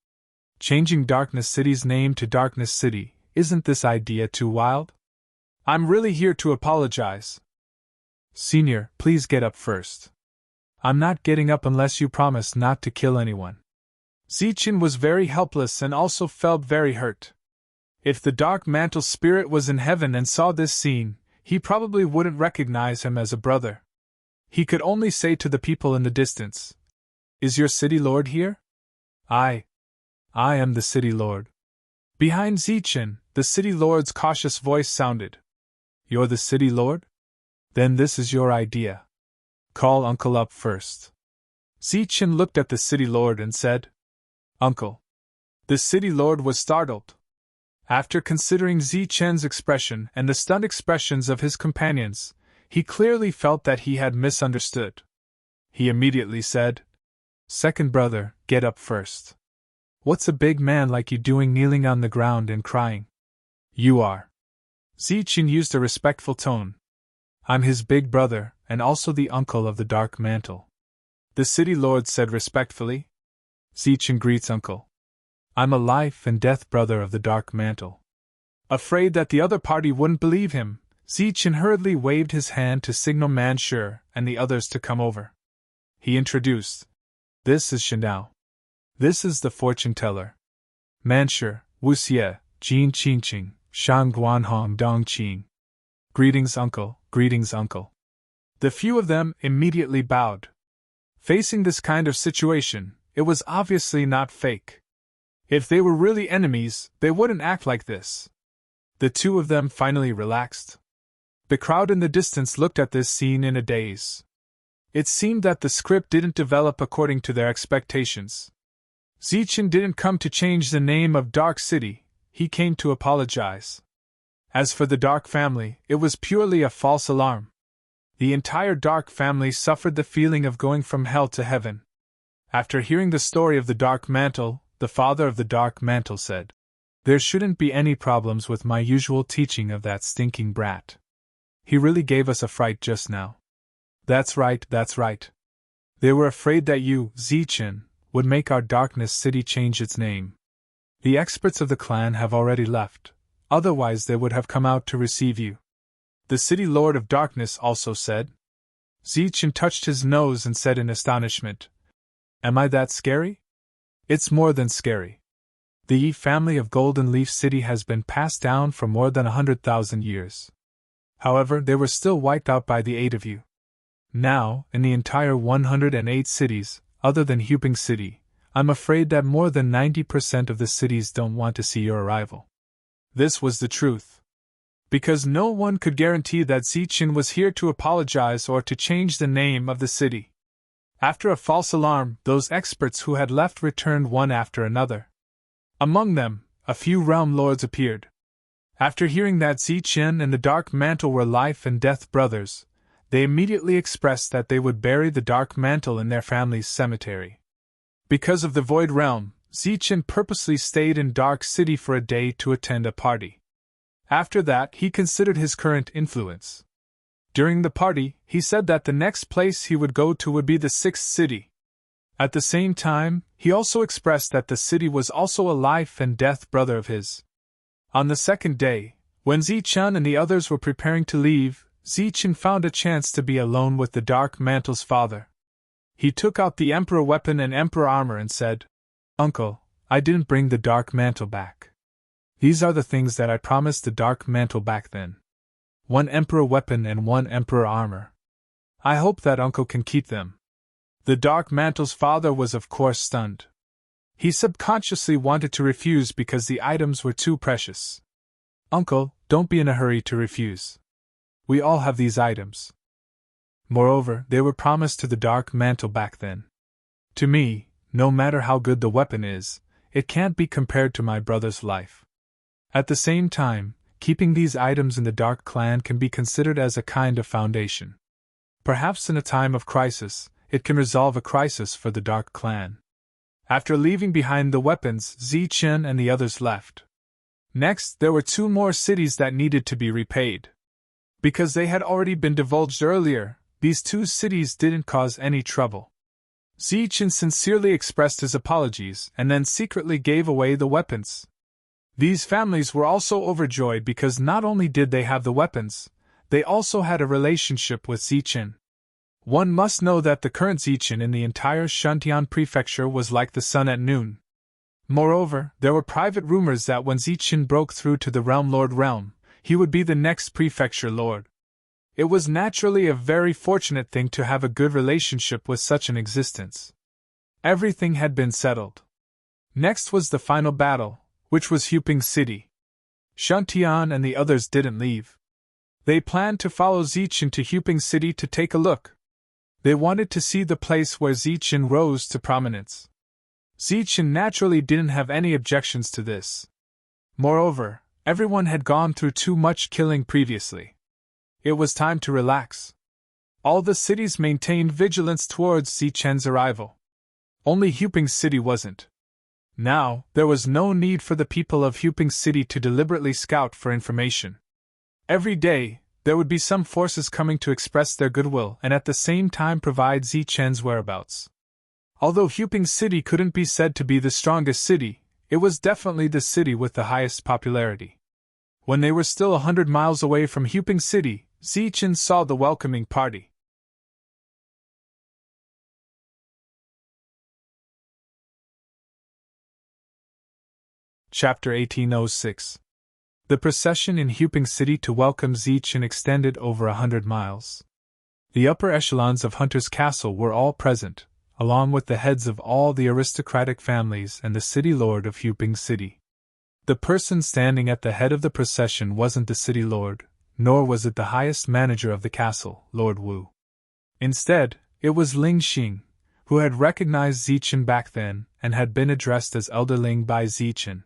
Changing Darkness City's name to Darkness City, isn't this idea too wild? I'm really here to apologize. Senior, please get up first. I'm not getting up unless you promise not to kill anyone. Zichen was very helpless and also felt very hurt. If the Dark Mantle spirit was in heaven and saw this scene, he probably wouldn't recognize him as a brother. He could only say to the people in the distance, Is your city lord here? I am the city lord. Behind Zichen, the city lord's cautious voice sounded. You're the city lord? Then this is your idea. Call Uncle up first. Zichen looked at the city lord and said, Uncle. The city lord was startled. After considering Zichen's expression and the stunned expressions of his companions, he clearly felt that he had misunderstood. He immediately said, Second brother, get up first. What's a big man like you doing kneeling on the ground and crying? You are. Zichen used a respectful tone. I'm his big brother, and also the uncle of the Dark Mantle. The city lord said respectfully. Zichen greets uncle. I'm a life and death brother of the Dark Mantle. Afraid that the other party wouldn't believe him, Zichen hurriedly waved his hand to signal Manshur and the others to come over. He introduced. This is Shanao. This is the fortune teller. Manshur, Wuxie, Jin Qingqing, Shang Guanhong Dongqing. Greetings, uncle, greetings, uncle. The few of them immediately bowed. Facing this kind of situation, it was obviously not fake. If they were really enemies, they wouldn't act like this. The two of them finally relaxed. The crowd in the distance looked at this scene in a daze. It seemed that the script didn't develop according to their expectations. Zichen didn't come to change the name of Dark City, he came to apologize. As for the Dark family, it was purely a false alarm. The entire Dark family suffered the feeling of going from hell to heaven. After hearing the story of the Dark Mantle, the father of the Dark Mantle said, There shouldn't be any problems with my usual teaching of that stinking brat. He really gave us a fright just now. That's right, that's right. They were afraid that you, Zichen, would make our Darkness City change its name. The experts of the clan have already left, otherwise they would have come out to receive you. The City Lord of Darkness also said. Zichen touched his nose and said in astonishment, Am I that scary? It's more than scary. The Yi family of Golden Leaf City has been passed down for more than 100,000 years. However, they were still wiped out by the aid of you. Now, in the entire 108 cities, other than Huping City, I'm afraid that more than 90% of the cities don't want to see your arrival. This was the truth. Because no one could guarantee that Zichen was here to apologize or to change the name of the city. After a false alarm, those experts who had left returned one after another. Among them, a few realm lords appeared. After hearing that Zichen and the Dark Mantle were life and death brothers, they immediately expressed that they would bury the Dark Mantle in their family's cemetery. Because of the Void Realm, Zichen purposely stayed in Dark City for a day to attend a party. After that, he considered his current influence. During the party, he said that the next place he would go to would be the sixth city. At the same time, he also expressed that the city was also a life and death brother of his. On the second day, when Zichen and the others were preparing to leave, Zichen found a chance to be alone with the Dark Mantle's father. He took out the Emperor weapon and Emperor armor and said, "Uncle, I didn't bring the Dark Mantle back. These are the things that I promised the Dark Mantle back then. 1 Emperor weapon and 1 Emperor armor. I hope that Uncle can keep them." The Dark Mantle's father was of course stunned. He subconsciously wanted to refuse because the items were too precious. "Uncle, don't be in a hurry to refuse. We all have these items. Moreover, they were promised to the Dark Mantle back then. To me, no matter how good the weapon is, it can't be compared to my brother's life. At the same time, keeping these items in the Dark Clan can be considered as a kind of foundation. Perhaps in a time of crisis, it can resolve a crisis for the Dark Clan." After leaving behind the weapons, Zichen and the others left. Next, there were 2 more cities that needed to be repaid. Because they had already been divulged earlier, these 2 cities didn't cause any trouble. Zichen sincerely expressed his apologies and then secretly gave away the weapons. These families were also overjoyed because not only did they have the weapons, they also had a relationship with Zichen. One must know that the current Zichen in the entire Shantian prefecture was like the sun at noon. Moreover, there were private rumors that when Zichen broke through to the Realm Lord realm, he would be the next prefecture lord. It was naturally a very fortunate thing to have a good relationship with such an existence. Everything had been settled. Next was the final battle, which was Huping City. Shantian and the others didn't leave. They planned to follow Zichen to Huping City to take a look. They wanted to see the place where Zichen rose to prominence. Zichen naturally didn't have any objections to this. Moreover, everyone had gone through too much killing previously. It was time to relax. All the cities maintained vigilance towards Zichen's arrival. Only Huping City wasn't. Now, there was no need for the people of Huping City to deliberately scout for information. Every day, there would be some forces coming to express their goodwill and at the same time provide Zichen's whereabouts. Although Huping City couldn't be said to be the strongest city, it was definitely the city with the highest popularity. When they were still 100 miles away from Huping City, Zichen saw the welcoming party. Chapter 1806. The procession in Huping City to welcome Zichen extended over 100 miles. The upper echelons of Hunter's Castle were all present, along with the heads of all the aristocratic families and the city lord of Huping City. The person standing at the head of the procession wasn't the city lord, nor was it the highest manager of the castle, Lord Wu. Instead, it was Ling Xing, who had recognized Zichen back then and had been addressed as Elder Ling by Zichen.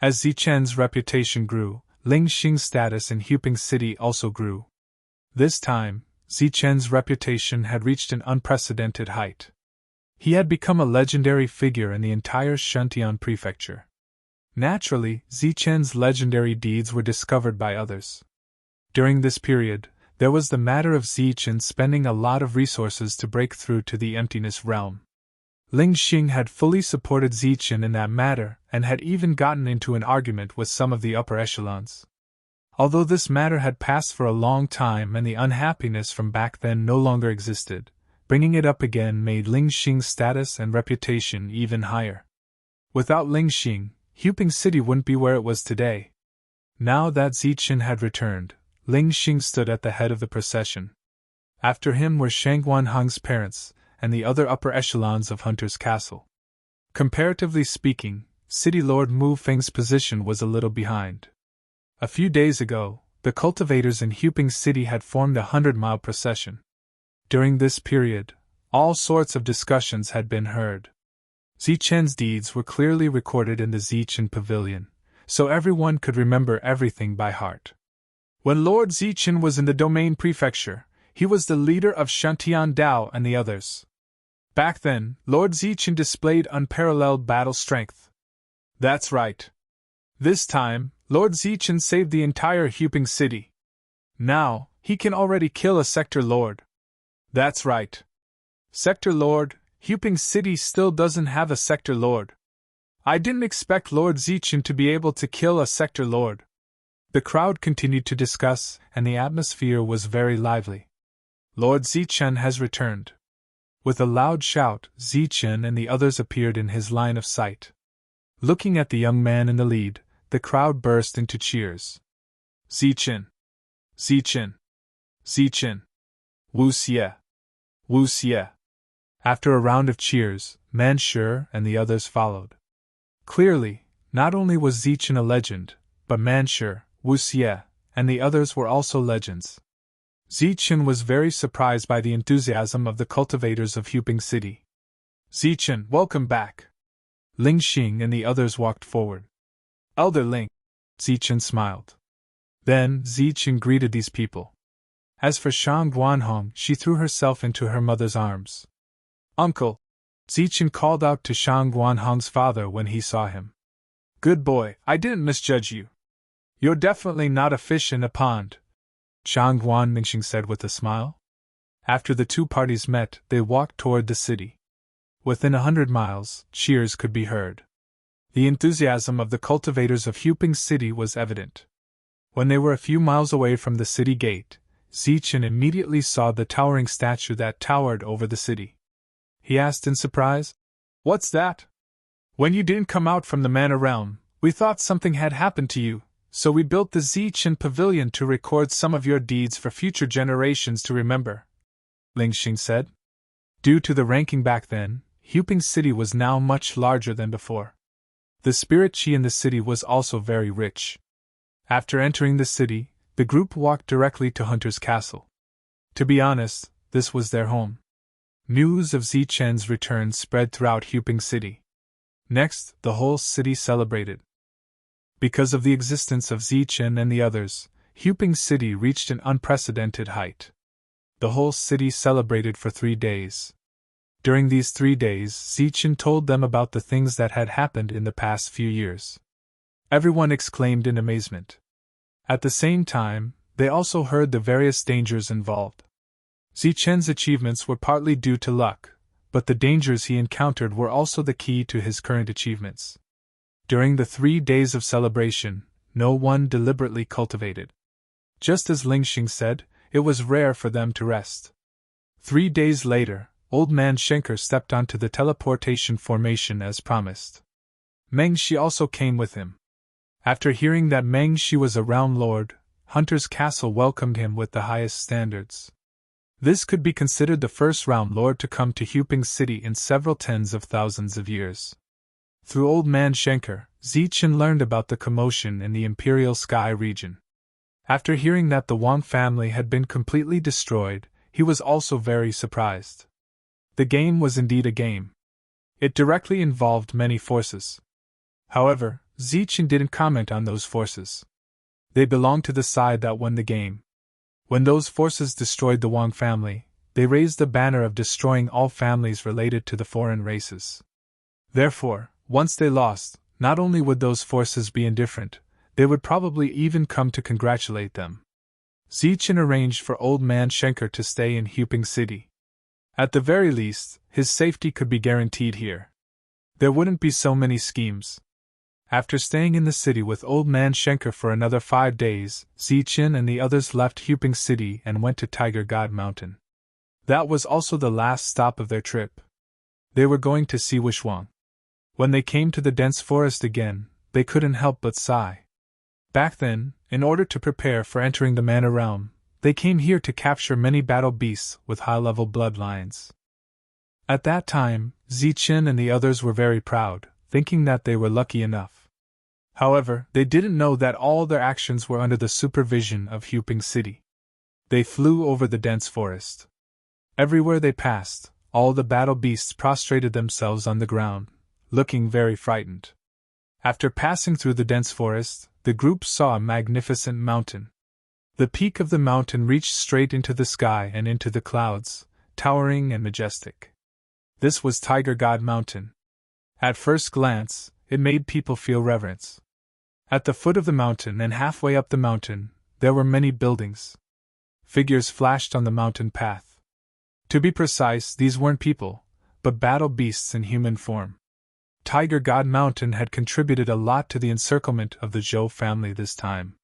As Zichen's reputation grew, Ling Xing's status in Huping City also grew. This time, Zichen's reputation had reached an unprecedented height. He had become a legendary figure in the entire Shantian prefecture. Naturally, Zichen's legendary deeds were discovered by others. During this period, there was the matter of Zichen spending a lot of resources to break through to the Emptiness Realm. Ling Xing had fully supported Zichen in that matter and had even gotten into an argument with some of the upper echelons. Although this matter had passed for a long time and the unhappiness from back then no longer existed, bringing it up again made Ling Xing's status and reputation even higher. Without Ling Xing, Huping City wouldn't be where it was today. Now that Zichen had returned, Ling Xing stood at the head of the procession. After him were Shangguan Heng's parents, and the other upper echelons of Hunter's Castle. Comparatively speaking, City Lord Mu Feng's position was a little behind. A few days ago, the cultivators in Huping City had formed a 100-mile procession. During this period, all sorts of discussions had been heard. Zichen's deeds were clearly recorded in the Zichen Pavilion, so everyone could remember everything by heart. When Lord Zichen was in the Domain Prefecture, he was the leader of Shantian Dao and the others. Back then, Lord Zichen displayed unparalleled battle strength. That's right. This time, Lord Zichen saved the entire Huping City. Now, he can already kill a sector lord. That's right. Sector lord, Huping City still doesn't have a sector lord. I didn't expect Lord Zichen to be able to kill a sector lord. The crowd continued to discuss, and the atmosphere was very lively. Lord Zichen has returned. With a loud shout, Zichen and the others appeared in his line of sight. Looking at the young man in the lead, the crowd burst into cheers. Zichen! Zichen! Zichen! Wu Xie! Wu Xie! After a round of cheers, Manshur and the others followed. Clearly, not only was Zichen a legend, but Manshur, Wu Xie, and the others were also legends. Zichen was very surprised by the enthusiasm of the cultivators of Huping City. Zichen, welcome back! Ling Xing and the others walked forward. Elder Ling, Zichen smiled. Then Zichen greeted these people. As for Shang Guanhong, she threw herself into her mother's arms. Uncle! Zichen called out to Shang Guanhong's father when he saw him. Good boy, I didn't misjudge you. You're definitely not a fish in a pond, Shang Guanmingxing said with a smile. After the two parties met, they walked toward the city. Within 100 miles, cheers could be heard. The enthusiasm of the cultivators of Huping City was evident. When they were a few miles away from the city gate, Zichen immediately saw the towering statue that towered over the city. He asked in surprise, What's that? When you didn't come out from the Mana Realm, we thought something had happened to you, so we built the Zichen Pavilion to record some of your deeds for future generations to remember, Ling Xing said. Due to the ranking back then, Huping City was now much larger than before. The spirit chi in the city was also very rich. After entering the city, the group walked directly to Hunter's castle. To be honest, this was their home. News of Zichen's return spread throughout Huping City. Next, the whole city celebrated. Because of the existence of Zichen and the others, Huping City reached an unprecedented height. The whole city celebrated for 3 days. During these 3 days, Zichen told them about the things that had happened in the past few years. Everyone exclaimed in amazement. At the same time, they also heard the various dangers involved. Zichen's achievements were partly due to luck, but the dangers he encountered were also the key to his current achievements. During the 3 days of celebration, no one deliberately cultivated. Just as Ling Xing said, it was rare for them to rest. 3 days later, Old Man Shenker stepped onto the teleportation formation as promised. Meng Shi also came with him. After hearing that Meng Shi was a Realm Lord, Hunter's Castle welcomed him with the highest standards. This could be considered the first Realm Lord to come to Huping City in several tens of thousands of years. Through Old Man Shenker, Zichen learned about the commotion in the Imperial Sky region. After hearing that the Wang family had been completely destroyed, he was also very surprised. The game was indeed a game. It directly involved many forces. However, Zichen didn't comment on those forces. They belonged to the side that won the game. When those forces destroyed the Wang family, they raised the banner of destroying all families related to the foreign races. Therefore, once they lost, not only would those forces be indifferent, they would probably even come to congratulate them. Zichen arranged for Old Man Shenker to stay in Huping City. At the very least, his safety could be guaranteed here. There wouldn't be so many schemes. After staying in the city with Old Man Shenker for another 5 days, Zichen and the others left Huping City and went to Tiger God Mountain. That was also the last stop of their trip. They were going to see Wishwang. When they came to the dense forest again, they couldn't help but sigh. Back then, in order to prepare for entering the Mana Realm, they came here to capture many battle beasts with high-level bloodlines. At that time, Zichen and the others were very proud, thinking that they were lucky enough. However, they didn't know that all their actions were under the supervision of Huping City. They flew over the dense forest. Everywhere they passed, all the battle beasts prostrated themselves on the ground, looking very frightened. After passing through the dense forest, the group saw a magnificent mountain. The peak of the mountain reached straight into the sky and into the clouds, towering and majestic. This was Tiger God Mountain. At first glance, it made people feel reverence. At the foot of the mountain and halfway up the mountain, there were many buildings. figures flashed on the mountain path. To be precise, these weren't people, but battle beasts in human form. Tiger God Mountain had contributed a lot to the encirclement of the Zhou family this time.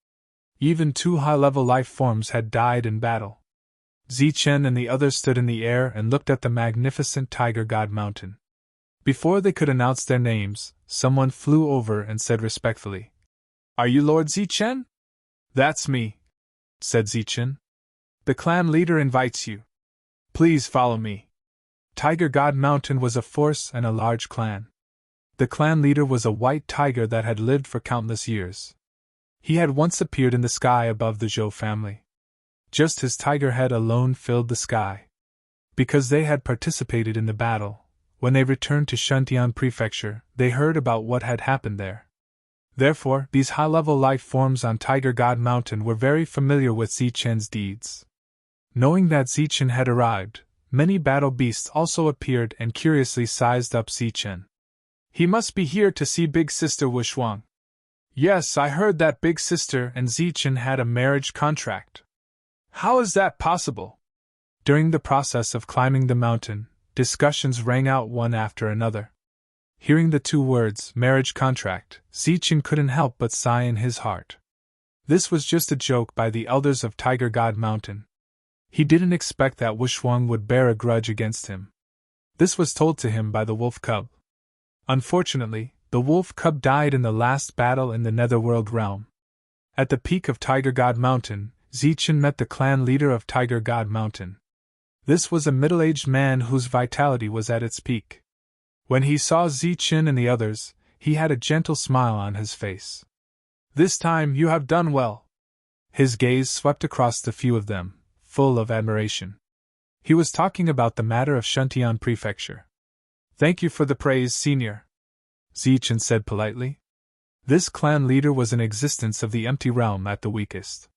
Even 2 high-level life forms had died in battle. Zichen and the others stood in the air and looked at the magnificent Tiger God Mountain. Before they could announce their names, someone flew over and said respectfully, "Are you Lord Zichen?" "That's me," said Zichen. "The clan leader invites you. Please follow me." Tiger God Mountain was a force and a large clan. The clan leader was a white tiger that had lived for countless years. He had once appeared in the sky above the Zhou family. Just his tiger head alone filled the sky. Because they had participated in the battle, when they returned to Shuntian Prefecture, they heard about what had happened there. Therefore, these high-level life forms on Tiger God Mountain were very familiar with Zichen's deeds. Knowing that Zichen had arrived, many battle beasts also appeared and curiously sized up Zichen. "He must be here to see Big Sister Wushuang." "Yes, I heard that Big Sister and Zichen had a marriage contract." "How is that possible?" During the process of climbing the mountain, discussions rang out one after another. Hearing the 2 words, marriage contract, Zichen couldn't help but sigh in his heart. This was just a joke by the elders of Tiger God Mountain. He didn't expect that Wushuang would bear a grudge against him. This was told to him by the wolf cub. Unfortunately, the wolf cub died in the last battle in the Netherworld realm. At the peak of Tiger God Mountain, Zichen met the clan leader of Tiger God Mountain. This was a middle-aged man whose vitality was at its peak. When he saw Zichen and the others, he had a gentle smile on his face. "This time you have done well." His gaze swept across the few of them, full of admiration. He was talking about the matter of Shuntian Prefecture. "Thank you for the praise, senior," Zichen said politely. This clan leader was an existence of the empty realm at the weakest.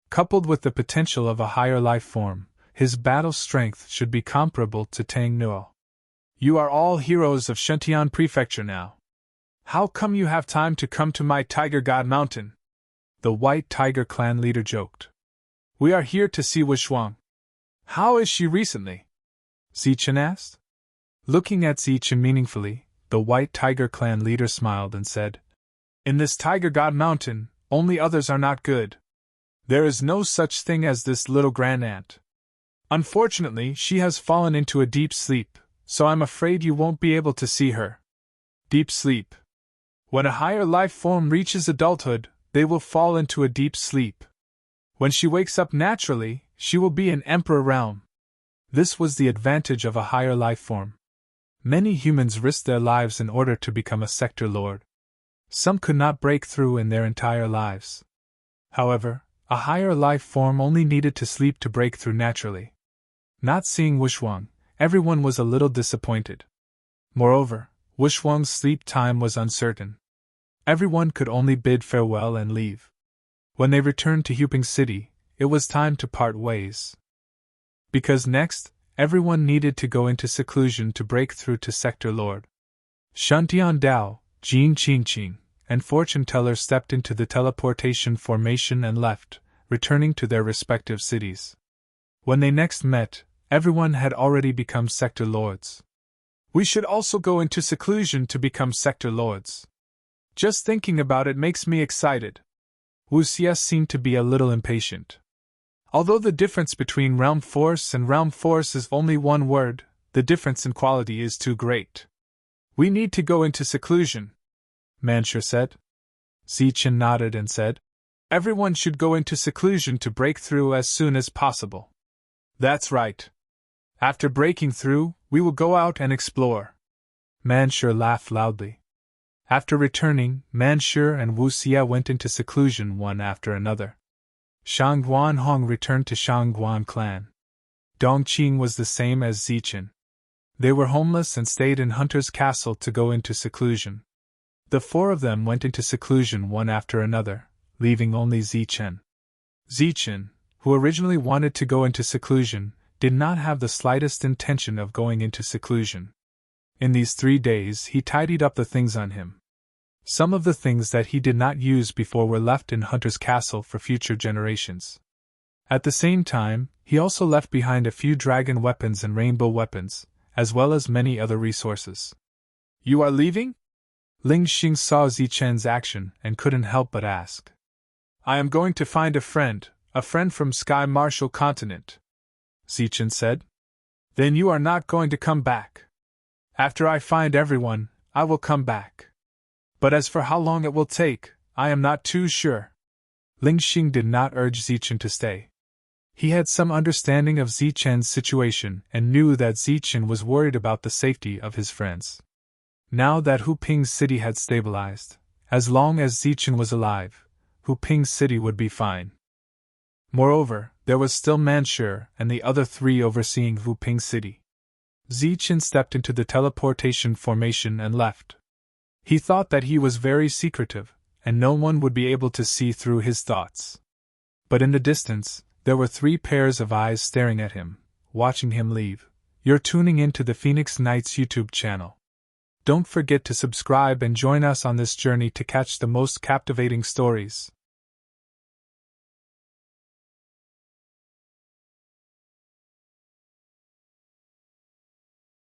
Coupled with the potential of a higher life form, his battle strength should be comparable to Tang Nuo. "You are all heroes of Shuntian Prefecture now. How come you have time to come to my Tiger God Mountain?" The White Tiger clan leader joked. "We are here to see Wushuang." "How is she recently?" Zichen asked. Looking at Zichen meaningfully, the White Tiger clan leader smiled and said, "In this Tiger God Mountain, only others are not good. There is no such thing as this little grandaunt. Unfortunately, she has fallen into a deep sleep, so I'm afraid you won't be able to see her." Deep sleep. When a higher life form reaches adulthood, they will fall into a deep sleep. When she wakes up naturally, she will be in Emperor Realm. This was the advantage of a higher life form. Many humans risked their lives in order to become a sector lord. Some could not break through in their entire lives. However, a higher life form only needed to sleep to break through naturally. Not seeing Wushuang, everyone was a little disappointed. Moreover, Wushuang's sleep time was uncertain. Everyone could only bid farewell and leave. When they returned to Huping City, it was time to part ways. Because next, everyone needed to go into seclusion to break through to Sector Lord. Shuntian Dao, Jin Qingqing, and Fortune Teller stepped into the teleportation formation and left, returning to their respective cities. When they next met, everyone had already become Sector Lords. "We should also go into seclusion to become Sector Lords. Just thinking about it makes me excited." Wu Xie seemed to be a little impatient. "Although the difference between realm force and realm force is only one word, the difference in quality is too great. We need to go into seclusion," Manshur said. Zichen nodded and said, "Everyone should go into seclusion to break through as soon as possible." "That's right. After breaking through, we will go out and explore." Manshur laughed loudly. After returning, Manshur and Wu Xie went into seclusion one after another. Shangguan Hong returned to Shangguan clan. Dongqing was the same as Zichen. They were homeless and stayed in Hunter's castle to go into seclusion. The 4 of them went into seclusion one after another, leaving only Zichen. Zichen, who originally wanted to go into seclusion, did not have the slightest intention of going into seclusion. In these 3 days he tidied up the things on him. Some of the things that he did not use before were left in Hunter's castle for future generations. At the same time, he also left behind a few dragon weapons and rainbow weapons, as well as many other resources. You are leaving? Ling Xing saw Zichen's action and couldn't help but ask. I am going to find a friend from Sky Marshal Continent, Zichen said. Then you are not going to come back. After I find everyone, I will come back. But as for how long it will take, I am not too sure. Ling Xing did not urge Zichen to stay. He had some understanding of Zichen's situation and knew that Zichen was worried about the safety of his friends. Now that Huping's city had stabilized, as long as Zichen was alive, Huping's city would be fine. Moreover, there was still Manshur and the other three overseeing Huping city. Zichen stepped into the teleportation formation and left. He thought that he was very secretive, and no one would be able to see through his thoughts. But in the distance, there were 3 pairs of eyes staring at him, watching him leave. You're tuning into the Phoenix Knights YouTube channel. Don't forget to subscribe and join us on this journey to catch the most captivating stories.